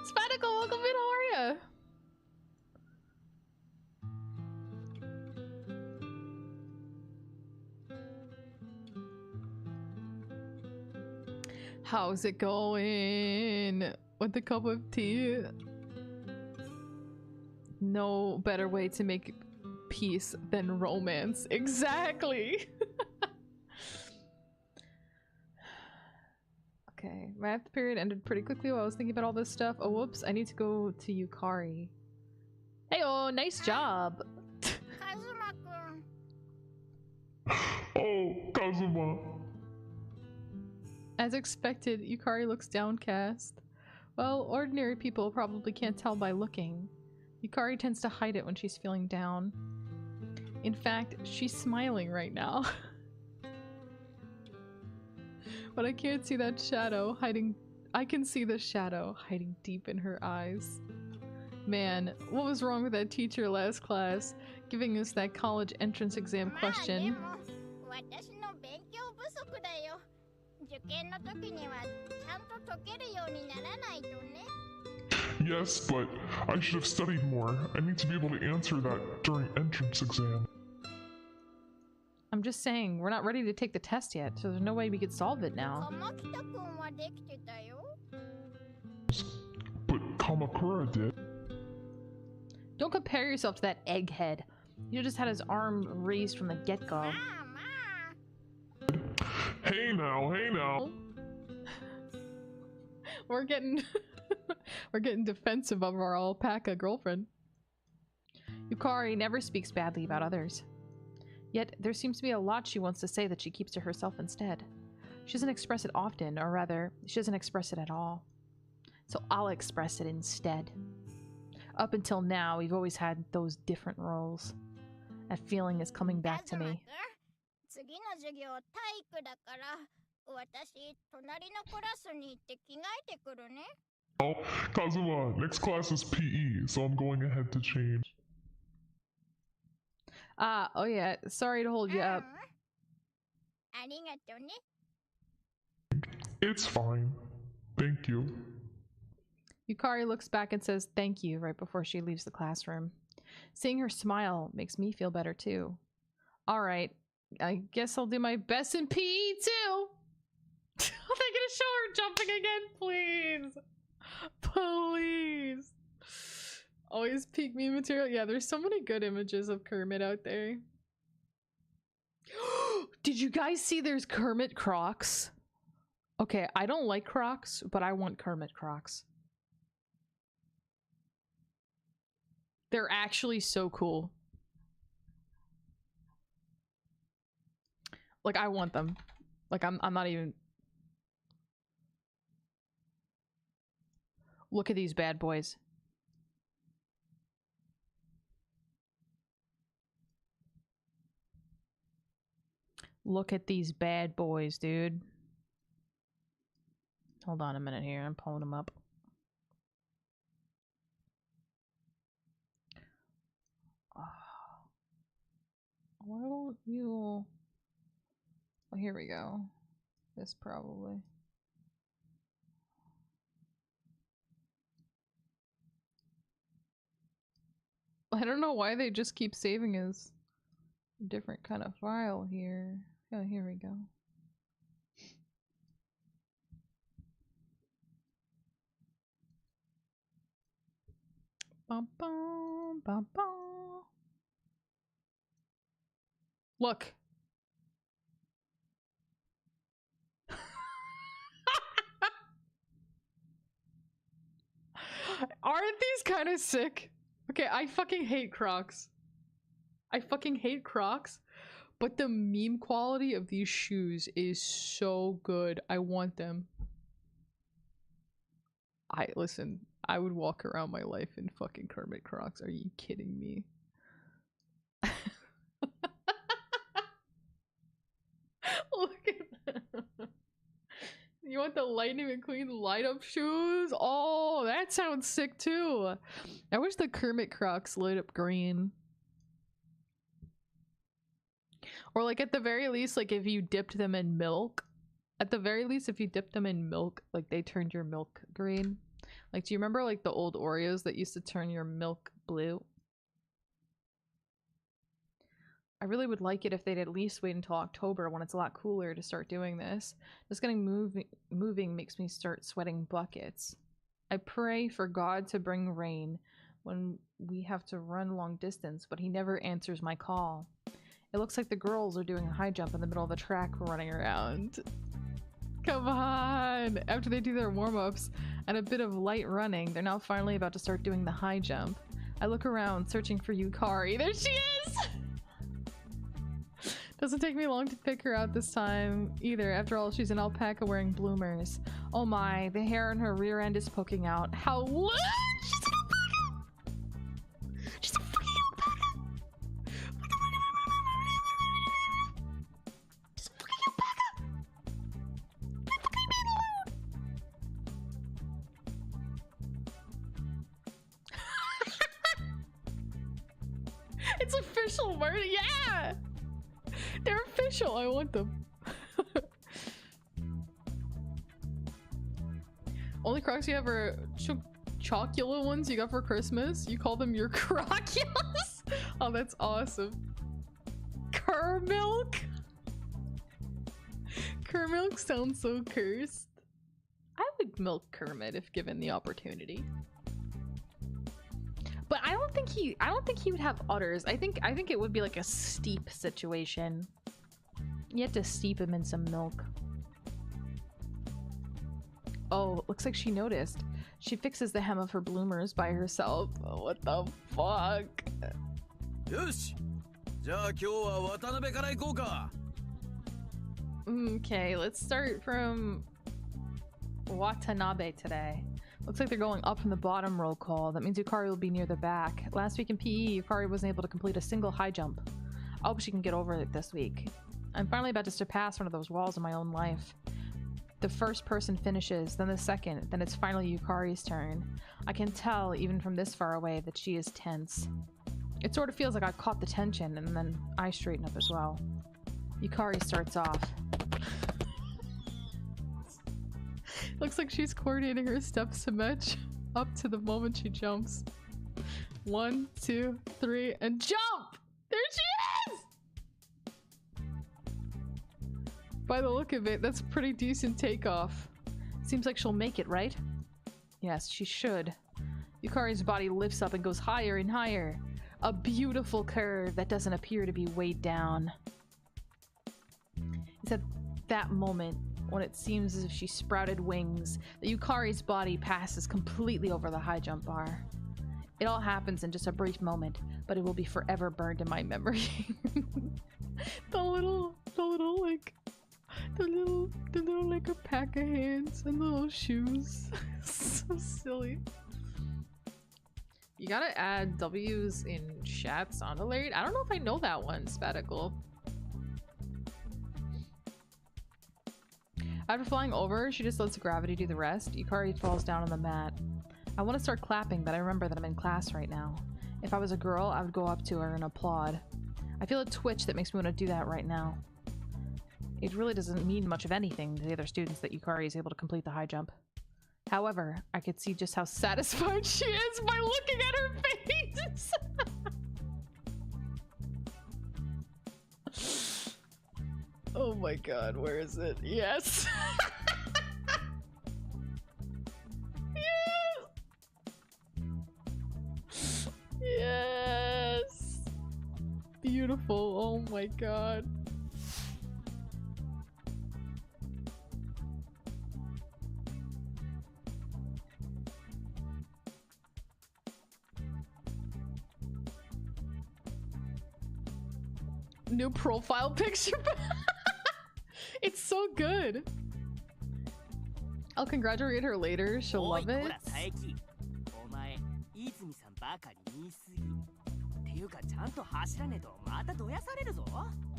Spanical, welcome in, how are ya? How's it going with the cup of tea? No better way to make peace than romance. Exactly. Okay, math period ended pretty quickly while I was thinking about all this stuff. Oh, whoops, I need to go to Yukari. Hey, oh, nice job. Oh, Kazuma. As expected, Yukari looks downcast. Well, ordinary people probably can't tell by looking. Yukari tends to hide it when she's feeling down. In fact, she's smiling right now. But I can't see that shadow hiding. I can see the shadow hiding deep in her eyes. Man, what was wrong with that teacher last class, giving us that college entrance exam question? Yes, but I should have studied more. I need to be able to answer that during entrance exam. I'm just saying, we're not ready to take the test yet, so there's no way we could solve it now. But Kamakura did. Don't compare yourself to that egghead. You just had his arm raised from the get-go. Hey now, hey now. We're getting we're getting defensive of our alpaca girlfriend. Yukari never speaks badly about others. Yet there seems to be a lot she wants to say that she keeps to herself instead. She doesn't express it often, or rather, she doesn't express it at all. So I'll express it instead. Up until now, we've always had those different roles. That feeling is coming back to me. Oh, Kazuma, next class is PE, so I'm going ahead to change. Oh yeah, sorry to hold you up. It's fine. Thank you. Yukari looks back and says thank you right before she leaves the classroom. Seeing her smile makes me feel better too. Alright, I guess I'll do my best in PE too! Are they gonna show her jumping again? Please! Please! Always peak me material. Yeah, there's so many good images of Kermit out there. Did you guys see there's Kermit Crocs? Okay, I don't like Crocs, but I want Kermit Crocs. They're actually so cool. Like, I want them. Like, I'm not even... Look at these bad boys. Look at these bad boys, dude. Hold on a minute here. I'm pulling them up. Why don't you... Oh, here we go. This probably. I don't know why they just keep saving as a different kind of file here. Oh, here we go. Bum, bum, bum, bum. Look. Aren't these kind of sick? Okay, I fucking hate Crocs. I fucking hate Crocs, but the meme quality of these shoes is so good. I want them. Listen, I would walk around my life in fucking Kermit Crocs. Are you kidding me? Look at them. You want the Lightning McQueen light up shoes? Oh, that sounds sick too. I wish the Kermit Crocs lit up green. Or like at the very least, like if you dipped them in milk. At the very least, if you dipped them in milk, like they turned your milk green. Like, do you remember like the old Oreos that used to turn your milk blue? I really would like it if they'd at least wait until October when it's a lot cooler to start doing this. Just getting moving makes me start sweating buckets. I pray for God to bring rain when we have to run long distance, but he never answers my call. It looks like the girls are doing a high jump in the middle of the track running around. Come on! After they do their warm-ups and a bit of light running, they're now finally about to start doing the high jump. I look around, searching for Yukari. There she is! Doesn't take me long to pick her out this time either. After all, she's an alpaca wearing bloomers. Oh my, the hair on her rear end is poking out. How what? She's an alpaca! She's a fucking alpaca! She's a fucking alpaca! It's official, Marty! Yeah! They're official! I want them. Only Crocs you have are chocula ones you got for Christmas? You call them your Croculus? Oh, that's awesome. Kermilk? Kermilk sounds so cursed. I would milk Kermit if given the opportunity. But I don't think he would have udders. I think it would be like a steep situation. You have to steep him in some milk. Oh, looks like she noticed. She fixes the hem of her bloomers by herself. Oh, what the fuck? Okay, let's start from Watanabe today. Looks like they're going up from the bottom roll call. That means Yukari will be near the back. Last week in PE, Yukari wasn't able to complete a single high jump. I hope she can get over it this week. I'm finally about to surpass one of those walls in my own life. The first person finishes, then the second, then it's finally Yukari's turn. I can tell, even from this far away, that she is tense. It sort of feels like I caught the tension, and then I straighten up as well. Yukari starts off. Looks like she's coordinating her steps to match up to the moment she jumps. 1, 2, 3, and jump! There she is! By the look of it, that's a pretty decent takeoff. Seems like she'll make it, right? Yes, she should. Yukari's body lifts up and goes higher and higher. A beautiful curve that doesn't appear to be weighed down. It's at that moment, when it seems as if she sprouted wings, that Yukari's body passes completely over the high jump bar. It all happens in just a brief moment, but it will be forever burned in my memory. the little like alpaca hands and the little shoes. So silly. You gotta add W's in chat's on alert. I don't know if I know that one, Spaticle. After flying over, she just lets gravity do the rest. Yukari falls down on the mat. I want to start clapping, but I remember that I'm in class right now. If I was a girl, I would go up to her and applaud. I feel a twitch that makes me want to do that right now. It really doesn't mean much of anything to the other students that Yukari is able to complete the high jump. However, I could see just how satisfied she is by looking at her face! Oh my god, where is it? Yes! Yes! Yes! Beautiful, oh my god. New profile picture. It's so good. I'll congratulate her later. She'll love it.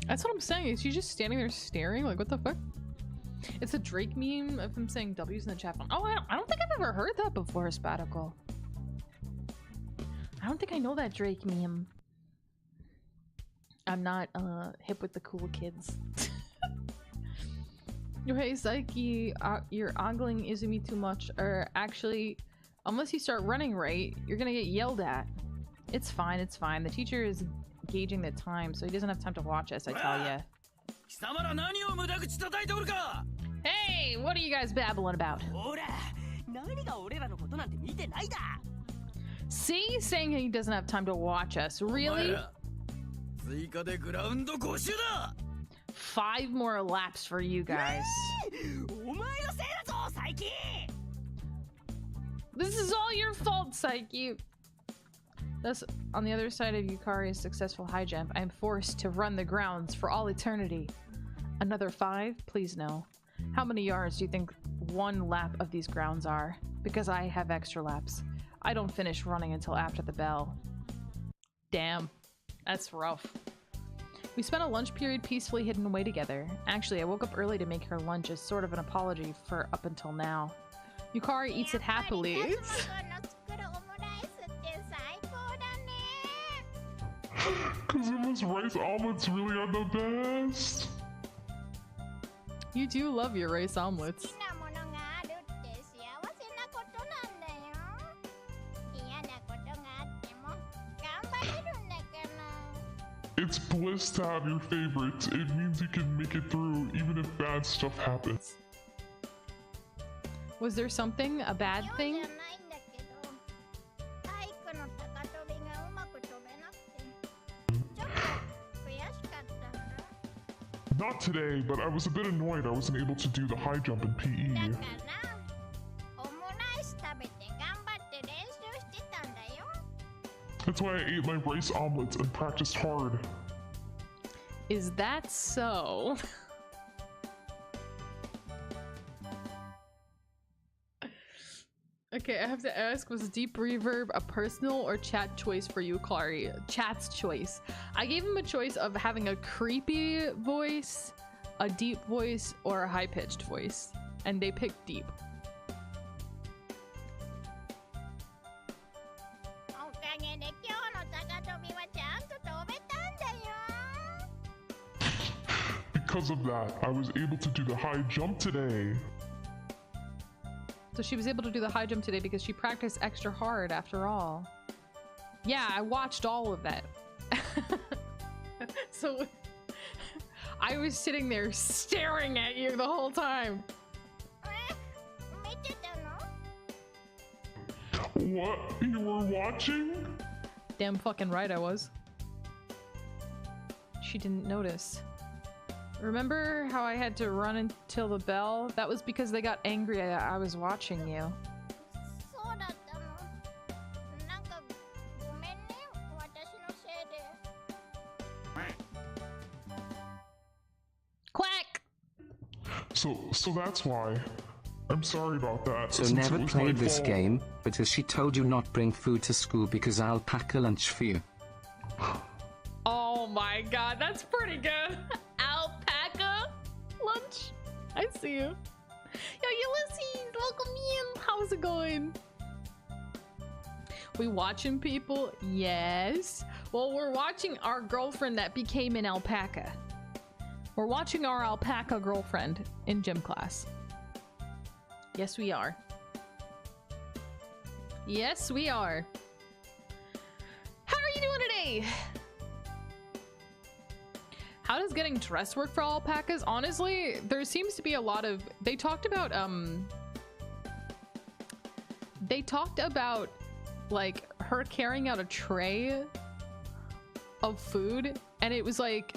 That's what I'm saying. Is she just standing there staring? Like, what the fuck? It's a Drake meme of him saying W's in the chat. Oh, I don't think I've ever heard that before, Spatical. I don't think I know that Drake meme. I'm not hip with the cool kids. Hey, Psyche, you're ogling Izumi too much. Or actually, unless you start running right, you're gonna get yelled at. It's fine, it's fine. The teacher is gauging the time, so he doesn't have time to watch us, I tell ya. Hey, what are you guys babbling about? See? Saying he doesn't have time to watch us. Really? 5 more laps for you guys. This is all your fault, Psyche. Thus, on the other side of Yukari's successful high jump, I am forced to run the grounds for all eternity. Another 5? Please no. How many yards do you think 1 lap of these grounds are? Because I have extra laps. I don't finish running until after the bell. Damn. That's rough. We spent a lunch period peacefully hidden away together. Actually, I woke up early to make her lunch as sort of an apology for up until now. Yukari eats it happily. Kazuma's rice omelets really are the best. You do love your rice omelets. It's bliss to have your favorites. It means you can make it through even if bad stuff happens. Was there something? A bad thing? Not today, but I was a bit annoyed I wasn't able to do the high jump in PE. That's why I ate my rice omelets and practiced hard. Is that so? Okay, I have to ask, was deep reverb a personal or chat choice for you, Clary? Chat's choice. I gave him a choice of having a creepy voice, a deep voice, or a high-pitched voice. And they picked deep. Because of that, I was able to do the high jump today. So she was able to do the high jump today because she practiced extra hard after all. Yeah, I watched all of that. So I was sitting there staring at you the whole time. What? You were watching? Damn fucking right I was. She didn't notice. Remember how I had to run until the bell? That was because they got angry that I was watching you. Quack! So that's why. I'm sorry about that. So never played this game, but has she told you not bring food to school because I'll pack a lunch for you? Oh my god, that's pretty good. Alpaca lunch. I see you. Yo, Ulysses, welcome in. How's it going? We watching people? Yes. Well, we're watching our girlfriend that became an alpaca. We're watching our alpaca girlfriend in gym class. Yes, we are. Yes, we are. How are you doing today? How does getting dressed work for alpacas? Honestly, there seems to be a lot of... They talked about, like, her carrying out a tray of food, and it was like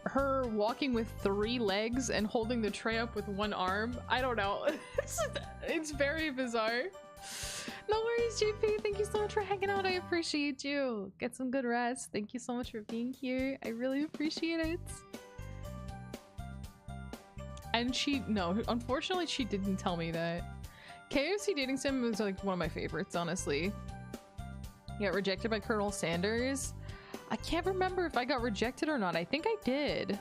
her walking with 3 legs and holding the tray up with 1 arm. I don't know. It's very bizarre. No worries, JP. Thank you so much for hanging out. I appreciate you. Get some good rest. Thank you so much for being here. I really appreciate it. And unfortunately, she didn't tell me that. KFC Dating Sim was like one of my favorites, honestly. Got rejected by Colonel Sanders. I can't remember if I got rejected or not. I think I did.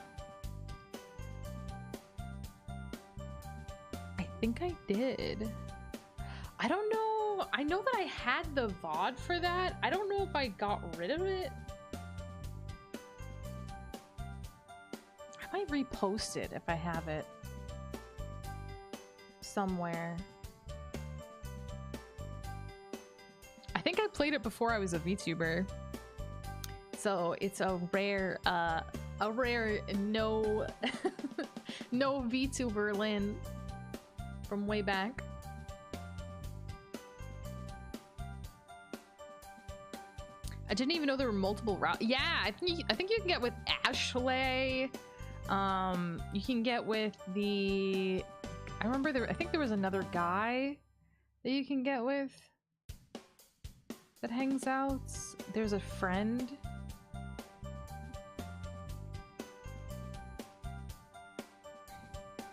I don't know. I know that I had the VOD for that. I don't know if I got rid of it. I might repost it if I have it somewhere. I think I played it before I was a VTuber. So it's a rare no no VTuber Lynn from way back. I didn't even know there were multiple routes. Yeah, I think you can get with Ashley. You can get with the. I remember I think there was another guy that you can get with that hangs out. There's a friend.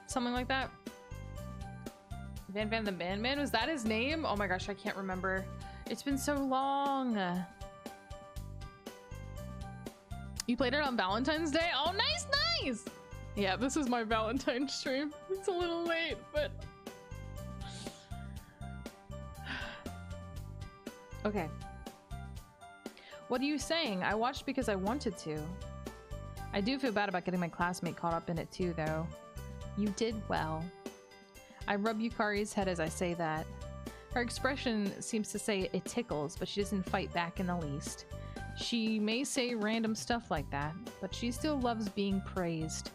Something like that. Van the Man, was that his name? Oh my gosh, I can't remember. It's been so long. You played it on Valentine's Day? Oh, nice! Yeah, this is my Valentine's stream. It's a little late, but... Okay. What are you saying? I watched because I wanted to. I do feel bad about getting my classmate caught up in it too, though. You did well. I rub Yukari's head as I say that. Her expression seems to say it tickles, but she doesn't fight back in the least. She may say random stuff like that, but she still loves being praised.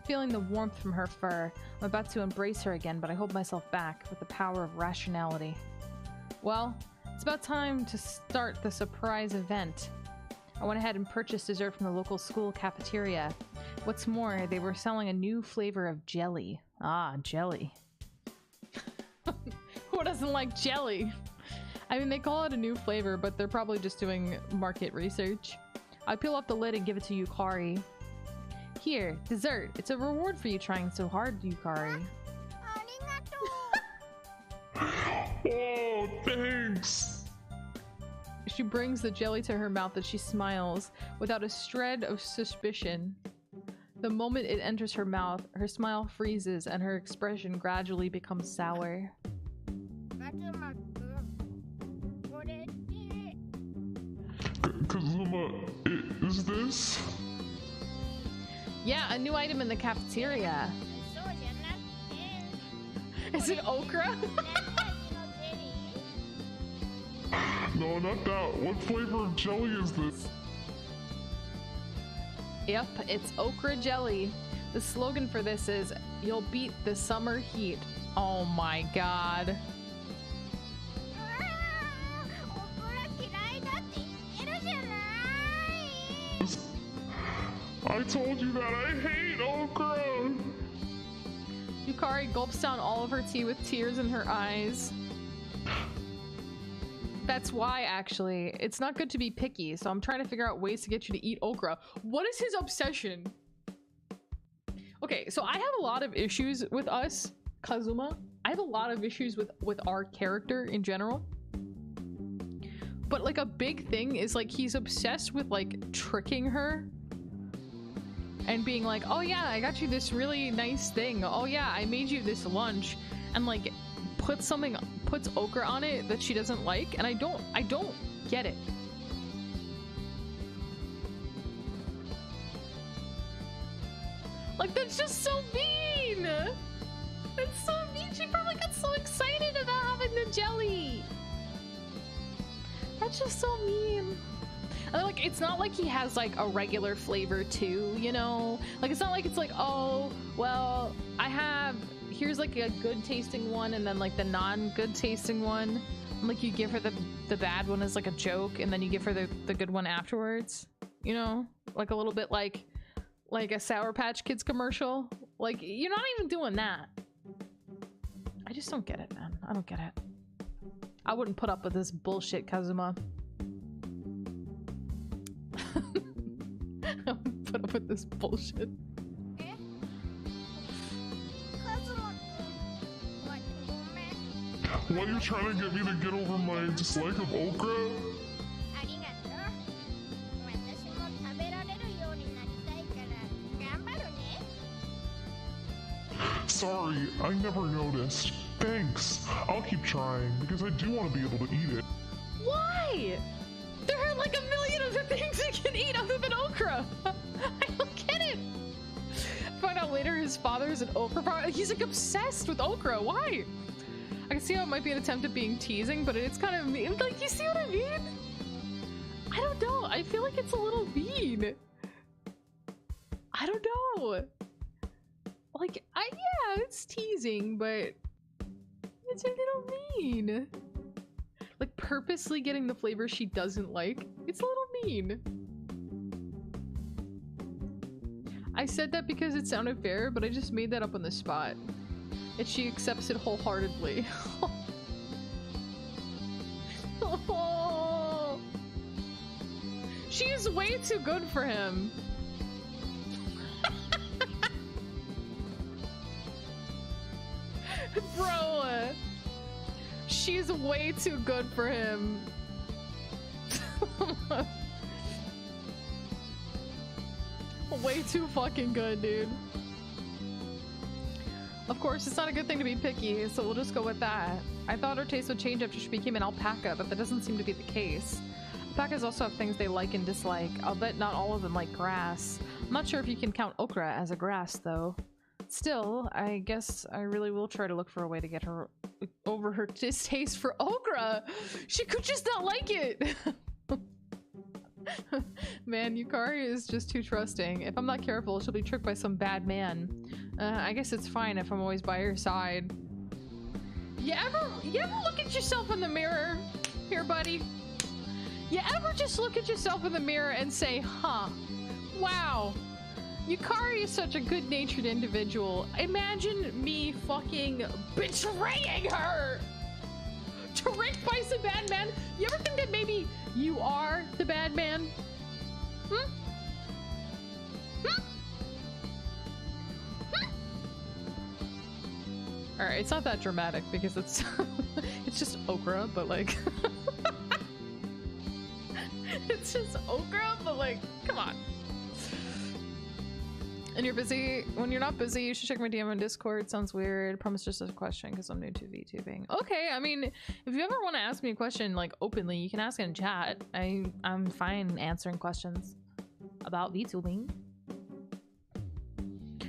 Feeling the warmth from her fur, I'm about to embrace her again, but I hold myself back with the power of rationality. Well, it's about time to start the surprise event. I went ahead and purchased dessert from the local school cafeteria. What's more, they were selling a new flavor of jelly. Ah, jelly. Who doesn't like jelly? I mean, they call it a new flavor, but they're probably just doing market research. I peel off the lid and give it to Yukari. Here, dessert. It's a reward for you trying so hard, Yukari. Oh, thanks! She brings the jelly to her mouth and she smiles, without a shred of suspicion. The moment it enters her mouth, her smile freezes and her expression gradually becomes sour. Kazuma, is this? Yeah, a new item in the cafeteria. Is it okra? No, not that. What flavor of jelly is this? Yep, it's okra jelly. The slogan for this is, "You'll beat the summer heat." Oh my god. I told you that I hate okra! Yukari gulps down all of her tea with tears in her eyes. That's why, actually. It's not good to be picky, so I'm trying to figure out ways to get you to eat okra. What is his obsession? Okay, so I have a lot of issues with us, Kazuma. I have a lot of issues with our character in general. But like a big thing is like he's obsessed with like tricking her. And being like, oh yeah, I got you this really nice thing. Oh yeah, I made you this lunch. And like puts okra on it that she doesn't like, and I don't get it. Like, that's just so mean! That's so mean! She probably got so excited about having the jelly! That's just so mean. And like, it's not like he has like a regular flavor too, you know? Like, it's not like it's like, oh, well, here's like a good tasting one and then like the non-good tasting one. And like you give her the bad one as like a joke and then you give her the good one afterwards. You know? Like a little bit like a Sour Patch Kids commercial. Like, you're not even doing that. I just don't get it, man. I don't get it. I wouldn't put up with this bullshit, Kazuma. I wouldn't put up with this bullshit. What, you trying to get me to get over my dislike of okra? Sorry, I never noticed. Thanks. I'll keep trying, because I do want to be able to eat it. Why? There are like a million other things you can eat other than okra. I don't get it. Find out later his father's an okra farmer. He's like obsessed with okra. Why? I can see how it might be an attempt at being teasing, but it's kind of mean. Like, you see what I mean? I don't know. I feel like it's a little mean. I don't know. Like, yeah, it's teasing, but it's a little mean. Like, purposely getting the flavor she doesn't like. It's a little mean. I said that because it sounded fair, but I just made that up on the spot. And she accepts it wholeheartedly. Oh. She is way too good for him. Bro, she's way too good for him. Way too fucking good, dude. Of course, it's not a good thing to be picky, so we'll just go with that. I thought her taste would change after she became an alpaca, but that doesn't seem to be the case. Alpacas also have things they like and dislike. I'll bet not all of them like grass. I'm not sure if you can count okra as a grass, though. Still, I guess I really will try to look for a way to get her over her distaste for okra. She could just not like it. Man, Yukari is just too trusting. If I'm not careful, she'll be tricked by some bad man. I guess it's fine if I'm always by her side. You ever look at yourself in the mirror here, buddy? You ever just look at yourself in the mirror and say, huh, wow, Yukari is such a good-natured individual. Imagine me fucking betraying her! Tricked by some bad man? You ever think that maybe you are the bad man? Hmm? Hmm? Hmm? Alright, it's not that dramatic because it's it's just okra, but like it's just okra, but like, come on. And you're busy. When you're not busy, you should check my DM on Discord. Sounds weird. Promise just a question because I'm new to VTubing. Okay, I mean, if you ever want to ask me a question like openly, you can ask in chat. I'm fine answering questions about VTubing.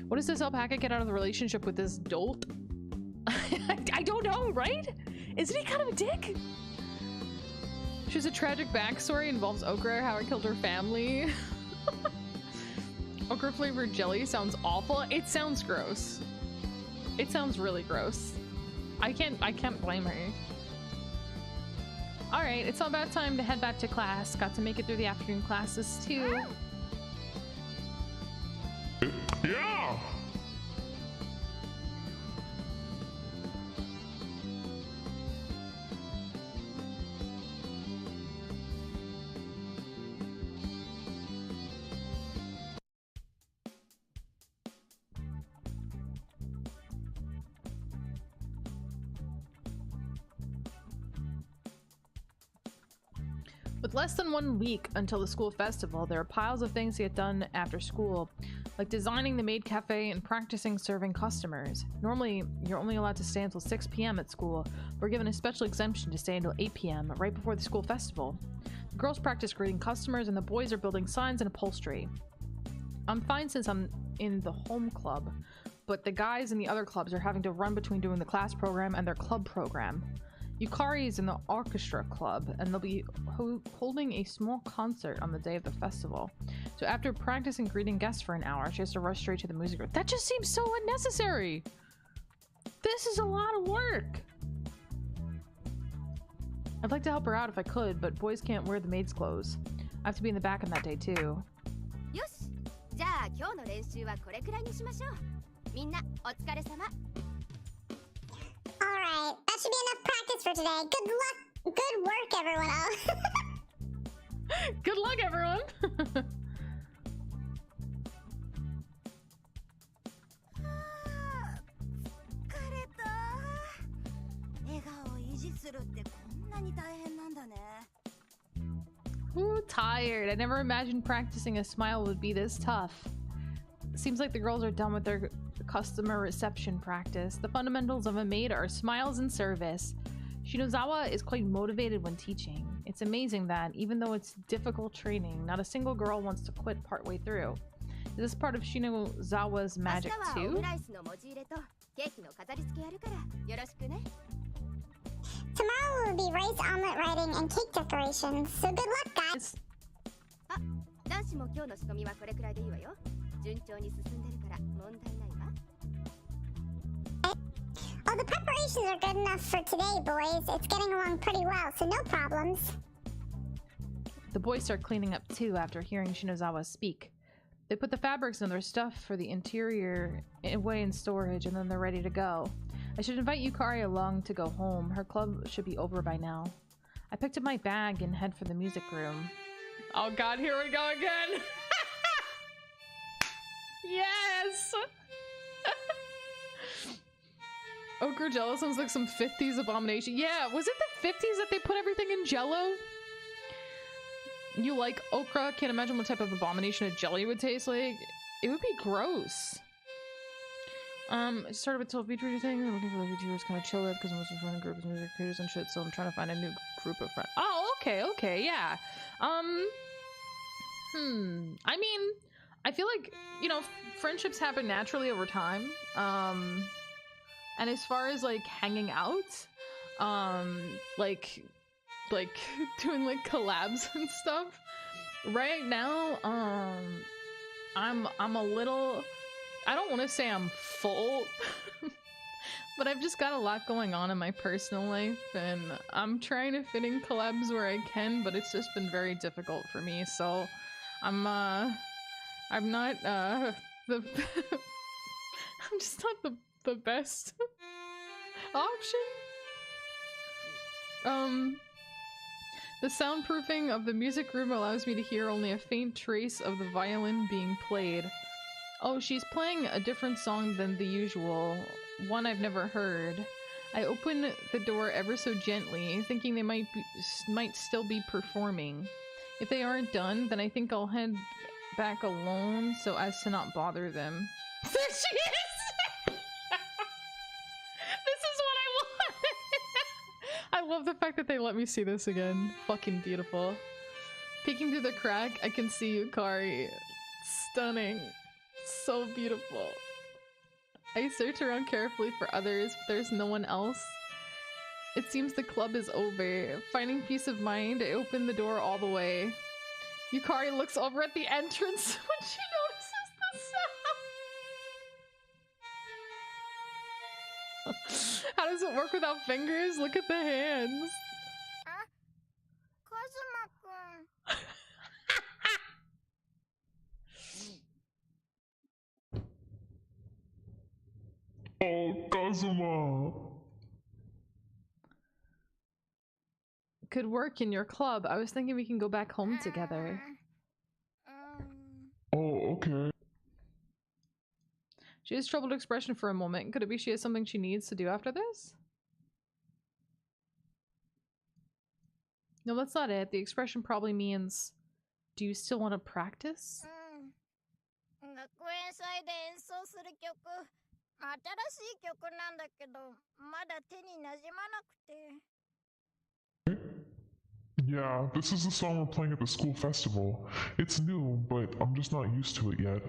What does this alpaca get out of the relationship with this dolt? I don't know, right? Isn't he kind of a dick? She has a tragic backstory, involves okra, how it killed her family. Okra flavored jelly sounds awful. It sounds gross. It sounds really gross. I can't blame her. All right, it's about time to head back to class. Got to make it through the afternoon classes too. Yeah. With less than 1 week until the school festival, there are piles of things to get done after school, like designing the maid cafe and practicing serving customers. Normally, you're only allowed to stay until 6 p.m. at school. We're given a special exemption to stay until 8 p.m. right before the school festival. The girls practice greeting customers and the boys are building signs and upholstery. I'm fine since I'm in the home club, but the guys in the other clubs are having to run between doing the class program and their club program. Yukari is in the orchestra club, and they'll be holding a small concert on the day of the festival. So after practicing greeting guests for an hour, she has to rush straight to the music room. That just seems so unnecessary! This is a lot of work! I'd like to help her out if I could, but boys can't wear the maid's clothes. I have to be in the back on that day too. Yosh! じゃあ今日の練習はこれくらいにしましょう。みんなお疲れ様。 Alright, that should be enough practice for today. Good luck! Good work, everyone else. Good luck, everyone. Ooh, tired. I never imagined practicing a smile would be this tough. Seems like the girls are done with their customer reception practice. The fundamentals of a maid are smiles and service. Shinozawa is quite motivated when teaching. It's amazing that, even though it's difficult training, not a single girl wants to quit partway through. Is this part of Shinozawa's magic too? Tomorrow will be rice omelet writing and cake decorations, so good luck, guys! Oh, the preparations are good enough for today, boys. It's getting along pretty well, so no problems. The boys start cleaning up too after hearing Shinozawa speak. They put the fabrics and their stuff for the interior away in storage, and then they're ready to go. I should invite Yukari along to go home. Her club should be over by now. I picked up my bag and head for the music room. Oh god, here we go again! Yes! Okra Jello sounds like some 50s abomination. Yeah, was it the 50s that they put everything in Jello? You like okra? Can't imagine what type of abomination a jelly would taste like. It would be gross. I started with 12 Vtuber thing. I'm looking for the Vtubers kind of chill with because most of my friend group is music creators and shit, so I'm trying to find a new group of friends. Oh, okay, yeah. I mean, I feel like, you know, friendships happen naturally over time. And as far as like hanging out, like doing like collabs and stuff, right now, I'm a little, I don't want to say I'm full, but I've just got a lot going on in my personal life, and I'm trying to fit in collabs where I can, but it's just been very difficult for me. So I'm not the I'm just not the best option. The soundproofing of the music room allows me to hear only a faint trace of the violin being played. Oh, she's playing a different song than the usual, one I've never heard. I open the door ever so gently, thinking they might still be performing. If they aren't done, then I think I'll head back alone so as to not bother them. There she is! This is what I want! I love the fact that they let me see this again. Fucking beautiful. Peeking through the crack, I can see Yukari. Stunning. So beautiful. I search around carefully for others, but there's no one else. It seems the club is over. Finding peace of mind, I open the door all the way. Yukari looks over at the entrance when she notices the sound. How does it work without fingers? Look at the hands. Kazuma-kun. Oh, Kazuma! Could work in your club. I was thinking we can go back home together. Oh, okay. She has troubled expression for a moment. Could it be she has something she needs to do after this? No, that's not it. The expression probably means, do you still want to practice? 学園祭で演奏する曲、新しい曲なんだけど、まだ手に馴染まなくて。Yeah, this is the song we're playing at the school festival. It's new, but I'm just not used to it yet.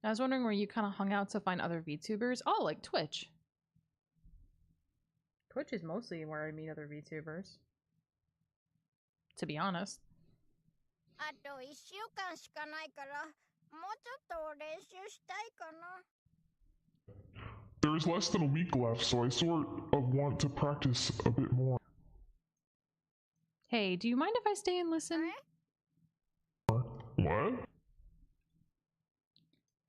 I was wondering where you kind of hung out to find other VTubers. Oh, like Twitch. Twitch is mostly where I meet other VTubers. To be honest. あと1週間しかないから、もうちょっと練習したいかな。There's less than a week left, so I sort of want to practice a bit more. Hey, do you mind if I stay and listen? What?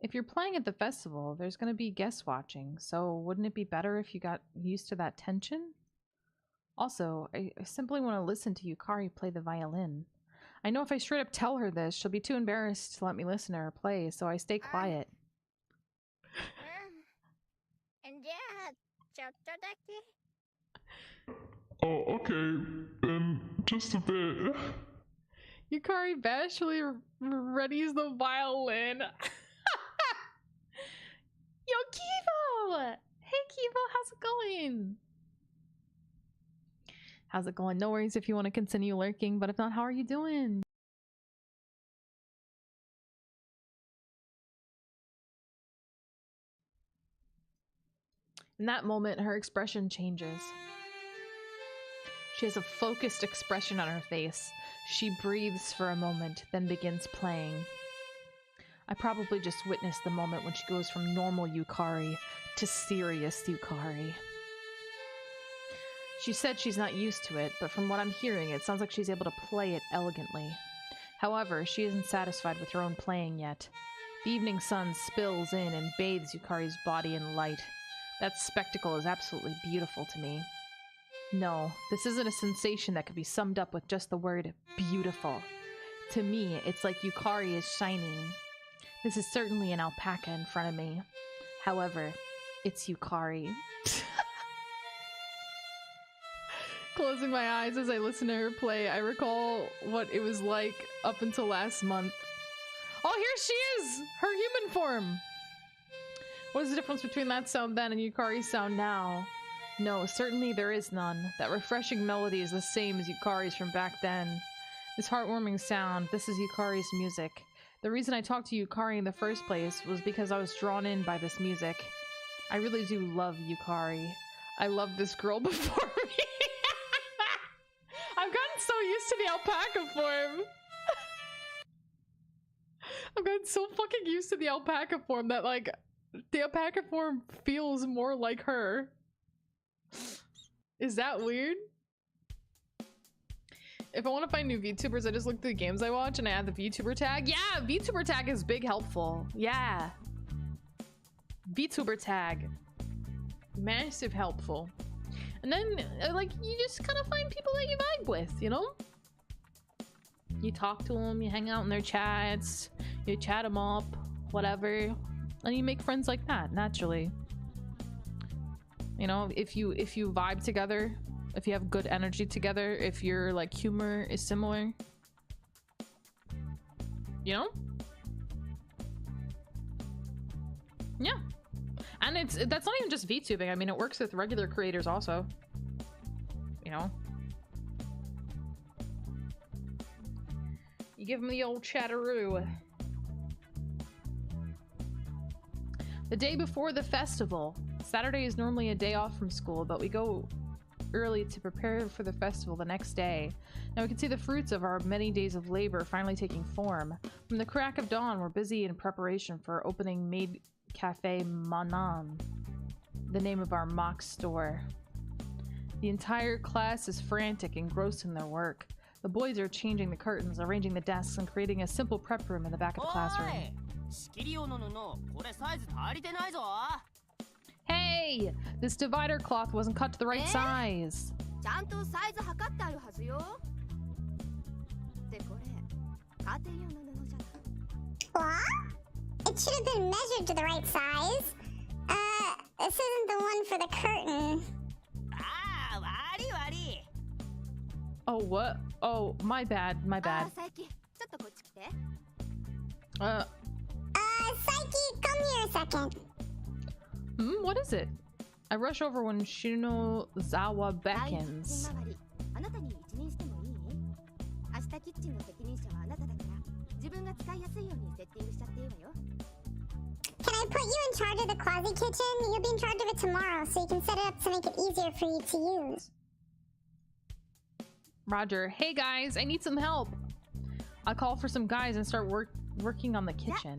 If you're playing at the festival, there's going to be guest watching, so wouldn't it be better if you got used to that tension? Also, I simply want to listen to Yukari play the violin. I know if I straight up tell her this, she'll be too embarrassed to let me listen to her play, so I stay quiet. Oh, okay. In just a bit. Yukari bashfully readies the violin. Yo, Kivo! Hey, Kivo, how's it going? How's it going? No worries if you want to continue lurking, but if not, how are you doing? In that moment, her expression changes. She has a focused expression on her face. She breathes for a moment, then begins playing. I probably just witnessed the moment when she goes from normal Yukari to serious Yukari. She said she's not used to it, but from what I'm hearing, it sounds like she's able to play it elegantly. However, she isn't satisfied with her own playing yet. The evening sun spills in and bathes Yukari's body in light. That spectacle is absolutely beautiful to me. No, this isn't a sensation that could be summed up with just the word beautiful. To me, it's like Yukari is shining. This is certainly an alpaca in front of me. However, it's Yukari. Closing my eyes as I listen to her play, I recall what it was like up until last month. Oh, here she is! Her human form! What is the difference between that sound then and Yukari's sound now? No, certainly there is none. That refreshing melody is the same as Yukari's from back then. This heartwarming sound, this is Yukari's music. The reason I talked to Yukari in the first place was because I was drawn in by this music. I really do love Yukari. I loved this girl before me. I've gotten so used to the alpaca form. I've gotten so fucking used to the alpaca form that, like, the alpaca form feels more like her. Is that weird? If I want to find new VTubers, I just look through the games I watch and I add the VTuber tag. Yeah, VTuber tag is big helpful. Yeah. VTuber tag. Massive helpful. And then, like, you just kind of find people that you vibe with, you know? You talk to them, you hang out in their chats, you chat them up, whatever. And you make friends like that, naturally. You know, if you vibe together, if you have good energy together, if your, like, humor is similar. You know? Yeah. And that's not even just VTubing. I mean, it works with regular creators also. You know? You give them the old chatteroo. The day before the festival. Saturday is normally a day off from school, but we go early to prepare for the festival the next day. Now we can see the fruits of our many days of labor finally taking form. From the crack of dawn, we're busy in preparation for opening Maid Cafe Manan, the name of our mock store. The entire class is frantic, engrossed in their work. The boys are changing the curtains, arranging the desks, and creating a simple prep room in the back of the classroom. Hey! This divider cloth wasn't cut to the right size. What? It should have been measured to the right size. This isn't the one for the curtain. Oh, what? Oh, my bad, my bad. Saiki, come here a second. What is it? I rush over when Shinozawa beckons. Can I put you in charge of the quasi kitchen? You'll be in charge of it tomorrow, so you can set it up to make it easier for you to use. Roger. Hey guys, I need some help. I'll call for some guys and start working on the kitchen.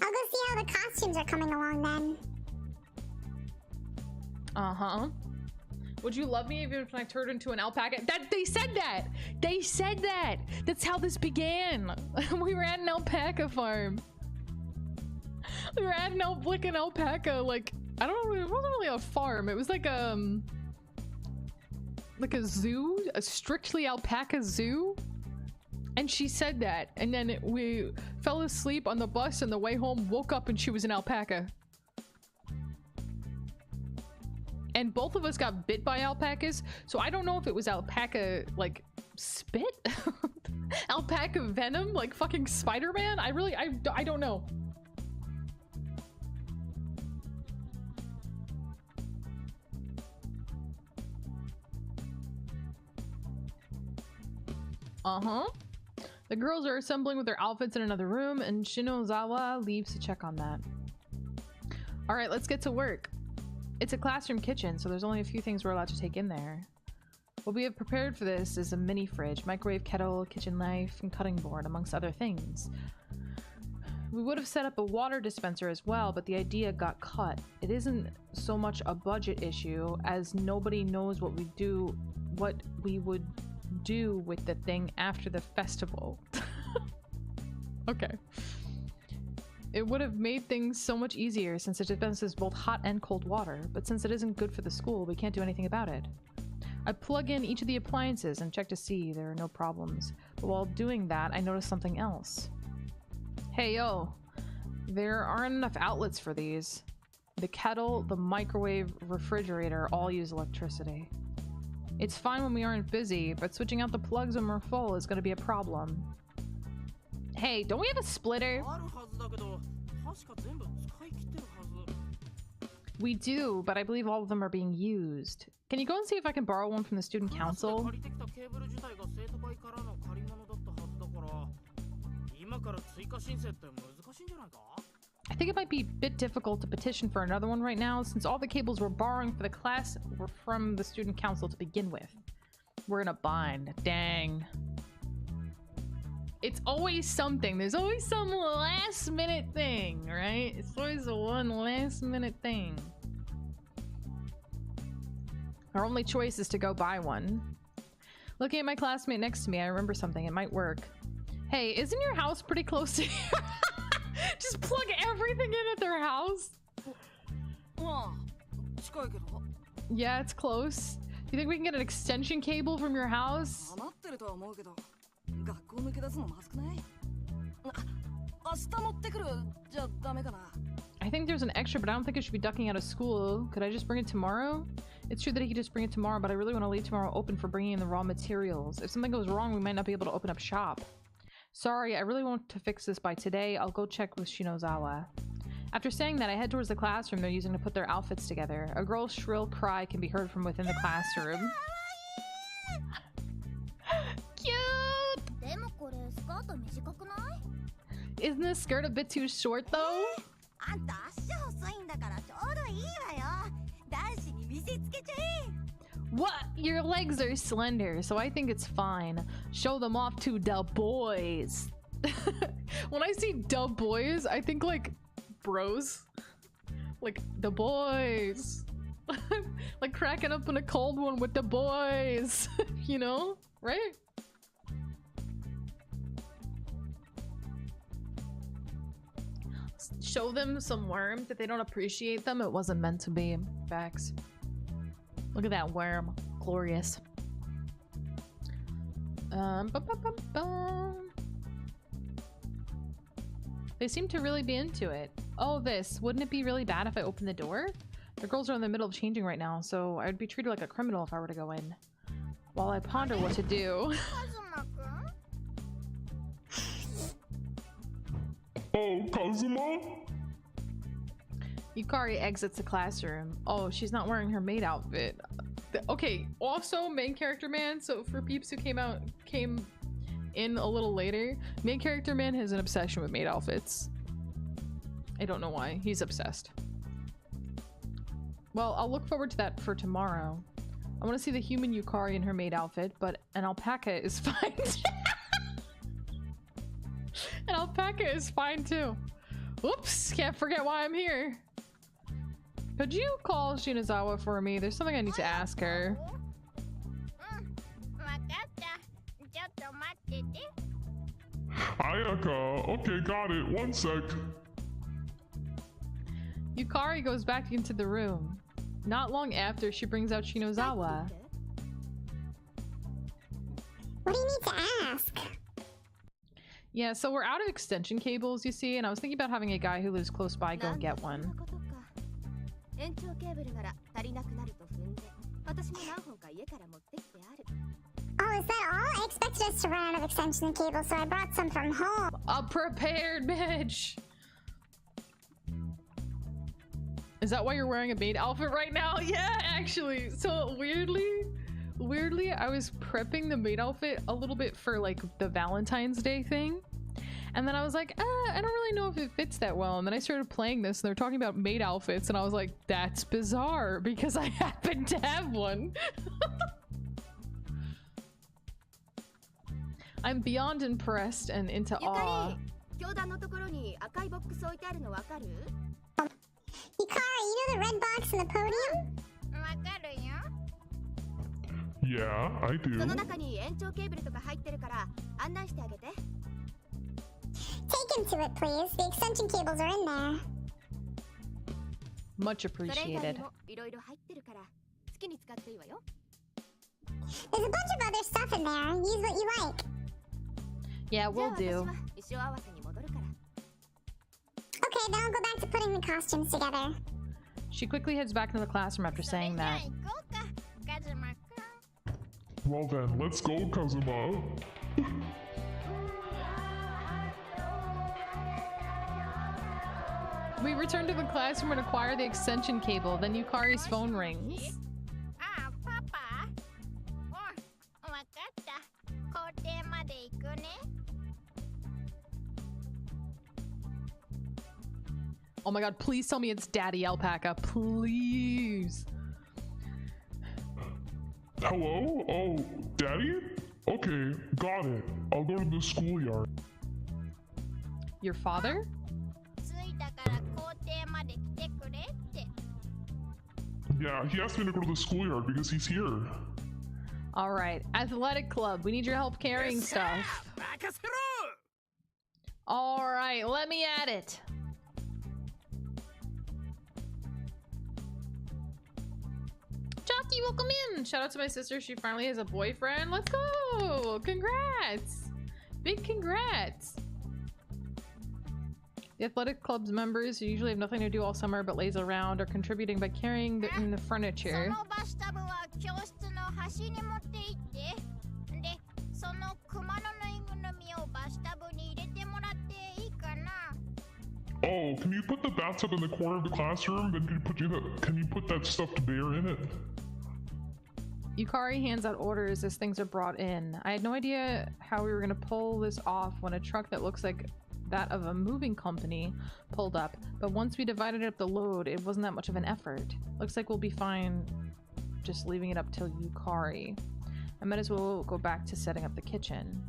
I'll go see how the costumes are coming along then. Uh-huh. Would you love me even if I turned into an alpaca? They said that! They said that! That's how this began! We were at an alpaca farm. We were at an alpaca, like, I don't know, it wasn't really a farm. It was like a zoo, a strictly alpaca zoo. And she said that, and then we fell asleep on the bus on the way home, woke up and she was an alpaca. And both of us got bit by alpacas, so I don't know if it was alpaca, like, spit? Alpaca venom? Like fucking Spider-Man? I don't know. Uh-huh. The girls are assembling with their outfits in another room, and Shinozawa leaves to check on that. Alright, let's get to work. It's a classroom kitchen, so there's only a few things we're allowed to take in there. What we have prepared for this is a mini fridge, microwave kettle, kitchen knife, and cutting board, amongst other things. We would have set up a water dispenser as well, but the idea got cut. It isn't so much a budget issue as nobody knows what we would do with the thing after the festival. Okay. It would have made things so much easier since it dispenses both hot and cold water, but since it isn't good for the school, we can't do anything about it. I plug in each of the appliances and check to see there are no problems, but while doing that, I noticed something else. Hey yo, there aren't enough outlets for these. The kettle, the microwave, refrigerator all use electricity. It's fine when we aren't busy, but switching out the plugs when we're full is going to be a problem. Hey, don't we have a splitter? We do, but I believe all of them are being used. Can you go and see if I can borrow one from the student council? I think it might be a bit difficult to petition for another one right now, since all the cables we're borrowing for the class were from the student council to begin with. We're in a bind. Dang. It's always something. There's always some last minute thing, right? It's always the one last minute thing. Our only choice is to go buy one. Looking at my classmate next to me, I remember something. It might work. Hey, isn't your house pretty close to here? Just plug everything in at their house. Yeah, it's close. Do you think we can get an extension cable from your house? I think there's an extra, but I don't think it should be ducking out of school. Could I just bring it tomorrow? It's true that he could just bring it tomorrow, but I really want to leave tomorrow open for bringing in the raw materials. If something goes wrong, we might not be able to open up shop. Sorry, I really want to fix this by today. I'll go check with Shinozawa. After saying that, I head towards the classroom they're using to put their outfits together. A girl's shrill cry can be heard from within the classroom. Cute! Isn't this skirt a bit too short though? What? Your legs are slender, so I think it's fine. Show them off to the boys. When I see the boys, I think like bros. Like the boys. Like cracking up in a cold one with the boys. You know? Right? Show them some worms. If they don't appreciate them, it wasn't meant to be. Facts. Look at that worm. Glorious. They seem to really be into it. Oh, this. Wouldn't it be really bad if I opened the door? The girls are in the middle of changing right now, so I'd be treated like a criminal if I were to go in. While I ponder what to do. Oh, Kazuma? Yukari exits the classroom. Oh, she's not wearing her maid outfit. Okay, also main character man, so for peeps who came in a little later, main character man has an obsession with maid outfits. I don't know why. He's obsessed. Well, I'll look forward to that for tomorrow. I want to see the human Yukari in her maid outfit, but an alpaca is fine. An alpaca is fine too. Whoops, can't forget why I'm here. Could you call Shinozawa for me? There's something I need to ask her. Ayaka, okay, got it. 1 sec. Yukari goes back into the room. Not long after, she brings out Shinozawa. What do you need to ask? Yeah, so we're out of extension cables, you see, and I was thinking about having a guy who lives close by go and get one. Oh, is that all? I expected us to run out of extension cables, so I brought some from home. A prepared bitch! Is that why you're wearing a maid outfit right now? Yeah, actually. So weirdly, I was prepping the maid outfit a little bit for like the Valentine's Day thing. And then I was like, I don't really know if it fits that well. And then I started playing this and they're talking about maid outfits and I was like, that's bizarre because I happen to have one. I'm beyond impressed and into awe. Yukari, you know the red box in the podium? Yeah, I do. Take him to it, please. The extension cables are in there. Much appreciated. There's a bunch of other stuff in there. Use what you like. Yeah, we'll do. Okay, then I'll go back to putting the costumes together. She quickly heads back into the classroom after saying that. Well then, let's go, Kazuma. We return to the classroom and acquire the extension cable. Then Yukari's phone rings. Oh my god, please tell me it's Daddy Alpaca, please. Hello? Oh, Daddy? Okay, got it. I'll go to the schoolyard. Your father? Yeah, he asked me to go to the schoolyard because he's here. Alright, athletic club, we need your help carrying stuff. Alright, let me at it. Jockey, welcome in! Shout out to my sister, she finally has a boyfriend. Let's go! Congrats! Big congrats! The athletic club's members, who usually have nothing to do all summer but laze around, are contributing by carrying the furniture. Oh, can you put the bathtub in the corner of the classroom? Then can you put that stuffed bear in it? Yukari hands out orders as things are brought in. I had no idea how we were gonna pull this off when a truck that looks like that of a moving company pulled up, but once we divided up the load, it wasn't that much of an effort. Looks like we'll be fine just leaving it up to Yukari. I might as well go back to setting up the kitchen.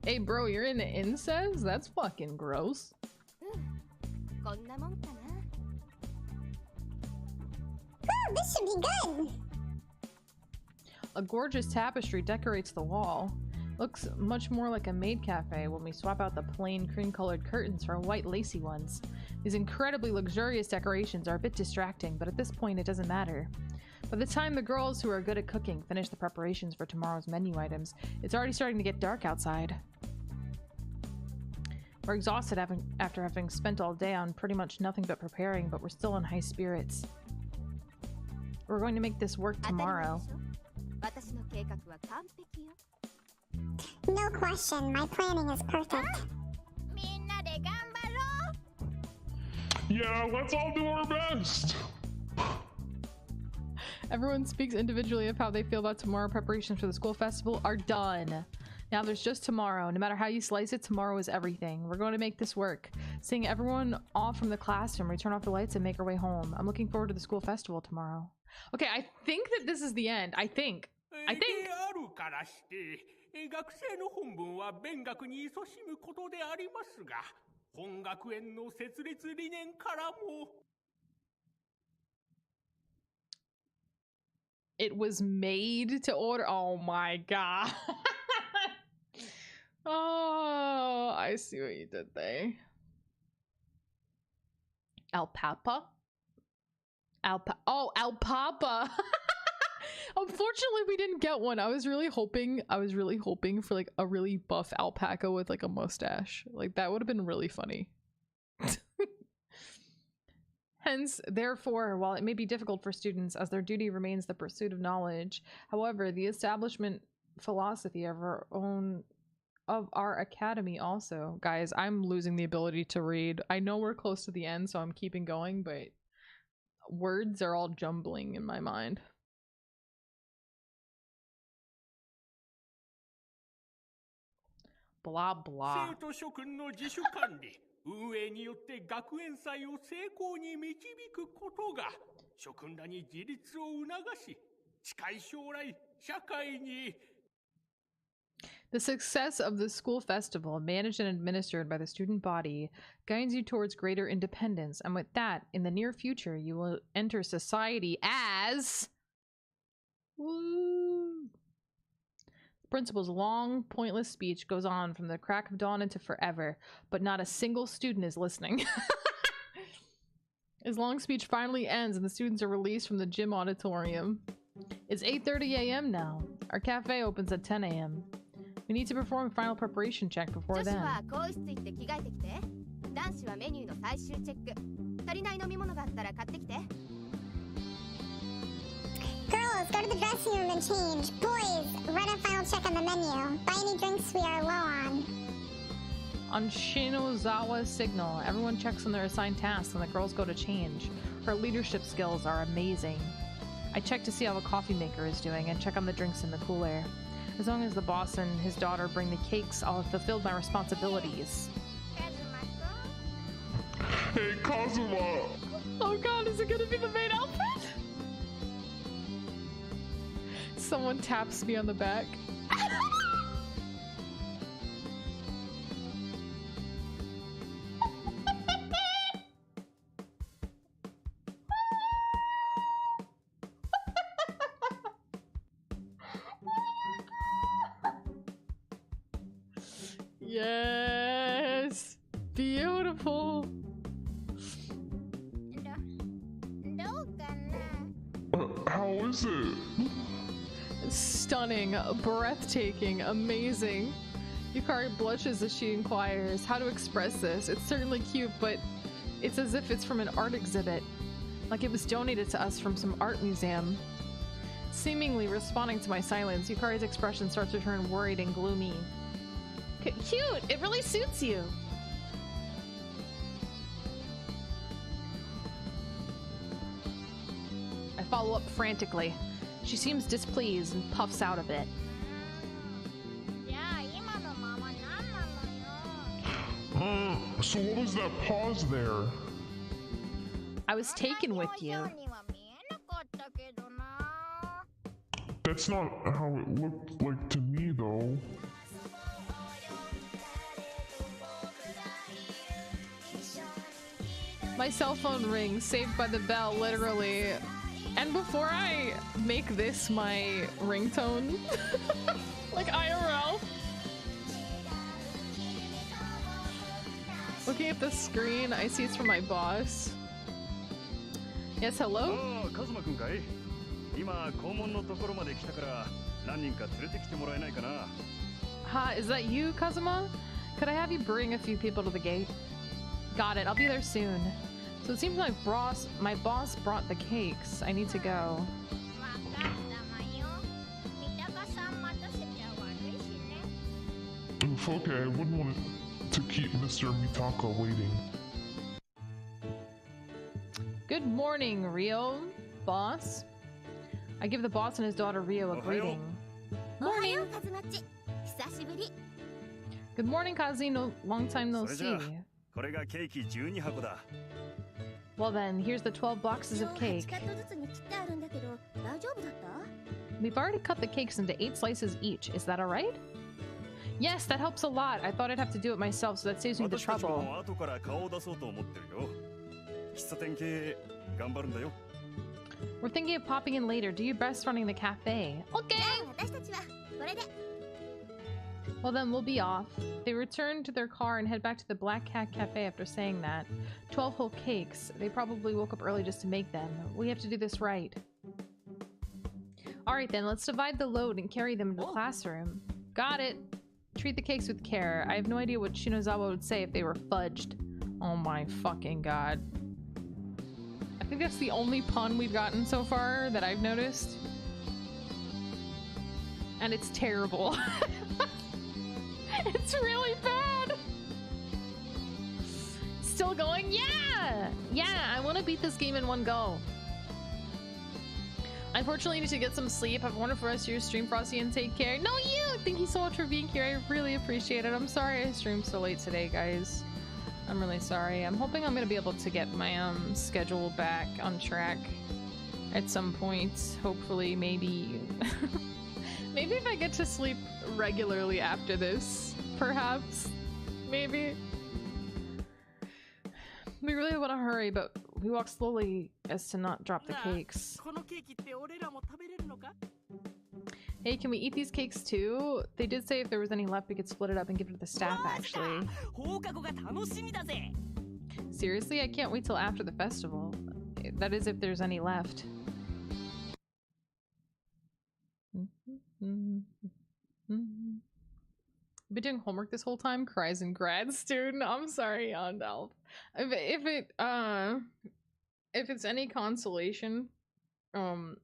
Hey bro, you're into incest? That's fucking gross. Ooh, this should be good. A gorgeous tapestry decorates the wall. Looks much more like a maid cafe when we swap out the plain cream-colored curtains for white lacy ones. These incredibly luxurious decorations are a bit distracting, but at this point it doesn't matter. By the time the girls who are good at cooking finish the preparations for tomorrow's menu items, it's already starting to get dark outside. We're exhausted after having spent all day on pretty much nothing but preparing, but we're still in high spirits. We're going to make this work tomorrow. No question, my planning is perfect. Yeah, let's all do our best! Everyone speaks individually of how they feel about tomorrow. Preparations for the school festival are done. Now there's just tomorrow. No matter how you slice it, tomorrow is everything. We're going to make this work. Seeing everyone off from the classroom, we turn off the lights and make our way home. I'm looking forward to the school festival tomorrow. Okay, I think that this is the end. I think. 本学園の設立理念からも It was made to order. Oh my god. Oh, I see what you did there. Alpapa? Oh, Alpapa. Unfortunately, we didn't get one. I was really hoping for like a really buff alpaca with like a mustache. Like that would have been really funny. Hence, therefore, while it may be difficult for students as their duty remains the pursuit of knowledge, however, the establishment philosophy of our academy also. Guys, I'm losing the ability to read. I know we're close to the end, so I'm keeping going, but words are all jumbling in my mind. Blah blah. 生徒諸君の自主管理、運営によって学園祭を成功に導くことが、諸君らに自立を促し、近い将来、社会に The success of the school festival, managed and administered by the student body, guides you towards greater independence, and with that, in the near future, you will enter society as... Woo! The principal's long, pointless speech goes on from the crack of dawn into forever, but not a single student is listening. His long speech finally ends and the students are released from the gym auditorium. It's 8:30 a.m. now. Our cafe opens at 10 a.m. We need to perform a final preparation check before then. Girls, go to the dressing room and change. Boys, run a final check on the menu. Buy any drinks we are low on. On Shinozawa's signal, everyone checks on their assigned tasks and the girls go to change. Her leadership skills are amazing. I check to see how the coffee maker is doing and check on the drinks in the cooler. As long as the boss and his daughter bring the cakes, I'll have fulfilled my responsibilities. Hey, Kazuma! Oh god, is it gonna be the main outfit? Someone taps me on the back. Yes! Beautiful! How is it? Stunning, breathtaking, amazing. Yukari blushes as she inquires how to express this. It's certainly cute, but it's as if it's from an art exhibit. Like it was donated to us from some art museum. Seemingly responding to my silence, Yukari's expression starts to turn worried and gloomy. Cute! It really suits you! I follow up frantically. She seems displeased and puffs out a bit. So what was that pause there? I was taken with you. That's not how it looked like to me, though. My cell phone rings, saved by the bell, literally. And before I make this my ringtone, like IRL, looking at the screen, I see it's from my boss. Yes, hello? Oh, Kazuma-kun kai? Hi, is that you, Kazuma? Could I have you bring a few people to the gate? Got it, I'll be there soon. So it seems like my boss brought the cakes. I need to go. Oof, okay, I wouldn't want to keep Mr. Mitaka waiting. Good morning, Rio. Boss. I give the boss and his daughter Rio a greeting. Morning! Good morning, Kazi. Long time no see. Well then, here's the 12 boxes of cake. We've already cut the cakes into 8 slices each. Is that alright? Yes, that helps a lot. I thought I'd have to do it myself, so that saves me the trouble. We're thinking of popping in later. Do your best running the cafe. Okay! Well then, we'll be off. They return to their car and head back to the Black Cat Cafe after saying that. 12 whole cakes. They probably woke up early just to make them. We have to do this right. Alright then, let's divide the load and carry them to the classroom. Got it! Treat the cakes with care. I have no idea what Shinozawa would say if they were fudged. Oh my fucking god. I think that's the only pun we've gotten so far that I've noticed. And it's terrible. It's really bad! Still going? Yeah! Yeah, I want to beat this game in one go. I unfortunately need to get some sleep. Have a wonderful rest of your stream, Frosty, and take care. No, you! Thank you so much for being here. I really appreciate it. I'm sorry I streamed so late today, guys. I'm really sorry. I'm hoping I'm going to be able to get my schedule back on track at some point. Hopefully, maybe... maybe if I get to sleep regularly after this, perhaps. Maybe. We really want to hurry, but we walk slowly as to not drop the cakes. Hey, can we eat these cakes too? They did say if there was any left, we could split it up and give it to the staff, actually. Seriously? I can't wait till after the festival. That is if there's any left. Been doing homework this whole time? Cries and grad student. I'm sorry, Yondalf. If it's any consolation, I'm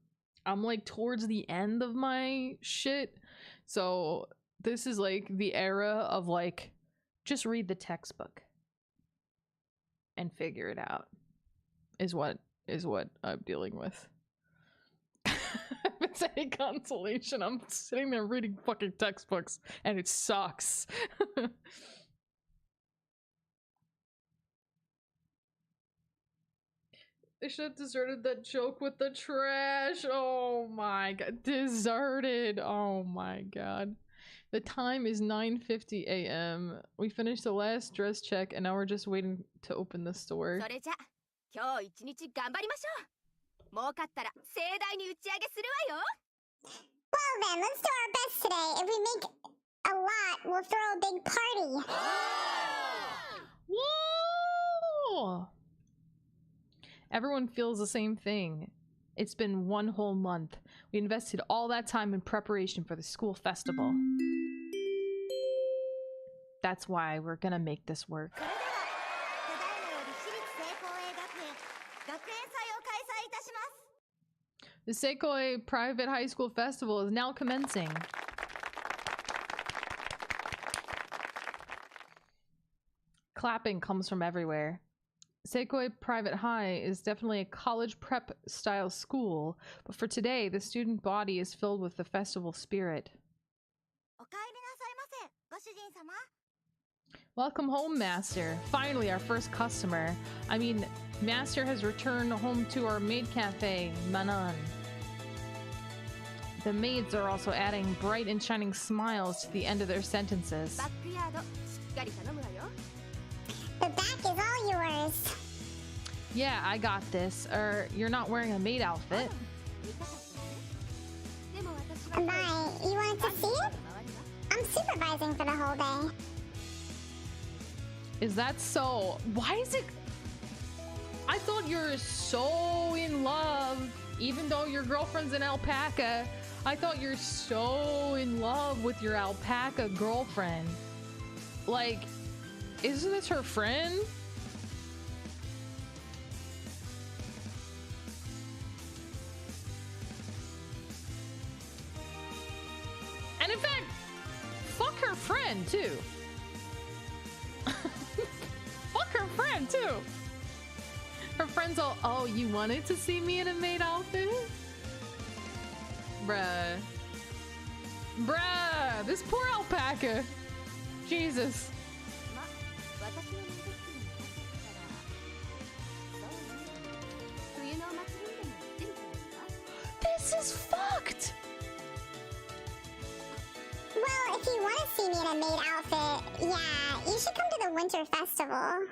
like towards the end of my shit, so this is like the era of like just read the textbook and figure it out is what I'm dealing with. If it's any consolation, I'm sitting there reading fucking textbooks and it sucks. They should have deserted that joke with the trash. Oh my god. Deserted. Oh my god. The time is 9:50 a.m. We finished the last dress check and now we're just waiting to open the store. Well then, let's do our best today. If we make a lot, we'll throw a big party. Whoa! Everyone feels the same thing. It's been 1 whole month. We invested all that time in preparation for the school festival. That's why we're gonna make this work. The Seikoi Private High School Festival is now commencing. Clapping comes from everywhere. Seikoi Private High is definitely a college prep style school, but for today, the student body is filled with the festival spirit. Welcome home, Master. Finally, our first customer. I mean, Master has returned home to our maid cafe, Manan. The maids are also adding bright and shining smiles to the end of their sentences. The back is all yours. Yeah, I got this. You're not wearing a maid outfit. Bye. You wanted to see it? I'm supervising for the whole day. Is that so? Why is it? I thought you were so in love, even though your girlfriend's an alpaca. I thought you're so in love with your alpaca girlfriend. Like, isn't this her friend? And in fact, fuck her friend too. Fuck her friend too. Her friend's all, oh, you wanted to see me in a maid outfit? Bruh. Bruh, this poor alpaca. Jesus. This is fucked. Well, if you want to see me in a maid outfit, yeah, you should come to the Winter Festival.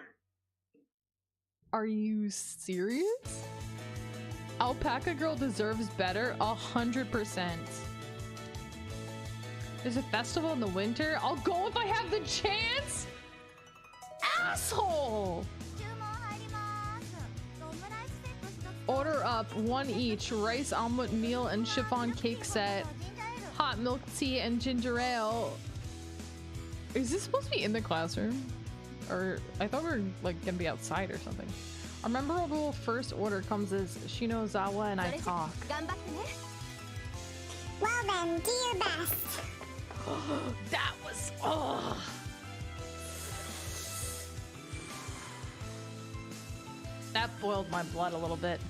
Are you serious? Alpaca Girl deserves better, 100%. There's a festival in the winter? I'll go if I have the chance! Asshole! Order up, one each, rice omelet meal and chiffon cake set, hot milk tea and ginger ale. Is this supposed to be in the classroom? Or I thought we were like gonna be outside or something. Our memorable first order comes as Shinozawa and I talk. Well then, do your best. That was that boiled my blood a little bit.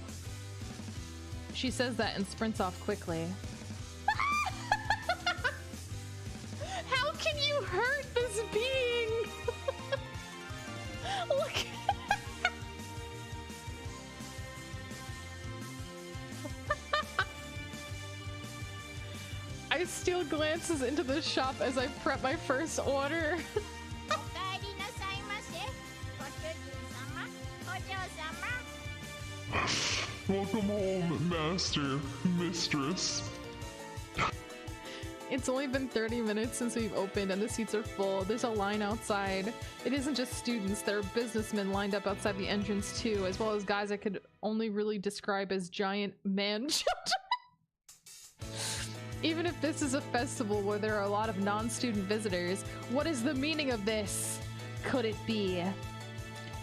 She says that and sprints off quickly. How can you hurt this being? Look. I steal glances into the shop as I prep my first order. Welcome home, master, mistress. It's only been 30 minutes since we've opened and the seats are full. There's a line outside. It isn't just students, there are businessmen lined up outside the entrance too, as well as guys I could only really describe as giant man children. Even if this is a festival where there are a lot of non-student visitors, what is the meaning of this? Could it be?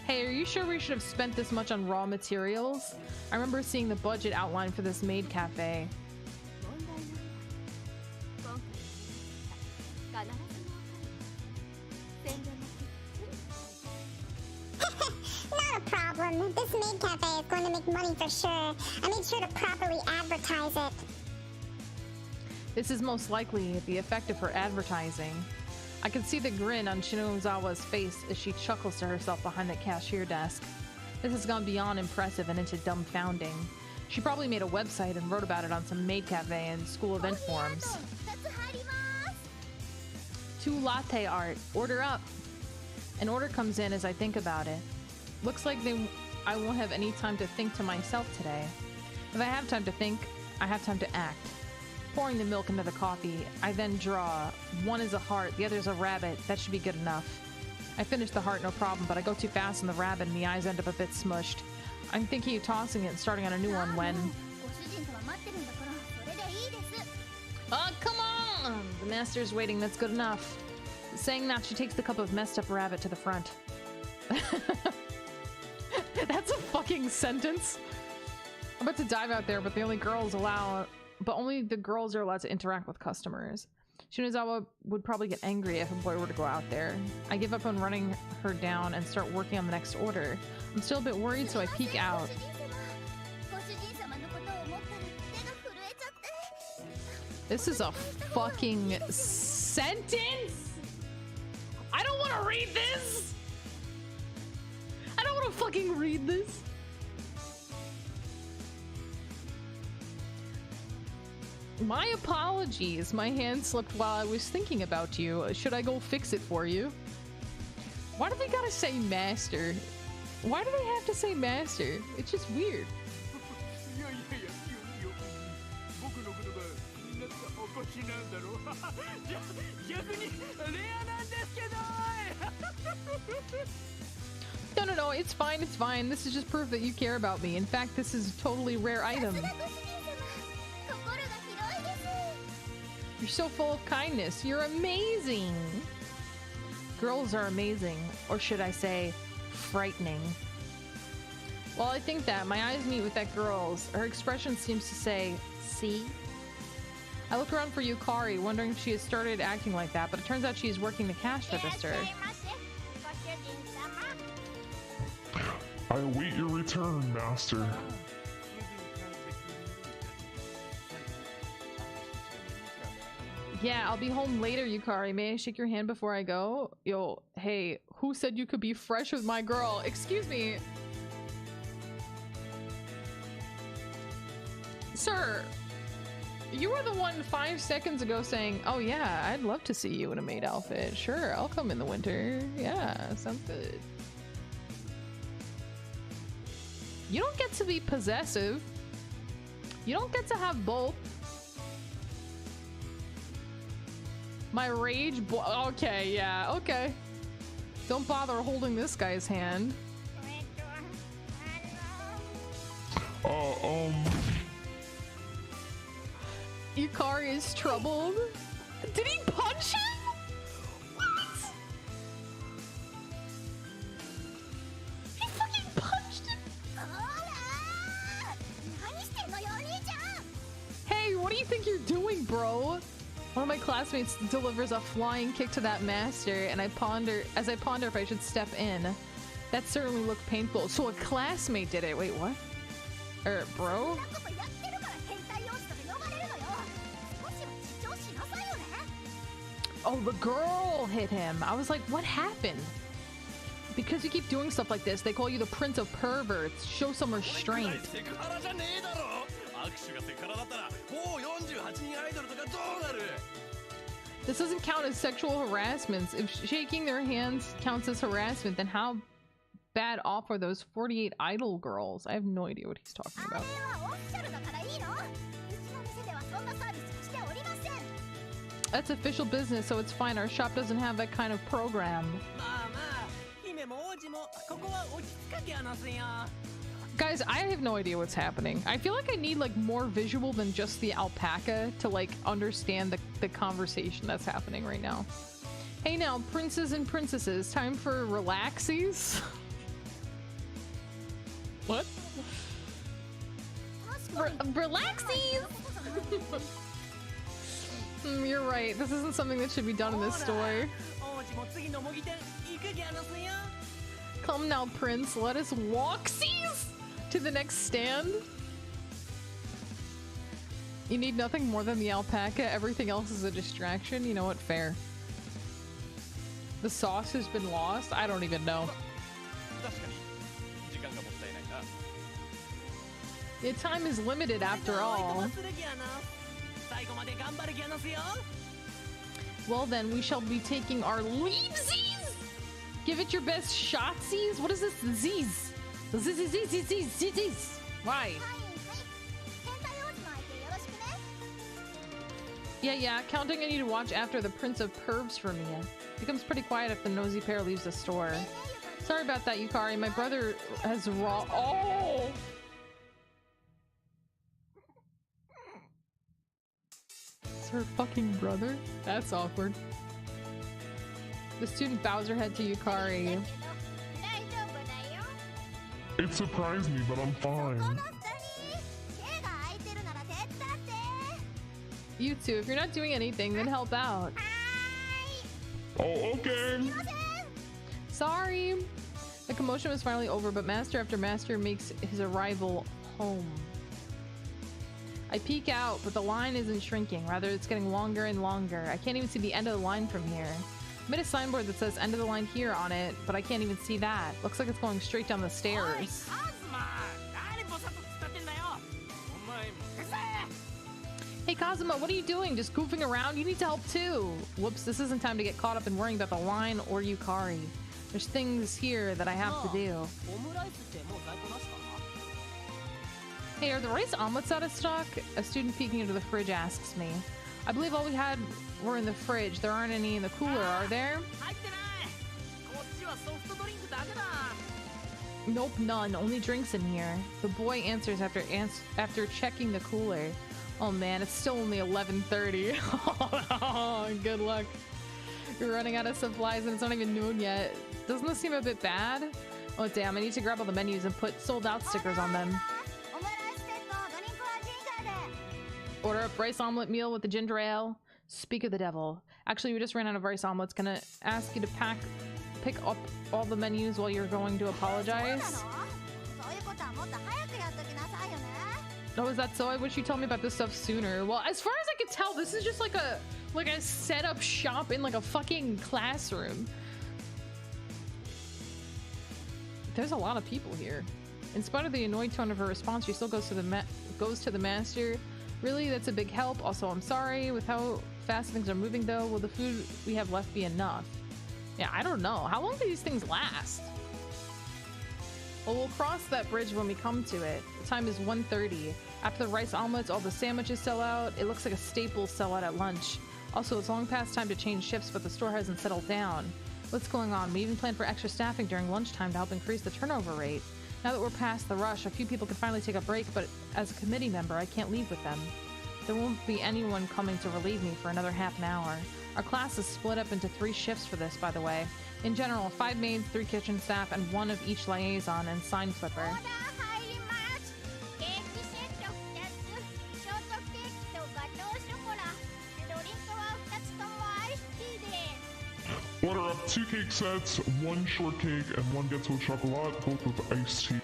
Hey, are you sure we should have spent this much on raw materials? I remember seeing the budget outline for this maid cafe. Not a problem. This maid cafe is going to make money for sure. I made sure to properly advertise it. This is most likely the effect of her advertising. I can see the grin on Shinozawa's face as she chuckles to herself behind the cashier desk. This has gone beyond impressive and into dumbfounding. She probably made a website and wrote about it on some maid cafe and school event forums. 2 latte art. Order up. An order comes in as I think about it. Looks like I won't have any time to think to myself today. If I have time to think, I have time to act. Pouring the milk into the coffee, I then draw. One is a heart, the other is a rabbit. That should be good enough. I finish the heart, no problem, but I go too fast on the rabbit and the eyes end up a bit smushed. I'm thinking of tossing it and starting on a new one when... Oh, come on! The master's waiting, that's good enough. Saying that, she takes the cup of messed up rabbit to the front. That's a fucking sentence. I'm about to dive out there, but only the girls are allowed to interact with customers. Shinozawa would probably get angry if a boy were to go out there. I give up on running her down and start working on the next order. I'm still a bit worried, so I peek out. This is a fucking sentence? I don't want to read this! I don't want to fucking read this! My apologies. My hand slipped while I was thinking about you. Should I go fix it for you? Why do they gotta say master? Why do they have to say master? It's just weird. No, it's fine, it's fine. This is just proof that you care about me. In fact, this is a totally rare item. You're so full of kindness. You're amazing. Girls are amazing. Or should I say, frightening. While I think that, my eyes meet with that girl's. Her expression seems to say, see? I look around for Yukari, wondering if she has started acting like that, but it turns out she is working the cash register. I await your return, master. Yeah, I'll be home later, Yukari. May I shake your hand before I go? Yo, hey, who said you could be fresh with my girl? Excuse me. Sir. You were the one 5 seconds ago saying, oh yeah, I'd love to see you in a maid outfit. Sure, I'll come in the winter. Yeah, sounds good. You don't get to be possessive. You don't get to have both. My rage okay, yeah, okay. Don't bother holding this guy's hand. Yukari is troubled. Did he punch him? What? He fucking punched him. Hey, what do you think you're doing, bro? One of my classmates delivers a flying kick to that master, and as I ponder if I should step in. That certainly looked painful. So a classmate did it. Wait, what? Bro? Oh, the girl hit him. I was like, what happened? Because you keep doing stuff like this, they call you the Prince of Perverts. Show some restraint. This doesn't count as sexual harassment. If shaking their hands counts as harassment, then how bad off are those 48 idol girls? I have no idea what he's talking about. That's official business, so it's fine. Our shop doesn't have that kind of program. Guys, I have no idea what's happening. I feel like I need like more visual than just the alpaca to like understand the conversation that's happening right now. Hey now, princes and princesses, time for relaxies. What? Relaxies! You're right. This isn't something that should be done in this store. Come now, Prince. Let us walk-sies to the next stand. You need nothing more than the alpaca. Everything else is a distraction. You know what? Fair. The sauce has been lost? I don't even know. Your time is limited after all. Well then, we shall be taking our leavesies! Give it your best shotsies? What is this? Z's. Z's. Why? Yeah, counting on you to watch after the Prince of Pervs for me. Becomes pretty quiet if the nosy pair leaves the store. Sorry about that, Yukari. My brother has raw- Oh! It's her fucking brother? That's awkward. The student bows her head to Yukari. It surprised me, but I'm fine. You two, if you're not doing anything, then help out. Oh, okay. Sorry. The commotion was finally over, but master after master makes his arrival home. I peek out, but the line isn't shrinking. Rather, it's getting longer and longer. I can't even see the end of the line from here. I made a signboard that says end of the line here on it, but I can't even see that. Looks like it's going straight down the stairs. Hey Kazuma, what are you doing? Just goofing around? You need to help too. Whoops, this isn't time to get caught up in worrying about the line or Yukari. There's things here that I have to do. Hey, are the rice omelets out of stock? A student peeking into the fridge asks me. I believe all we had were in the fridge. There aren't any in the cooler, are there? Nope, none. Only drinks in here. The boy answers after checking the cooler. Oh man, it's still only 11:30. Oh, good luck. You're running out of supplies and it's not even noon yet. Doesn't this seem a bit bad? Oh damn, I need to grab all the menus and put sold out stickers on them. Order up rice omelet meal with the ginger ale. Speak of the devil. Actually, we just ran out of rice omelets. Gonna ask you to pick up all the menus while you're going to apologize. Oh, is that so? I wish you told me about this stuff sooner. Well, as far as I could tell, this is just like a set up shop in like a fucking classroom. There's a lot of people here. In spite of the annoyed tone of her response, she still goes to the master. Really, that's a big help. Also, I'm sorry. With how fast things are moving though, will the food we have left be enough? Yeah, I don't know. How long do these things last? Well, we'll cross that bridge when we come to it. The time is 1:30. After the rice omelets, all the sandwiches sell out. It looks like a staple sellout at lunch. Also, it's long past time to change shifts, but the store hasn't settled down. What's going on? We even planned for extra staffing during lunchtime to help increase the turnover rate. Now that we're past the rush, a few people can finally take a break, but as a committee member, I can't leave with them. There won't be anyone coming to relieve me for another half an hour. Our class is split up into 3 shifts for this, by the way. In general, 5 maids, 3 kitchen staff, and 1 of each liaison and sign flipper. Order up 2 cake sets, 1 shortcake, and 1 gâteau chocolat, both with iced tea.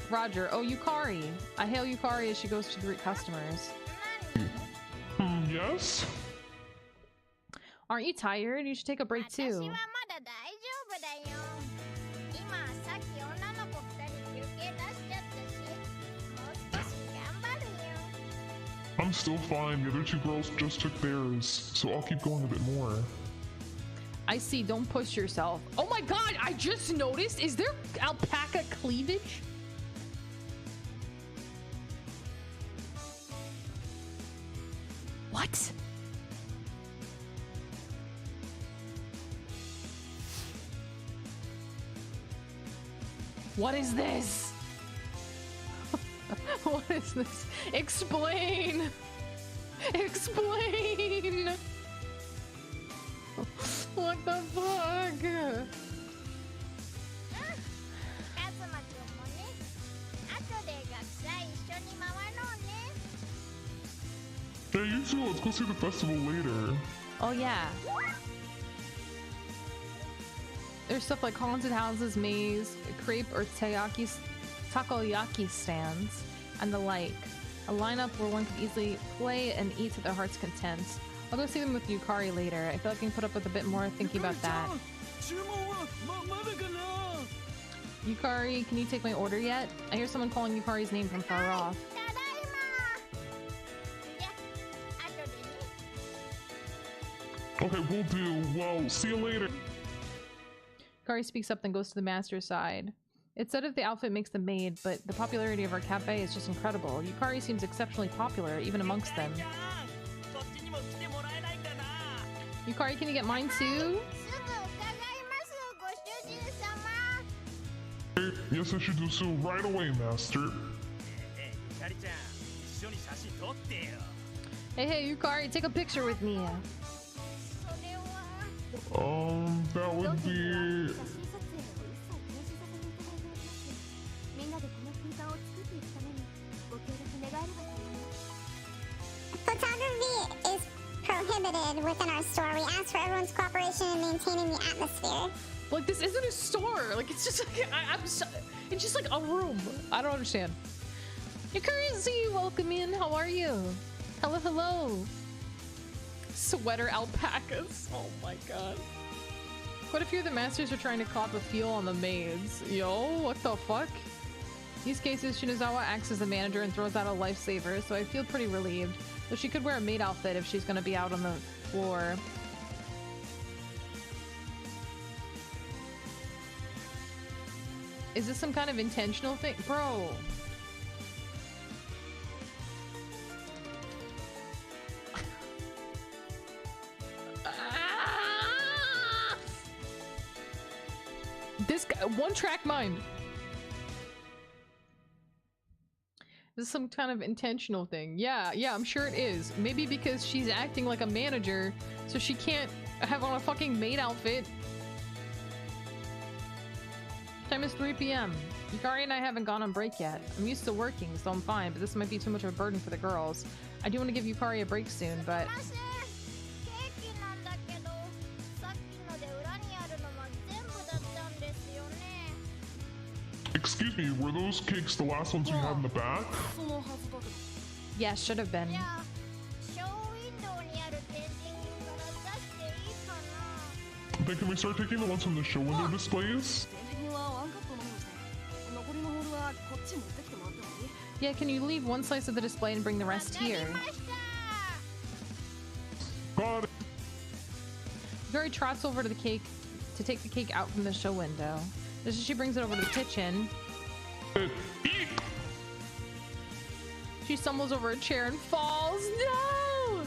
Roger. Oh, Yukari. I hail Yukari as she goes to greet customers. Yes? Aren't you tired? You should take a break too. I'm still fine. The other 2 girls just took theirs, so I'll keep going a bit more. I see. Don't push yourself. Oh my god! I just noticed. Is there alpaca cleavage? What? What is this? What is this? Explain! Explain! What the fuck? Hey, you two, let's go see the festival later. Oh yeah. There's stuff like haunted houses, maze, crepe or takoyaki stands, and the like. A lineup where one could easily play and eat to their heart's content. I'll go see them with Yukari later. I feel like I can put up with a bit more thinking about that. Yukari, can you take my order yet? I hear someone calling Yukari's name from far off. Okay, we'll do. Well, see you later. Yukari speaks up then goes to the master's side. It's said if the outfit makes them maid, but the popularity of our cafe is just incredible. Yukari seems exceptionally popular, even amongst them. Yukari, can you get mine too? Yes, I should do so right away, master. Hey, Yukari, take a picture with me. That would be... Photography is prohibited within our store. We ask for everyone's cooperation in maintaining the atmosphere. Like, this isn't a store. Like, it's just like, it's just like a room. I don't understand. Yukari, welcome in. How are you? Hello, hello. Sweater alpacas. Oh my god. Quite a few of the masters are trying to cop a feel on the maids. Yo, what the fuck? In these cases, Shinazawa acts as the manager and throws out a lifesaver, so I feel pretty relieved. Though she could wear a maid outfit if she's gonna be out on the floor. Is this some kind of intentional thing? Bro! This guy, one-track mind. This is some kind of intentional thing. Yeah, I'm sure it is. Maybe because she's acting like a manager, so she can't have on a fucking maid outfit. Time is 3 p.m. Yukari and I haven't gone on break yet. I'm used to working, so I'm fine, but this might be too much of a burden for the girls. I do want to give Yukari a break soon, but... Excuse me, were those cakes the last ones we had in the back? Yeah, should have been. Then can we start taking the ones from the show window displays? Yeah, can you leave one slice of the display and bring the rest here? Got it. Yukari trots over to the cake to take the cake out from the show window. Just as she brings it over to the kitchen, she stumbles over a chair and falls. No!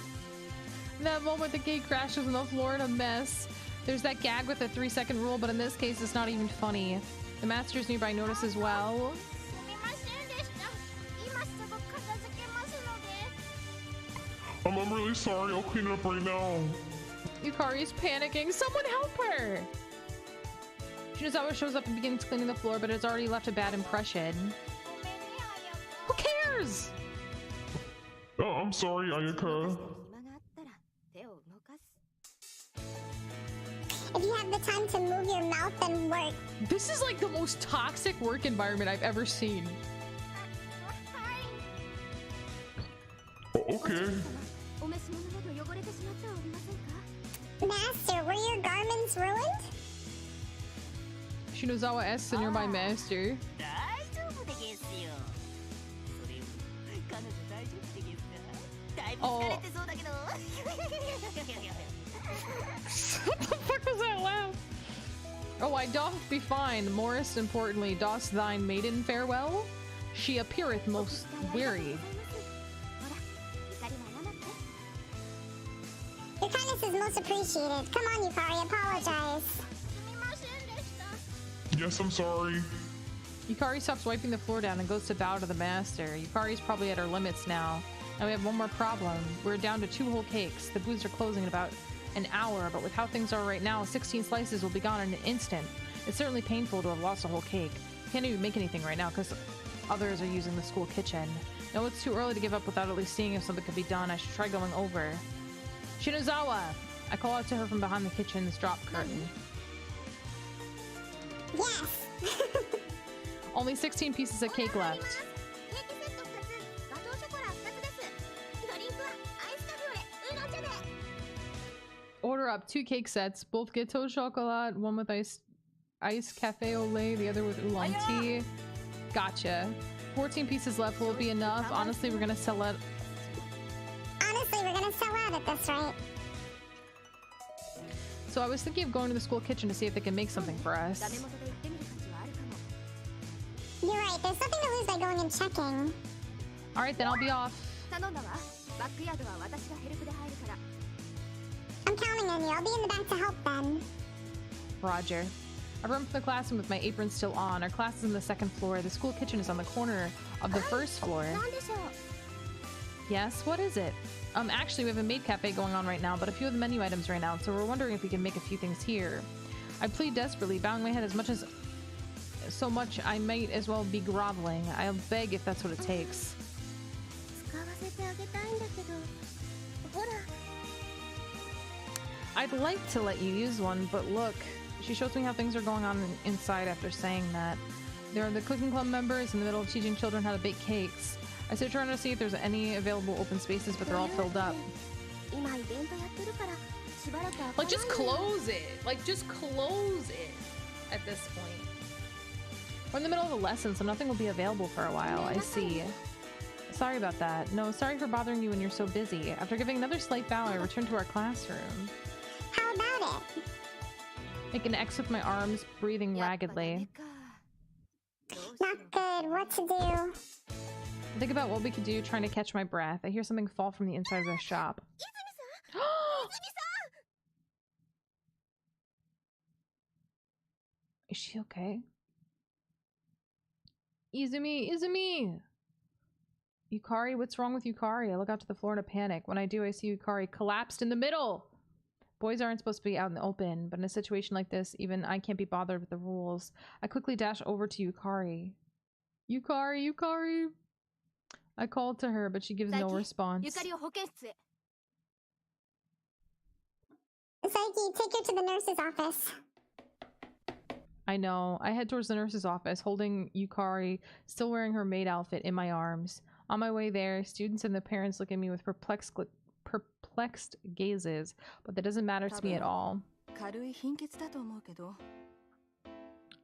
In that moment, the cake crashes on the floor in a mess. There's that gag with the 3-second rule, but in this case, it's not even funny. The masters nearby notice as well. I'm really sorry. I'll clean it up right now. Yukari's panicking. Someone help her! Shinozawa shows up and begins cleaning the floor, but it's already left a bad impression. Who cares? Oh, I'm sorry, Ayaka. If you have the time to move your mouth and work. This is like the most toxic work environment I've ever seen. Oh, okay. Master, were your garments ruined? Shinozawa asks the nearby master. Oh. What the fuck was that laugh? Oh, I doth be fine. Most importantly, dost thine maiden farewell? She appeareth most weary. Your kindness is most appreciated. Come on, Yukari, apologize. Yes, I'm sorry. Yukari stops wiping the floor down and goes to bow to the master. Yukari's probably at her limits now. And we have one more problem. We're down to 2 whole cakes. The booths are closing in about an hour, but with how things are right now, 16 slices will be gone in an instant. It's certainly painful to have lost a whole cake. Can't even make anything right now because others are using the school kitchen. No, it's too early to give up without at least seeing if something could be done. I should try going over. Shinozawa! I call out to her from behind the kitchen's drop curtain. Yes! Only 16 pieces of cake left. Order up 2 cake sets, both gâteau chocolat, one with ice cafe au lait, the other with oolong tea. Gotcha. 14 pieces left. Will it be enough? Honestly, we're gonna sell it. Honestly, we're gonna sell out at this rate. So I was thinking of going to the school kitchen to see if they can make something for us. You're right, there's nothing to lose by going and checking. Alright, then I'll be off. I'm counting on you. I'll be in the back to help then. Roger. I run from the classroom with my apron still on. Our class is on the 2nd floor. The school kitchen is on the corner of the 1st floor. Yes, what is it? Actually, we have a maid cafe going on right now, but a few of the menu items ran out, so we're wondering if we can make a few things here. I plead desperately, bowing my head so much I might as well be groveling. I'll beg if that's what it takes. I'd like to let you use one, but look. She shows me how things are going on inside after saying that. There are the cooking club members in the middle of teaching children how to bake cakes. I search around to see if there's any available open spaces, but they're all filled up. Like, just close it! Like, just close it at this point. We're in the middle of a lesson, so nothing will be available for a while. I see. Sorry about that. No, sorry for bothering you when you're so busy. After giving another slight bow, I return to our classroom. How about it? Make an X with my arms, breathing raggedly. Not good. What to do? Think about what we could do trying to catch my breath. I hear something fall from the inside of the shop. Is she okay? Izumi! Yukari, what's wrong with Yukari? I look out to the floor in a panic. When I do, I see Yukari collapsed in the middle! Boys aren't supposed to be out in the open, but in a situation like this, even I can't be bothered with the rules. I quickly dash over to Yukari. Yukari! I call to her, but she gives no response. Saiki, take her to the nurse's office. I know. I head towards the nurse's office, holding Yukari, still wearing her maid outfit, in my arms. On my way there, students and their parents look at me with perplexed gazes, but that doesn't matter to me at all.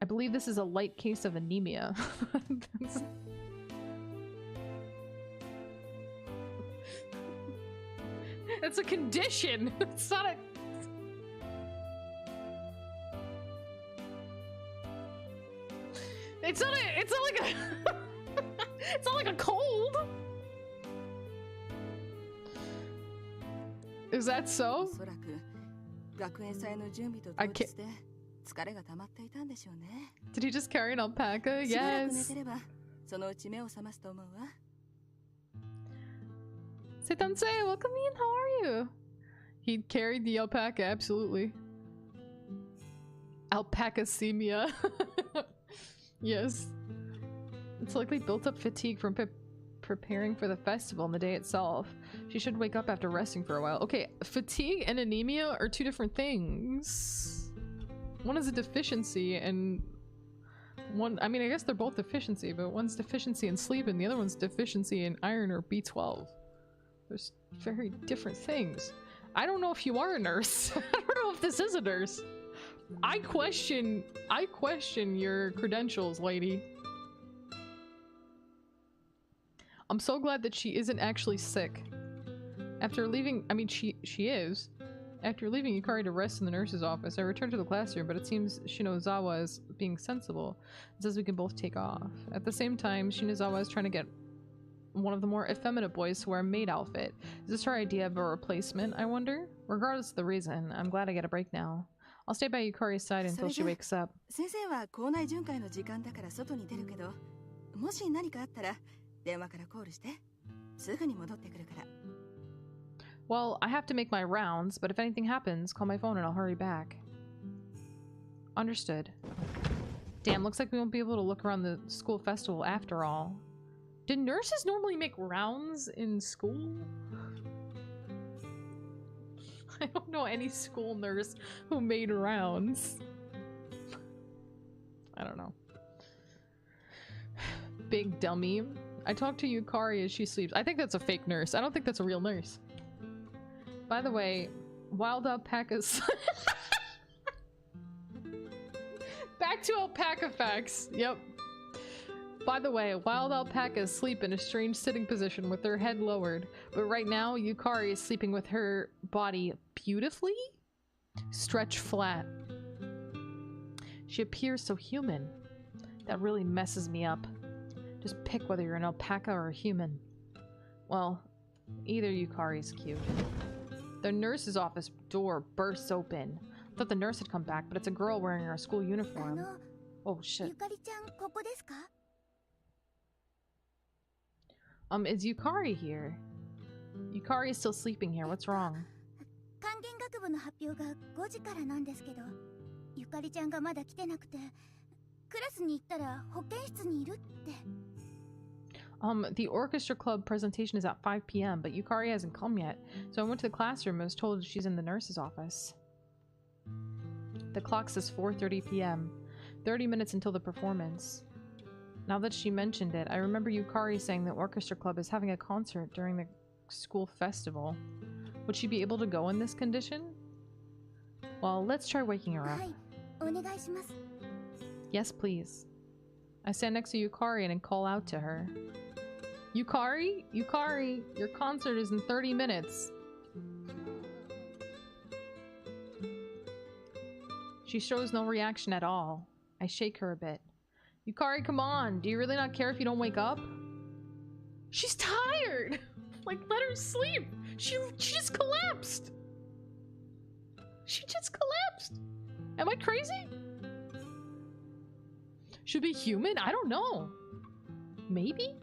I believe this is a light case of anemia. It's a condition. It's not a... It's not like a... It's not like a cold. Is that so? I can't... Did he just carry an alpaca? Yes. Setansei, welcome in. How are you? He carried the alpaca, absolutely. Alpacasemia. Yes. It's likely built up fatigue from preparing for the festival on the day itself. She should wake up after resting for a while. Okay, fatigue and anemia are two different things. One is a deficiency and one, I mean, I guess they're both deficiency, but one's deficiency in sleep and the other one's deficiency in iron or B12. There's very different things. I don't know if you are a nurse. I don't know if this is a nurse. I question your credentials, lady. I'm so glad that she isn't actually sick. After leaving, I mean, she is. After leaving Yukari to rest in the nurse's office, I returned to the classroom, but it seems Shinozawa is being sensible and says we can both take off. At the same time, Shinozawa is trying to get one of the more effeminate boys to wear a maid outfit. Is this her idea of a replacement, I wonder? Regardless of the reason, I'm glad I get a break now. I'll stay by Yukari's side until she wakes up. Well, I have to make my rounds, but if anything happens, call my phone and I'll hurry back. Understood. Damn, looks like we won't be able to look around the school festival after all. Did nurses normally make rounds in school? I don't know any school nurse who made rounds. I don't know. Big dummy. I talked to Yukari as she sleeps. I think that's a fake nurse. I don't think that's a real nurse. By the way, wild alpacas. Back to alpaca facts. Yep. By the way, wild alpacas sleep in a strange sitting position with their head lowered. But right now, Yukari is sleeping with her body beautifully stretched flat. She appears so human. That really messes me up. Just pick whether you're an alpaca or a human. Well, either Yukari's cute. The nurse's office door bursts open. I thought the nurse had come back, but it's a girl wearing her school uniform. Oh shit. Is Yukari here? Yukari is still sleeping here. What's wrong? The orchestra club presentation is at 5 p.m., but Yukari hasn't come yet, so I went to the classroom and was told she's in the nurse's office. The clock says 4:30 p.m., 30 minutes until the performance. Now that she mentioned it, I remember Yukari saying the orchestra club is having a concert during the school festival. Would she be able to go in this condition? Well, let's try waking her up. Yes, please. I stand next to Yukari and call out to her. Yukari? Yukari, your concert is in 30 minutes. She shows no reaction at all. I shake her a bit. Yukari, come on. Do you really not care if you don't wake up? She's tired! Like, let her sleep. She just collapsed. She just collapsed. Am I crazy? Should be human? I don't know. Maybe?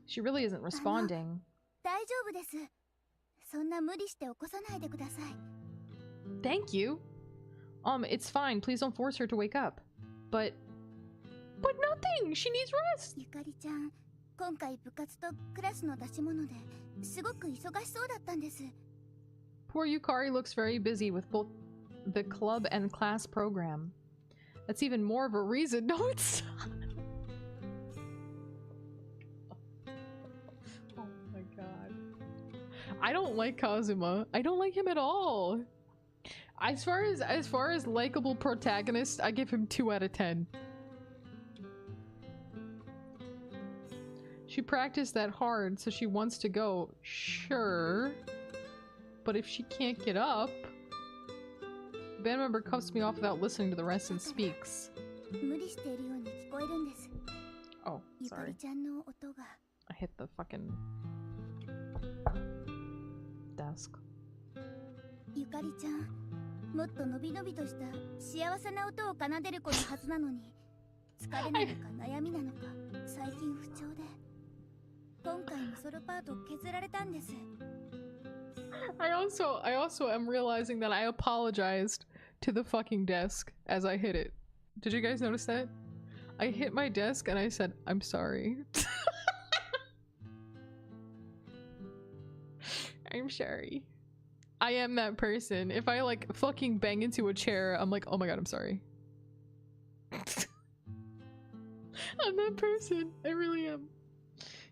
She really isn't responding. Thank you. It's fine. Please don't force her to wake up. But nothing! She needs rest! Poor Yukari looks very busy with both the club and class program. That's even more of a reason. No, it's not. Oh my god. I don't like Kazuma. I don't like him at all. As far as likable protagonist, I give him 2 out of 10. She practiced that hard, so she wants to go. Sure. But if she can't get up... The band member cuffs me off without listening to the rest and speaks. Oh, sorry. I hit the fucking... desk. ゆかりちゃん、もっとのびのびとした幸せな音を奏でる子のはずなのに、疲れなのか悩みなのか最近不調で、今回もソロパートを削られたんです。I also am realizing that I apologized to the fucking desk as I hit it. Did you guys notice that? I hit my desk and I said, I'm sorry. I'm sorry. I am that person. If I like fucking bang into a chair, I'm like, oh my god, I'm sorry. I'm that person. I really am.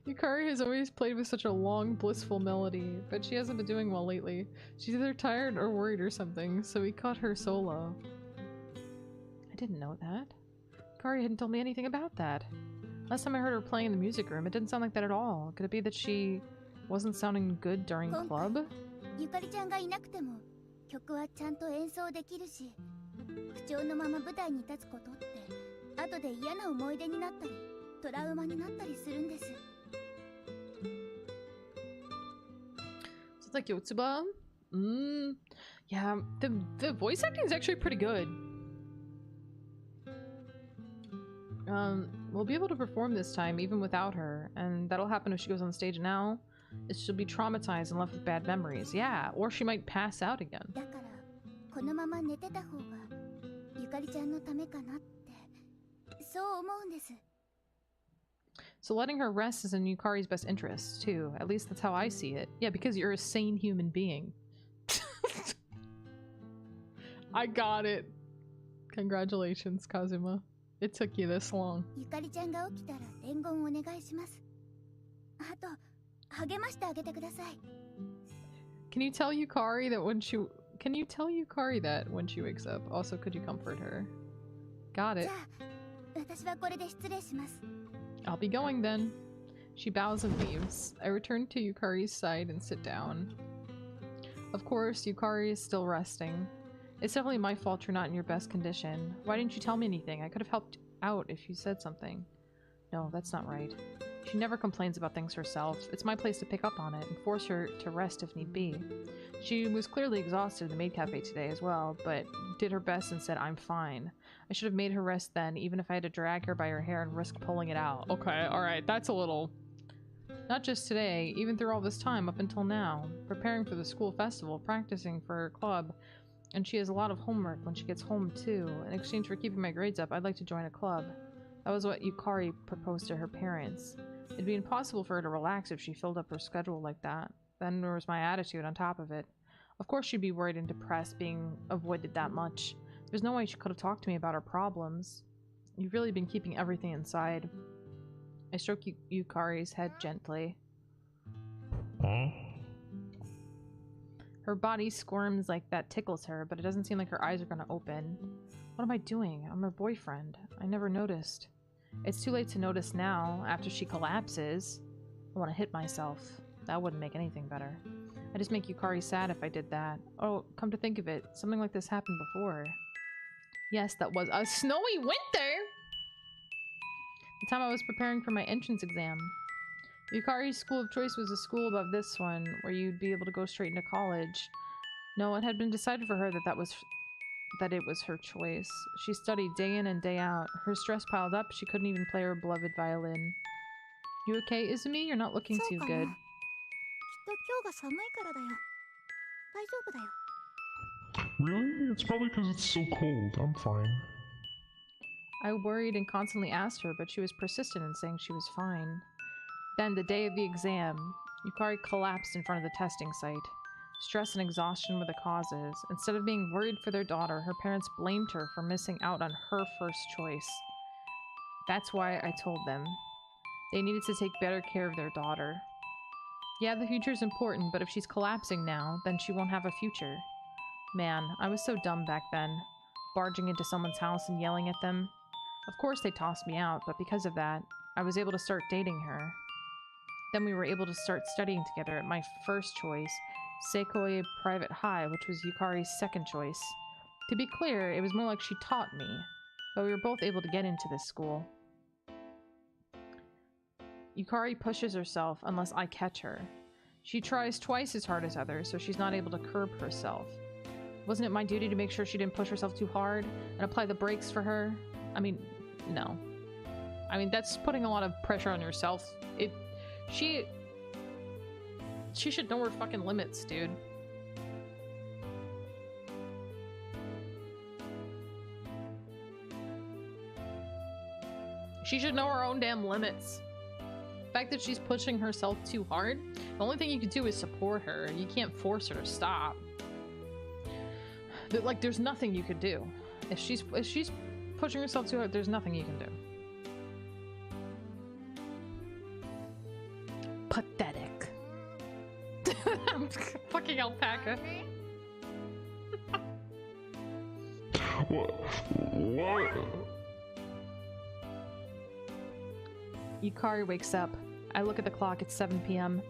Yukari has always played with such a long, blissful melody, but she hasn't been doing well lately. She's either tired or worried or something, so we caught her solo. I didn't know that. Yukari hadn't told me anything about that. Last time I heard her playing in the music room, it didn't sound like that at all. Could it be that she wasn't sounding good during club? ゆかりちゃんがいなくても曲はちゃんと演奏できるし、不調のまま舞台に立つことって後で嫌な思い出になったりトラウマになったりするんです。 So it's like Vtuber? Yeah, the voice acting is actually pretty good. We'll be able to perform this time even without her, and that'll happen if she goes on stage now. She'll be traumatized and left with bad memories. Yeah, or she might pass out again. だからこのまま寝てた方がゆかりちゃんのためかなってそう思うんです。 So letting her rest is in Yukari's best interest, too. At least that's how I see it. Yeah, because you're a sane human being. I got it. Congratulations, Kazuma. It took you this long. ゆかりちゃんが起きたら伝言お願いします。あと励ましてあげてください。 Can you tell Yukari that when she wakes up? Also, could you comfort her? Got it. じゃあ私はこれで失礼します。 I'll be going then. She bows and leaves. I return to Yukari's side and sit down. Of course, Yukari is still resting. It's definitely my fault you're not in your best condition. Why didn't you tell me anything? I could have helped out if you said something. No, that's not right. She never complains about things herself. It's my place to pick up on it and force her to rest if need be. She was clearly exhausted in the maid cafe today as well, but did her best and said, I'm fine. I should have made her rest then, even if I had to drag her by her hair and risk pulling it out. Okay, alright, that's a little... Not just today, even through all this time up until now. Preparing for the school festival, practicing for her club, and she has a lot of homework when she gets home too. In exchange for keeping my grades up, I'd like to join a club. That was what Yukari proposed to her parents. It'd be impossible for her to relax if she filled up her schedule like that. Then there was my attitude on top of it. Of course she'd be worried and depressed being avoided that much. There's no way she could have talked to me about her problems. You've really been keeping everything inside. I stroke Yukari's head gently. Huh? Her body squirms like that tickles her, but it doesn't seem like her eyes are gonna open. What am I doing? I'm her boyfriend. I never noticed. It's too late to notice now, after she collapses. I want to hit myself. That wouldn't make anything better. I'd just make Yukari sad if I did that. Oh, come to think of it, something like this happened before. Yes, that was a snowy winter! The time I was preparing for my entrance exam. Yukari's school of choice was a school above this one, where you'd be able to go straight into college. No, it had been decided for her that it was her choice. She studied day in and day out. Her stress piled up, she couldn't even play her beloved violin. You okay, Izumi? You're not looking too good. きっと今日が寒いからだよ。大丈夫だよ。 Really? It's probably because it's so cold. I'm fine. I worried and constantly asked her, but she was persistent in saying she was fine. Then, the day of the exam, Yukari collapsed in front of the testing site. Stress and exhaustion were the causes. Instead of being worried for their daughter, her parents blamed her for missing out on her first choice. That's why I told them. They needed to take better care of their daughter. Yeah, the future is important, but if she's collapsing now, then she won't have a future. Man, I was so dumb back then. Barging into someone's house and yelling at them. Of course they tossed me out, but because of that, I was able to start dating her. Then we were able to start studying together at my first choice, Seikoi Private High, which was Yukari's second choice. To be clear, it was more like she taught me, but we were both able to get into this school. Yukari pushes herself unless I catch her. She tries twice as hard as others, so she's not able to curb herself. Wasn't it my duty to make sure she didn't push herself too hard and apply the brakes for her? I mean, no. I mean, that's putting a lot of pressure on yourself. She should know her fucking limits, dude. She should know her own damn limits. The fact that she's pushing herself too hard, the only thing you can do is support her. You can't force her to stop. Like, there's nothing you could do. If she's pushing herself too hard, there's nothing you can do. Pathetic. Fucking alpaca. What? Yukari wakes up. I look at the clock, it's 7 p.m.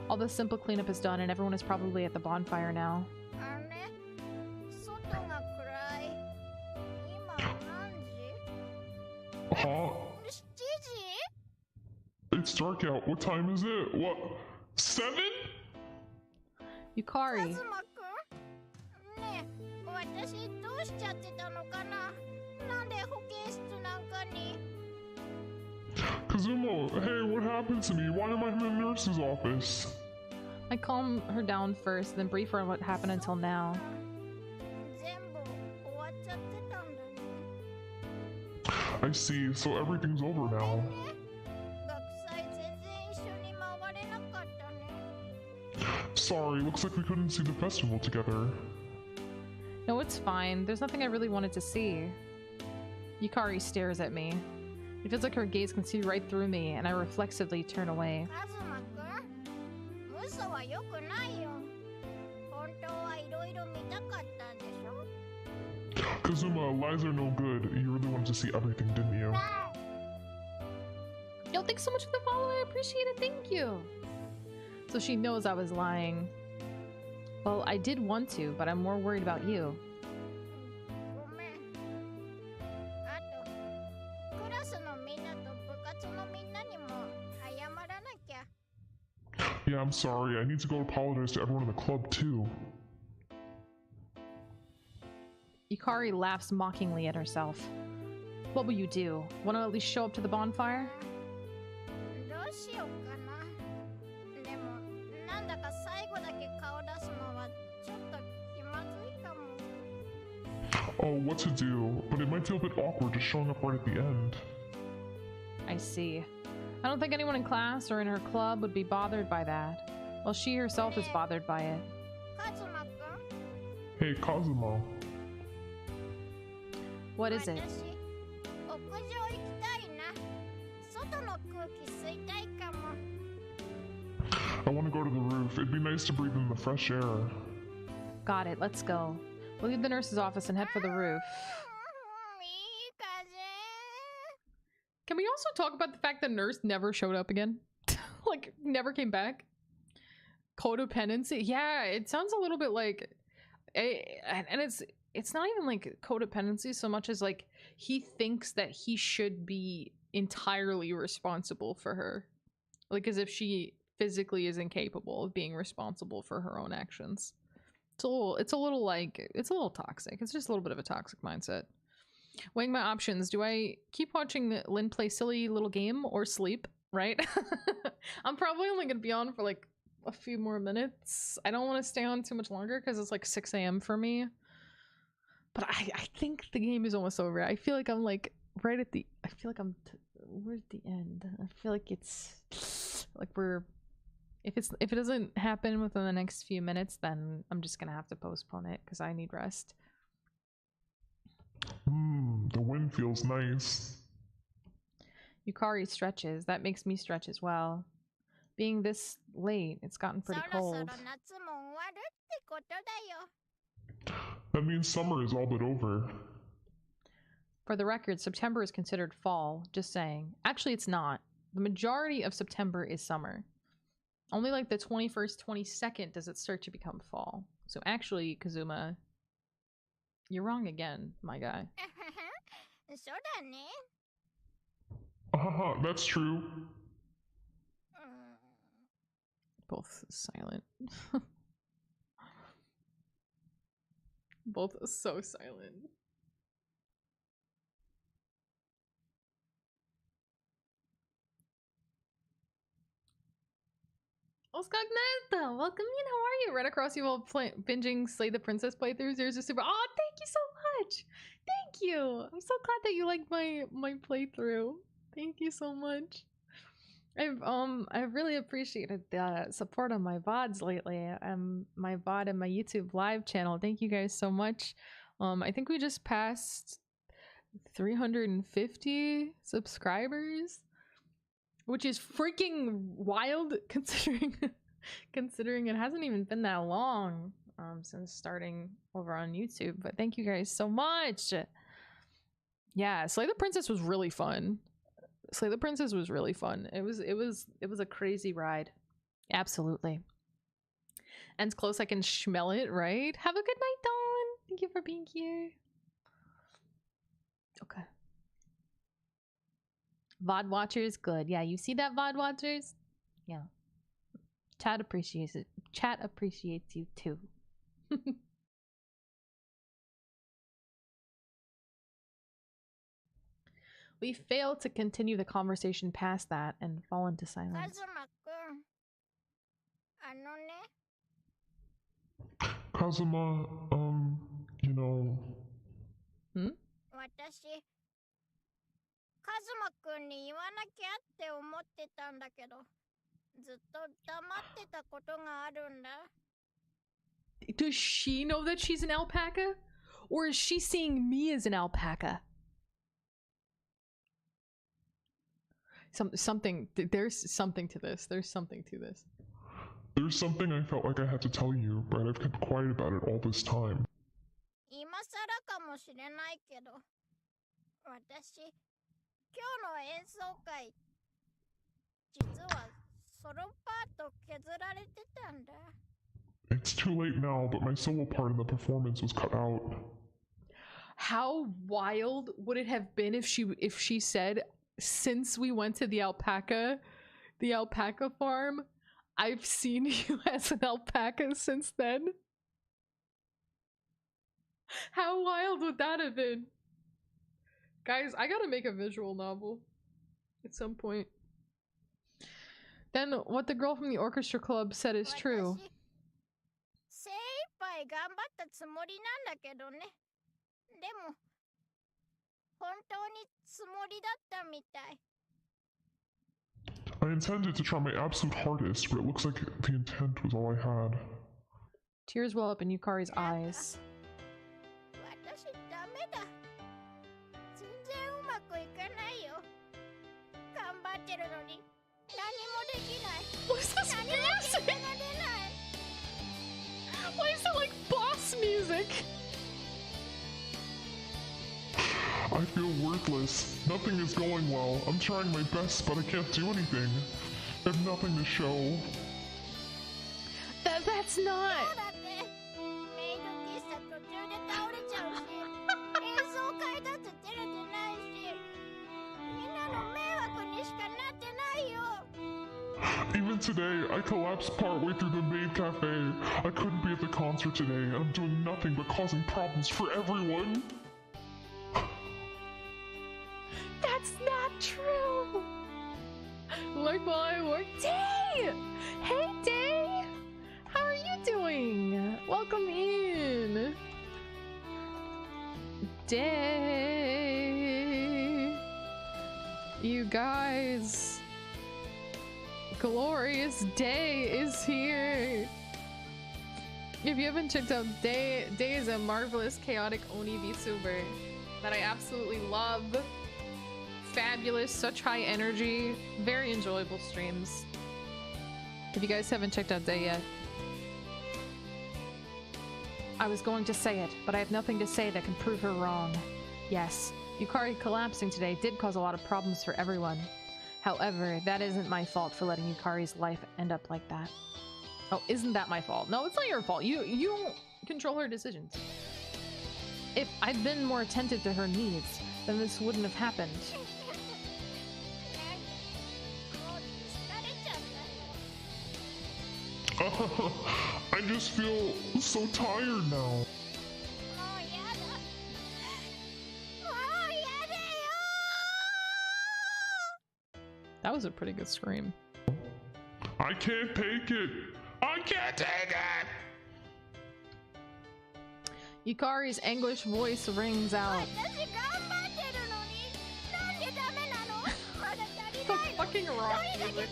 All the simple cleanup is done and everyone is probably at the bonfire now. Huh? It's dark out. What time is it? What? 7? Yukari. Kazumo, hey, what happened to me? Why am I in the nurse's office? I calm her down first, then brief her on what happened until now. I see, so everything's over now. Sorry, looks like we couldn't see the festival together. No, it's fine. There's nothing I really wanted to see. Yukari stares at me. It feels like her gaze can see right through me, and I reflexively turn away. Kazuma, lies are no good. You really wanted to see everything, didn't you? Yo, thanks so much for the follow. I appreciate it. Thank you. So she knows I was lying. Well, I did want to, but I'm more worried about you. Yeah, I'm sorry. I need to go apologize to everyone in the club, too. Yukari laughs mockingly at herself. What will you do? Want to at least show up to the bonfire? Oh, what to do, but it might feel a bit awkward just showing up right at the end. I see. I don't think anyone in class or in her club would be bothered by that. Well, she herself is bothered by it. Hey, Kazumo. What is it? I want to go to the roof. It'd be nice to breathe in the fresh air. Got it, let's go. We'll leave the nurse's office and head for the roof. Can we also talk about the fact that nurse never showed up again? Like, never came back? Codependency? Yeah, it sounds a little bit like... And it's not even like codependency so much as like he thinks that he should be entirely responsible for her. Like as if she physically is incapable of being responsible for her own actions. It's a little toxic. It's just a little bit of a toxic mindset. Weighing my options. Do I keep watching Lynn play silly little game or sleep? Right? I'm probably only gonna be on for like a few more minutes. I don't want to stay on too much longer because it's like 6 a.m. for me. But I think the game is almost over. I feel like I'm like right at the... I feel like we're at the end. I feel like it's like we're... If it doesn't happen within the next few minutes, then I'm just gonna have to postpone it because I need rest. The wind feels nice. Yukari stretches. That makes me stretch as well. Being this late, it's gotten pretty cold. That means summer is all but over. For the record, September is considered fall, just saying. Actually, it's not. The majority of September is summer. Only like the 21st, 22nd does it start to become fall. So actually, Kazuma, you're wrong again, my guy. That's true. Both silent. Both so silent. Oscogneta, welcome in. How are you? Right across you while binging Slay the Princess playthroughs. There's a super. Oh, thank you so much. Thank you. I'm so glad that you liked my playthrough. Thank you so much. I've really appreciated the support on my VODs lately. My VOD and my YouTube live channel. Thank you guys so much. I think we just passed 350 subscribers, which is freaking wild considering it hasn't even been that long since starting over on YouTube. But thank you guys so much. Yeah, Slay the Princess was really fun. Slay the Princess was really fun. It was a crazy ride. Absolutely. Ends close, I can smell it, right? Have a good night, Dawn. Thank you for being here. Okay. VOD watchers, good. Yeah, you see that, VOD watchers? Yeah. Chat appreciates it. Chat appreciates you too. We fail to continue the conversation past that and fall into silence. Kazuma, you know... Hmm? カズマくんに言わなきゃって思ってたんだけど、ずっと黙ってたことがあるんだ。Does she know that she's an alpaca? Or is she seeing me as an alpaca? There's something to this. There's something to this. There's something I felt like I had to tell you, but I've kept quiet about it all this time. 今更かもしれないけど、私、今日の演奏会、実はソロパート削られてたんだ。It's too late now, but my solo part in the performance was cut out. How wild would it have been if she said, since we went to the alpaca farm, I've seen you as an alpaca since then? How wild would that have been? Guys, I gotta make a visual novel at some point. Then what the girl from the orchestra club said is true. 精一杯頑張ったつもりなんだけどね。でも、本当につもりだったみたい。I intended to try my absolute hardest, but it looks like the intent was all I had. Tears well up in Yukari's eyes. 私ダメだ。全然うまくいかないよ。頑張ってるのに何もできない。What's this music? 何も出ない。 Why is it like boss music? I feel worthless. Nothing is going well. I'm trying my best, but I can't do anything. I have nothing to show. That's not. Even today, I collapsed partway through the maid cafe. I couldn't be at the concert today, and I'm doing nothing but causing problems for everyone. That's not true. Like while I work. Day! Hey, Day! How are you doing? Welcome in. Day. You guys. Glorious Day is here. If you haven't checked out Day is a marvelous chaotic Oni Vtuber that I absolutely love. Fabulous, such high energy, very enjoyable streams. If you guys haven't checked out Day yet. I was going to say it, but I have nothing to say that can prove her wrong. Yes, Yukari collapsing today did cause a lot of problems for everyone. However, that isn't my fault for letting Yukari's life end up like that. Oh, isn't that my fault? No, it's not your fault. You control her decisions. If I'd been more attentive to her needs, then this wouldn't have happened. I just feel so tired now. That was a pretty good scream. I can't take it. I can't take it. Yukari's anguished voice rings out. The fucking rock music.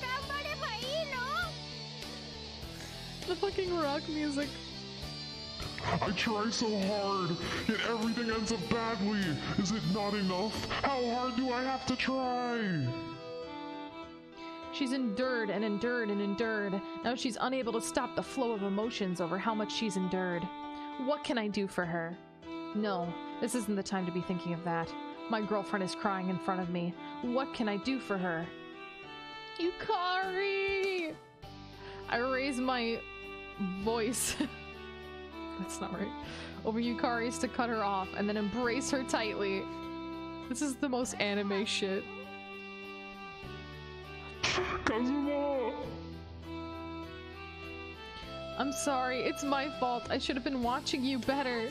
The fucking rock music. I try so hard, yet everything ends up badly. Is it not enough? How hard do I have to try? She's endured and endured and endured. Now she's unable to stop the flow of emotions over how much she's endured. What can I do for her? No, this isn't the time to be thinking of that. My girlfriend is crying in front of me. What can I do for her? Yukari! I raise my voice. That's not right. Over Yukari's to cut her off and then embrace her tightly. This is the most anime shit. Kazuma! I'm sorry, it's my fault. I should have been watching you better.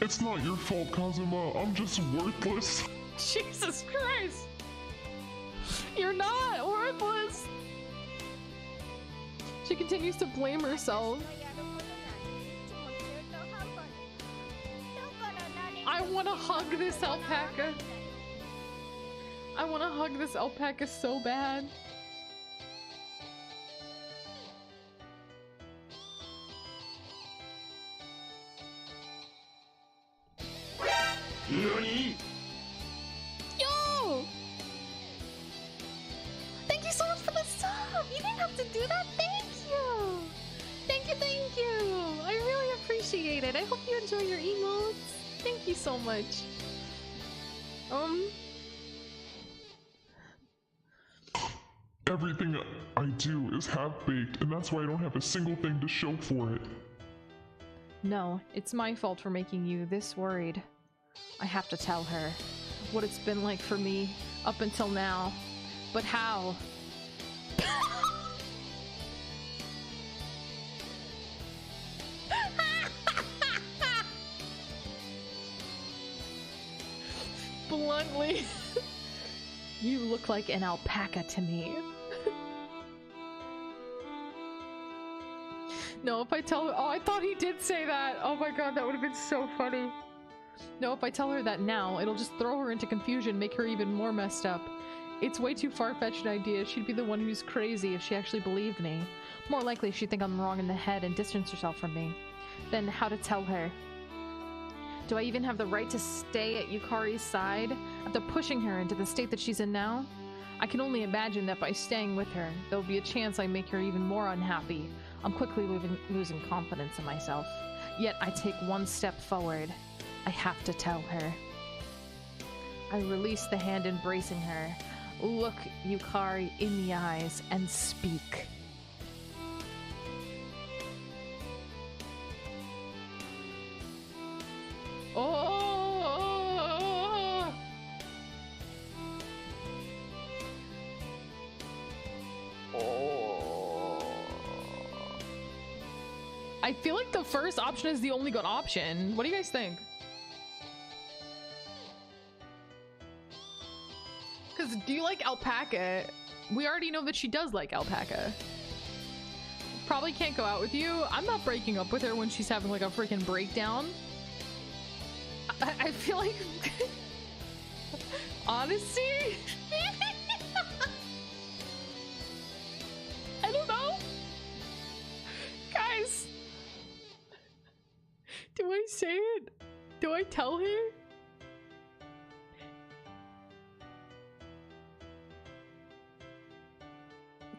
It's not your fault, Kazuma. I'm just worthless. Jesus Christ! You're not worthless! She continues to blame herself. I want to hug this alpaca. I want to hug this alpaca so bad. NANI? Yo! Thank you so much for the sub! You didn't have to do that, thank you! Thank you, thank you! I really appreciate it. I hope you enjoy your emotes. Thank you so much. Everything I do is half-baked, and that's why I don't have a single thing to show for it. No, it's my fault for making you this worried. I have to tell her what it's been like for me up until now. But how? Bluntly, you look like an alpaca to me. No, if I tell her— oh, I thought he did say that. Oh my god, that would have been so funny. No, if I tell her that now, it'll just throw her into confusion, make her even more messed up. It's way too far-fetched an idea. She'd be the one who's crazy if she actually believed me. More likely she'd think I'm wrong in the head and distance herself from me. Then how to tell her? Do I even have the right to stay at Yukari's side after pushing her into the state that she's in now? I can only imagine that by staying with her, there'll be a chance I make her even more unhappy. I'm quickly losing confidence in myself. Yet I take one step forward. I have to tell her. I release the hand embracing her, look Yukari in the eyes, and speak. Oh! I feel like the first option is the only good option. What do you guys think? Because do you like alpaca? We already know that she does like alpaca. Probably can't go out with you. I'm not breaking up with her when she's having like a freaking breakdown. I feel like honesty. I don't know, guys. Do I say it? Do I tell her?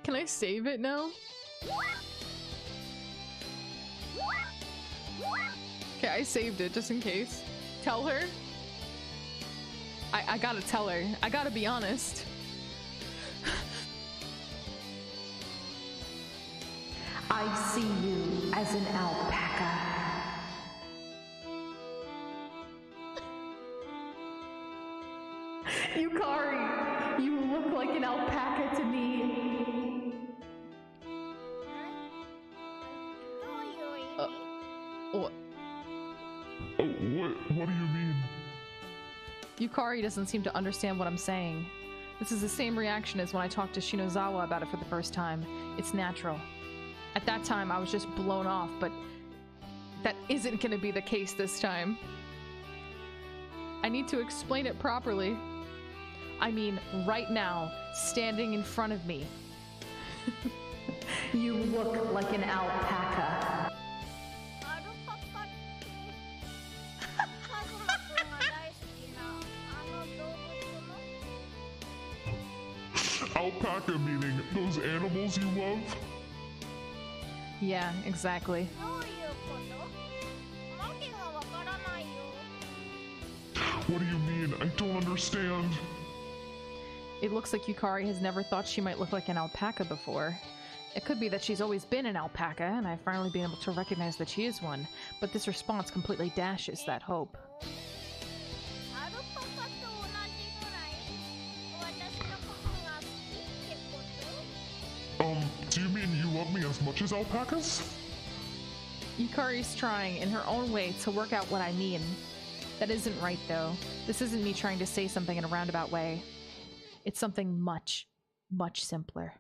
Can I save it now? Okay, I saved it just in case. Tell her. I gotta tell her. I gotta be honest. I see you as an alpaca. Yukari, you look like an alpaca to me. What? Oh, what do you mean? Yukari doesn't seem to understand what I'm saying. This is the same reaction as when I talked to Shinozawa about it for the first time. It's natural. At that time, I was just blown off, but that isn't gonna be the case this time. I need to explain it properly. I mean, right now, standing in front of me. You look like an alpaca. Alpaca meaning those animals you love? Yeah, exactly. What do you mean? I don't understand. It looks like Yukari has never thought she might look like an alpaca before. It could be that she's always been an alpaca, and I've finally been able to recognize that she is one, but this response completely dashes that hope. Do you mean you love me as much as alpacas? Yukari's trying, in her own way, to work out what I mean. That isn't right, though. This isn't me trying to say something in a roundabout way. It's something much, much simpler.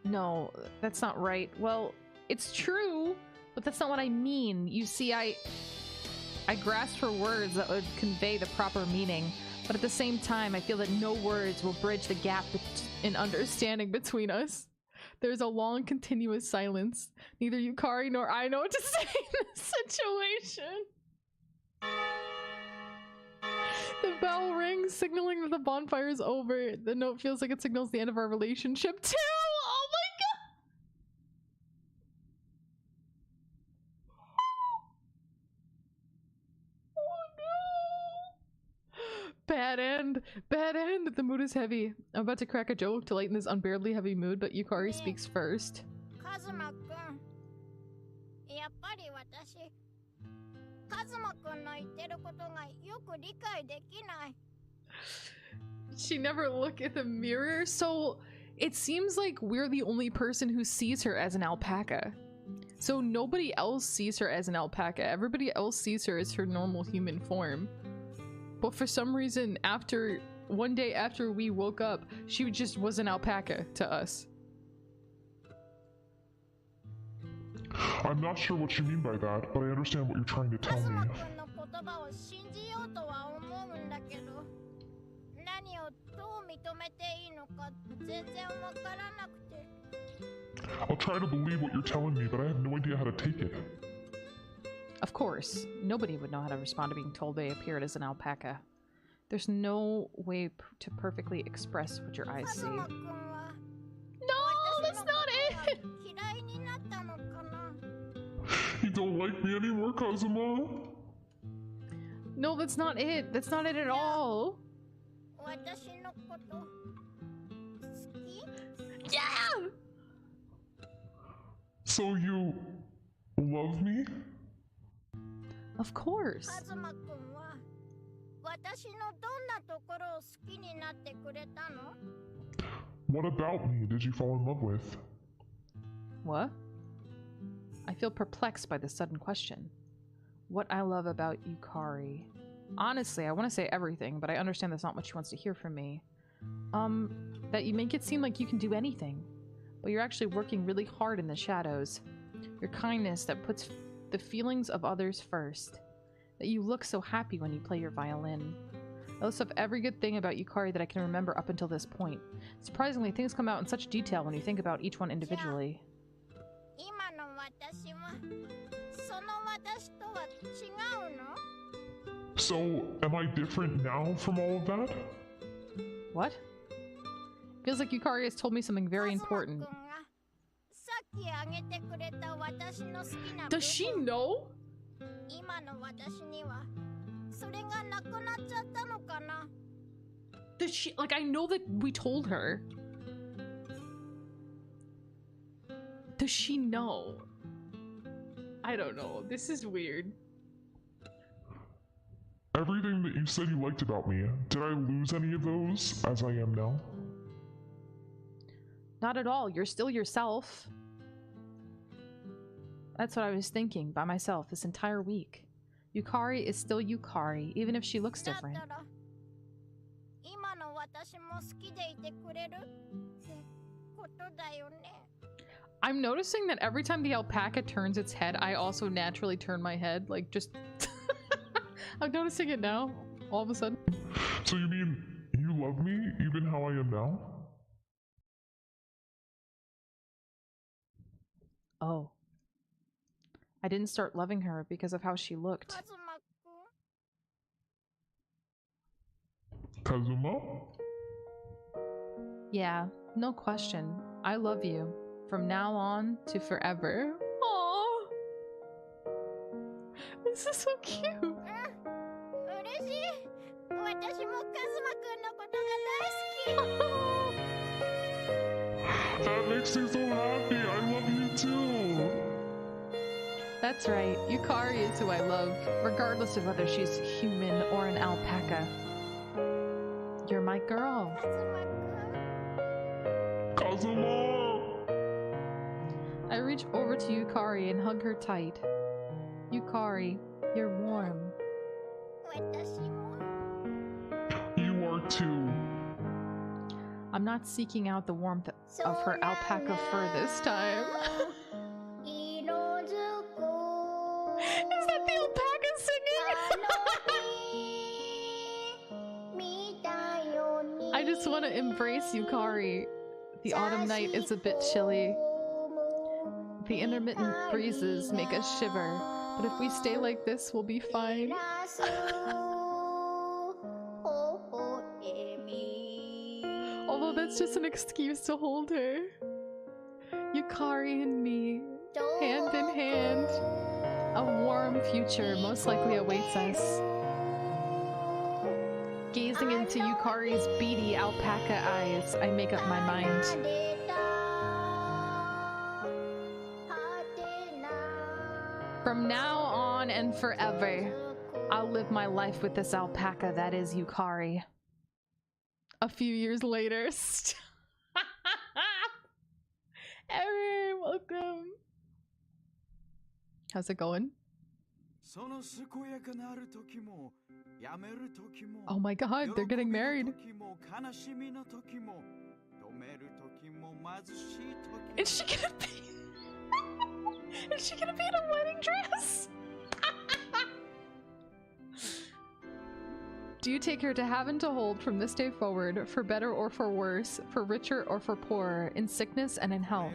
No, that's not right. Well, it's true, but that's not what I mean. You see, I grasped for words that would convey the proper meaning, but at the same time, I feel that no words will bridge the gap in understanding between us. There's a long, continuous silence. Neither Yukari nor I know what to say in this situation. The bell rings, signaling that the bonfire is over. The note feels like it signals the end of our relationship, too! Oh my god! Bad end. Bad end. The mood is heavy. I'm about to crack a joke to lighten this unbearably heavy mood, but Yukari speaks first. Kazuma-kun. やっぱり私、カズマくんの言ってることがよく理解できない。 She never looked at the mirror, so it seems like we're the only person who sees her as an alpaca. So nobody else sees her as an alpaca. Everybody else sees her as her normal human form. But for some reason, one day after we woke up, she just was an alpaca to us. I'm not sure what you mean by that, but I understand what you're trying to tell me. 言葉を信じようとは思うんだけど、何をどう認めていいのか全然わからなくて。 I'll try to believe what you're telling me, but I have no idea how to take it. Of course, nobody would know how to respond to being told they appeared as an alpaca. There's no way to perfectly express what your eyes see. No, that's not it! You don't like me anymore, Kazuma? No, that's not it. That's not it at all. Yeah! So you love me? Of course. What about me did you fall in love with? What? I feel perplexed by this sudden question. What I love about Yukari. Honestly, I want to say everything, but I understand that's not what she wants to hear from me. That you make it seem like you can do anything, but you're actually working really hard in the shadows. Your kindness that puts the feelings of others first. That you look so happy when you play your violin. I list off every good thing about Yukari that I can remember up until this point. Surprisingly, things come out in such detail when you think about each one individually. So, am I different now from all of that? What? Feels like Yukari has told me something very important. きあげてくれた私の好きな Does she know? 今の私にはそれがなくなっちゃったのかな Does she, like, I know that we told her. Does she know? I don't know. This is weird. Everything that you said you liked about me, did I lose any of those as I am now? Not at all. You're still yourself. That's what I was thinking by myself this entire week. Yukari is still Yukari, even if she looks different. だったら今の私も好きでいてくれるってことだよね I'm noticing that every time the alpaca turns its head, I also naturally turn my head. Like, just... I'm noticing it now, all of a sudden. So you mean you love me even how I am now? Oh. I didn't start loving her because of how she looked. Kazuma? Yeah, no question. I love you. From now on to forever. Aww. This is so cute. 嬉しい私もカズマくんのことが大好き That makes me so happy. I love you too. That's right. Yukari is who I love, regardless of whether she's human or an alpaca. You're my girl. Kazuma! I reach over to Yukari and hug her tight. Yukari, you're warm. 私も You are too. I'm not seeking out the warmth of her alpaca fur this time. Is that the alpaca singing? I just want to embrace Yukari. The autumn night is a bit chilly. The intermittent breezes make us shiver, but if we stay like this, we'll be fine. Although that's just an excuse to hold her. Yukari and me, hand in hand. A warm future most likely awaits us. Gazing into Yukari's beady alpaca eyes, I make up my mind. From now on and forever, I'll live my life with this alpaca that is Yukari. A few years later. Erin, welcome. How's it going? Oh my god, they're getting married. Is she gonna be... Is she gonna be in a wedding dress? Do you take her to have and to hold from this day forward, for better or for worse, for richer or for poorer, in sickness and in health?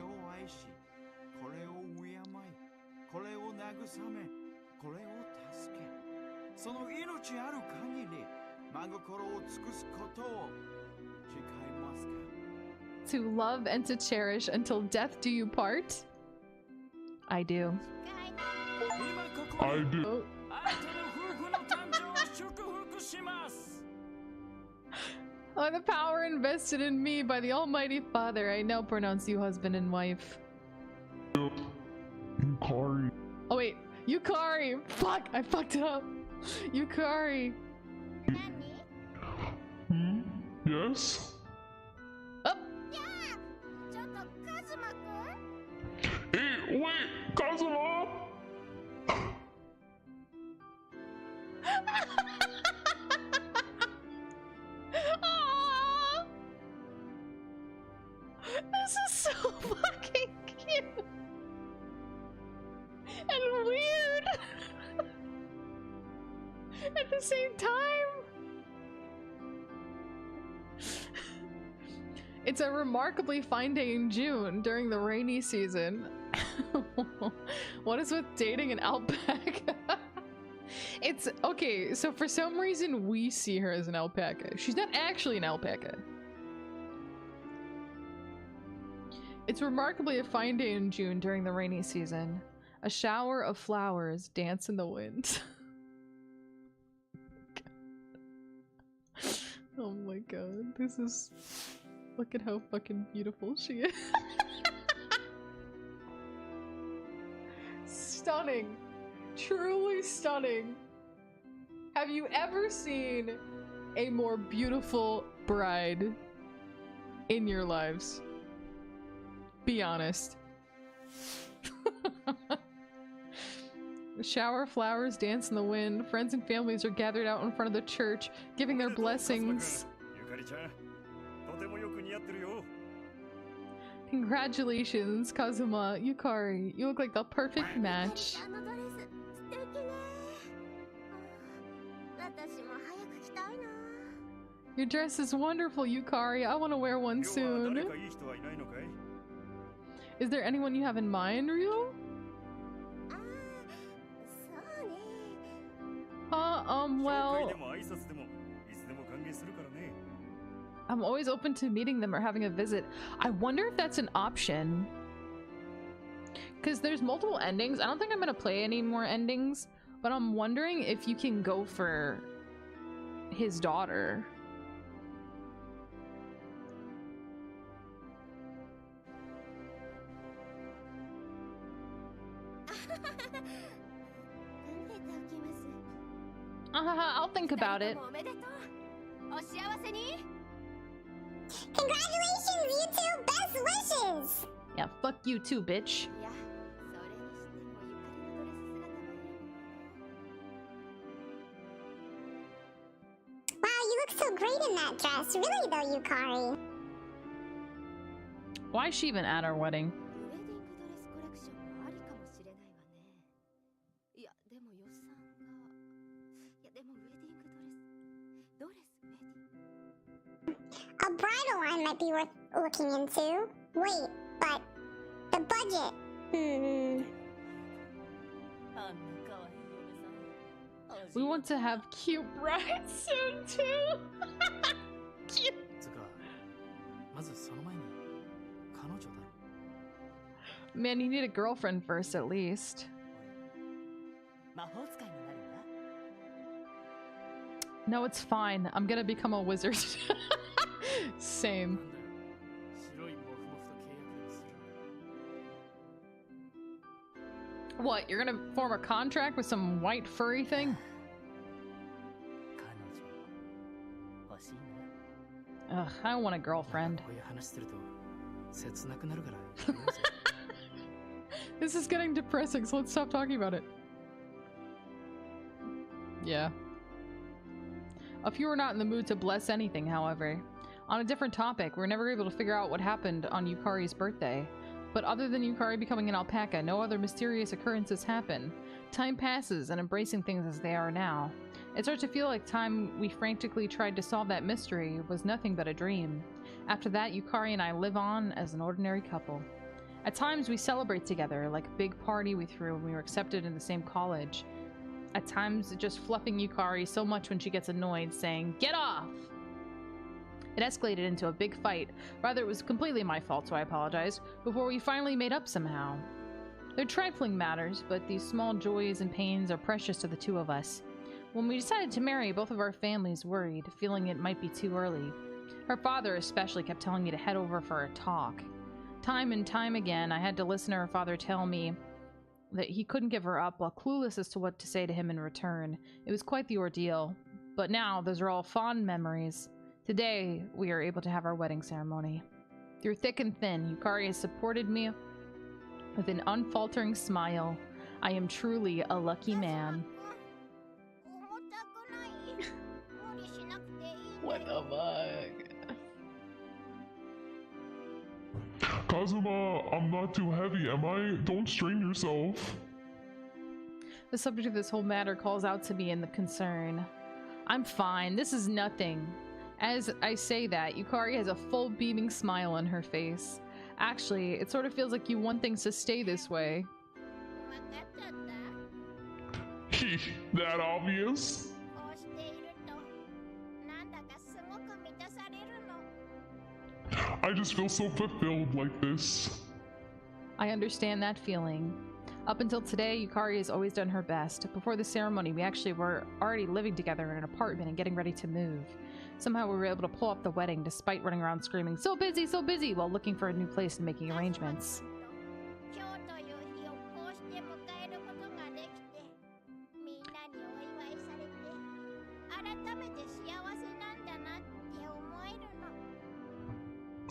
To love and to cherish until death do you part? I do. I do. Oh, the power invested in me by the Almighty Father, I now pronounce you husband and wife. Yukari. Oh wait, Yukari! Fuck, I fucked it up. Yukari. Hmm? Yes? Up. Hey, wait, Kazuma! Aww. This is so fucking cute and weird at the same time. It's a remarkably fine day in June during the rainy season. What is with dating an alpaca? It's okay, so for some reason we see her as an alpaca. She's not actually an alpaca. It's remarkably a fine day in June during the rainy season. A shower of flowers dance in the wind. Oh my god, this is... Look at how fucking beautiful she is. Stunning. Truly stunning. Have you ever seen a more beautiful bride in your lives? Be honest. The shower flowers dance in the wind. Friends and families are gathered out in front of the church, giving their blessings. Congratulations, Kazuma, Yukari. You look like the perfect match. Your dress is wonderful, Yukari. I want to wear one soon. Is there anyone you have in mind, Ryu? Well... I'm always open to meeting them or having a visit. I wonder if that's an option. Because there's multiple endings. I don't think I'm going to play any more endings, but I'm wondering if you can go for his daughter. I'll think about it. Congratulations, you two! Best wishes! Yeah, fuck you too, bitch. Wow, you look so great in that dress. Really though, Yukari. Why is she even at our wedding? A bridal line might be worth looking into. Wait, but the budget. We want to have cute brides soon too. Cute. Man, you need a girlfriend first at least. No, it's fine. I'm gonna become a wizard. Same. What, you're gonna form a contract with some white furry thing? Ugh, I don't want a girlfriend. This is getting depressing, so let's stop talking about it. Yeah. If you were not in the mood to bless anything, however. On a different topic, we're never able to figure out what happened on Yukari's birthday. But other than Yukari becoming an alpaca, no other mysterious occurrences happen. Time passes, and embracing things as they are now. It starts to feel like time we frantically tried to solve that mystery was nothing but a dream. After that, Yukari and I live on as an ordinary couple. At times, we celebrate together, like a big party we threw when we were accepted in the same college. At times, just fluffing Yukari so much when she gets annoyed, saying, "Get off!" It escalated into a big fight. Rather, it was completely my fault, so I apologize, before we finally made up somehow. They're trifling matters, but these small joys and pains are precious to the two of us. When we decided to marry, both of our families worried, feeling it might be too early. Her father especially kept telling me to head over for a talk. Time and time again, I had to listen to her father tell me that he couldn't give her up, while clueless as to what to say to him in return. It was quite the ordeal. But now, those are all fond memories. Today, we are able to have our wedding ceremony. Through thick and thin, Yukari has supported me with an unfaltering smile. I am truly a lucky man. What the fuck? Kazuma, I'm not too heavy, am I? Don't strain yourself. The subject of this whole matter calls out to me in the concern. I'm fine. This is nothing. As I say that, Yukari has a full beaming smile on her face. Actually, it sort of feels like you want things to stay this way. That obvious? I just feel so fulfilled like this. I understand that feeling. Up until today, Yukari has always done her best. Before the ceremony, we actually were already living together in an apartment and getting ready to move. Somehow we were able to pull off the wedding despite running around screaming, so busy, while looking for a new place and making arrangements.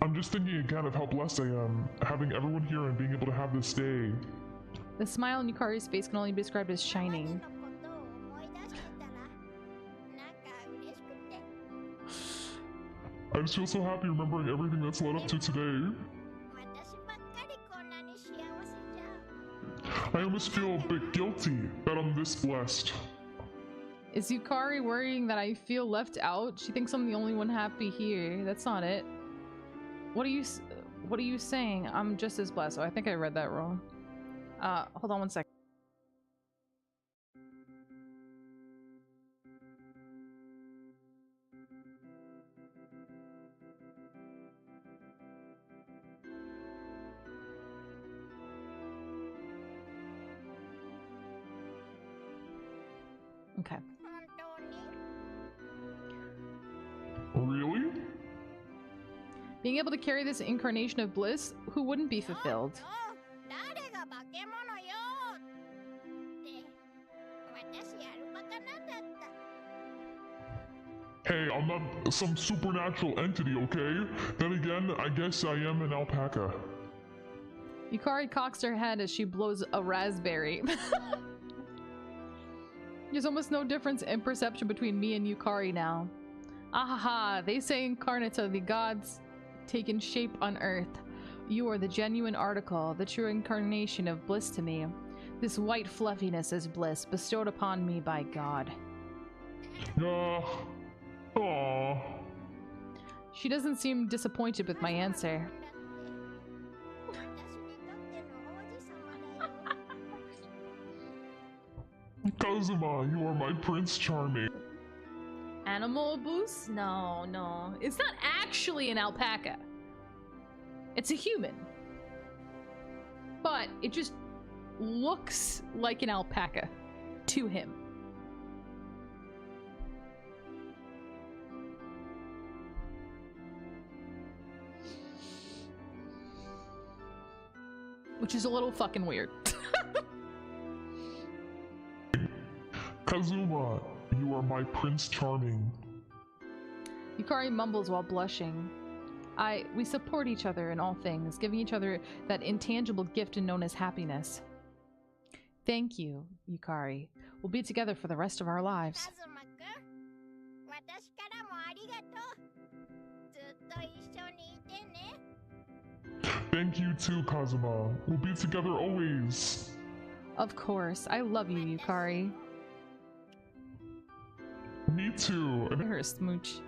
I'm just thinking again of how blessed I am, having everyone here and being able to have this day. The smile on Yukari's face can only be described as shining. I just feel so happy remembering everything that's led up to today. I almost feel a bit guilty that I'm this blessed. Is Yukari worrying that I feel left out? She thinks I'm the only one happy here. That's not it. What are you saying? I'm just as blessed. Oh, I think I read that wrong. Hold on one second. Okay. Really? Being able to carry this incarnation of bliss, who wouldn't be fulfilled? Hey, I'm not some supernatural entity, okay? Then again, I guess I am an alpaca. Yukari cocks her head as she blows a raspberry. There's almost no difference in perception between me and Yukari now. Ahaha, they say incarnates are the gods taken shape on earth. You are the genuine article, the true incarnation of bliss to me. This white fluffiness is bliss, bestowed upon me by God. Aww. She doesn't seem disappointed with my answer. Kazuma, you are my Prince Charming. Animal abuse? No, no. It's not actually an alpaca. It's a human. But it just looks like an alpaca to him. Which is a little fucking weird. Kazuma, you are my Prince Charming. Yukari mumbles while blushing. We support each other in all things, giving each other that intangible gift known as happiness. Thank you, Yukari. We'll be together for the rest of our lives. Thank you too, Kazuma. We'll be together always. Of course. I love you, Yukari. Me too. Give her a smooch.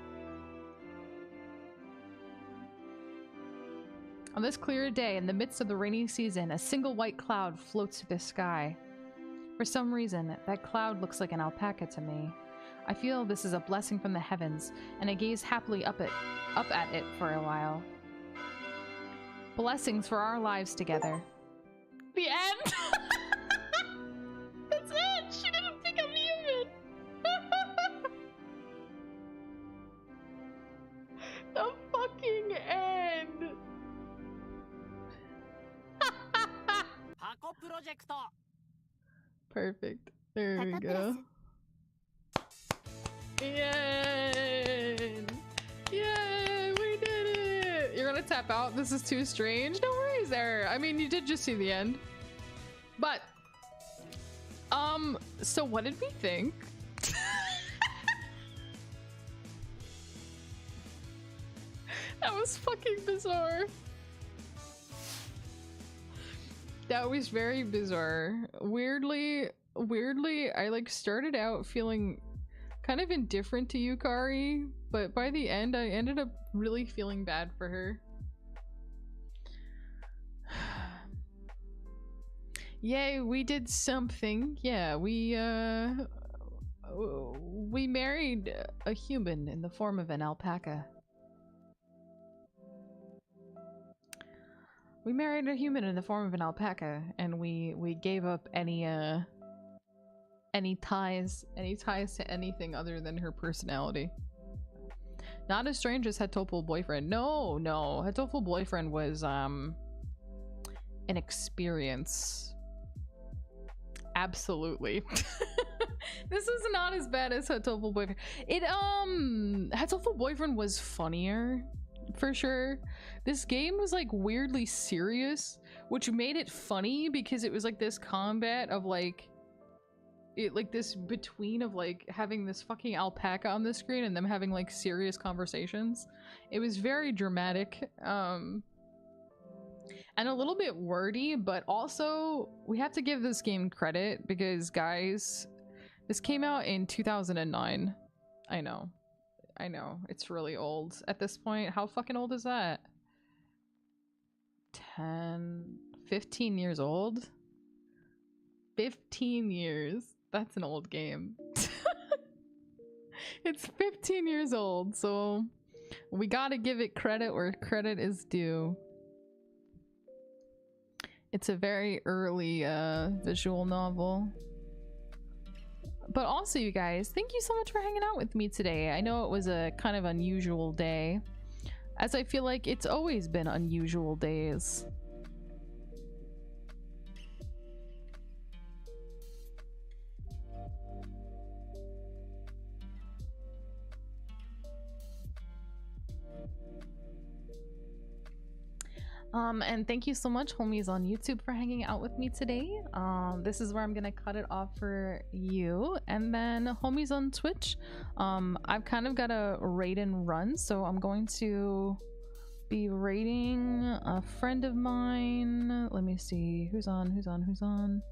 On this clear day, in the midst of the rainy season, a single white cloud floats through the sky. For some reason, that cloud looks like an alpaca to me. I feel this is a blessing from the heavens, and I gaze happily up at it for a while. Blessings for our lives together. The end! That's it! She didn't become human! The fucking end! Perfect. There we go. Yay! Yay! We did it! You're gonna tap out? This is too strange? No worries there. I mean, you did just see the end. But, so what did we think? That was fucking bizarre. That was very bizarre. Weirdly, I like started out feeling kind of indifferent to Yukari, but by the end I ended up really feeling bad for her. Yay, we did something. Yeah, we married a human in the form of an alpaca. We married a human in the form of an alpaca, and we gave up any ties to anything other than her personality. Not as strange as Hetopal boyfriend. No, Hetopal boyfriend was an experience. Absolutely. This is not as bad as Hetopal boyfriend. Hetopal boyfriend was funnier, for sure. This game was like weirdly serious, which made it funny because it was like this combat of like this between of like having this fucking alpaca on the screen and them having like serious conversations. It was very dramatic, and a little bit wordy, but also we have to give this game credit because, guys, this came out in 2009. I know, it's really old at this point. How fucking old is that? 15 years old? 15 years. That's an old game. It's 15 years old, so we gotta give it credit where credit is due. It's a very early visual novel. But also, you guys, thank you so much for hanging out with me today. I know it was a kind of unusual day, as I feel like it's always been unusual days. And thank you so much, homies on YouTube, for hanging out with me today. This is where I'm gonna cut it off for you. And then homies on Twitch, I've kind of got a raid and run, so I'm going to be raiding a friend of mine. Let me see who's on.